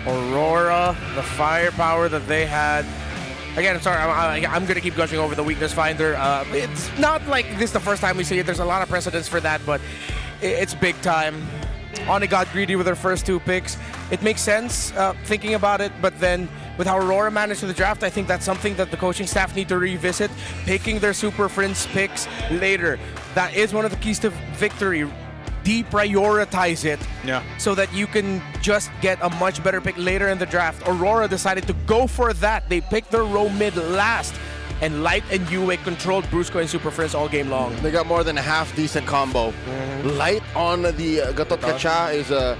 Aurora, the firepower that they had. Again, sorry, I'm going to keep gushing over the weakness finder. It's not like this is the first time we see it. There's a lot of precedents for that, but it's big time. ONIC got greedy with their first 2 picks. It makes sense thinking about it, but then with how Aurora managed to the draft, I think that's something that the coaching staff need to revisit. Picking their Super Friends picks later. That is one of the keys to victory. Deprioritize it so that you can just get a much better pick later in the draft. Aurora decided to go for that. They picked their row mid last, and Light and Yue controlled Brusco and Super Friends all game long. They got more than a half-decent combo. Light on the Gatot Kacha is a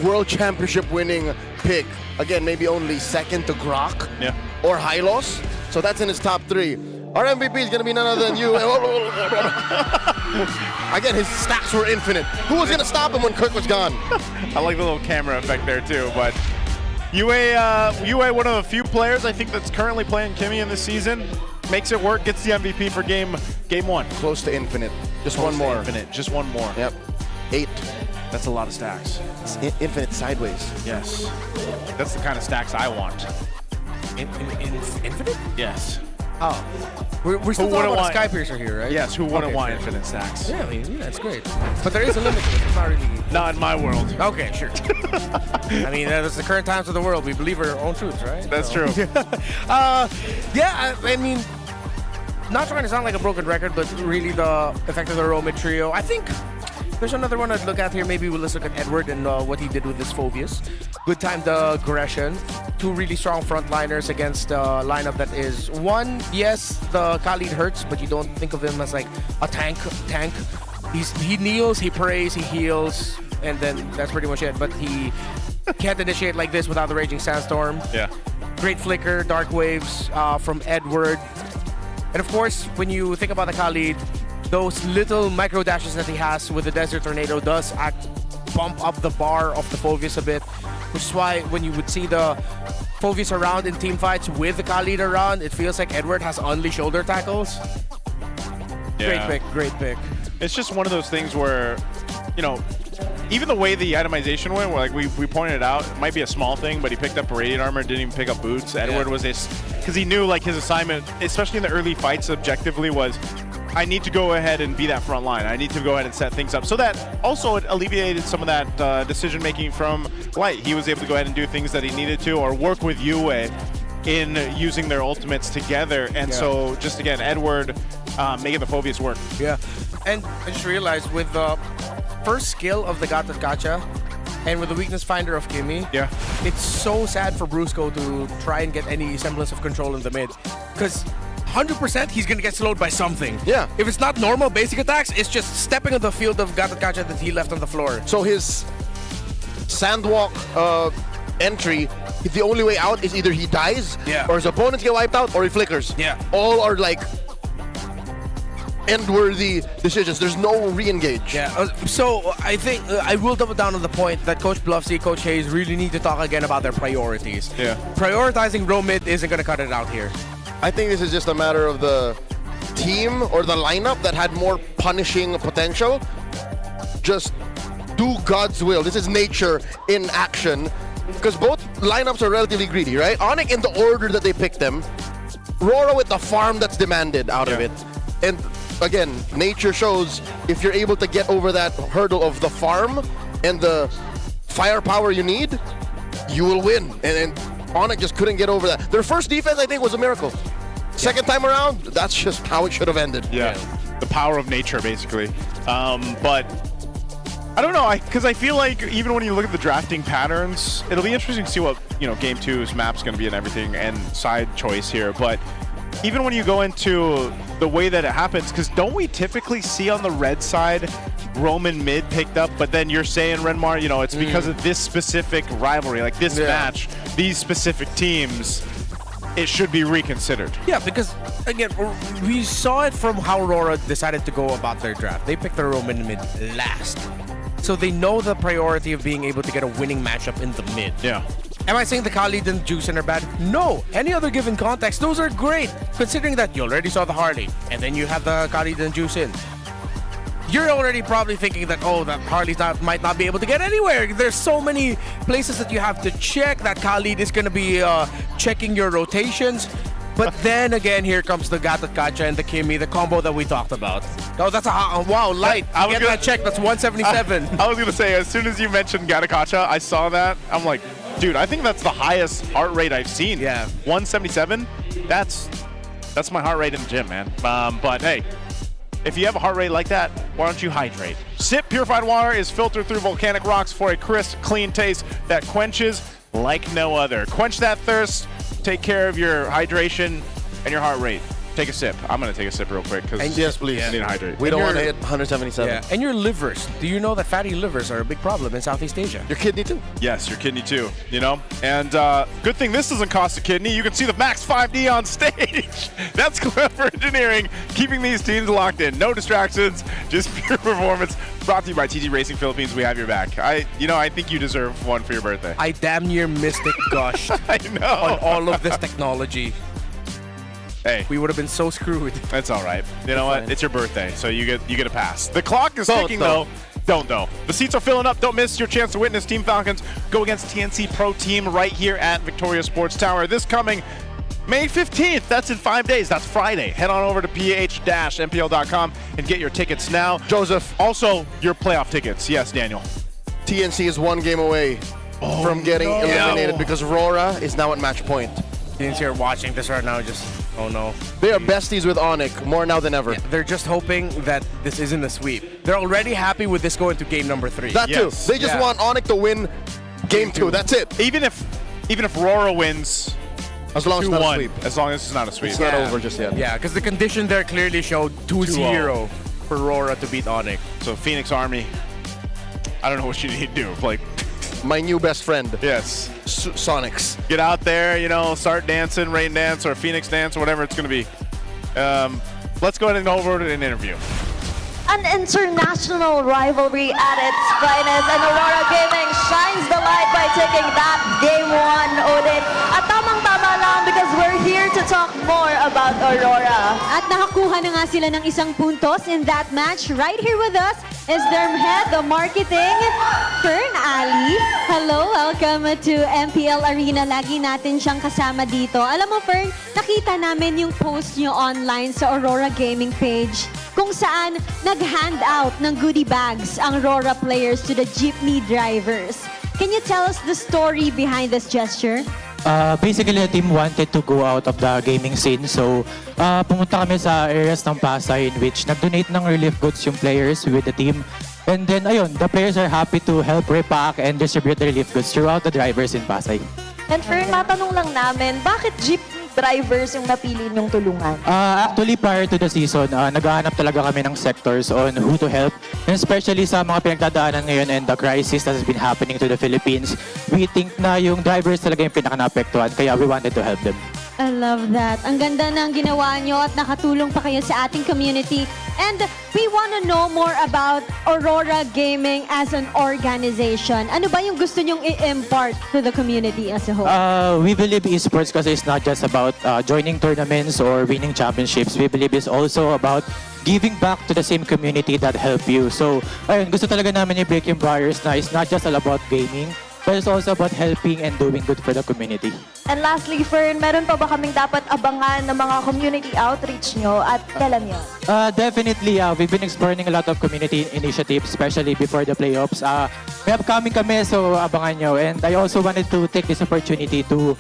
World Championship winning pick. Again, maybe only second to Grok or Hylos. So that's in his top 3. Our MVP is going to be none other than you. Again, his stacks were infinite. Who was going to stop him when Kirk was gone? I like the little camera effect there too, but Yue, one of the few players I think that's currently playing Kimmy in this season, makes it work, gets the MVP for game 1. Close to infinite. Just Close one more. Infinite, just one more. Yep. 8. That's a lot of stacks. It's infinite sideways. Yes. That's the kind of stacks I want. Infinite? Yes. Oh. We're still talking about a Skypiercer here, right? Yes, who wouldn't Okay, want sure. infinite stacks? Yeah, I mean, yeah, that's great. But there is a limit to it. It's not really... Not in my world. Okay, sure. I mean, that's the current times of the world. We believe our own truths, right? That's true. Yeah, I mean, not trying to sound like a broken record, but really the effect of the Romid trio. I think there's another one I'd look at here. Maybe let's look at Edward and what he did with his Phobius. Good timed aggression. 2 really strong frontliners against a lineup that is, one, yes, the Khalid hurts, but you don't think of him as like a tank. He kneels, he prays, he heals, and then that's pretty much it. But he can't initiate like this without the Raging Sandstorm. Yeah. Great flicker, dark waves from Edward. And of course, when you think about the Khalid, those little micro dashes that he has with the Desert Tornado does bump up the bar of the Phobius a bit, which is why when you would see the Phobius around in team fights with the Khalid around, it feels like Edward has only shoulder tackles. Yeah. Great pick. It's just one of those things where, you know, even the way the itemization went, where like we pointed it out, it might be a small thing, but he picked up radiant armor, didn't even pick up boots. Edward was because he knew like his assignment, especially in the early fights, objectively was, I need to go ahead and be that front line. I need to go ahead and set things up. So that also it alleviated some of that decision making from Light. He was able to go ahead and do things that he needed to, or work with Yue in using their ultimates together. And so just again, Edward making the Phobius work. Yeah, and I just realized with the first skill of the Gatot Kacha and with the weakness finder of Kimmy, it's so sad for Brusco to try and get any semblance of control in the mid, because 100% he's gonna get slowed by something. Yeah. If it's not normal basic attacks, it's just stepping on the field of Gatot Kacha that he left on the floor. So his sandwalk entry, the only way out is either he dies, or his opponents get wiped out, or he flickers. Yeah. All are like end-worthy decisions. There's no re-engage. Yeah, so I think I will double down on the point that Coach Bluffsy, Coach Hayes really need to talk again about their priorities. Yeah. Prioritizing row mid isn't gonna cut it out here. I think this is just a matter of the team or the lineup that had more punishing potential. Just do God's will. This is nature in action. Because both lineups are relatively greedy, right? ONIC in the order that they picked them. Rora with the farm that's demanded out of it. And again, nature shows if you're able to get over that hurdle of the farm and the firepower you need, you will win. And ONIC just couldn't get over that. Their first defense, I think, was a miracle. Second time around, that's just how it should have ended. Yeah, the power of nature, basically. But I don't know, because I feel like even when you look at the drafting patterns, it'll be interesting to see what Game 2's map's going to be and everything, and side choice here. But even when you go into the way that it happens, because don't we typically see on the red side Roman mid picked up, but then you're saying, Renmar, it's because of this specific rivalry, like this match, these specific teams, it should be reconsidered. Yeah, because again, we saw it from how Aurora decided to go about their draft. They picked the Roman mid last. So they know the priority of being able to get a winning matchup in the mid. Yeah. Am I saying the Khalid and Juicin are bad? No. Any other given context, those are great. Considering that you already saw the Harley, and then you have the Khalid and Juicin. you're already probably thinking that, oh, that Harley might not be able to get anywhere. There's so many places that you have to check, that Khalid is going to be checking your rotations. But then again, here comes the Gatotkacha and the Kimi, the combo that we talked about. Oh, that's wow, light. I was gonna check. That's 177. I was gonna say, as soon as you mentioned Gatotkacha, I saw that. I'm like, dude, I think that's the highest heart rate I've seen. Yeah, 177. That's my heart rate in the gym, man. But hey, if you have a heart rate like that, why don't you hydrate? Sip purified water is filtered through volcanic rocks for a crisp, clean taste that quenches like no other. Quench that thirst. Take care of your hydration and your heart rate. Take a sip. I'm gonna take a sip real quick because yes, please. I need to hydrate. We don't want to hit 177. Yeah. And your livers. Do you know that fatty livers are a big problem in Southeast Asia? Your kidney too. Yes, your kidney too. You know, and good thing this doesn't cost a kidney. You can see the Max 5D on stage. That's clever engineering, keeping these teams locked in. No distractions, just pure performance. Brought to you by TT Racing Philippines. We have your back. I think you deserve one for your birthday. I damn near missed it, gosh. I know. On all of this technology. Hey, we would have been so screwed. That's all right. You know what? It's your birthday, so you get a pass. The clock is ticking though. Don't though. The seats are filling up. Don't miss your chance to witness Team Falcons go against TNC Pro Team right here at Victoria Sports Tower this coming May 15th. That's in 5 days. That's Friday. Head on over to ph-mpl.com and get your tickets now. Joseph, also your playoff tickets. Yes, Daniel. TNC is 1 game away from getting eliminated because Rora is now at match point. TNC are watching this right now, just, oh no. They are besties with ONIC more now than ever. Yeah, they're just hoping that this isn't a sweep. They're already happy with this going to game number 3. That too. They just want ONIC to win game 2. That's it. Even if Rora wins, as long as it's not a sweep. As long as it's not a sweep. It's not over just yet. Yeah, because the condition there clearly showed 2-0 for Rora to beat ONIC. So Phoenix Army, I don't know what you need to do. Like, my new best friend. Yes. Sonics. Get out there, start dancing, rain dance, or Phoenix dance, or whatever it's going to be. Let's go ahead and go over to an interview. An international rivalry at its finest, and Aurora Gaming shines the light by taking that game 1, Odin. At tamang-tama lang because we're here to talk more about Aurora. At nakakuha na nga sila ng isang puntos in that match. Right here with us is their head of marketing, Fern Ali. Hello, welcome to MPL Arena. Lagi natin siyang kasama dito. Alam mo, Fern, nakita namin yung post niyo online sa Aurora Gaming page kung saan nag-hand out ng goodie bags ang Aurora players to the jeepney drivers. Can you tell us the story behind this gesture? Basically, the team wanted to go out of the gaming scene. So, pumunta kami sa areas ng Pasay in which nag-donate ng relief goods yung players with the team. And then, ayun, the players are happy to help repack and distribute the relief goods throughout the drivers in Pasay. And Fern, matanong lang namin, bakit jeepney drivers yung napili niyong tulungan? Actually, prior to the season, naghahanap talaga kami ng sectors on who to help. And especially sa mga pinagdadaanan ngayon and the crisis that has been happening to the Philippines, we think na yung drivers talaga yung pinaka-naapektuhan, kaya we wanted to help them. I love that. Ang ganda ng ginawa nyo at nakatulong pa kayo sa ating community. And we want to know more about Aurora Gaming as an organization. Ano ba yung gusto nyong i-impart to the community as a whole? We believe esports kasi it's not just about joining tournaments or winning championships. We believe it's also about giving back to the same community that helped you. So, ayun, gusto talaga namin i-break yung barriers na it's not just all about gaming, but it's also about helping and doing good for the community. And lastly, Fern, meron pa ba kaming dapat abangan ng mga community outreach nyo at kailan yun? Definitely, we've been exploring a lot of community initiatives, especially before the playoffs. May upcoming kami, so abangan nyo. And I also wanted to take this opportunity to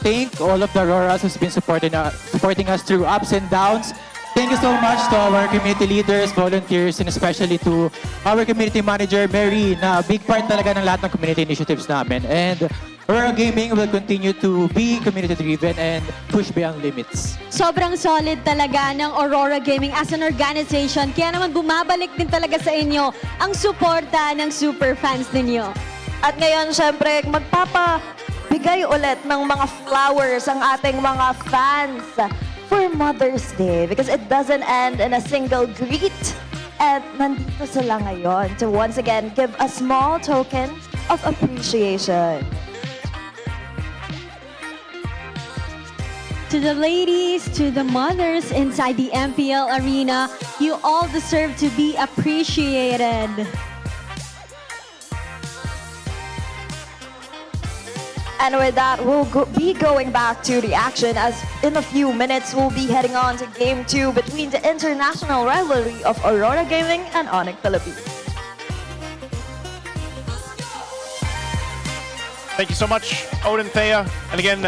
thank all of the Auroras who's been supporting us through ups and downs. Thank you so much to our community leaders, volunteers, and especially to our community manager, Mary, na big part talaga ng lahat ng community initiatives namin. And Aurora Gaming will continue to be community-driven and push beyond limits. Sobrang solid talaga ng Aurora Gaming as an organization. Kaya naman bumabalik din talaga sa inyo ang suporta ng super fans ninyo. At ngayon, syempre, magpapabigay ulit ng mga flowers ang ating mga fans for Mother's Day because it doesn't end in a single greet. And nandito sila ngayon to once again give a small token of appreciation. To the ladies, to the mothers inside the MPL arena, You all deserve to be appreciated. And with that, we'll be going back to the action as in a few minutes we'll be heading on to Game 2 between the international rivalry of Aurora Gaming and ONIC Philippines. Thank you so much, Odin, Thea. And again,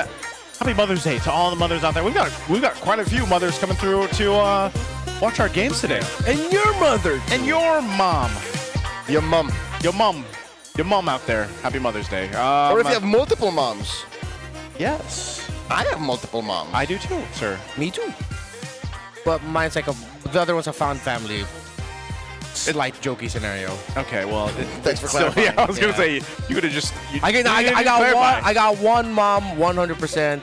happy Mother's Day to all the mothers out there. We've got quite a few mothers coming through to watch our games today. And your mother. And your mom. Your mom. Your mom. Your mom out there. Happy Mother's Day. Or if you have multiple moms. Yes. I have multiple moms. I do too, sir. Me too. But mine's like the other one's a found family. Slight jokey scenario. Okay, well, thanks for still, clarifying. yeah, I was gonna say you could have just. I got one mom, 100%.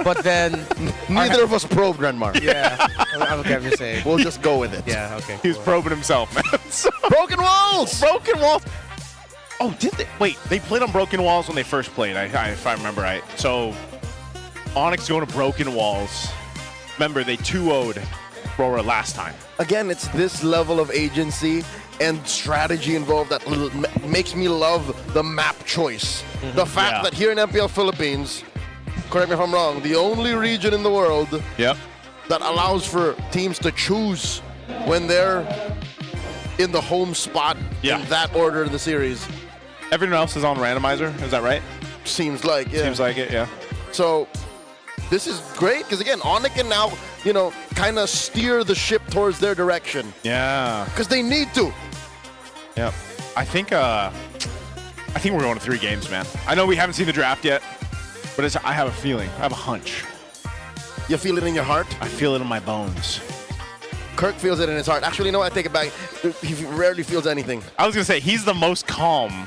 But then neither of us probed Renmar. Yeah, okay, I'm just saying. We'll just go with it. Yeah, okay. He was probing himself, man. Broken walls. Broken walls. Oh, did they? Wait, they played on Broken Walls when they first played, if I remember right. So, ONIC going to Broken Walls. Remember, they 2-0'd Aurora last time. Again, it's this level of agency and strategy involved that makes me love the map choice. The fact that here in MPL Philippines, correct me if I'm wrong, the only region in the world that allows for teams to choose when they're in the home spot in that order in the series. Everyone else is on randomizer, is that right? Seems like, yeah. Seems like it, yeah. So this is great because again, ONIC can now, kind of steer the ship towards their direction. Yeah. Because they need to. Yep. I think we're going to 3 games, man. I know we haven't seen the draft yet, but I have a feeling. I have a hunch. You feel it in your heart? I feel it in my bones. Kirk feels it in his heart. Actually, no, I take it back. He rarely feels anything. I was going to say, he's the most calm.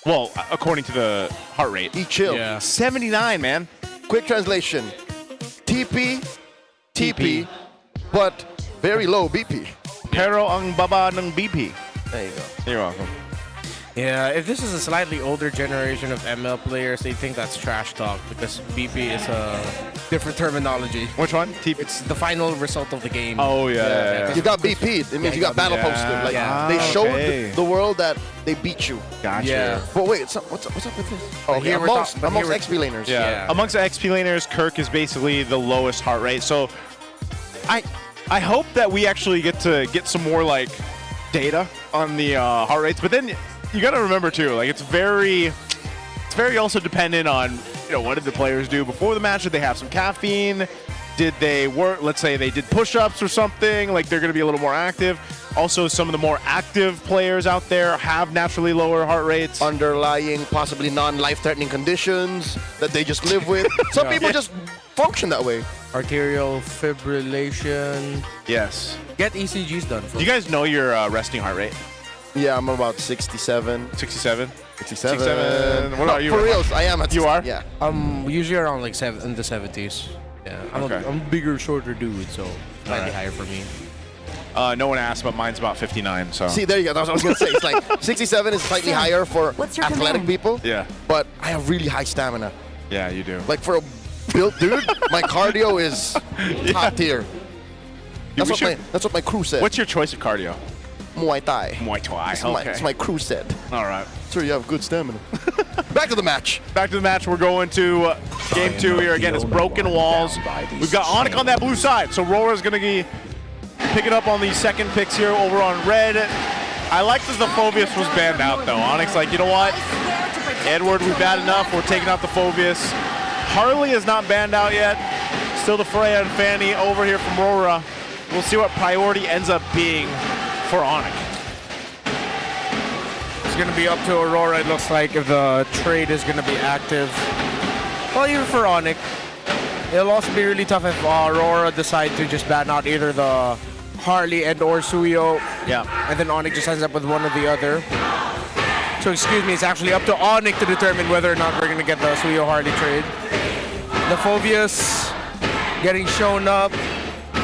Well, according to the heart rate. He chilled. Yeah. 79, man. Quick translation. TP, but very low BP. Pero ang baba ng BP. There you go. You're welcome. Yeah, if this is a slightly older generation of ML players, they think that's trash talk because BP is a different terminology. Which one? It's the final result of the game. Oh, yeah. You got BP. It means you got battle posted. Like they showed the world that they beat you. Gotcha. Yeah. But wait, what's up with this? Oh, here amongst we're XP laners. Yeah. Amongst the XP laners, Kirk is basically the lowest heart rate. So I hope that we actually get to get some more like data on the heart rates. But then you got to remember too, like it's very also dependent on what did the players do before the match? Did they have some caffeine? Did they work? Let's say they did push-ups or something. Like they're going to be a little more active. Also, some of the more active players out there have naturally lower heart rates. Underlying, possibly non-life-threatening conditions that they just live with. Some people just function that way. Arterial fibrillation. Yes. Get ECGs done. Do you guys know your resting heart rate? Yeah, I'm about 67. 67? 67. What are you? For reals, I am at You are? Yeah. I'm usually around like in the 70s. Yeah. I'm a bigger, shorter dude, so slightly higher for me. No one asked, but mine's about 59. So See, there you go. That's what I was going to say. It's like 67 is slightly higher for athletic people. Yeah. But I have really high stamina. Yeah, you do. Like for a built dude, my cardio is top tier. That's what my crew said. What's your choice of cardio? Muay Thai. Muay Thai. It's my crew said. All right. Sir, you have good stamina. Back to the match. Back to the match. We're going to game 2 here. Again, it's Broken Walls. We've got ONIC on that blue side. So Rora's going to be picking up on the second picks here over on red. I like that the Phobius was banned out, though. ONIC's like, you know what? Edward, we've had enough. We're taking out the Phobius. Harley is not banned out yet. Still the Freya and Fanny over here from Rora. We'll see what priority ends up being for ONIC. It's going to be up to Aurora, it looks like, if the trade is going to be active. Well, even for ONIC, it'll also be really tough if Aurora decide to just ban out either the Harley and or Suyo. Yeah. And then ONIC just ends up with one or the other. So excuse me, it's actually up to ONIC to determine whether or not we're going to get the Suyo Harley trade. The Phobius getting shown up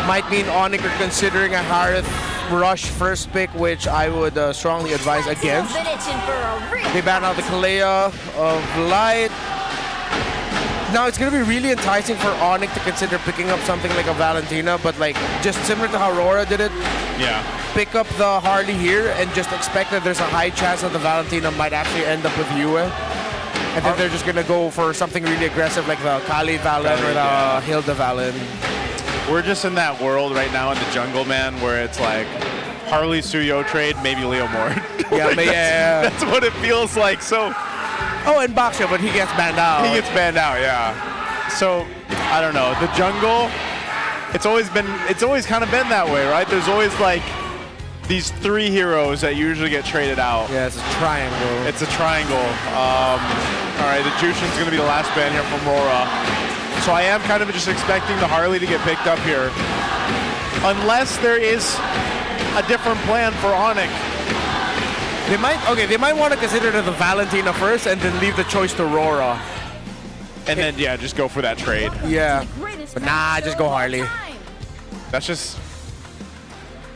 might mean ONIC are considering a Harith Rush first pick, which I would strongly advise against. They ban out the Kalea of Light. Now it's going to be really enticing for ONIC to consider picking up something like a Valentina, but like just similar to how Aurora did it, Yeah. Pick up the Harley here and just expect that there's a high chance that the Valentina might actually end up with Yue. And then they're just gonna go for something really aggressive like the Kali Valen or the Hilda Valen. We're just in that world right now in the jungle, man, where it's like Harley Suyo trade, maybe Leo Mort. Yeah, That's what it feels like. So. Oh, and Baksha, but he gets banned out. He gets banned out, yeah. So I don't know. The jungle, it's always kind of been that way, right? There's always like these 3 heroes that usually get traded out. Yeah, it's a triangle. It's a triangle. All right, the Jushin's going to be the last ban here from Rora. So I am kind of just expecting the Harley to get picked up here. Unless there is a different plan for ONIC. They might want to consider the Valentina first and then leave the choice to Rora. And then, yeah, just go for that trade. Yeah. But nah, just go Harley. That's just...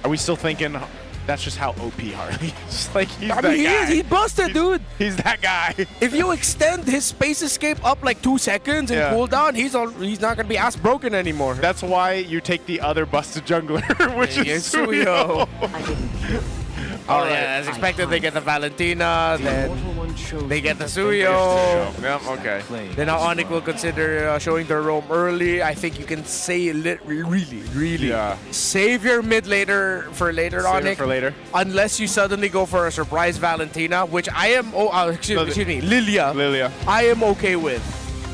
Are we still thinking that's just how OP Harley is? Like, he's that guy. He's busted, dude. He's that guy. If you extend his space escape up like 2 seconds and cool down, he's not going to be ass broken anymore. That's why you take the other busted jungler, which is Suyo. Oh, yeah, as expected, they get the Valentina, then they get the Suyo. Yep, okay. Then now ONIC will consider showing their roam early. I think you can say really save your mid later for later, ONIC. For later. Unless you suddenly go for a surprise Valentina, which I am, excuse me, Lilia. I am okay with.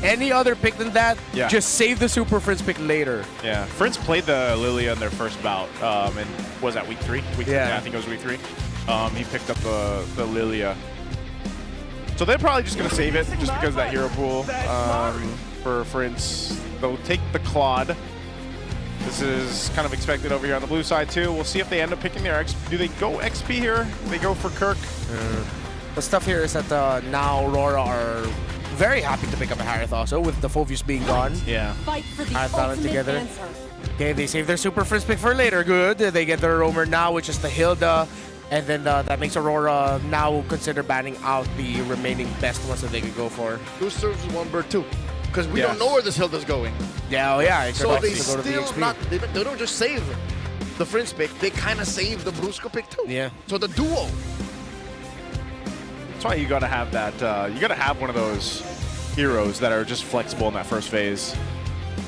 Any other pick than that, just save the Super Frince pick later. Yeah, Frince played the Lilia in their first bout, and was that week 3? Yeah, I think it was week 3. He picked up the Lilia. So they're probably just going to save it just because of that hero pool for Frince. They'll take the Claude. This is kind of expected over here on the blue side too. We'll see if they end up picking their XP. Do they go XP here? They go for Kirk? The stuff here is that now Aurora are very happy to pick up a Harith also, with the Phoveus being gone. Yeah. Harith Valen together. Okay, they save their Super Frince pick for later. Good. They get their roamer now, which is the Hilda. And then that makes Aurora now consider banning out the remaining best ones that they could go for. Two serves, 1 bird, 2. Because we don't know where this Hilda's going. Yeah, oh yeah. So they still they don't just save the Frince pick, they kind of save the Brusco pick too. Yeah. So the duo. That's why you got to have that. You got to have one of those heroes that are just flexible in that first phase.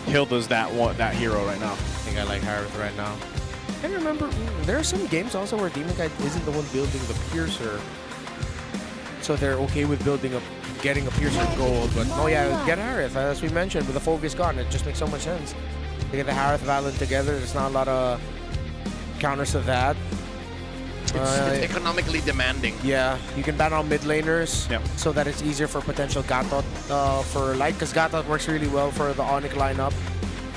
Hilda's that hero right now. I think I like Harith right now. And remember, there are some games also where Demon Knight isn't the one building the Piercer. So they're okay with getting a Piercer gold. But oh yeah, get Harith, as we mentioned, with the Phoveus gone, it just makes so much sense. They get the Harith Valen together, there's not a lot of counters to that. It's economically demanding. Yeah, you can ban out mid laners so that it's easier for potential Gatot for light, because Gatot works really well for the ONIC lineup.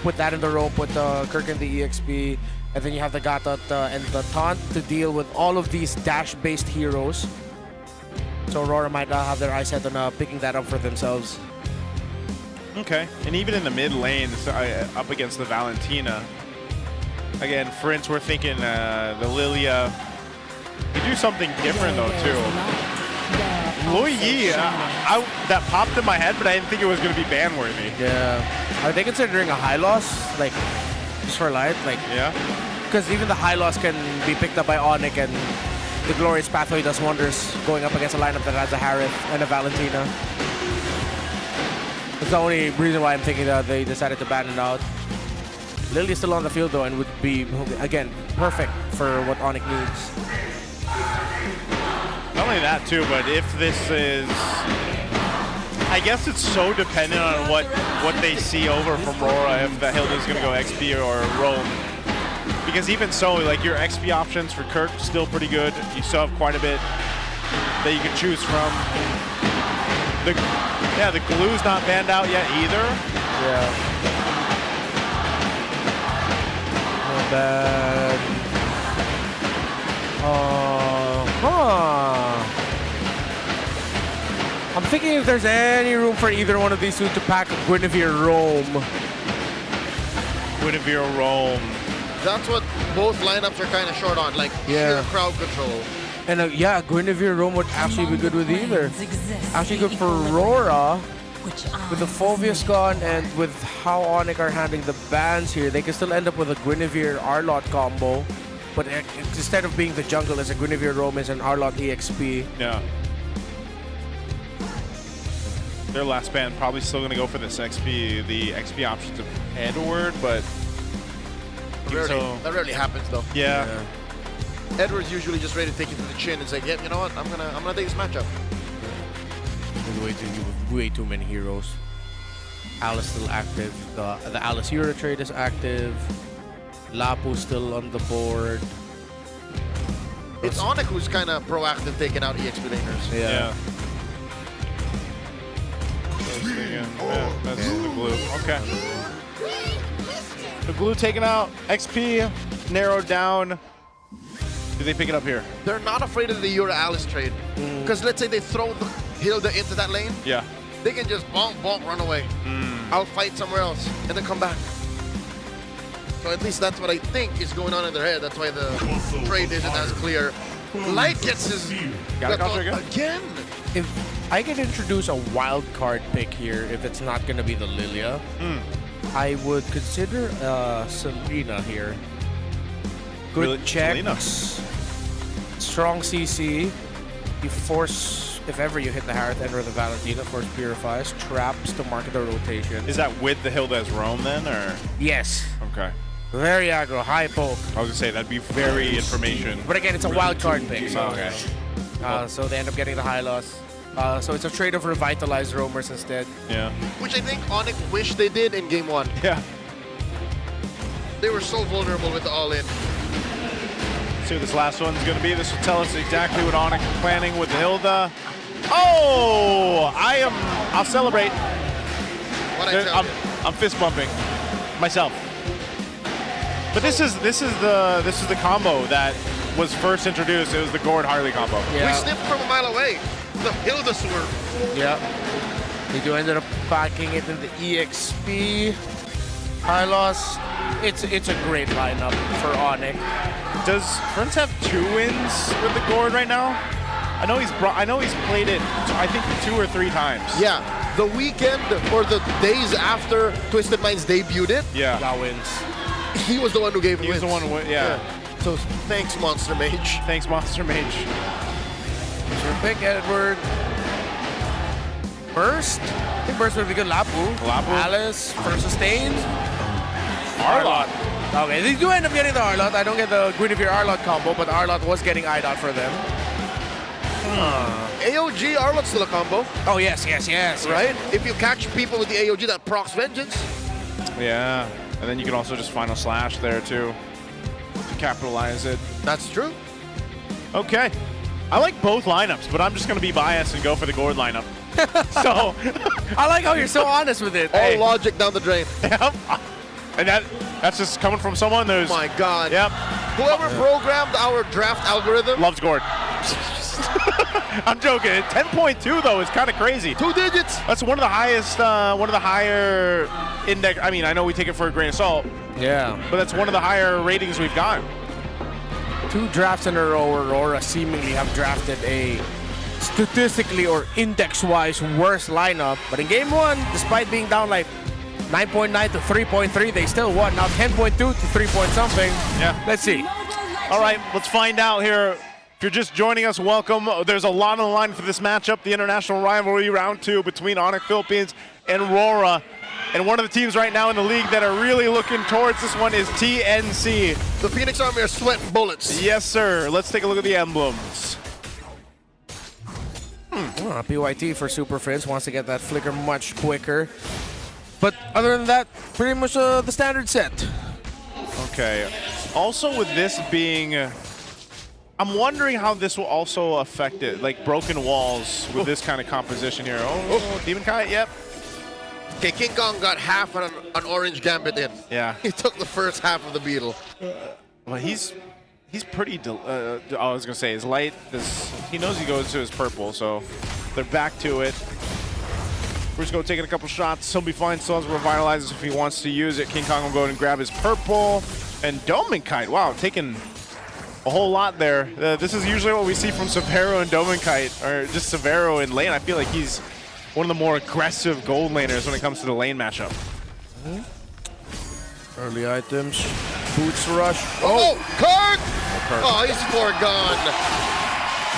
Put that in the roam, put Kirk in the EXP, and then you have the Gatot and the Taunt to deal with all of these dash-based heroes. So Aurora might have their eyes set on picking that up for themselves. Okay, and even in the mid lane, up against the Valentina, again, Frince, we're thinking the Lilia. You do something different though too. Loi Yi, that popped in my head, but I didn't think it was going to be ban worthy. Yeah. Are they considering a high loss, like just for light, like? Yeah. Because even the high loss can be picked up by ONIC, and the Glorious Pathway does wonders going up against a lineup that has a Harith and a Valentina. That's the only reason why I'm thinking that they decided to ban it out. Lily's still on the field though, and would be again perfect for what ONIC needs. Not only that too, but if this is, I guess it's so dependent on what they see over from Rora, if the Hilda's gonna go XP or roam. Because even so, like your XP options for Kirk still pretty good. You still have quite a bit that you can choose from. The glue's not banned out yet either. Yeah. Not bad. I'm thinking if there's any room for either one of these two to pack a Guinevere roam. Guinevere roam. That's what both lineups are kind of short on, like sheer crowd control. And yeah, Guinevere roam would actually be good with either. Actually good for Aurora. With the Phoveus gone and with how ONIC are handling the bans here, they can still end up with a Guinevere Arlott combo. but instead of being the jungle, it's a Guinevere Romans and Arlot EXP. Yeah. Their last band probably still going to go for this XP, the XP options of Edward, but That rarely happens though. Yeah. Edward's usually just ready to take it to the chin and say, "Yeah, you know what? I'm gonna take this matchup." There's way too many heroes. Alice still active. The Alice hero trade is active. Lapu still on the board. It's ONIC who's kind of proactive taking out EXP laners. Yeah. That's the glue. Okay. The glue taken out. XP narrowed down. Do they pick it up here? They're not afraid of the Eura Alice trade. Because let's say they throw the Hilda into that lane. Yeah. They can just bonk, run away. I'll fight somewhere else and then come back. So at least that's what I think is going on in their head. That's why the trade isn't as clear. Light gets his again. If I could introduce a wild card pick here, if it's not going to be the Lilia, I would consider Selena here. Good checks. Strong CC. You force, if ever you hit the Harith Ender or the Valentina, force Purifies. Traps to mark the rotation. Is that with the Hilda as roam then, or? Yes. Okay. Very aggro, high poke. I was gonna say that'd be very information. But again, it's a wild card pick. So, okay. So they end up getting the high loss. So it's a trade of revitalized roamers instead. Yeah. Which I think ONIC wish they did in game 1. Yeah. They were so vulnerable with the all-in. See what this last one's going to be. This will tell us exactly what ONIC is planning with Hilda. Oh! I'll celebrate. I'm fist bumping myself. But this is the combo that was first introduced. It was the Gord Harley combo. We snipped from a mile away. The Hilda swerve. Yep. They do ended up packing it in the EXP. High loss. It's a great lineup for ONIC. Does Friends have 2 wins with the Gord right now? I know he's played it, I think 2 or 3 times. Yeah, the weekend or the days after Twisted Minds debuted it. Yeah. That wins. He was the one who gave it. He was the one who win. Yeah. So thanks, Monster Mage. Thanks, Monster Mage. So pick Edward. Burst. I think Burst would be good. Lapu. Alice for sustain. Arlot. Okay, they do end up getting the Arlot. I don't get the Guinevere Arlot combo, but Arlot was getting IDOT for them. AOG Arlot's still a combo. Oh, yes. Right? If you catch people with the AOG, that procs Vengeance. Yeah. And then you can also just Final Slash there too to capitalize it. That's true. Okay. I like both lineups, but I'm just going to be biased and go for the Gord lineup. So I like how you're so honest with it. All logic down the drain. Yep. And that's just coming from someone who's... Oh my God. Yep. Whoever programmed our draft algorithm loves Gord. I'm joking. 10.2 though is kind of crazy. 2 digits. That's one of the highest, one of the higher index. I mean, I know we take it for a grain of salt. Yeah. But that's one of the higher ratings we've got. 2 drafts in a row where Aurora seemingly have drafted a statistically or index-wise worse lineup. But in game 1, despite being down like 9.9 to 3.3, they still won. Now 10.2 to 3 point something. Yeah. Let's see. All right, let's find out here. If you're just joining us, welcome. There's a lot on the line for this matchup, the International Rivalry Round 2 between ONIC Philippines and Aurora. And one of the teams right now in the league that are really looking towards this one is TNC. The Phoenix Army are sweating bullets. Yes, sir. Let's take a look at the emblems. PYT for Super Friends wants to get that flicker much quicker. But other than that, pretty much the standard set. Okay. Also with this being... I'm wondering how this will also affect it, like broken walls with this kind of composition here. Oh, Demon Kite, yep. Okay, King Kong got half an orange gambit in. Yeah. He took the first half of the beetle. Well, he's pretty, I was gonna say, his light, he knows he goes to his purple, so they're back to it. We're just going taking a couple shots. He'll be fine, still has revitalizes if he wants to use it. King Kong will go and grab his purple. And Demon Kite, wow, taking a whole lot there. This is usually what we see from Severo and Demon Kite, or just Severo in lane. I feel like he's one of the more aggressive gold laners when it comes to the lane matchup. Early items. Boots rush. Oh, Kirk! Kirk. Oh, he's foregone.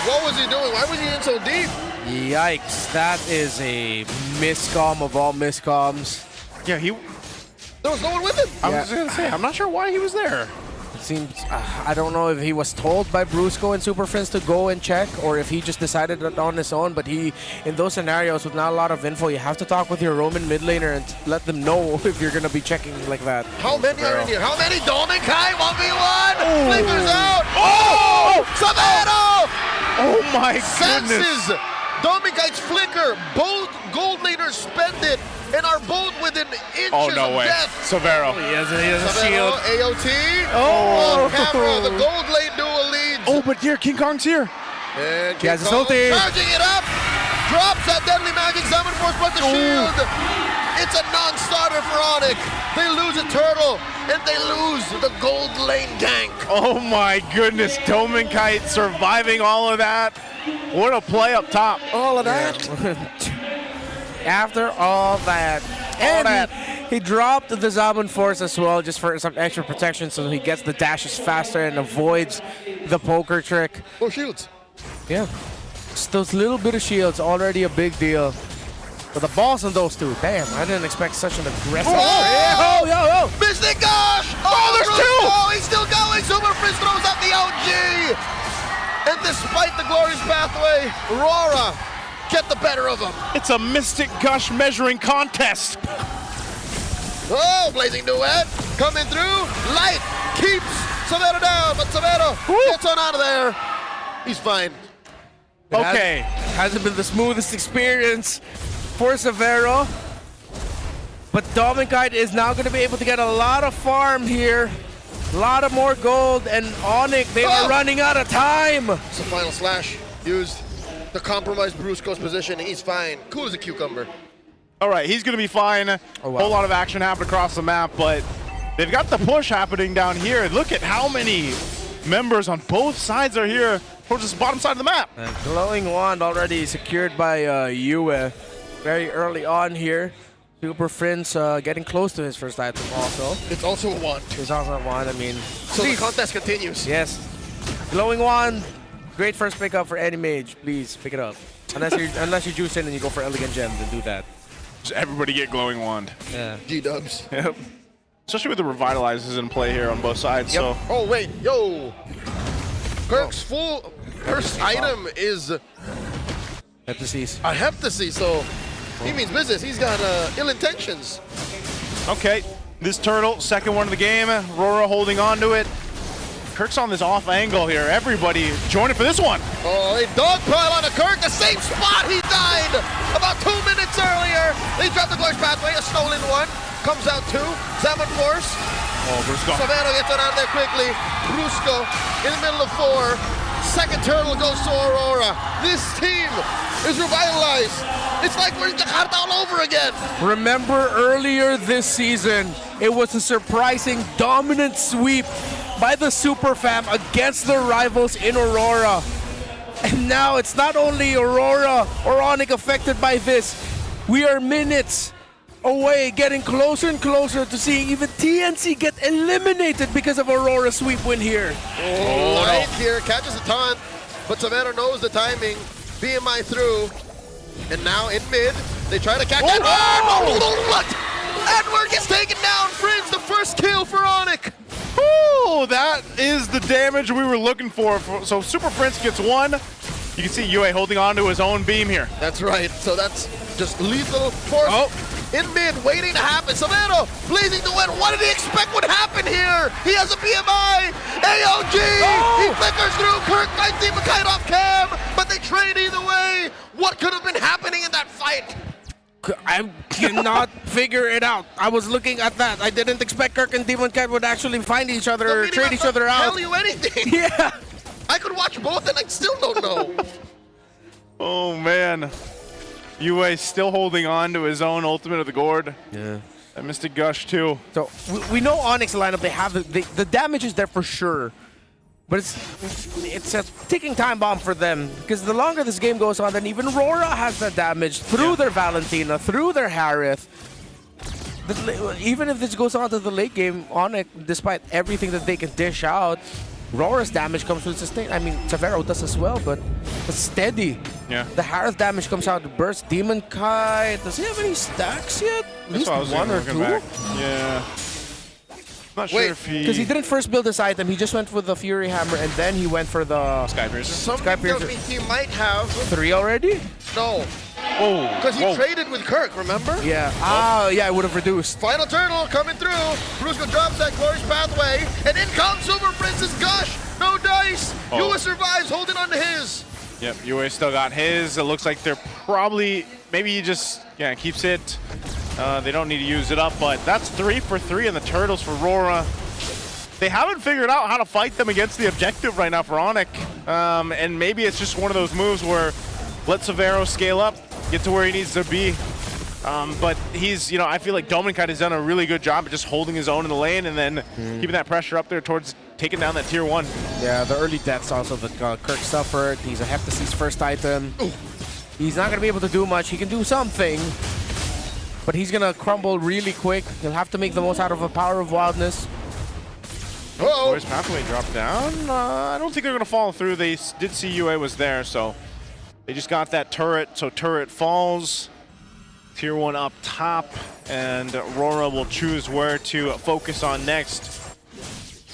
What was he doing? Why was he in so deep? Yikes, that is a miscomm of all miscomms. Yeah, there was no one with him. I was just gonna say, I'm not sure why he was there. It seems, I don't know if he was told by Brusco and Super Friends to go and check, or if he just decided it on his own, but in those scenarios with not a lot of info, you have to talk with your Roman mid laner and let them know if you're gonna be checking like that. How many are in here? How many? Domikai 1v1! Flickers out! Oh! Savero! Oh my goodness! Senses Domikai's flicker. Both gold laners spend it and are both within inches of death. Severo. He has a Severo, shield. AOT. Oh! On camera, the gold lane duel leads. Oh, but here, King Kong's here. And He has his King Kong ulti. charging it up. Drops that deadly magic summon force, but the shield. It's a non-starter for ONIC. They lose a turtle, and they lose the gold lane gank. Oh my goodness, Dominkite surviving all of that. What a play up top. All of that. After all that. And he dropped the Zaman Force as well, just for some extra protection, so he gets the dashes faster and avoids the poker trick. Oh, shields. Yeah. Just those little bit of shields, already a big deal. But the balls on those two, damn, I didn't expect such an aggressive. Oh! Yo! Mystic Gosh! Oh, there's two! Oh, he's still going. Super Frizz throws out the OG. And despite the glorious pathway, Aurora get the better of him. It's a Mystic Gush measuring contest. Oh, blazing duet coming through. Light keeps Severo down, but Severo gets on out of there. He's fine. Okay. Hasn't been the smoothest experience for Severo. But Dominkite is now going to be able to get a lot of farm here. A lot of more gold, and ONIC, they are running out of time. It's the final slash used to compromise Brusco's position. He's fine. Cool as a cucumber. All right, he's going to be fine. Oh, wow. Whole lot of action happened across the map, but they've got the push happening down here. Look at how many members on both sides are here towards the bottom side of the map. Glowing Wand already secured by Yue very early on here. Super Prince getting close to his first item also. It's also a wand. It's also a wand, I mean. So the contest continues. Yes. Glowing Wand, great first pickup for any mage. Please pick it up. Unless you juice in and you go for Elegant Gem, then do that. Just everybody get Glowing Wand. Yeah. G-dubs. Yep. Especially with the Revitalizers in play here on both sides. Yep. So. Oh, wait. Yo. Kirk's full first item is Heptasis. a Heptasis, so he means business. He's got ill intentions. Okay, this turtle, second one of the game. Aurora holding on to it. Kirk's on this off angle here. Everybody joining for this one. Oh, a dogpile on a Kirk, the same spot he died about 2 minutes earlier. They dropped the glorious pathway, a stolen one. Comes out two, Zaman Force. Oh, Brusco. Severo gets it out there quickly. Brusco in the middle of four. Second turtle goes to Aurora. This team is revitalized. It's like we're in Jakarta all over again. Remember earlier this season, it was a surprising dominant sweep by the Super Fam against the rivals in Aurora. And now it's not only Aurora or ONIC affected by this. We are minutes away, getting closer and closer to seeing even TNC get eliminated because of Aurora's sweep win here. Oh, Light here catches the taunt, but Severo knows the timing. BMI through, and now in mid, they try to catch Edward. Oh, what? Edward gets taken down. Fringe, the first kill for ONIC. Ooh, that is the damage we were looking for. So Super Prince gets one. You can see Yue holding on to his own beam here. That's right. So that's just lethal force. Oh. In mid, waiting to happen. Severo blazing to win. What did he expect would happen here? He has a PMI. AOG. Oh. He flickers through. Kirk might see Kite off cam, but they trade either way. What could have been happening in that fight? I cannot figure it out. I was looking at that. I didn't expect Kirk and Demon Cat would actually find each other or trade each other out. Tell you anything. Yeah. I could watch both and I still don't know. Oh man. Yue still holding on to his own ultimate of the gourd. Yeah. And Mystic Gush too. So we know ONIC's lineup, they have the damage is there for sure. But it's a ticking time bomb for them, because the longer this game goes on, then even Aurora has that damage through their Valentina, through their Harith. Even if this goes on to the late game, ONIC, despite everything that they can dish out, Aurora's damage comes with sustain. I mean, Severo does as well, but it's steady. Yeah. The Harith damage comes out to burst. Demon Kite, does he have any stacks yet? At least one or two? Yeah. Not sure if he... Because he didn't first build this item, he just went for the Fury Hammer and then he went for the Sky Piercer. Something tells me he might have... 3 already? No. Oh. Because he traded with Kirk, remember? Yeah. Ah, yeah, it would have reduced. Final turtle coming through. Brusco drops that glorious pathway. And in comes Silver Princess Gush. No dice. Yua survives, holding on to his. Yep, Yua still got his. It looks like they're probably... Maybe he just keeps it. They don't need to use it up, but that's 3 for 3 in the turtles for Aurora. They haven't figured out how to fight them against the objective right now for ONIC. And maybe it's just one of those moves where let Severo scale up, get to where he needs to be. But he's, I feel like Dominicite has done a really good job of just holding his own in the lane and then keeping that pressure up there towards taking down that tier 1. Yeah, the early deaths also that Kirk suffered. He's a Heptacy's first item. He's not going to be able to do much. He can do something, but he's going to crumble really quick. He'll have to make the most out of a Power of Wildness. Boys pathway dropped down. I don't think they're going to follow through. They did see UA was there, so they just got that turret. So turret falls. Tier 1 up top, and Aurora will choose where to focus on next.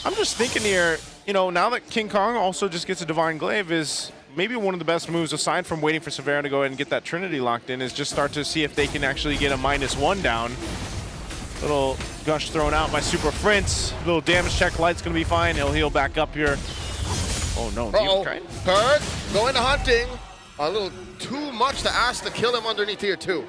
I'm just thinking here, now that King Kong also just gets a Divine Glaive, is maybe one of the best moves, aside from waiting for Severo to go ahead and get that Trinity locked in, is just start to see if they can actually get a -1 down. Little Gush thrown out by Super Prince. Little damage check, Light's gonna be fine. He'll heal back up here. Oh no, Kirk going to hunting. A little too much to ask to kill him underneath tier 2.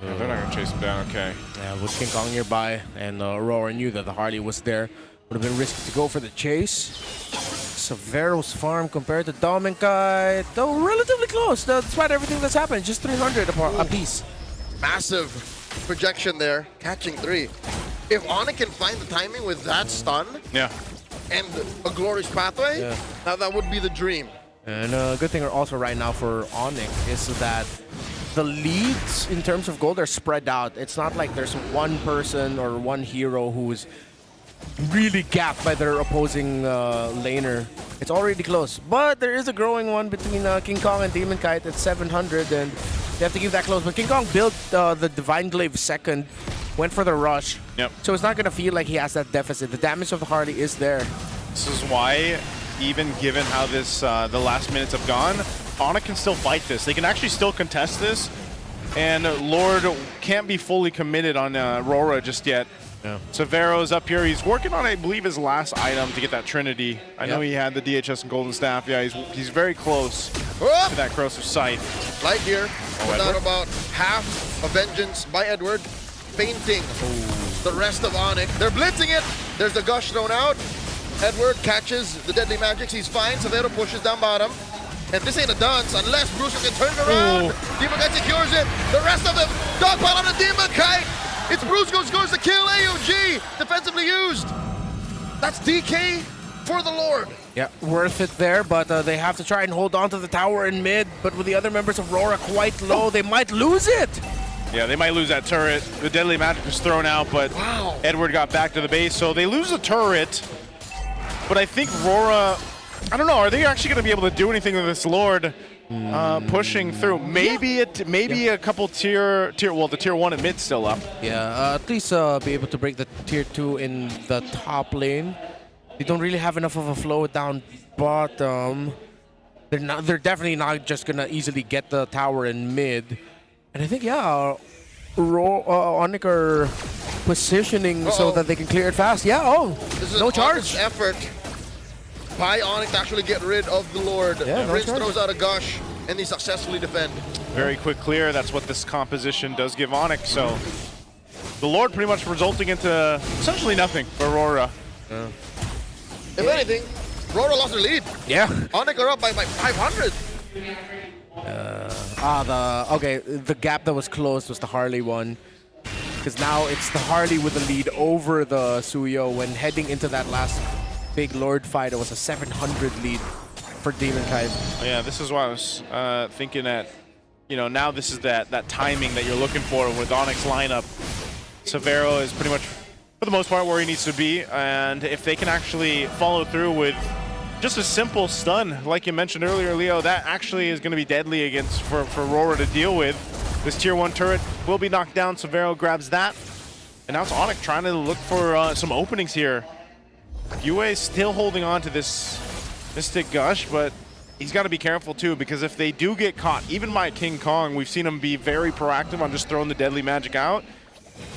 Yeah, they're not gonna chase him down, okay. Yeah, with King Kong nearby, and Aurora knew that the Harley was there. Would have been risky to go for the chase. Severo's farm compared to Dominicite, though relatively close, despite everything that's happened. Just 300 a piece. Massive projection there, catching 3. If ONIC can find the timing with that stun and a glorious pathway, now that would be the dream. And a good thing also right now for ONIC is that the leads in terms of gold are spread out. It's not like there's one person or one hero who's really gapped by their opposing laner. It's already close, but there is a growing one between King Kong and Demon Kite at 700, and they have to keep that close. But King Kong built the Divine Glaive second, went for the rush, so it's not going to feel like he has that deficit. The damage of the Harley is there. This is why, even given how this the last minutes have gone, ONIC can still fight this. They can actually still contest this, and Lord can't be fully committed on Aurora just yet. Severo's up here. He's working on, I believe, his last item to get that Trinity. I know he had the DHS and Golden Staff. Yeah, he's very close to that Corrosive Sight. Light here, without about half a Vengeance by Edward, fainting the rest of ONIC. They're blitzing it. There's the Gush thrown out. Edward catches the Deadly Magics. He's fine. Severo pushes down bottom. And this ain't a dance unless Brusco can turn it around. Demon Kite secures it. The rest of them dogpile on the Demon Kite. It's Brusco scores the kill. AOG defensively used. That's DK for the Lord. Yeah, worth it there, but they have to try and hold on to the tower in mid. But with the other members of Aurora quite low, they might lose it. Yeah, they might lose that turret. The Deadly Magic was thrown out, but Edward got back to the base, so they lose the turret. But I think Aurora, I don't know, are they actually going to be able to do anything with this Lord pushing through? Maybe a couple well, the tier 1 and mid still up. Yeah, at least be able to break the tier 2 in the top lane. They don't really have enough of a flow down bottom. They're definitely not just going to easily get the tower in mid. And I think, ONIC are positioning so that they can clear it fast. This is no an charge. honest effort by ONIC to actually get rid of the Lord. Prince throws out a Gush, and they successfully defend. Very quick clear. That's what this composition does give ONIC. So the Lord pretty much resulting into essentially nothing for Aurora. If anything, Aurora lost their lead. Yeah. ONIC are up by 500. The gap that was closed was the Harley one. Because now it's the Harley with the lead over the Suyo. When heading into that last big Lord fight, it was a 700 lead for Demon Kite. Yeah, this is why I was thinking that, now this is that timing that you're looking for with ONIC's lineup. Severo is pretty much for the most part, where he needs to be. And if they can actually follow through with just a simple stun, like you mentioned earlier, Leo, that actually is going to be deadly against for Aurora to deal with. This tier 1 turret will be knocked down. Severo grabs that. And now it's ONIC trying to look for some openings here. UA is still holding on to this Mystic Gush, but he's got to be careful too, because if they do get caught, even by King Kong, we've seen him be very proactive on just throwing the deadly magic out.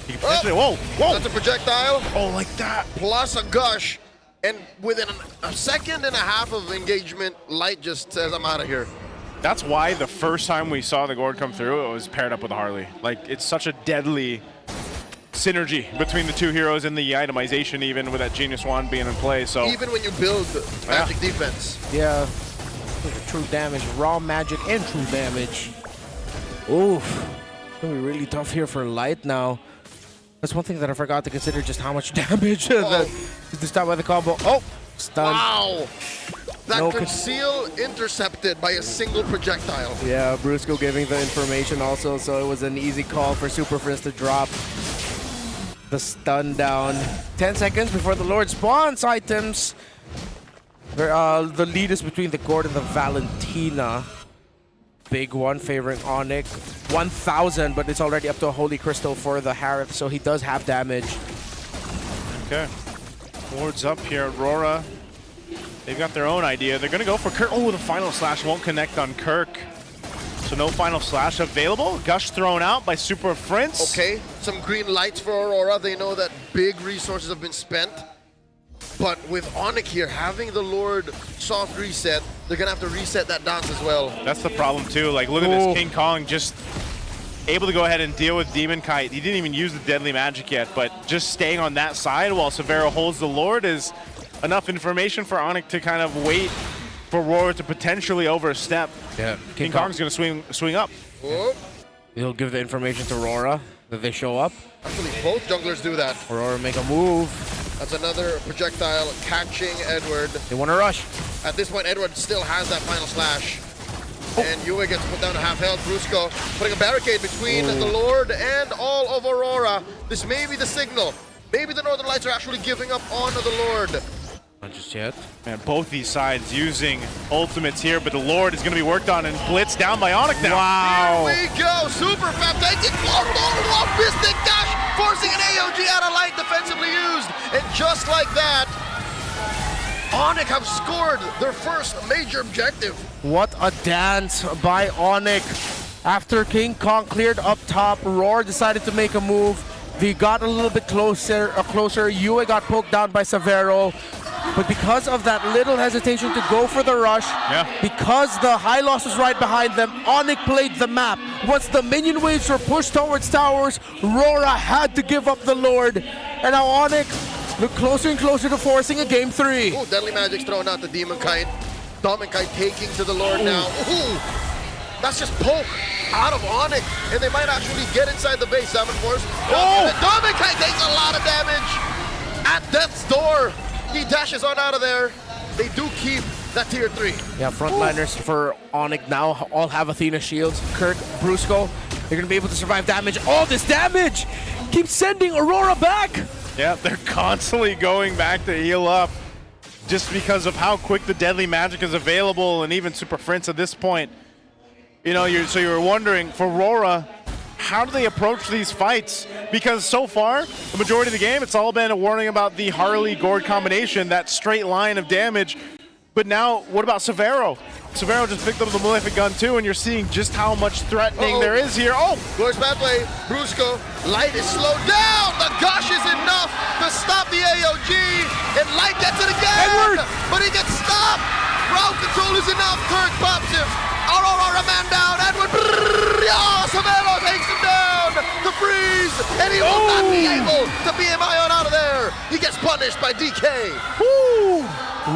He can potentially, whoa! That's a projectile. Oh, like that. Plus a gush. And within a second and a half of engagement, Light just says, I'm out of here. That's why the first time we saw the Gord come through, it was paired up with Harley. Like, it's such a deadly synergy between the two heroes and the itemization, even with that Genius Wand being in play. So even when you build magic defense. Yeah. True damage, raw magic and true damage. Oof. It's gonna be really tough here for Light now. That's one thing that I forgot to consider, just how much damage that is stopped by the combo. Oh, stun. Wow. That No conceal intercepted by a single projectile. Yeah, Brusco giving the information also, so it was an easy call for Super Friends to drop the stun down. 10 seconds before the Lord spawns items. The lead is between the Gord and the Valentina. Big one favoring ONIC. 1,000, but it's already up to a Holy Crystal for the Harith, so he does have damage. Okay. Ward's up here. Aurora, they've got their own idea. They're going to go for Kirk. Oh, the final slash won't connect on Kirk. So no final slash available. Gush thrown out by Super Prince. Okay, some green lights for Aurora. They know that big resources have been spent. But with ONIC here, having the Lord soft reset, they're going to have to reset that dance as well. That's the problem too. Like, look at this. King Kong just able to go ahead and deal with Demon Kite. He didn't even use the deadly magic yet, but just staying on that side while Severo holds the Lord is enough information for ONIC to kind of wait for Aurora to potentially overstep. Yeah, King Kong's going to swing up. Oh. He'll give the information to Aurora that they show up. Actually, both junglers do that. Aurora make a move. That's another projectile catching Edward. They want to rush. At this point, Edward still has that final slash. And Yue gets put down to half health. Brusco putting a barricade between the Lord and all of Aurora. This may be the signal. Maybe the Northern Lights are actually giving up on the Lord. Not just yet. And both these sides using ultimates here, but the Lord is going to be worked on and blitzed down by ONIC now. Wow. Here we go. Super Fab takes it. Off Mystic Dash, forcing an AOG out of Light, defensively used. And just like that, ONIC have scored their first major objective. What a dance by ONIC. After King Kong cleared up top, Roar decided to make a move. They got a little bit closer. Yue got poked down by Severo. But because of that little hesitation to go for the rush, because the high loss was right behind them, ONIC played the map. Once the minion waves were pushed towards towers, Rora had to give up the Lord. And now ONIC look closer and closer to forcing a game 3. Ooh, deadly magic's thrown out to Demon Kite. Demon Kite taking to the Lord now. Ooh, that's just poke out of ONIC, and they might actually get inside the base. Salmon Force. Demon Kite takes a lot of damage at death's door. He dashes on out of there. They do keep that tier 3. Yeah, frontliners for ONIC now all have Athena shields. Kirk, Brusco, they're going to be able to survive damage. All this damage keeps sending Aurora back. Yeah, they're constantly going back to heal up just because of how quick the deadly magic is available, and even Super Prince at this point. You know, you're wondering, for Aurora, how do they approach these fights? Because so far, the majority of the game, it's all been a warning about the Harley-Gord combination, that straight line of damage. But now, what about Severo? Severo just picked up the Malefic Gun too, and you're seeing just how much threatening there is here. Oh! Glorious pathway, Brusco, Light is slowed down! The Gush is enough to stop the AOG, and Light gets it again! Edward! But he gets stopped! Route control is enough, Kirk pops him! Aurora man down, Edward, Severo takes him down! The freeze! And he will not be able to BMI on out of there! He gets punished by DK! Woo!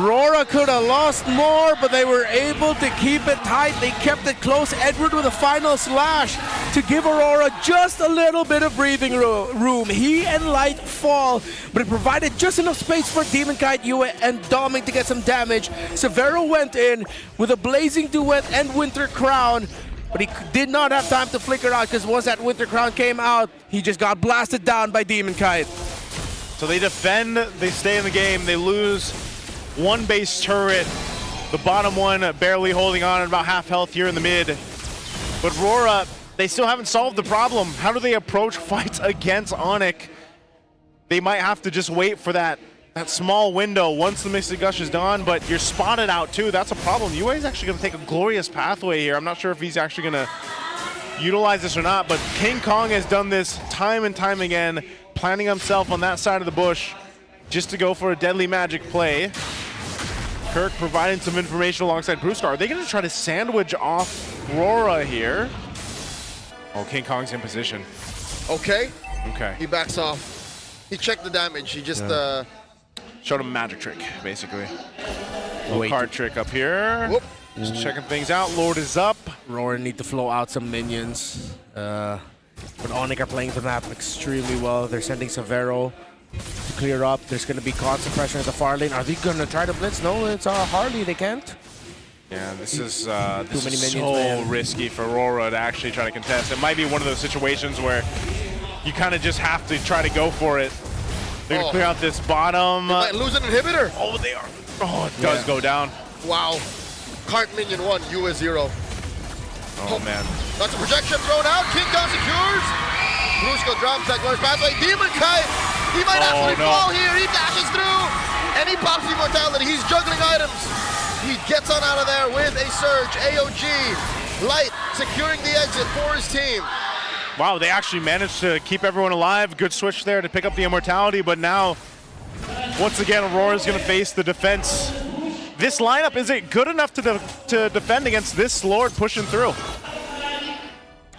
Rora could have lost more, but they were able to keep it tight. They kept it close. Edward with a final slash to give Aurora just a little bit of breathing room. He and Light fall, but it provided just enough space for Demon Kite, Yue, and Doming to get some damage. Severo went in with a Blazing Duet and Winter Crown, but he did not have time to flicker out, because once that Winter Crown came out, he just got blasted down by Demon Kite. So they defend, they stay in the game, they lose one base turret. The bottom one barely holding on at about half health here in the mid. But Aurora, they still haven't solved the problem. How do they approach fights against ONIC? They might have to just wait for that small window once the Mystic Gush is done, but you're spotted out too. That's a problem. UA is actually going to take a glorious pathway here. I'm not sure if he's actually going to utilize this or not, but King Kong has done this time and time again, planting himself on that side of the bush just to go for a deadly magic play. Kirk providing some information alongside Brewstar. Are they going to try to sandwich off Aurora here? Oh, King Kong's in position. Okay. Okay. He backs off. He checked the damage. He just showed him a magic trick, basically. Wait. Card trick up here. Whoop. Just checking things out. Lord is up. Aurora need to flow out some minions. But ONIC are playing the map extremely well. They're sending Severo to clear up. There's going to be constant pressure at the far lane. Are they going to try to blitz? No, it's Harley. They can't. Yeah, this is many so minions, man. risky for Aurora to actually try to contest. It might be one of those situations where you kind of just have to try to go for it. They're going to clear out this bottom. They might lose an inhibitor. Oh, they are. Oh, it does go down. Wow. Cart minion 1, UA 0. Oh, man. That's a projection thrown out. King Kong secures. Brusco drops that glorious pathway. Demon Kite. He might actually fall here. He dashes through. And he pops immortality. He's juggling items. He gets on out of there with a surge. AOG. Light securing the exit for his team. Wow, they actually managed to keep everyone alive. Good switch there to pick up the immortality, but now, once again, Aurora's going to face the defense. This lineup, is it good enough to defend against this Lord pushing through?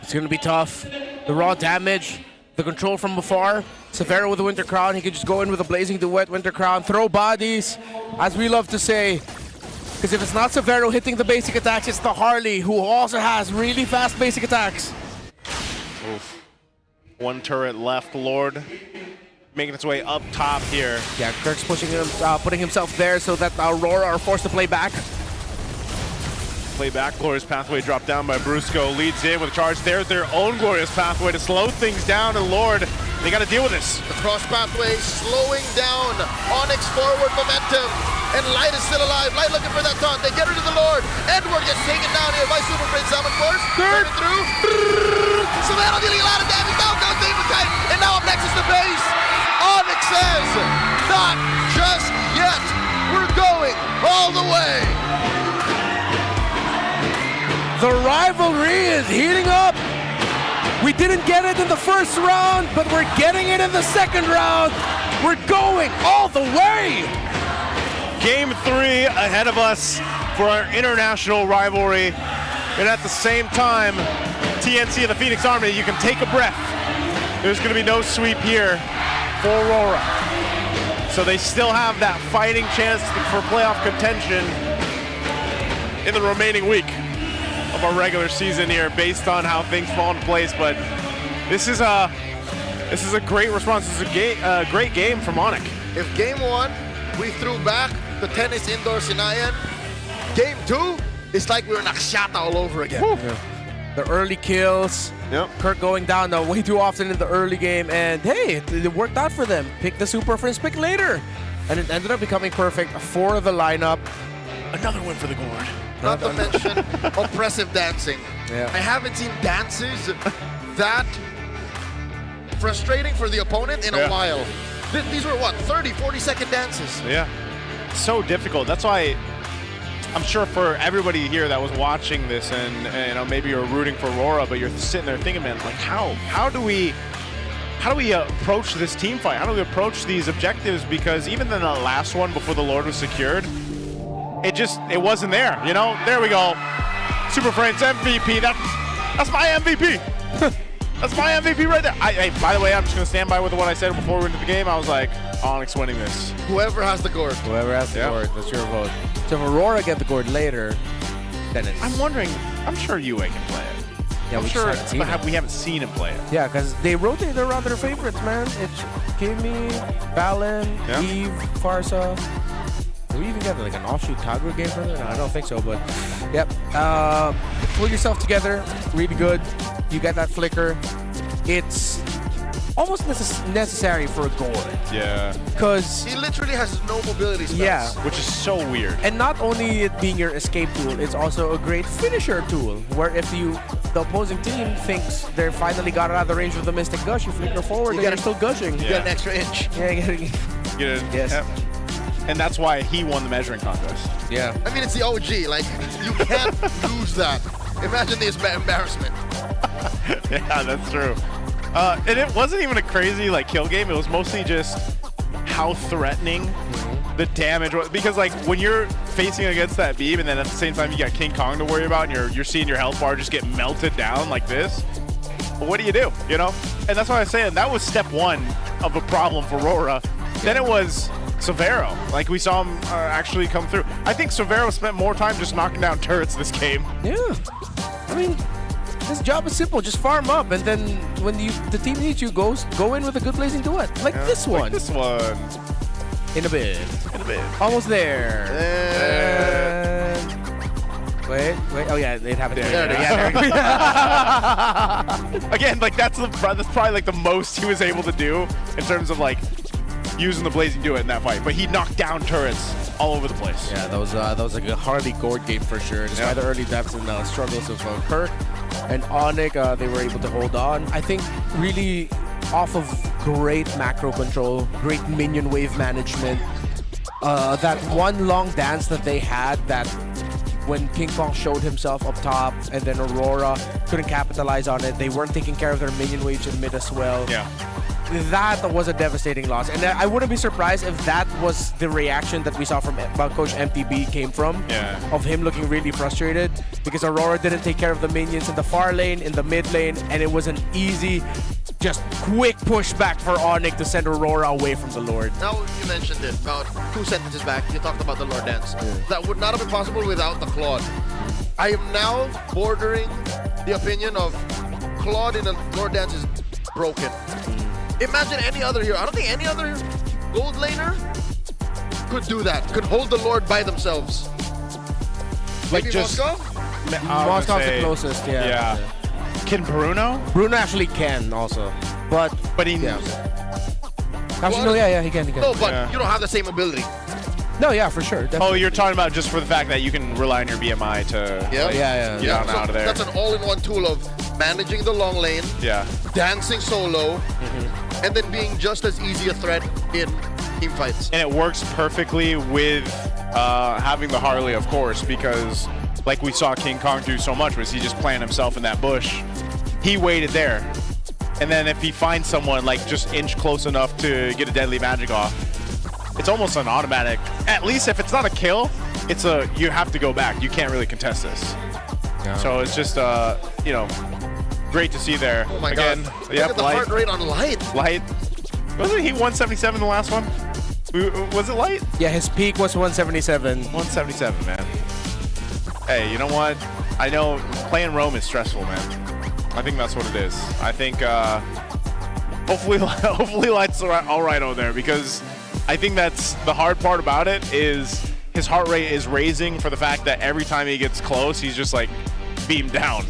It's going to be tough. The raw damage, the control from afar. Severo with the Winter Crown. He can just go in with a Blazing Duet Winter Crown, throw bodies, as we love to say. Because if it's not Severo hitting the basic attacks, it's the Harley, who also has really fast basic attacks. Oof. One turret left, Lord making its way up top here. Yeah, Kirk's pushing him, putting himself there so that Aurora are forced to play back. Play back, Glorious Pathway dropped down by Brusco, leads in with a charge. There's their own Glorious Pathway to slow things down, and Lord, they got to deal with this. The cross pathway slowing down ONIC's forward momentum. And Light is still alive. Light looking for that taunt. They get rid of the Lord. Edward gets taken down here by Super Prince Summon Force. Coming through. Severo dealing a lot of damage. Down goes Demon Kite. And now up next is the base. ONIC says, not just yet. We're going all the way. The rivalry is heating up. We didn't get it in the first round, but we're getting it in the second round. We're going all the way. Game 3 ahead of us for our international rivalry. And at the same time, TNC and the Phoenix Army, you can take a breath. There's going to be no sweep here for Aurora. So they still have that fighting chance for playoff contention in the remaining week of our regular season here, based on how things fall into place. But this is a great response. This is a great game from ONIC. If game 1 we threw back the tennis indoor Sinayan, game 2 it's like we were Nakshata all over again. Yeah. The early kills. Yep. Kirk going down way too often in the early game, and hey, it worked out for them. Pick the Super Friends pick later, and it ended up becoming perfect for the lineup. Another win for the Gourd. Not to mention oppressive dancing. Yeah. I haven't seen dances that frustrating for the opponent in a while. These were what, 30, 40-second dances? Yeah, so difficult. That's why I'm sure for everybody here that was watching this, and you know, maybe you're rooting for Aurora, but you're sitting there thinking, man, like how do we approach this team fight? How do we approach these objectives? Because even in the last one before the Lord was secured, it wasn't there. You know, there we go. Super Friends MVP. That's my MVP. That's my MVP right there. By the way, I'm just gonna stand by with what I said before we went into the game. I was like, ONIC's winning this. Whoever has the gourd. Whoever has the gourd, that's your vote. So if Aurora get the gourd later, then it's... I'm wondering, I'm sure UA can play it. Yeah, I'm sure we haven't seen him play it. Yeah, because they rotate around their favorites, man. It's Kimmy, Valen, Eve, Farsa. Do we even get like an offshoot Kagura game for them? No, I don't think so, but yep. Pull yourself together, really good. You get that flicker. It's almost necessary for Gore. Yeah. Because he literally has no mobility spells. Yeah. Which is so weird. And not only it being your escape tool, it's also a great finisher tool. Where if the opposing team thinks they're finally got out of the range of the Mystic Gush, you flicker forward and you're still gushing. You get an extra inch. Yeah, Get it? Yes. Yep. And that's why he won the measuring contest. Yeah. I mean, it's the OG. Like, you can't lose that. Imagine the embarrassment. Yeah, that's true. And it wasn't even a crazy kill game. It was mostly just how threatening the damage was. Because when you're facing against that beam, and then at the same time you got King Kong to worry about, and you're seeing your health bar just get melted down like this. But what do? You know? And that's why I was saying that was step one of a problem for Aurora. Then it was Severo. We saw him actually come through. I think Severo spent more time just knocking down turrets this game. Yeah. I mean, his job is simple. Just farm up, and then when the team needs you, go in with a good blazing duet. This one. Like this one. In a bit. Almost there. Wait. Oh yeah, it happened. There Again, that's probably the most he was able to do in terms of using the blazing duet in that fight. But he knocked down turrets all over the place. Yeah, that was a Harley Gord game for sure. Despite the early deaths and struggles of Kirk and ONIC, they were able to hold on. I think really off of great macro control, great minion wave management. That one long dance that they had, that when King Kong showed himself up top and then Aurora couldn't capitalize on it. They weren't taking care of their minion waves in mid as well. Yeah. That was a devastating loss. And I wouldn't be surprised if that was the reaction that we saw from Coach MTB came from. Yeah. Of him looking really frustrated because Aurora didn't take care of the minions in the far lane, in the mid lane, and it was an easy, just quick pushback for ONIC to send Aurora away from the Lord. Now you mentioned it, about 2 sentences back, you talked about the Lord Dance. That would not have been possible without the Claude. I am now bordering the opinion of Claude in the Lord Dance is broken. Imagine any other hero. I don't think any other gold laner could do that. Could hold the Lord by themselves. Maybe Moskov? Moskov's the closest, yeah. Can Bruno? Bruno actually can also. But he... Yeah. Actually, no, yeah, he can. No, but you don't have the same ability. No, yeah, for sure. Definitely. Oh, you're talking about just for the fact that you can rely on your BMI to get on out of there. That's an all-in-one tool of managing the long lane, dancing solo, and then being just as easy a threat in team fights. And it works perfectly with having the Harley, of course, because like we saw King Kong do so much, was he just playing himself in that bush. He waited there. And then if he finds someone just inch close enough to get a deadly magic off, it's almost an automatic. At least if it's not a kill, it's you have to go back. You can't really contest this. Yeah. So it's just great to see there. Oh my Again, god. Look at the heart rate on Light. Light. Wasn't he 177 the last one? Was it Light? Yeah, his peak was 177. 177, man. Hey, you know what? I know playing Rome is stressful, man. I think that's what it is. I think hopefully Light's all right over there, because I think that's the hard part about it is his heart rate is raising for the fact that every time he gets close, he's just beamed down,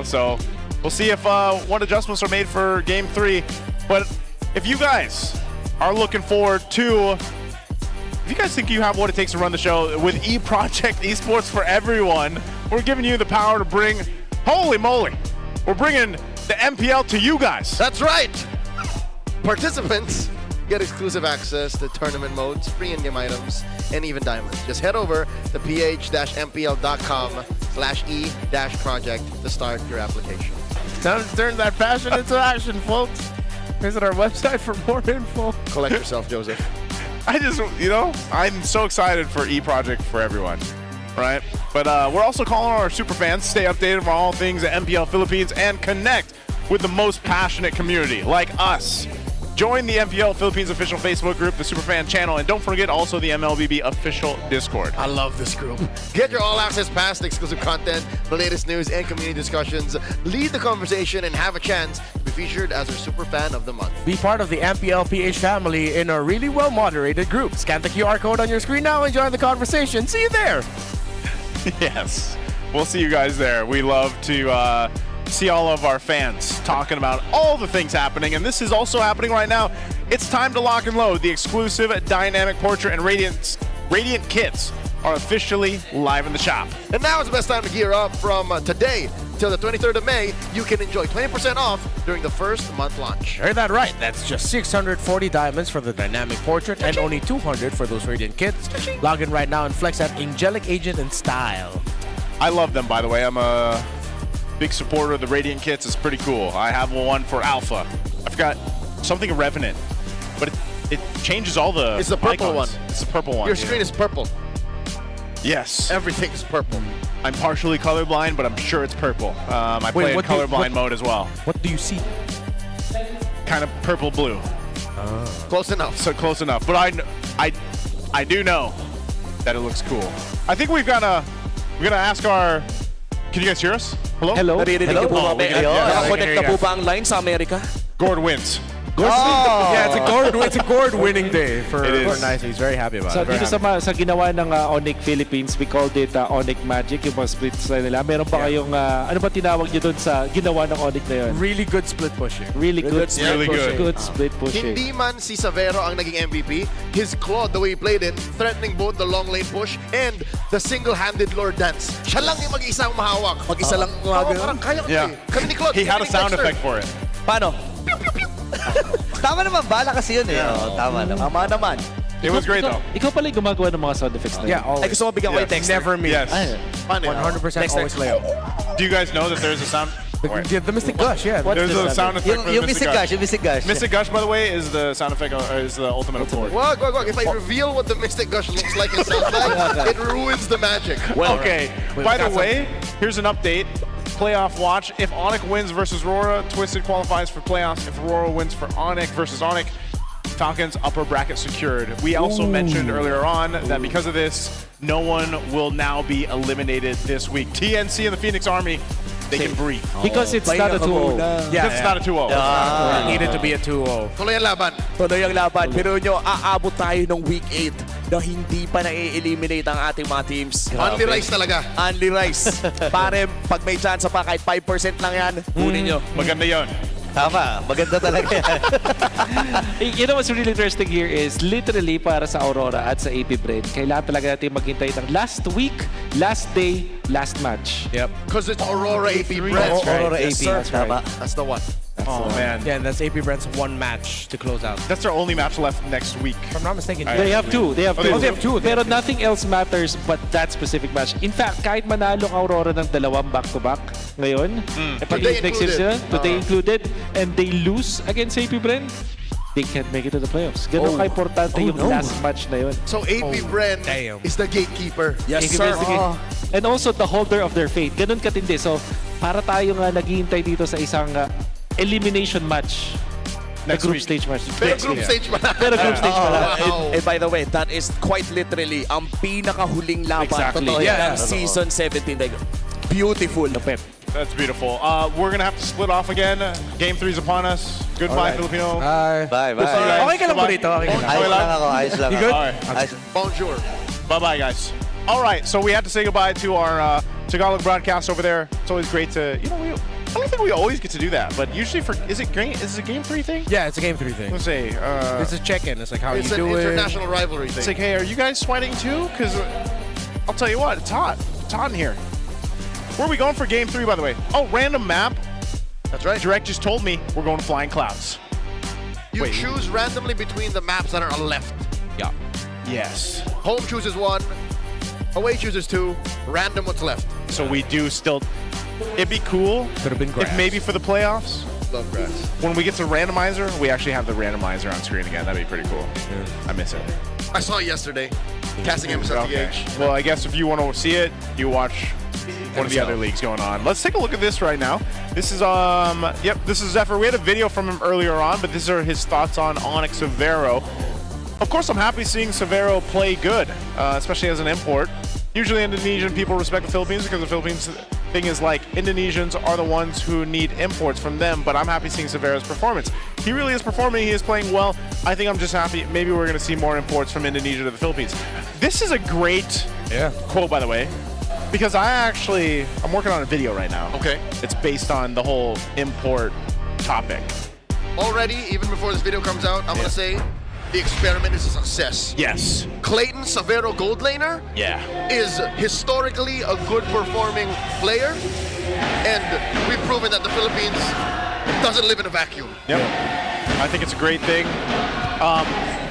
So we'll see if what adjustments are made for Game 3. But if you guys are looking forward to, if you guys think you have what it takes to run the show with E-Project Esports for everyone, we're giving you the power to bring, holy moly, we're bringing the MPL to you guys. That's right. Participants get exclusive access to tournament modes, free in-game items, and even diamonds. Just head over to ph-mpl.com/e-project to start your application. Time to turn that passion into action, folks. Visit our website for more info. Collect yourself, Joseph. I just, I'm so excited for E-Project for everyone, right? But we're also calling on our super fans, stay updated on all things at MPL Philippines and connect with the most passionate community like us. Join the MPL Philippines official Facebook group, the Superfan channel, and don't forget also the MLBB official Discord. I love this group. Get your all-access pass to exclusive content, the latest news, and community discussions. Lead the conversation and have a chance to be featured as our Superfan of the Month. Be part of the MPLPH family in a really well-moderated group. Scan the QR code on your screen now and join the conversation. See you there. Yes. We'll see you guys there. We love to see all of our fans talking about all the things happening, and this is also happening right now. It's time to lock and load. The exclusive Dynamic Portrait and Radiant kits are officially live in the shop. And now is the best time to gear up. From today till the 23rd of May, you can enjoy 20% off during the first month launch. Heard that right. That's just 640 diamonds for the Dynamic Portrait and only 200 for those Radiant kits. Log in right now and flex that Angelic Agent in style. I love them, by the way. I'm a big supporter of the Radiant kits. It's pretty cool. I have one for Alpha. I forgot something Revenant, but it changes all the It's the purple icons. one. It's the purple one. Your screen is purple. Yes. Everything is purple. I'm partially colorblind, but I'm sure it's purple. I play in colorblind mode as well. What do you see? Kind of purple-blue. Close enough. So close enough. But I do know that it looks cool. I think we're gonna ask our. Can you guys hear us? Hello. Hello. Naririnig niyo po ba? Nakakonect na po ba ang line sa Amerika? Gord wins. Yeah, it's a Gord winning day for It is. Nice. He's very happy about So Oh, it. dito sa ginawa ng ONIC Philippines, we called it ONIC Magic, yung mga splits na nila. Meron ba kayong, ano ba tinawag nyo doon sa ginawa ng ONIC na yun? Really good split pushing. Really good Really good. Good split pushing. Hindi man si Savero ang naging MVP, his claw, the way he played it, threatening both the long lane push and the single-handed Lord Dance. Siya lang yung mag-isa ang mahawak. Mag-isa lang Oo, parang kaya ko eh. Kami ni Claude. He had a sound effect for it. Paano? Tama naman, bala kasi yun eh. Oo, tama naman. Tama naman. It was great though. Ikaw pala yung gumagawa ng mga sound effects na yun. Yeah, always. Ay, gusto mo bigyan ko yung text. Never me. Yes. 100% always Leo. Do you guys know that there's a sound? The Mystic Gush, yeah. There's a sound effect for the Yung Mystic Gush, yung Mystic Gush. Mystic Gush, by the way, is the sound effect, is the ultimate of Ford. Wag. If I reveal what the Mystic Gush looks like and sounds like, it ruins the magic. Well, okay. By the way, here's an update. Playoff watch. If ONIC wins versus Aurora, Twisted qualifies for playoffs. If Aurora wins for ONIC versus ONIC, Falcons upper bracket secured. We also mentioned earlier on that because of this, no one will now be eliminated this week. TNC and the Phoenix Army, they can breathe. Because it's not a 2-0. Yeah, it's not a 2-0. It needed to be a 2-0. Tuloy ang laban. Tuloy ang laban. Pero nyo, aabot tayo ng week 8 na hindi pa na-eliminate ang ating mga teams. Only rice talaga. Only rice. Pare, pag may chance pa kahit 5% lang yan, kunin nyo. Maganda yon. Tama, maganda talaga yan. You know what's really interesting here is literally para sa Aurora at sa APBR, kailangan talaga natin maghintay ng last week, last day, last match. Yep. Because it's Aurora AP Brent. Aurora Yes, AP, sir. tama. That's the one. Oh man, Yeah, and that's AP Brent's one match to close out. that's their only match left next week. If I'm not mistaken. They have two. They have two. Oh, they have two. Pero nothing else matters but that specific match. In fact, kahit manalo ang Aurora ng dalawang back-to-back ngayon, Today next included. season, today included, and they lose against APBR, they can't make it to the playoffs. Ganun ka-importante yung last match na yun. So AP Brent damn. is the gatekeeper. Yes, APBR sir. is the game. And also the holder of their fate. Ganun katindi. So, para tayo nga naghihintay dito sa isang elimination match. Next group week. stage match. Pero Next group week. stage pa. Pero group stage pala. Wow. And by the way, that is quite literally ang pinakahuling laban Exactly. Totoo Yeah. yan, ng season 17. Like, beautiful. That's beautiful. We're gonna have to split off again. Game 3 is upon us. Goodbye, Filipino. Bye. Bye, We'll see you bye. guys. Okay ka lang po Goodbye. dito. Okay ka lang. Ayos lang ako, ayos lang You ako. good? All right. Ayos. Bonjour. Bye-bye, guys. All right, so we had to say goodbye to our Tagalog broadcast over there. It's always great to, I don't think we always get to do that, but usually is it a game 3 thing? Yeah, it's a game 3 thing. Let's say, It's a check-in. It's like how It's you an do it. international rivalry it's thing. like, hey, are you guys sweating too? Because I'll tell you what, it's hot. It's hot in here. Where are we going for game 3, by the way? Oh, random map. That's right. Direct just told me we're going to Flying Clouds. You choose randomly between the maps that are on left. Yeah. Yes. Home chooses 1, away chooses 2, random what's left. So we do still. It'd be cool Could have been grass. if maybe for the playoffs, Love grass. when we get to randomizer, we actually have the randomizer on screen again. That'd be pretty cool. I miss it. I saw it yesterday. Casting MSLTH. Okay. Well, I guess if you want to see it, you watch one of the other leagues going on. Let's take a look at this right now. This is this is Zephyr. We had a video from him earlier on, but these are his thoughts on ONIC Severo. Of course, I'm happy seeing Severo play good, especially as an import. Usually Indonesian people respect the Philippines because the Philippines thing is like Indonesians are the ones who need imports from them, but I'm happy seeing Severo's performance. He really is performing. He is playing well. I think I'm just happy. Maybe we're going to see more imports from Indonesia to the Philippines. This is a great quote, by the way. Because I'm working on a video right now. Okay. It's based on the whole import topic. Already, even before this video comes out, I'm gonna say the experiment is a success. Yes. Clayton Savero Gold Laner is historically a good performing player, and we've proven that the Philippines doesn't live in a vacuum. Yep. I think it's a great thing.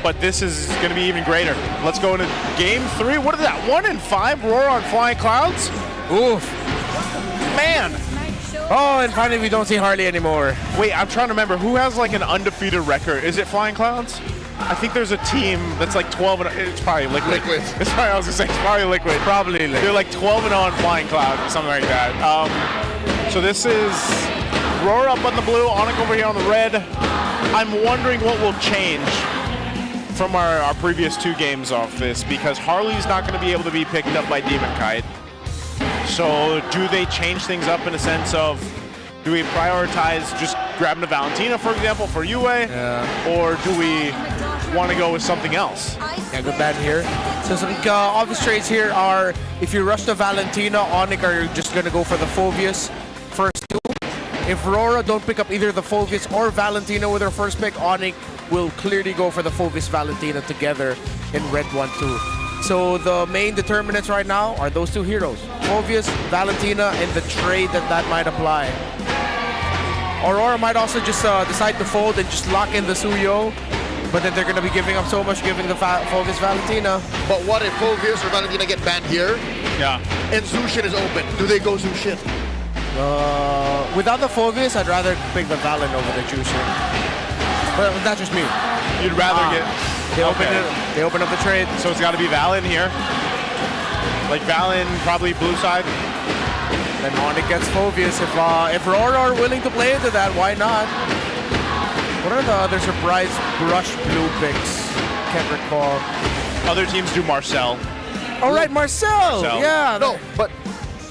But this is going to be even greater. Let's go into game 3. What is that? 1-5 Roar on Flying Clouds? Oof. Man. Oh, and finally we don't see Harley anymore. Wait, I'm trying to remember. Who has like an undefeated record? Is it Flying Clouds? I think there's a team that's like 12 and it's probably Liquid. It's probably, I was gonna say, it's probably Liquid. Probably Liquid. They're like 12 and on Flying Cloud or something like that. So this is Roar up on the blue, ONIC over here on the red. I'm wondering what will change from our previous 2 games off this, because Harley's not going to be able to be picked up by Demon Kite. So do they change things up in a sense of, do we prioritize just grabbing a Valentina, for example, for UA? Or do we want to go with something else? Yeah, good ban here. So some obvious trades here are, if you rush the Valentina, ONIC are just going to go for the Phoveus first 2. If Rora don't pick up either the Phoveus or Valentina with her first pick, ONIC will clearly go for the Phoveus Valentina together in red 1-2. So the main determinants right now are those 2 heroes, Phoveus, Valentina, and the trade that might apply. Aurora might also just decide to fold and just lock in the Suyo, but then they're going to be giving up so much, giving the Phoveus Valentina. But what if Phoveus or Valentina get banned here? Yeah. And Zushin is open. Do they go Zushin? Without the Phoveus, I'd rather pick the Valen over the Jushin. But that's just me. You'd rather get... They open up the trade. So it's got to be Valen here. Like Valen, probably blue side. Then ONIC gets Phoveus. If Roar are willing to play into that, why not? What are the other surprise brush blue picks? Can't recall. Other teams do Marcel. All right, Marcel. Yeah. No, but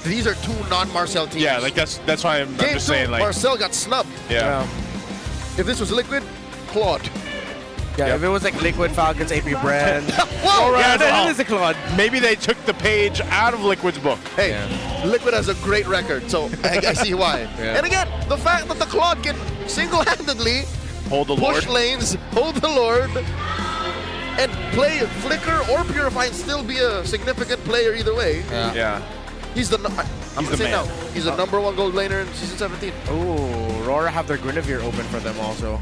these are 2 non-Marcel teams. Yeah, like that's why I'm just saying, like, Marcel got snubbed. Yeah. If this was Liquid, Claude. Yeah, if it was like Liquid, Falcons, AP brand. Whoa! Yeah, that is a Claude. Maybe they took the page out of Liquid's book. Hey, Liquid has a great record, so I see why. Yeah. And again, the fact that the Claude can single-handedly hold the push Lord, lanes, hold the Lord, and play Flicker or Purify and still be a significant player either way. Yeah. He's the I'm gonna say now. He's the #1 gold laner in season 17. Ooh, Rora have their Guinevere open for them also.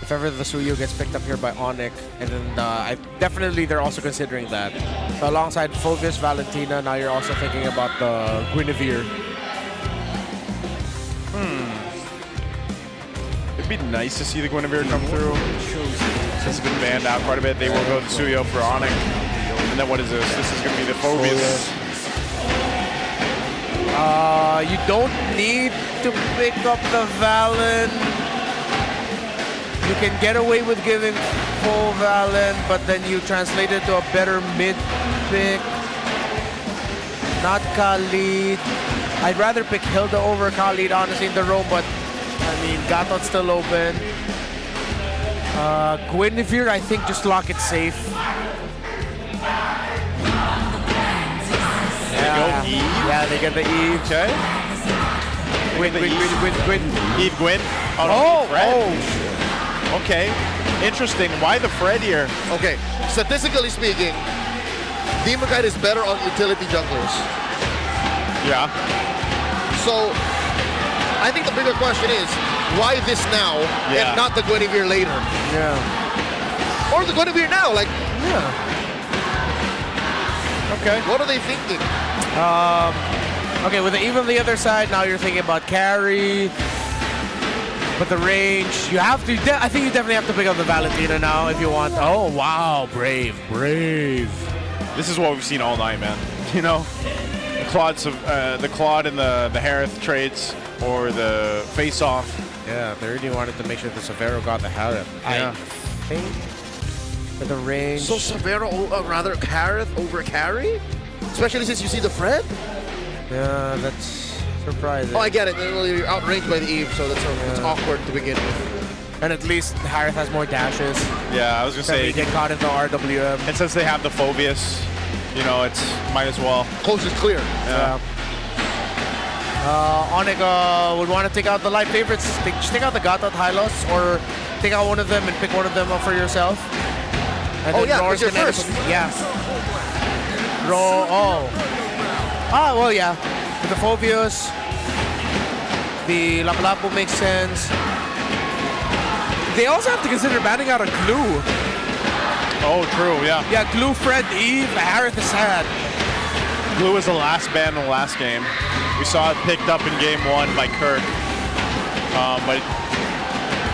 If ever the Suyo gets picked up here by ONIC, and then definitely they're also considering that. So alongside Phoveus, Valentina, now you're also thinking about the Guinevere. It'd be nice to see the Guinevere come through. Since it's been banned out quite a bit, they will go to Suyo for ONIC. And then what is this? This is going to be the Phoveus. You don't need to pick up the Valen. You can get away with giving full Valen, but then you translate it to a better mid pick. Not Khalid. I'd rather pick Hilda over Khalid, honestly, in the roam, but I mean, Gaton's still open. Guinevere, I think just lock it safe. Yeah, they get the E. Okay. Gwyn. Eve Gwyn. Okay. Interesting. Why the Fred here? Okay. Statistically speaking, Demon Kite is better on utility junglers. Yeah. So, I think the bigger question is, why this now and not the Guinevere later? Yeah. Or the Guinevere now, like... Yeah. Okay. What are they thinking? Okay, with the Eve on the other side, now you're thinking about carry. But the range, you have to, I think you definitely have to pick up the Valentina now if you want. Oh, wow, brave. This is what we've seen all night, man. You know, the Claude and the Harith trades, or the face-off. Yeah, they really wanted to make sure the Severo got the Harith. Yeah. I think for the range. So Severo, rather Harith over carry? Especially since you see the Fred? Yeah, that's surprising. Oh, I get it. You're outranged by the Eve, so it's awkward to begin with. And at least Harith has more dashes. Yeah, I was going to say. He get caught in the RWM. And since they have the Phoveus, you know, it's might as well. Coast is clear. Yeah. ONIC would want to take out the light favorites. Just take out the Gatot Hylos, or take out one of them and pick one of them up for yourself. And Oh, then yeah, Roar's because you're gonna first. Yeah. Well, yeah. With the Phobios, the Lapu-Lapu makes sense. They also have to consider banning out a Glue. Oh, true, yeah. Yeah, Glue, Fred, Eve, Harith is sad. Glue was the last ban in the last game. We saw it picked up in game 1 by Kirk.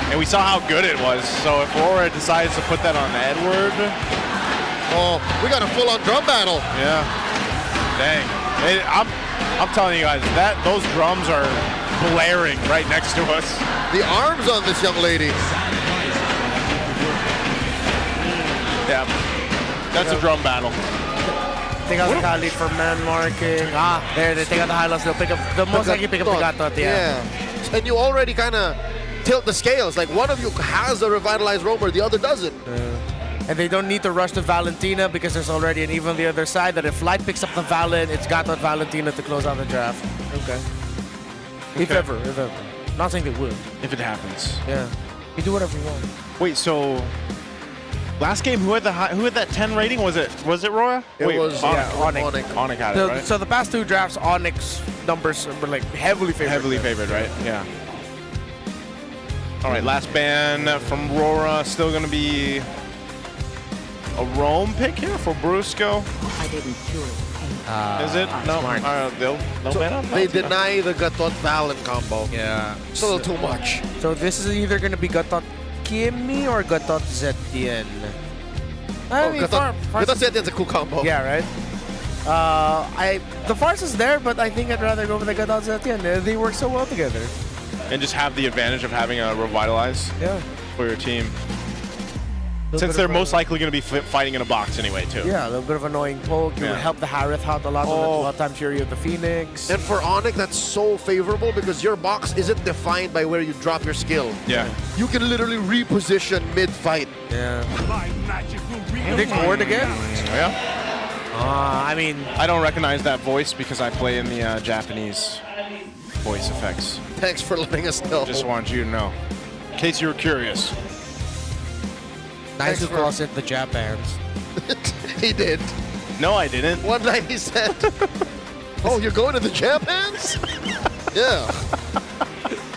And we saw how good it was. So if Aurora decides to put that on Edward. Oh, we got a full-on drum battle. Yeah. Dang. I'm telling you guys, those drums are blaring right next to us. The arms on this young lady. Yeah. That's a drum battle. Take out the Khalid for man marking. There, they take out the Hylos. They'll pick up, they'll most likely pick up the Gatot, Yeah. And you already kind of tilt the scales. Like, one of you has a revitalized roamer, the other doesn't. And they don't need to rush to Valentina because there's already an even on the other side that if Light picks up the Valen, it's Gatot Valentina to close out the draft. Okay. If ever. Not saying they would. If it happens. Yeah. You do whatever you want. Wait, so last game, who had that 10 rating? Was it Roya? It was ONIC. ONIC had it, right? So the past 2 drafts, ONIC's numbers were like heavily favored. Heavily favored, right? Yeah. All right, last ban from Rora. Still going to be a Rome pick here for Brusco. I didn't do it. Is it? No. They'll ban him? They deny the Gatot Valen combo. Yeah. It's a little too much. So this is either going to be Gatot Kimi or Gatot Zetian. I mean, Gatot Zetian's a cool combo. Yeah, right? The Farce is there, but I think I'd rather go with the Gatot Zetian. They work so well together. And just have the advantage of having a Revitalize for your team. Since they're most likely going to be fighting in a box anyway, too. Yeah, a little bit of annoying poke. You would help the Harith out a lot. A lot of times you're the Phoenix. And for ONIC, that's so favorable because your box isn't defined by where you drop your skill. Yeah. You can literally reposition mid-fight. Yeah. Big ward again? Yeah. I mean, I don't recognize that voice because I play in the Japanese voice effects. Thanks for letting us know. Just wanted you to know. In case you were curious. Nice who calls it the Japans. He did. No, I didn't. One night he said, "Oh, you're going to the Japans?" Yeah.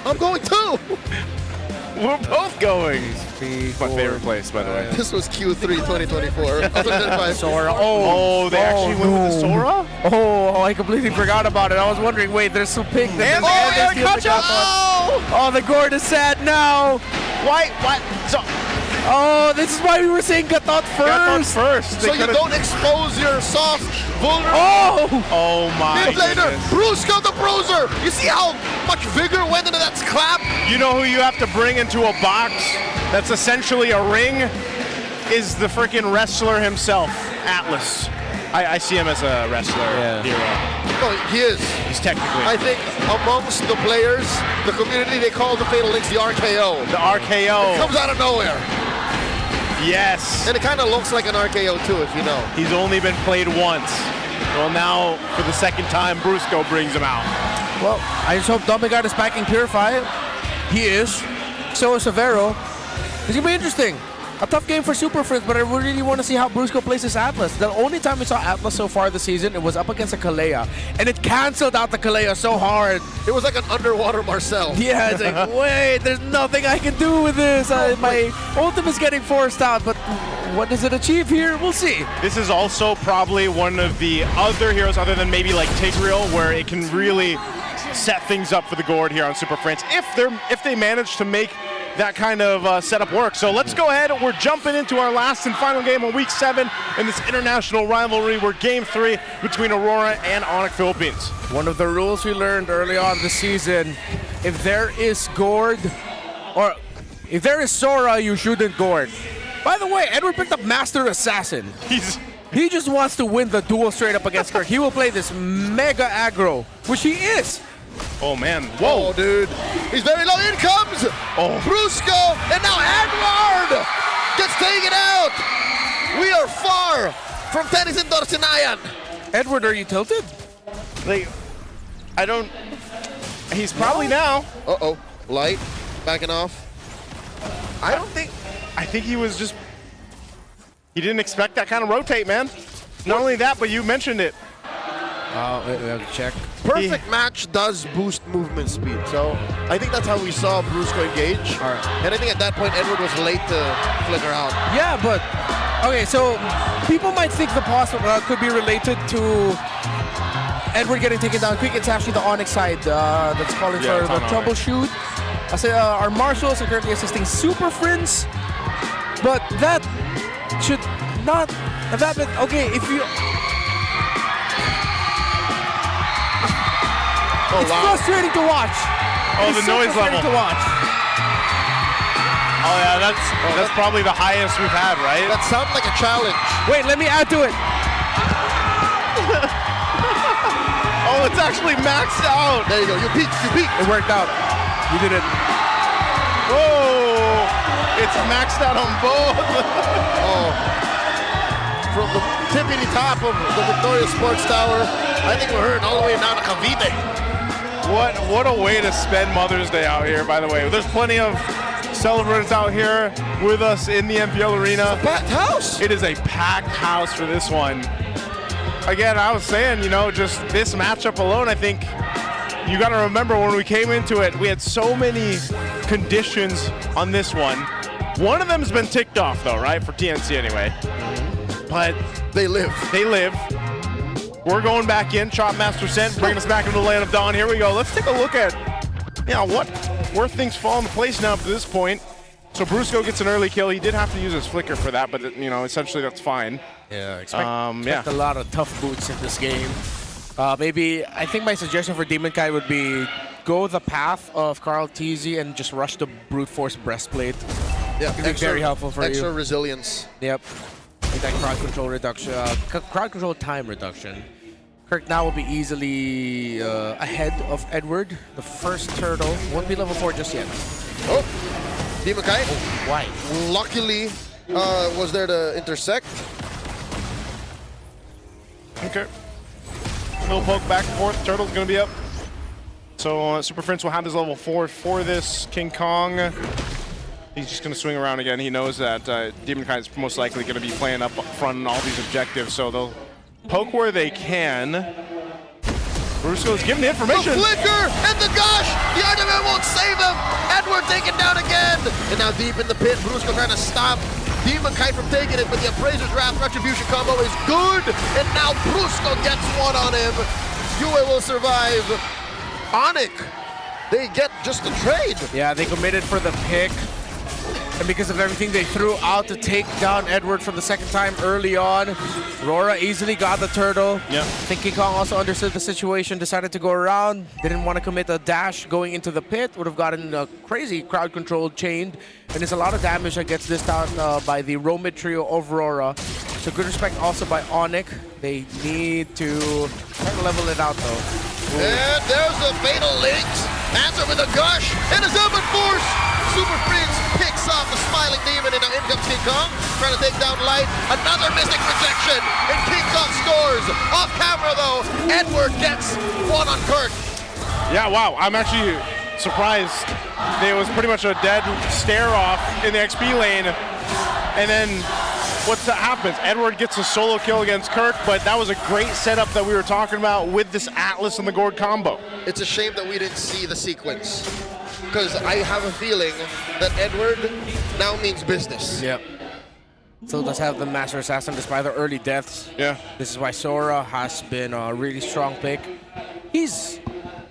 I'm going too. We're both going. My favorite place, by the way. This was Q3 2024. Sora. They actually went with the Sora? Oh, I completely forgot about it. I was wondering, wait, there's some pink. And Eric Hutchins! Oh, the Gord is sad now. Why? What? So, oh, this is why we were saying Gatot first. So you don't expose your soft, vulnerable. Oh my Mid laner, goodness. Brusco the Bruiser. You see how much vigor went into that clap? You know who you have to bring into a box that's essentially a ring? Is the freaking wrestler himself, Atlas. I see him as a wrestler hero. No, he is. He's technically. I think amongst the players, the community, they call the Fatal Links the RKO. The RKO. It comes out of nowhere. Yes. And it kind of looks like an RKO too, if you know. He's only been played once. Well, now, for the second time, Brusco brings him out. Well, I just hope Domigard is packing Purify. He is. So is Severo. It's going to be interesting. A tough game for Super Friends, but I really want to see how Brusco plays his Atlas. The only time we saw Atlas so far this season, it was up against a Kalea. And it canceled out the Kalea so hard. It was like an underwater Marcel. Yeah, it's like, wait, there's nothing I can do with this. My ultimate's getting forced out, but what does it achieve here? We'll see. This is also probably one of the other heroes, other than maybe like Tigreal, where it can really set things up for the Gord here on Super Friends if they manage to make that kind of setup work. So let's go ahead. We're jumping into our last and final game of Week 7 in this international rivalry. We're Game 3 between Aurora and ONIC Philippines. One of the rules we learned early on this season, if there is Gord, or if there is Sora, you shouldn't Gord. By the way, Edward picked up Master Assassin. He just wants to win the duel straight up against Kirk. He will play this mega aggro, which he is. Oh man, whoa. Oh, dude. He's very low. In comes Brusco, and now Edward gets taken out. We are far from Tennis and Dorsinayan. Edward, are you tilted? Like, I don't. He's probably now. Uh-oh. Light. Backing off. I don't think. I think he was just. He didn't expect that kind of rotate, man. Not only that, but you mentioned it. Wait, we have to check. Perfect match does boost movement speed. So I think that's how we saw Brusco engage. All right. And I think at that point, Edward was late to flicker out. Yeah, but okay, so people might think the pause could be related to Edward getting taken down quick. It's actually the ONIC side that's calling for the troubleshoot. I say our marshals are currently assisting Super Friends, but that should not have happened. Okay, if you. Oh, it's frustrating to watch. Oh, it's the so noise frustrating level. to watch. Oh yeah, that's probably the highest we've had, right? That sounds like a challenge. Wait, let me add to it. Oh, it's actually maxed out. There you go. You peaked. You peaked. It worked out. You did it. Whoa! It's maxed out on both. Oh. From the tippity top of the Victoria Sports Tower, I think we're heard all the way down to Cavite. What a way to spend Mother's Day out here, by the way. There's plenty of celebrants out here with us in the MPL arena. It's a packed house. It is a packed house for this one. Again, I was saying, you know, just this matchup alone, I think you got to remember when we came into it, we had so many conditions on this one. One of them's been ticked off, though, right? For TNC anyway. But they live. They live. We're going back in. Shotmaster sent, bringing us back into the land of dawn. Here we go. Let's take a look at, where things fall into place now up to this point. So Brusco gets an early kill. He did have to use his flicker for that, but essentially that's fine. Yeah, expect a lot of tough boots in this game. Maybe I think my suggestion for Demon Kai would be go the path of Carl TZ and just rush the brute force breastplate. Yeah, it'd be very helpful for extra you. resilience. Yep. With that crowd control reduction, crowd control time reduction. Kirk now will be easily ahead of Edward. The first turtle won't be level 4 just yet. Oh, Demon Kai. Oh, why? Luckily, was there to intersect. Okay. Little poke back and forth. Turtle's going to be up. So Super Prince will have his level 4 for this. King Kong, he's just going to swing around again. He knows that Demon Kai is most likely going to be playing up front on all these objectives, so they'll poke where they can. Brusco's giving the information. The flicker and the gush. The Artiman won't save him. Edward taken down again. And now deep in the pit, Brusco trying to stop Demon Kite from taking it, but the Appraiser's Wrath Retribution combo is good. And now Brusco gets one on him. Yue will survive. ONIC, they get just the trade. Yeah, they committed for the pick. And because of everything they threw out to take down Edward for the second time early on, Aurora easily got the turtle. Yeah. I think King Kong also understood the situation, decided to go around, didn't want to commit a dash going into the pit, would have gotten a crazy crowd control chained, and there's a lot of damage that gets this down by the Romid trio of Aurora. So good respect also by ONIC. They need to try to level it out though. And there's the fatal links. Answer with a gush and a Zeppelin Force. Super Prince picks off the smiling demon, and now in comes King Kong, trying to take down Light. Another Mystic Projection, and King Kong scores. Off camera though, Edward gets one on Kirk. Yeah, wow. I'm actually surprised. There was pretty much a dead stare off in the XP lane. And then what happens? Edward gets a solo kill against Kirk, but that was a great setup that we were talking about with this Atlas and the Gord combo. It's a shame that we didn't see the sequence, because I have a feeling that Edward now means business. Yep. Still does have the Master Assassin despite the early deaths. Yeah. This is why Sora has been a really strong pick. He's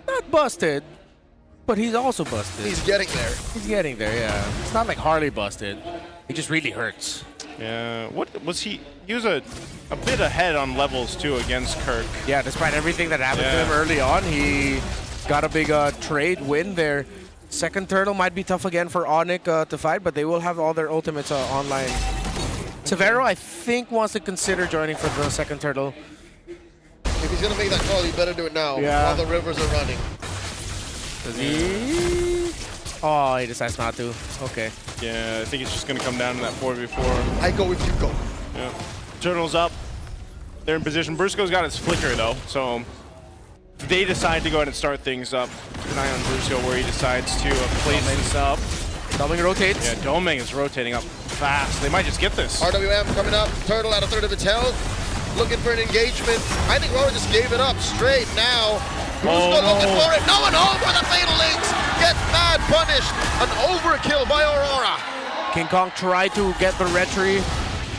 not busted, but he's also busted. He's getting there. He's getting there, yeah. It's not like Harley busted. He just really hurts. Yeah, what was he? He was a bit ahead on levels too against Kirk. Yeah, despite everything that happened to him early on, he got a big trade win there. Second turtle might be tough again for ONIC to fight, but they will have all their ultimates online. Severo, I think, wants to consider joining for the second turtle. If he's gonna make that call, he better do it now while the rivers are running. Does he? Oh, he decides not to. Okay. Yeah, I think it's just gonna come down to that 4v4. I go if you go. Yeah. Turtle's up. They're in position. Brusco's got his flicker though, so they decide to go ahead and start things up. Keep an eye on Brusco where he decides to place this up. Doming rotates. Yeah, Doming is rotating up fast. They might just get this. RWM coming up. Turtle at a third of its health. Looking for an engagement. I think Aurora just gave it up straight now. Brusco looking for it. No one home for the Fatal Links. Gets mad punished. An overkill by Aurora. King Kong tried to get the retry,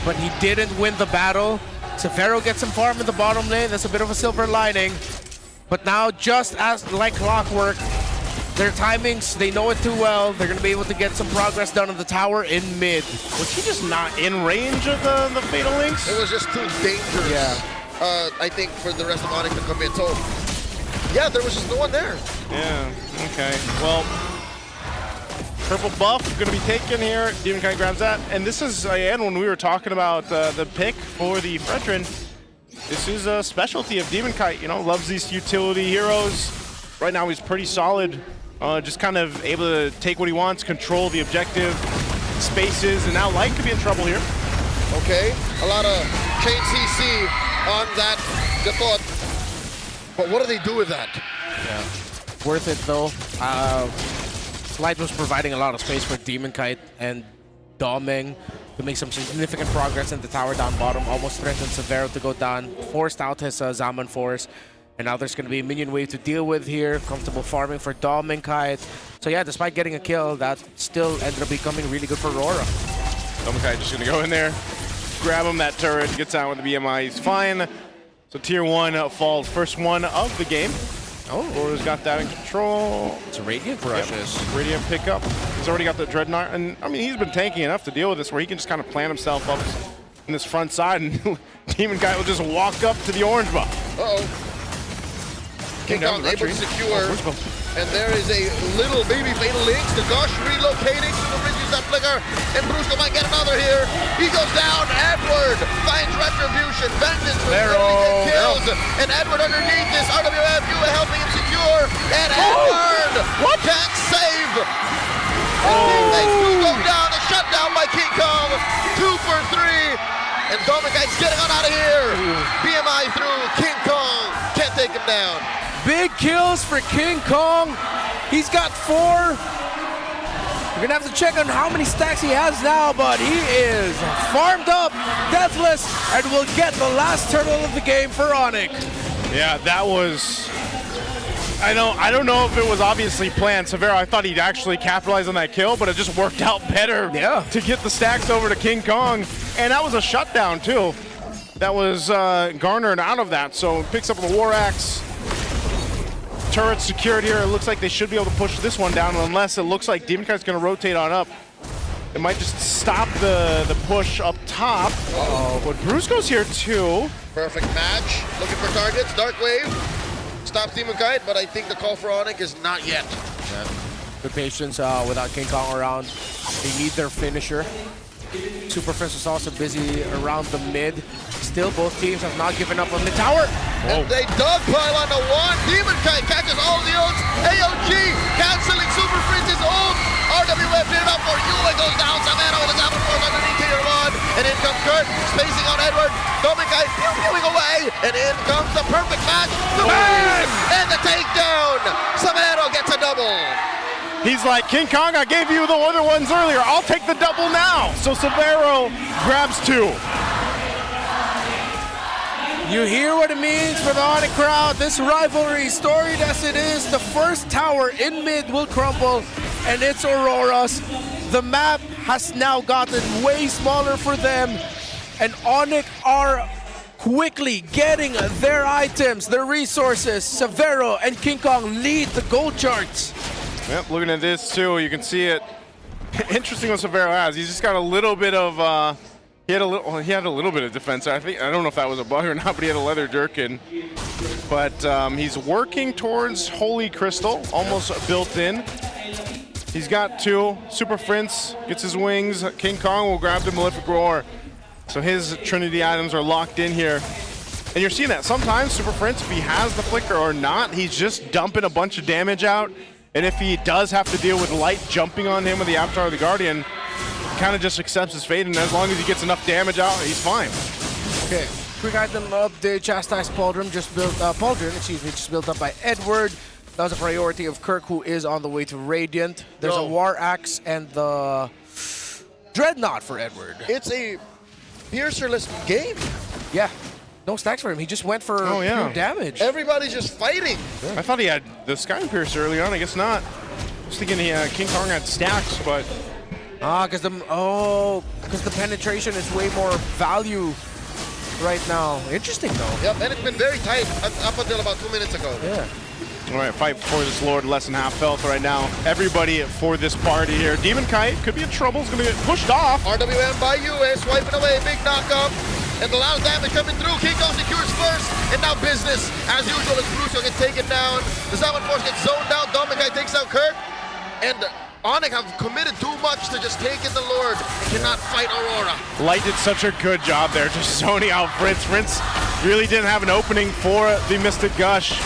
but he didn't win the battle. Severo gets some farm in the bottom lane. That's a bit of a silver lining. But now, just as like clockwork, their timings, they know it too well. They're going to be able to get some progress done on the tower in mid. Was he just not in range of the Fatal Links? It was just too dangerous. Yeah. I think for the rest of ONIC to commit. So, yeah, there was just no one there. Yeah, okay. Well, purple buff going to be taken here. Demon Kite grabs that. And this is, again, when we were talking about the pick for the Fredrin, this is a specialty of Demon Kite. You know, loves these utility heroes. Right now he's pretty solid. Just kind of able to take what he wants, control the objective, spaces, and now Light could be in trouble here. Okay, a lot of chain CC on that Gatot. But what do they do with that? Yeah, worth it though. Light was providing a lot of space for Demon Kite and Doming to make some significant progress in the tower down bottom. Almost threatened Severo to go down. Forced out his Zaman Force. And now there's going to be a minion wave to deal with here. Comfortable farming for Doming Kite. So yeah, despite getting a kill, that still ended up becoming really good for Aurora. Doming Kite just going to go in there, grab him, that turret, gets out with the BMI, he's fine. So tier 1 falls, first one of the game. Oh, Aurora's got that in control. It's a Radiant Brushes. Yep. Radiant pickup. He's already got the Dreadnought, and I mean, he's been tanking enough to deal with this where he can just kind of plant himself up in this front side, and Demon Kite will just walk up to the orange buff. Uh-oh. King Kong able to secure, and there is a little baby Fatal Links. The Gush relocating to the bridges that flicker, and Brusco might get another here. He goes down. Edward finds Retribution. Vengeance will really get kills. And Edward underneath this. RWM, you are helping him secure. And Edward can't save. And they do go down. A shutdown by King Kong. 2 for 3. And Doming Kite's getting on out of here. BMI through. King Kong can't take him down. Big kills for King Kong. He's got 4. We're gonna have to check on how many stacks he has now, but he is farmed up, deathless, and will get the last turtle of the game for ONIC. Yeah, that was... I don't know if it was obviously planned. Severo, I thought he'd actually capitalize on that kill, but it just worked out better to get the stacks over to King Kong. And that was a shutdown, too. That was garnered out of that, so picks up the War Axe. Turret secured here. It looks like they should be able to push this one down, unless it looks like Demon Kite's going to rotate on up. It might just stop the push up top. Uh-oh. But Brusco's here too. Perfect match. Looking for targets. Dark Wave stops Demon Kite, but I think the call for ONIC is not yet. Yeah. Good patience without King Kong around. They need their finisher. Super Prince is also busy around the mid. Still, both teams have not given up on the tower. And they dogpile on the one. Demon Kite catches all the ults. AOG canceling Super Prince's ult. RWF did it up for Yue, goes down. Samero with the Zaman Force underneath tier 1. And in comes Kurt, spacing on Edward. Doming Kite pew-pewing away. And in comes the perfect match. The bang! And the takedown. Samero gets a double. He's like, King Kong, I gave you the other ones earlier. I'll take the double now. So Severo grabs 2. You hear what it means for the ONIC crowd. This rivalry, storied as it is, the first tower in mid will crumble, and it's Aurora's. The map has now gotten way smaller for them, and ONIC are quickly getting their items, their resources. Severo and King Kong lead the gold charts. Yep, looking at this too, you can see it. Interesting what Severo has. He's just got a little bit of he had a little bit of defense. I don't know if that was a bug or not, but he had a leather jerkin. But he's working towards Holy Crystal, almost built in. He's got 2. Super Prince gets his wings. King Kong will grab the Malefic Roar. So his Trinity items are locked in here. And you're seeing that sometimes Super Prince, if he has the flicker or not, he's just dumping a bunch of damage out. And if he does have to deal with Light jumping on him with the Avatar of the Guardian, he kind of just accepts his fate, and as long as he gets enough damage out, he's fine. Okay, Quick item update, Chastise Pauldron just built up by Edward. That was a priority of Kirk, who is on the way to Radiant. There's a War Axe and the Dreadnought for Edward. It's a piercerless game. Yeah. No stacks for him. He just went for pure damage. Everybody's just fighting. I thought he had the Sky Piercer early on. I guess not. I was thinking King Kong had stacks, but... Because the penetration is way more value right now. Interesting, though. Yep, and it's been very tight up until about 2 minutes ago. Yeah. All right, fight for this Lord, less than half health right now. Everybody for this party here. Demon Kite could be in trouble. He's going to get pushed off. RWM by US, swiping away, big knockup. And a lot of damage coming through. King Kong secures first, and now business. As usual, as Brucio gets taken down. The 7-Force gets zoned out. Dominicai takes out Kirk. And ONIC have committed too much to just taking the Lord. They cannot fight Aurora. Light did such a good job there, just zoning out Fritz. Fritz really didn't have an opening for the Mystic Gush.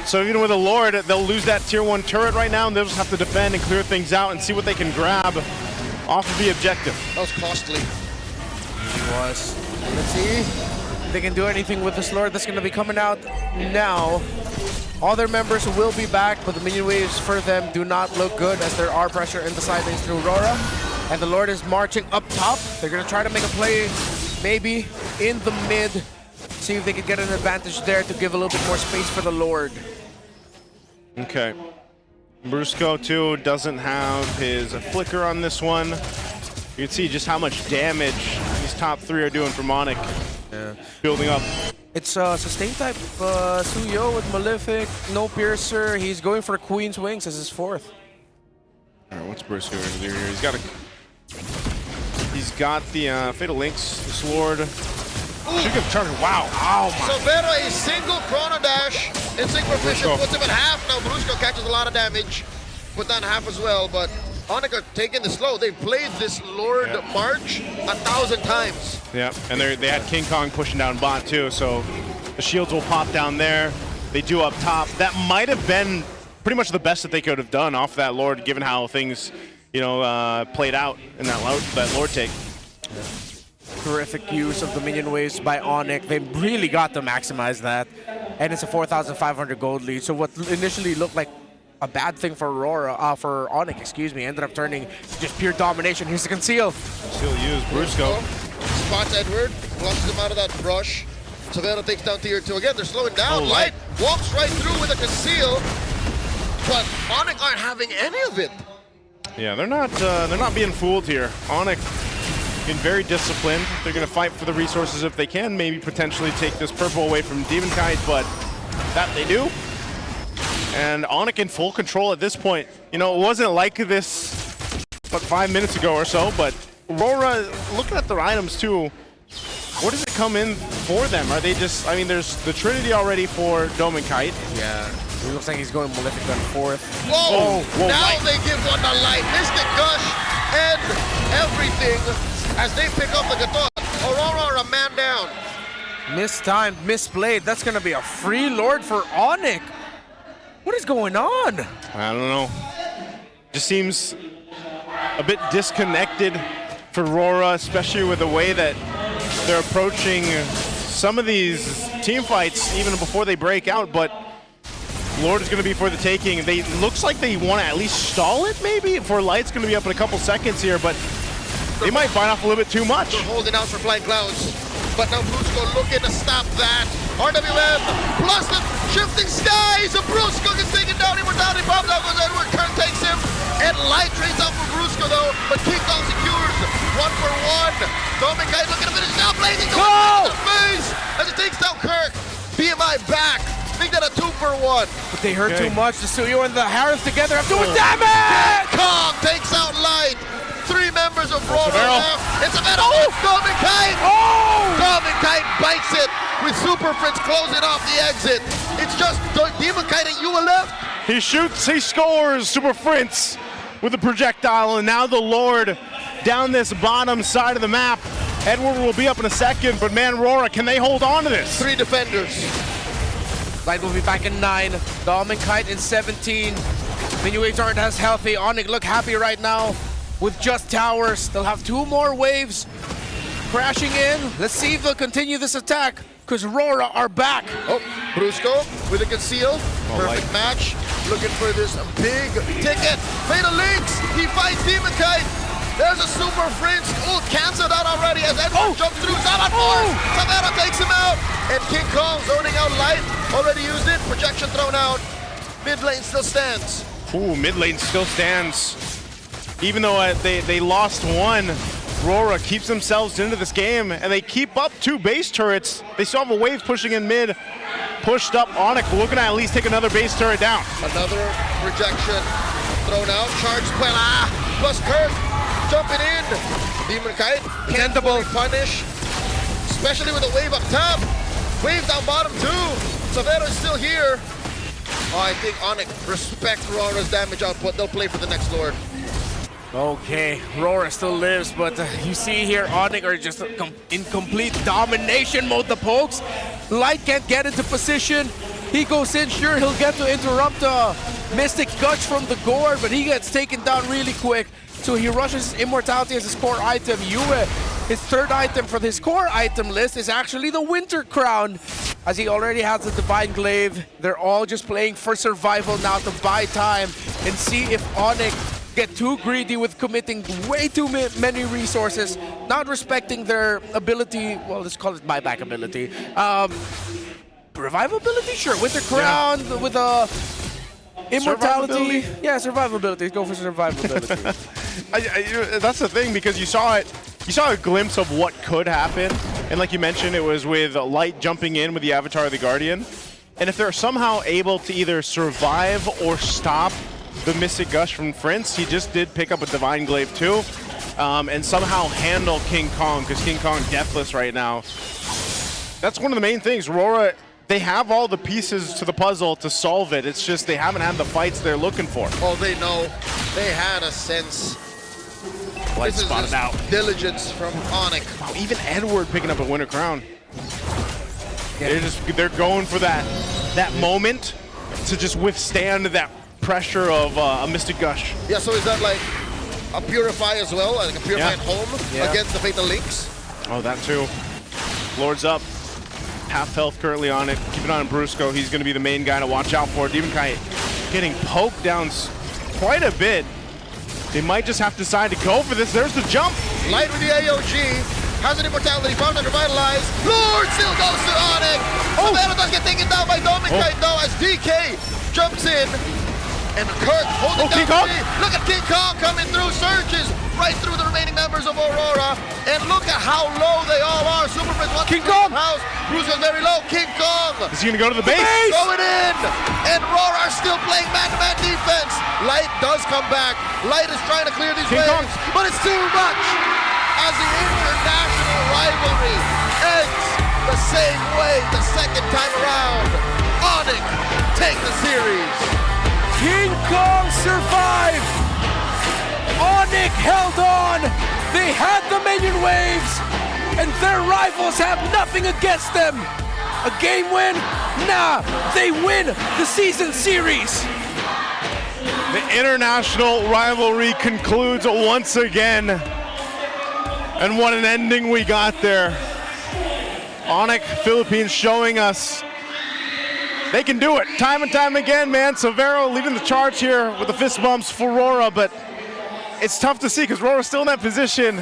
So even with a Lord, they'll lose that tier 1 turret right now, and they'll just have to defend and clear things out and see what they can grab off of the objective. That was costly. It was. Let's see if they can do anything with this Lord that's going to be coming out now. All their members will be back, but the minion waves for them do not look good as there are pressure in the side lanes through Aurora. And the Lord is marching up top. They're going to try to make a play maybe in the mid. See if they can get an advantage there to give a little bit more space for the Lord. Okay. Brusco, too, doesn't have his flicker on this one. You can see just how much damage these top 3 are doing for ONIC. Yeah. Building up. It's sustain type Suyo with Malefic, no Piercer. He's going for Queen's Wings as his 4th. All right, what's Brusco going to do here? He's got the Fatal Links, this Lord. Should have charged. Wow. Oh my. So Vera, a single Chrono Dash in Sync Proficient puts him at half. Now Brusco catches a lot of damage. Put down half as well, but ONIC are taking the slow. They've played this Lord March 1,000 times. Yeah, and they had King Kong pushing down bot too, so the shields will pop down there. They do up top. That might have been pretty much the best that they could have done off that Lord, given how things, played out in that Lord take. Yeah. Terrific use of the minion waves by ONIC. They really got to maximize that, and it's a 4,500 gold lead. So what initially looked like a bad thing for for ONIC, excuse me, ended up turning just pure domination. Here's the conceal. Still use Brusco. Spots Edward, flushes him out of that brush. Savannah takes down tier 2 again. They're slowing down. Light walks right through with a conceal, but ONIC aren't having any of it. Yeah, they're not being fooled here. ONIC being very disciplined. They're going to fight for the resources if they can. Maybe potentially take this purple away from Demon Kite, but that they do. And ONIC in full control at this point. It wasn't like this but 5 minutes ago or so, but Aurora, looking at their items too, what does it come in for them? Are they just, there's the Trinity already for Dome and Kite. Yeah, it looks like he's going Malefic on 4th. Whoa, now they give one to Light. Mystic Gush and everything as they pick up the Gatot. Aurora are a man down. Mistimed, misplayed. That's going to be a free Lord for ONIC. What is going on? I don't know. Just seems a bit disconnected for Aurora, especially with the way that they're approaching some of these team fights even before they break out, but Lord is going to be for the taking. Looks like they want to at least stall it maybe, for Light's going to be up in a couple seconds here, but they might bite off a little bit too much. They're holding out for Flying Clouds, but now Brusco looking to stop that. RWM plus the shifting skies. Brusco gets taken down. Immortality pops out, goes Edward. Kirk takes him, and Light trades out for Brusco though, but King Kong secures 1 for 1. Dominicai looking to finish now, blazing the face as it takes down Kirk. BMI back. Make that a 2 for 1. But they hurt too much. The Suyo and the Harris together have doing damage! Kong takes out Light. 3 members of Aurora left. It's a battle. Dominicai! Dominicai bites it with Super Fritz closing off the exit. It's just Demon Kite and Yua left. He shoots, he scores, Super Fritz with a projectile, and now the Lord down this bottom side of the map. Edward will be up in a second, but man, Aurora, can they hold on to this? 3 defenders. Light will be back in 9. Dominicai in 17. Minion waves aren't as healthy. ONIC look happy right now with just towers. They'll have 2 more waves crashing in. Let's see if they'll continue this attack, because Aurora are back. Oh, Brusco with a conceal. Perfect match. Looking for this big ticket. Fatal Links. He fights Demon Kite. There's a super fringe. Oh, canceled out already as Edward jumps through. Zabat force. Savera takes him out. And King Kong zoning out light. Already used it. Projection thrown out. Mid lane still stands. Ooh, mid lane still stands. Even though they lost one, Aurora keeps themselves into this game, and they keep up 2 base turrets. They still have a wave pushing in mid. Pushed up ONIC, looking at least take another base turret down. Another rejection thrown out. Charge Puela plus Kurt jumping in. Demon Kite can't fully punish, especially with a wave up top. Wave down bottom too. Savera is still here. Oh, I think ONIC respect Aurora's damage output. They'll play for the next Lord. Okay, Aurora still lives, but you see here, ONIC are just in complete domination mode. The pokes. Light can't get into position. He goes in, sure, he'll get to interrupt Mystic Gush from the Gore, but he gets taken down really quick. So he rushes Immortality as his core item. Yue, his third item for his core item list is actually the Winter Crown, as he already has the Divine Glaive. They're all just playing for survival now to buy time and see if ONIC get too greedy with committing way too many resources, not respecting their ability. Well, let's call it buyback ability. Revivability? Sure, Winter Crown with a Immortality. Yeah, survivability. Go for survivability. That's the thing, because you saw it. You saw a glimpse of what could happen, and like you mentioned, it was with Light jumping in with the Avatar of the Guardian. And if they're somehow able to either survive or stop the Mystic Gush from Prince, he just did pick up a Divine Glaive too, and somehow handle King Kong, because King Kong deathless right now. That's one of the main things. Aurora, they have all the pieces to the puzzle to solve it. It's just they haven't had the fights they're looking for. Oh, they know. They had a sense. Light This is spotted just out. diligence from ONIC. Wow, even Edward picking up a Winter Crown. They're going for that moment to just withstand that pressure of a Mystic Gush. Yeah, so is that like a Purify as well? Like a Purify at home against the Fatal Links? Oh, that too. Lord's up. Half health currently on it. Keep it on Brusco. He's going to be the main guy to watch out for. Demon Kite getting poked down quite a bit. They might just have to decide to go for this. There's the jump. Light with the AOG. Has an Immortality. Found to revitalize. Lord still goes to ONIC. Savannah does get taken down by Demon Kite though as DK jumps in. And Kurt holding down the lead. Look at King Kong coming through. Surges right through the remaining members of Aurora. And look at how low they all are. Super Prince wants King Kong house. Bruce is very low. King Kong. Is he going to go to the base? Going in. And Aurora are still playing man-to-man defense. Light does come back. Light is trying to clear these waves, but it's too much. As the international rivalry ends the same way the second time around. ONIC take the series. King Kong survived! ONIC held on! They had the minion waves! And their rivals have nothing against them! A game win? Nah! They win the season series! The international rivalry concludes once again. And what an ending we got there. ONIC Philippines showing us they can do it time and time again, man. Savero leading the charge here with the fist bumps for Aurora, but it's tough to see because Aurora's still in that position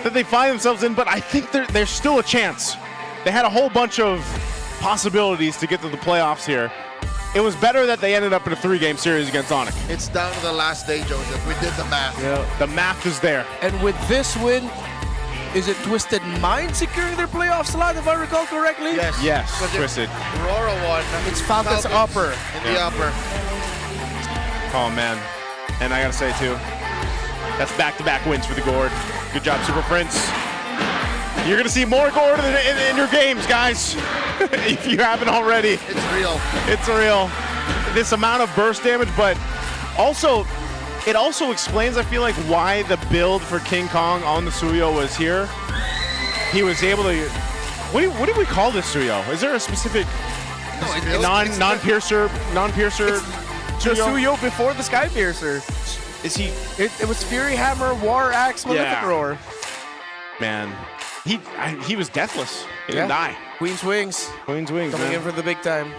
that they find themselves in, but I think there's still a chance. They had a whole bunch of possibilities to get to the playoffs here. It was better that they ended up in a 3-game series against ONIC. It's down to the last day, Joseph. We did the math. Yeah, the math is there. And with this win, is it Twisted Mind securing their playoff slot, if I recall correctly? Yes. Yes, Twisted. Aurora won. It's Falcons upper. In the upper. Oh, man. And I got to say, too, that's back-to-back wins for the Gord. Good job, Super Prince. You're going to see more Gord in your games, guys, if you haven't already. It's real. It's real. This amount of burst damage, but also, it also explains, I feel like, why the build for King Kong on the Suyo was here. He was able to... What do we call this Suyo? Is there a specific non-piercer The Suyo before the Sky Piercer. Is he... It was Fury Hammer, War Axe, Malefic Roar. Man, he was deathless. He didn't die. Queen's wings. Queen's wings, Coming man. in for the big time.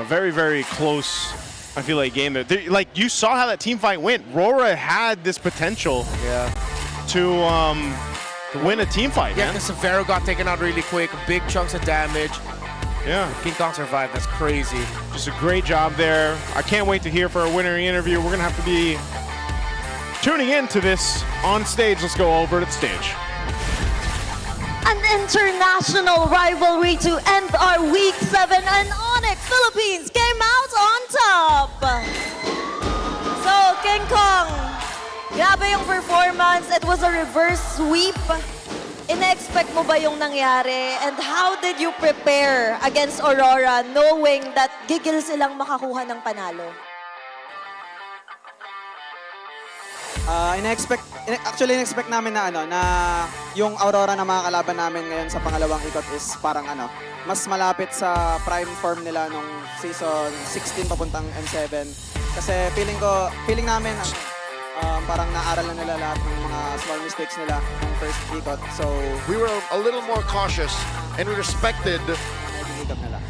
Very, very close, I feel like, game there. Like, you saw how that team fight went. Rora had this potential to win a team fight, Yeah, man. because Severo got taken out really quick. Big chunks of damage. Yeah. King Kong survived. That's crazy. Just a great job there. I can't wait to hear for a winner interview. We're going to have to be tuning into this on stage. Let's go over to the stage. An international rivalry to end our Week 7, and ONIC Philippines came out on top. So, King Kong, grabe yung performance. It was a reverse sweep. Ina-expect mo ba yung nangyari? And how did you prepare against Aurora knowing that gigil silang makakuha ng panalo? In-expect namin na na yung Aurora na mga kalaban namin ngayon sa pangalawang ikot is parang mas malapit sa prime form nila nung season 16 papuntang M7. Kasi feeling namin parang naaral na nila lahat ng mga small mistakes nila ng first ikot. So we were a little more cautious and we respected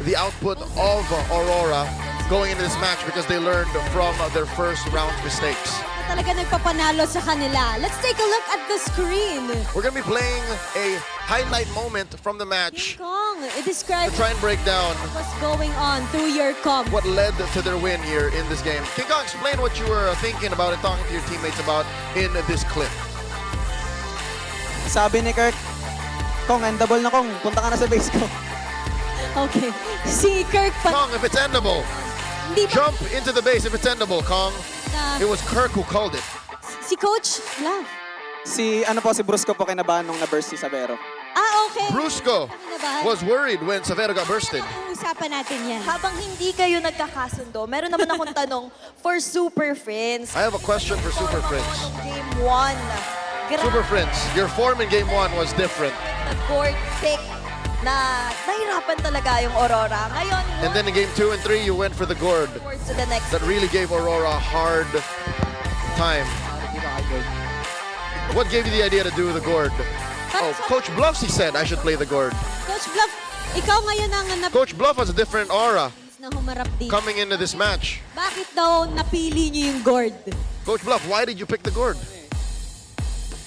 the output of Aurora going into this match because they learned from their first round mistakes. Talaga nagpapanalo sa kanila. Let's take a look at the screen. We're gonna be playing a highlight moment from the match Kong, describe to try and break down what's going on through your comp. what led to their win here in this game. King Kong, explain what you were thinking about and talking to your teammates about in this clip. sabi ni Kirk, Kong, endable na Kong, punta ka na sa base ko. Okay. Si Kirk Kong, if it's endable, jump into the base if it's endable, Kong. It was Kirk who called it. Si Coach Love. Si Brusco po kinabahan nung na-burst si Severo. Okay. Brusco was worried when Severo got bursted. Usapan natin yan. Habang hindi kayo nagkakasundo, meron naman akong tanong for Super Friends. I have a question for Super Friends. Game 1. Super Friends, your form in Game 1 was different. Court pick na nahirapan talaga yung Aurora. Ngayon, And then in Game 2 and 3, you went for the gourd. to the next. That really gave Aurora a hard time. What gave you the idea to do the gourd? Oh, Coach Bluffs, he said I should play the gourd. Coach Bluff, ikaw ngayon ang Coach Bluff has a different aura na humarap dito. coming into this match. Bakit daw napili niyo yung gourd? Coach Bluff, why did you pick the gourd?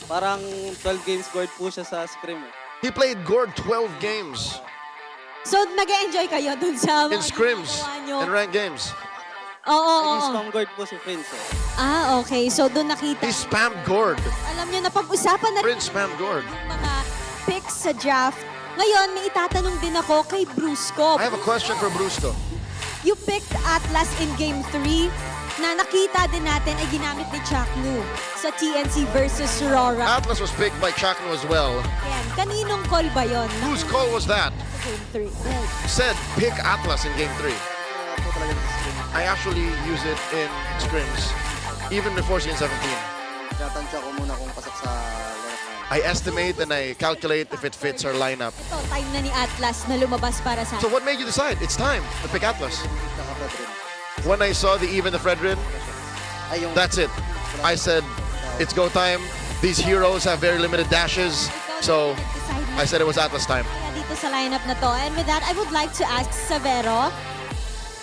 Parang 12 games scored po siya sa scrim. He played gourd 12 games So, nag-enjoy kayo dun sa in mga scrims ginagawa niyo? and ranked games. Oo. guard po si Prince. Okay. So, dun nakita. He spammed gourd. Alam niyo, napag-usapan na Prince spammed gourd. mga picks sa draft. Ngayon, may itatanong din ako kay Brusco. I have a question for Brusco. You picked Atlas in Game 3 na nakita din natin ay ginamit ni Chaknu sa TNC versus Aurora. Atlas was picked by Chakno as well. Ayan, kaninong call ba yon? Whose call was that? Game 3. Said pick Atlas in Game 3. I actually use it in scrims, even before Scene 17. Tatansya ko muna kung pasok sa lineup na. I estimate and I calculate if it fits our lineup. Ito, time na ni Atlas na lumabas para sa So what made you decide? It's time to pick Atlas. When I saw the even the Fredrin, that's it. I said, it's go time. These heroes have very limited dashes. So I said it was Atlas time. Kaya dito sa lineup na to. And with that, I would like to ask Severo,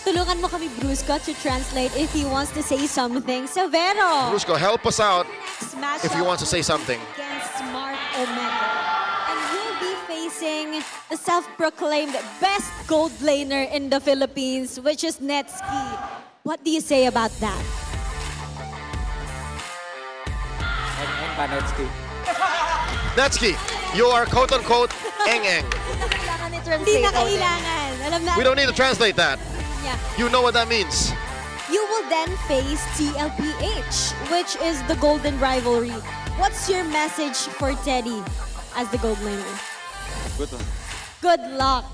tulungan mo kami Brusco to translate if he wants to say something. Severo! Brusco, help us out Smash if you want to say something. against Smart Omega. And he'll be facing the self-proclaimed best gold laner in the Philippines, which is Netski. What do you say about that? Netski, you are quote-unquote eng-eng. Hindi na kailangan. Alam na. We don't need to translate that. Yeah. You know what that means. You will then face TLPH, which is the Golden Rivalry. What's your message for Teddy as the gold laner? Good luck.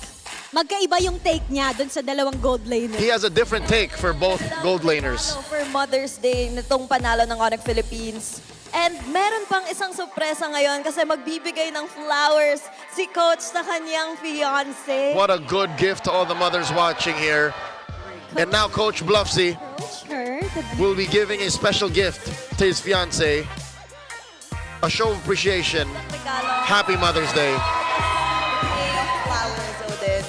Magkaiba yung take niya dun sa dalawang gold laner. He has a different take for both gold laners. For Mother's Day nitong panalo ng ONIC Philippines. And meron pang isang sorpresa ngayon kasi magbibigay ng flowers si Coach sa kanyang fiancé. What a good gift to all the mothers watching here. And now Coach Bluffsy will be giving a special gift to his fiancé. A show of appreciation. Regalo Happy Mother's Day.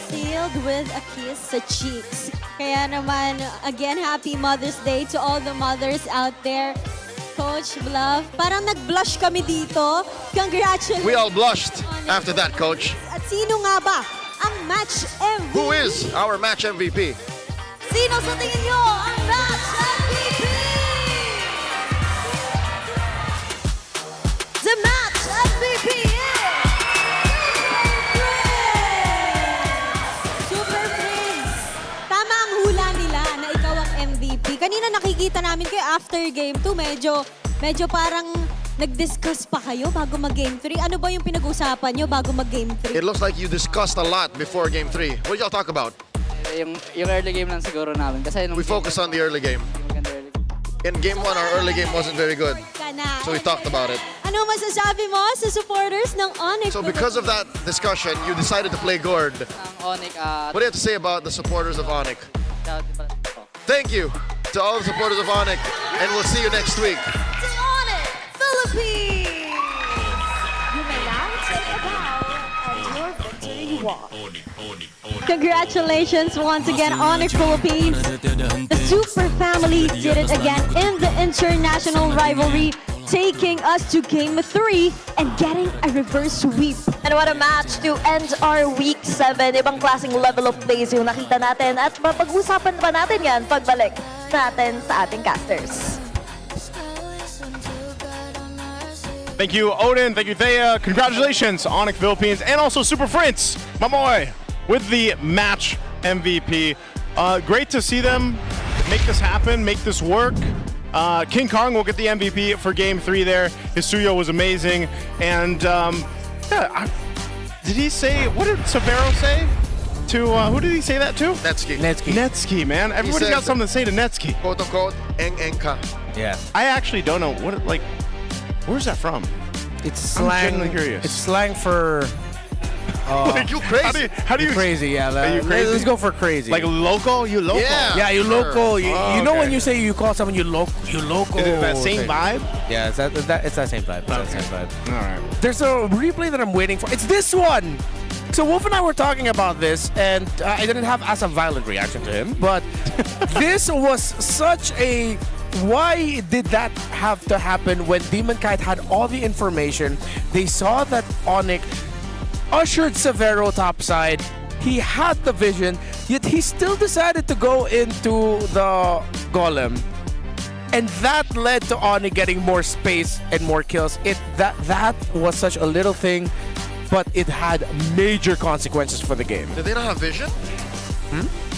Sealed with a kiss sa cheeks. Kaya naman, again, happy Mother's Day to all the mothers out there. Coach Bluff, parang nag-blush kami dito. Congratulations. We all blushed after that, Coach. At sino nga ba ang match MVP? Who is our match MVP? Sino sa tingin nyo ang match MVP? The match MVP is Super Prince. Tama ang hula nila na ikaw ang MVP. Kanina nakikita namin kayo after game 2, medyo parang nag-discuss pa kayo bago mag-game 3. Ano ba yung pinag-usapan nyo bago mag-game 3? It looks like you discussed a lot before game 3. What did y'all talk about? Yung early game lang siguro namin. Kasi We focused on the early game. In game 1, our early game wasn't very good. So we talked about it. Ano masasabi mo sa supporters ng ONIC? So because of that discussion, you decided to play Gord. ONIC, What do you have to say about the supporters of ONIC? Thank you to all the supporters of ONIC, and we'll see you next week. To ONIC Philippines! You may now take a bow at your victory walk. Congratulations once again, ONIC Philippines. The Super Family did it again in the international rivalry, taking us to Game 3 and getting a reverse sweep. And what a match to end our Week 7. Ibang klaseng level of plays yung nakita natin. At mapag-usapan pa natin yan pagbalik natin sa ating casters. Thank you, Odin. Thank you, Thea. Congratulations, ONIC Philippines, and also Super Prince, Mamoy, with the match MVP. Great to see them make this happen, make this work. King Kong will get the MVP for Game 3 there. Hisuyo was amazing. And did he say, what did Severo say? To, who did he say that to? Netsky. Netsky, man. Everybody's got something to say to Netsky. Quote unquote, Eng-Engka. Yeah. I actually don't know what, like, where's that from? It's slang. I'm genuinely curious. It's slang for. Like you crazy? How do you crazy? Yeah. Are you crazy? Let's go for crazy. Like local? You local? Yeah. you local. You know okay. when you say you call someone you local. Is it that same vibe? Yeah, it's that same vibe. It's that same vibe. All right. There's a replay that I'm waiting for. It's this one. So Wolf and I were talking about this, and I didn't have as a violent reaction to him, but this was such a. Why did that have to happen when Demon Kite had all the information? They saw that ONIC ushered Severo topside. He had the vision, yet he still decided to go into the Golem. And that led to ONIC getting more space and more kills. That was such a little thing, but it had major consequences for the game. Did they not have vision?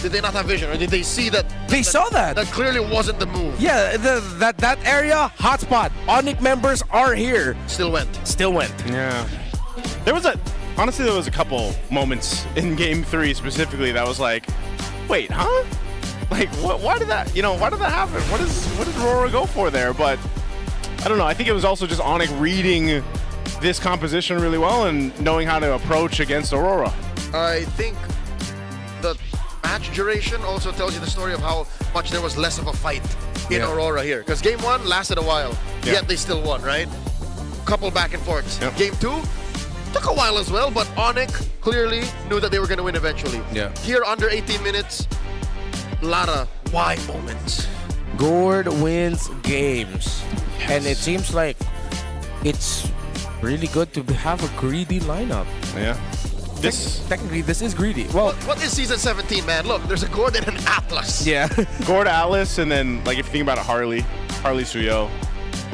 Did they not have vision, or did they see that? They saw that. That clearly wasn't the move. Yeah, that area, hotspot. ONIC members are here. Still went. Yeah. There was a couple moments in Game 3 specifically that was like, wait, huh? Like, why did that happen? What did Aurora go for there? But I don't know. I think it was also just ONIC reading this composition really well and knowing how to approach against Aurora. I think the match duration also tells you the story of how much there was less of a fight in Aurora here. Because Game 1 lasted a while, yet they still won, right? Couple back and forths. Yep. Game 2 took a while as well, but ONIC clearly knew that they were going to win eventually. Yeah. Here, under 18 minutes, a lot of why moments. Gord wins games. And it seems like it's really good to have a greedy lineup. Yeah. Technically, this is greedy. Well, what is Season 17, man? Look, there's a Gord and an Atlas. Yeah. Gord, Atlas, and then, like, if you think about it, Harley Suyo,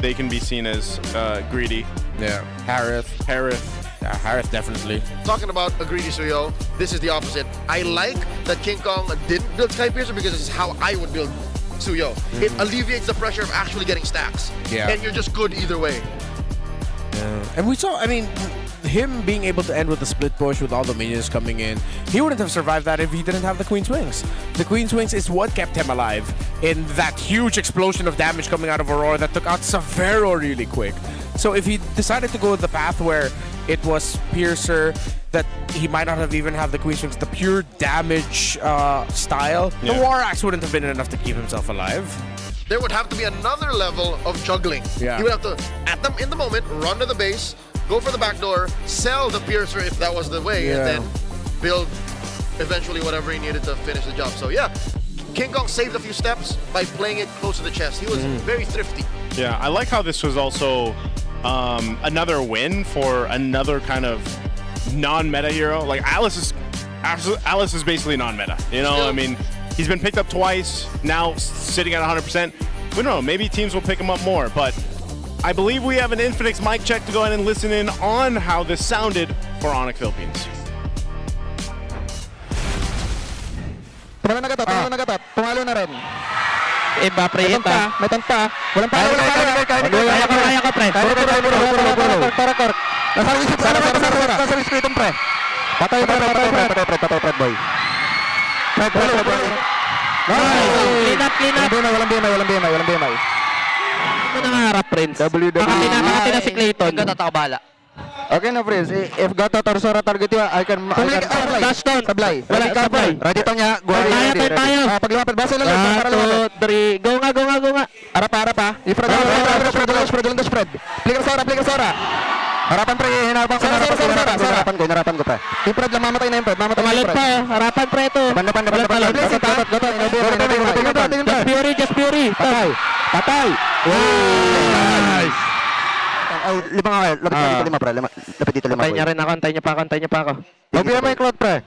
they can be seen as greedy. Yeah. Harith. Yeah, Harith definitely. Talking about a greedy Suyo, this is the opposite. I like that King Kong didn't build Skypiercer because this is how I would build Suyo. It alleviates the pressure of actually getting stacks. Yeah. And you're just good either way. Yeah. And we saw, I mean, him being able to end with the split push with all the minions coming in, he wouldn't have survived that if he didn't have the Queen's Wings. The Queen's Wings is what kept him alive in that huge explosion of damage coming out of Aurora that took out Severo really quick. So if he decided to go with the path where it was Piercer, that he might not have even have the Queen's Wings, the pure damage style, the War Axe wouldn't have been enough to keep himself alive. There would have to be another level of juggling. Yeah. He would have to, at them in the moment, run to the base, go for the back door, sell the piercer if that was the way, and then build eventually whatever he needed to finish the job. So yeah, King Kong saved a few steps by playing it close to the chest. He was very thrifty. Yeah, I like how this was also another win for another kind of non-meta hero. Like Alice is basically non-meta. You know, I mean, he's been picked up twice, now sitting at 100%. We don't know, maybe teams will pick him up more, but I believe we have an Infinix mic check to go ahead and listen in on how this sounded for ONIC Philippines. Tumalo na gatot. Tumalo na rin. Iba, pre, May taunt pa. Walang pa. Kaya ko, pre. Tarakor. Nasa wish ko itong pre. Patay, boy. Clean up. Walang BMI. Ito na nga harap, Prince. Makati na si Clayton. Ikaw bala. Okay na, Prince. If Gato Torsora target you, I can touchdown. Sablay. Wala, sablay. Ready to niya. Tayo. Pag lumapit, basa lang. 1, 2, 3. Go nga. Harap ha. Spread. Flicker Sora. Harapan pre, hinapan ko pre. Spread lang, mamatay na yung pre. Tumalon pa, harapan pre ito. Goto. Just Fury. Patay. Nice. Lima nga, lapit dito 5. Antay niya rin ako, antay niya pa ako. Huwag mo yung cloud pre.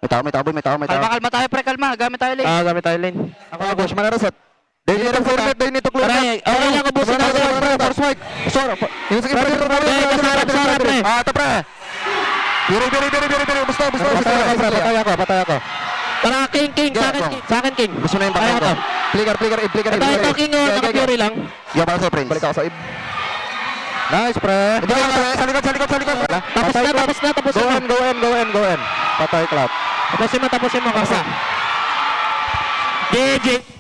May tao. Kalma tayo pre, kalma. Gamit tayo lane. Ako nga, Bush, manarasat. They need to close up. Okay lang, ubusin na force Mike. Sora. Yung sige, pre. Ito, pre. Biri. Basta. Patay ako. Tara, King. Sa akin, King. Gusto na yung bakit ko. Flicker. Ito, King, naka-fury lang. Yung para sa Prince. Balik ako sa ib. Nice, pre. Sa likod. Tapos na. Go in. Patay, Cloud. Tapusin mo. Kasa. GG.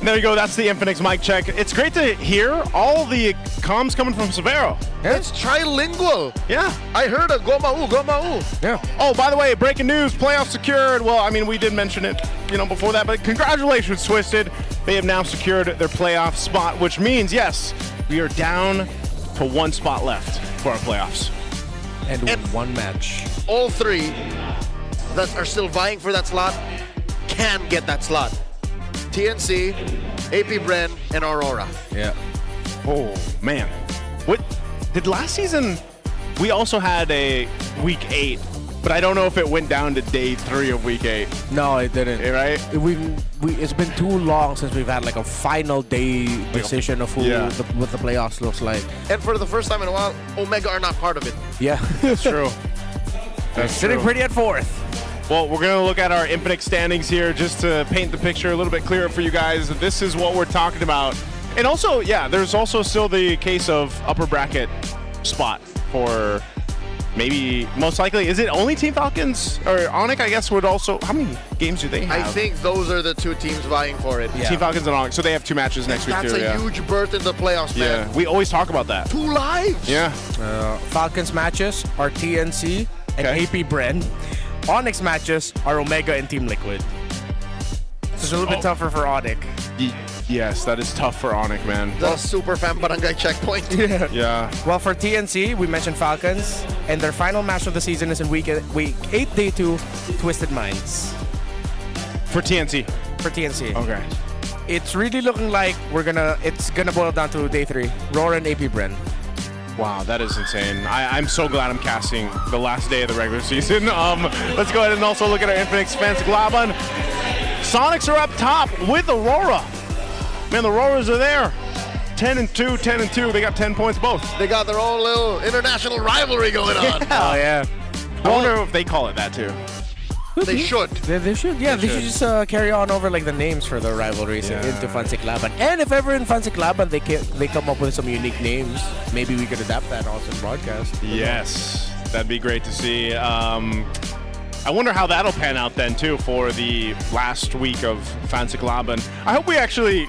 There you go, that's the Infinix mic check. It's great to hear all the comms coming from Severo. It's trilingual. Yeah. I heard a goma u. Yeah. Oh, by the way, breaking news, playoffs secured. Well, I mean, we did mention it, before that, but congratulations, Twisted. They have now secured their playoff spot, which means, yes, we are down to 1 spot left for our playoffs. And one match. All 3 that are still vying for that slot can get that slot. TNC, APBR, and Aurora. Yeah. Oh, man. What did last season? We also had a week 8, but I don't know if it went down to day 3 of week 8. No, it didn't. Right? It's been too long since we've had like a final day decision of what the playoffs looks like. And for the first time in a while, Omega are not part of it. Yeah, that's true. That's sitting pretty at 4th. Well, we're going to look at our Infinix standings here just to paint the picture a little bit clearer for you guys. This is what we're talking about. And also, there's also still the case of upper bracket spot for maybe, most likely, is it only Team Falcons? Or ONIC, I guess, would also, how many games do they have? I think those are the 2 teams vying for it. Yeah. Team Falcons and ONIC, so they have 2 matches next week too. That's a huge berth in the playoffs, man. Yeah, we always talk about that. 2 lives. Yeah. Falcons matches are TNC and APBR. ONIC matches are Omega and Team Liquid. So it's a little bit tougher for ONIC. Yes, that is tough for ONIC, man. The super fan barangay checkpoint. Yeah. Well, for TNC, we mentioned Falcons, and their final match of the season is in week 8, day 2, Twisted Minds. For TNC? For TNC. Okay. It's really looking like it's gonna boil down to day 3, Roar and APBR. Wow, that is insane. I'm so glad I'm casting the last day of the regular season. Let's go ahead and also look at our Infinix Fancy Glaban. Sonics are up top with Aurora. Man, the Auroras are there. 10-2. They got 10 points both. They got their own little international rivalry going on. Oh, yeah. I wonder if they call it that, too. They should. They should. Yeah, they should just carry on over like the names for the rivalries into Fancy Glaban. And if ever in Fancy Glaban they come up with some unique names, maybe we could adapt that also in broadcast. Yes, that'd be great to see. I wonder how that'll pan out then too for the last week of Fancy Glaban. I hope we actually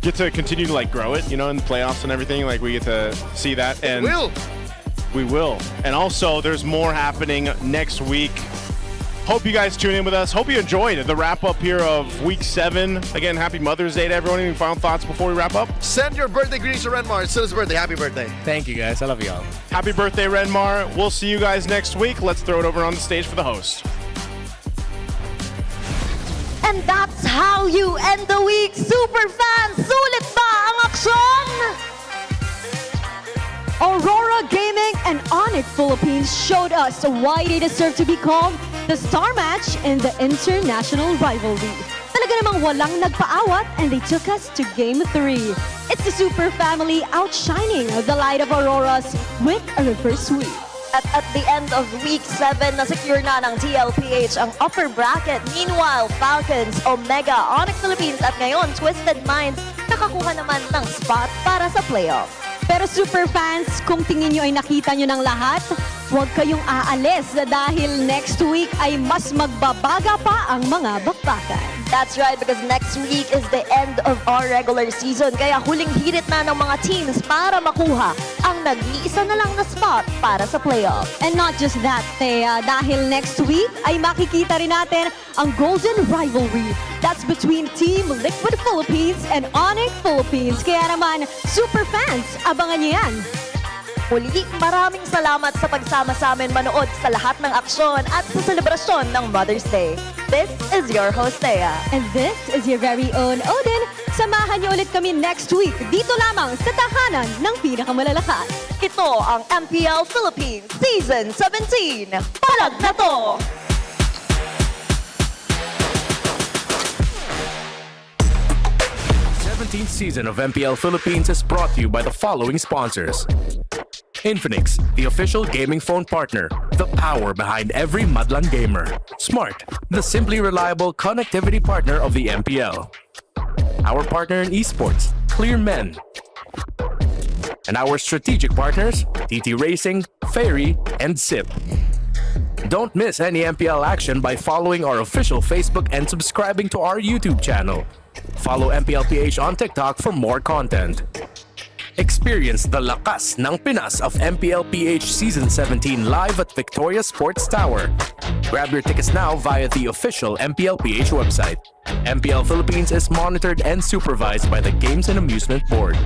get to continue to grow it, in the playoffs and everything. Like we get to see that, and we will. And also, there's more happening next week. Hope you guys tune in with us. Hope you enjoyed the wrap-up here of Week 7. Again, happy Mother's Day to everyone. Any final thoughts before we wrap up? Send your birthday greetings to Renmar. It's still his birthday. Happy birthday. Thank you, guys. I love you all. Happy birthday, Renmar. We'll see you guys next week. Let's throw it over on the stage for the host. And that's how you end the week, super fans. Sulit ba ang aksyon? Aurora Gaming and ONIC Philippines showed us why they deserve to be called the star match in the international rivalry. Talaga namang walang nagpaawat and they took us to Game 3. It's the Super Family outshining the light of Auroras with a reverse sweep. At the end of Week 7, na-secure na ng TLPH ang upper bracket. Meanwhile, Falcons, Omega, ONIC Philippines at ngayon, Twisted Minds, nakakuha naman ng spot para sa playoff. Pero super fans, kung tingin nyo ay nakita nyo ng lahat, huwag kayong aalis dahil next week ay mas magbabaga pa ang mga bakbakan. That's right, because next week is the end of our regular season. Kaya huling hirit na ng mga teams para makuha ang nag-iisa na lang na spot para sa playoff. And not just that, Thea, dahil next week ay makikita rin natin ang Golden Rivalry. That's between Team Liquid Philippines and ONIC Philippines. Kaya naman, super fans, abangan nyo yan. Muli, maraming salamat sa pagsama sa amin manood sa lahat ng aksyon at sa selebrasyon ng Mother's Day. This is your host, Thea. And this is your very own Odin. Samahan niyo ulit kami next week dito lamang sa tahanan ng pinakamalalakas. Ito ang MPL Philippines Season 17. Palag na to! 17th season of MPL Philippines is brought to you by the following sponsors. Infinix, the official gaming phone partner, the power behind every Madlang gamer. Smart, the simply reliable connectivity partner of the MPL. Our partner in esports, Clear Men. And our strategic partners, TT Racing, Ferry, and SIP. Don't miss any MPL action by following our official Facebook and subscribing to our YouTube channel. Follow MPLPH on TikTok for more content. Experience the lakas ng Pinas of MPLPH Season 17 live at Victoria Sports Tower. Grab your tickets now via the official MPLPH website. MPL Philippines is monitored and supervised by the Games and Amusement Board.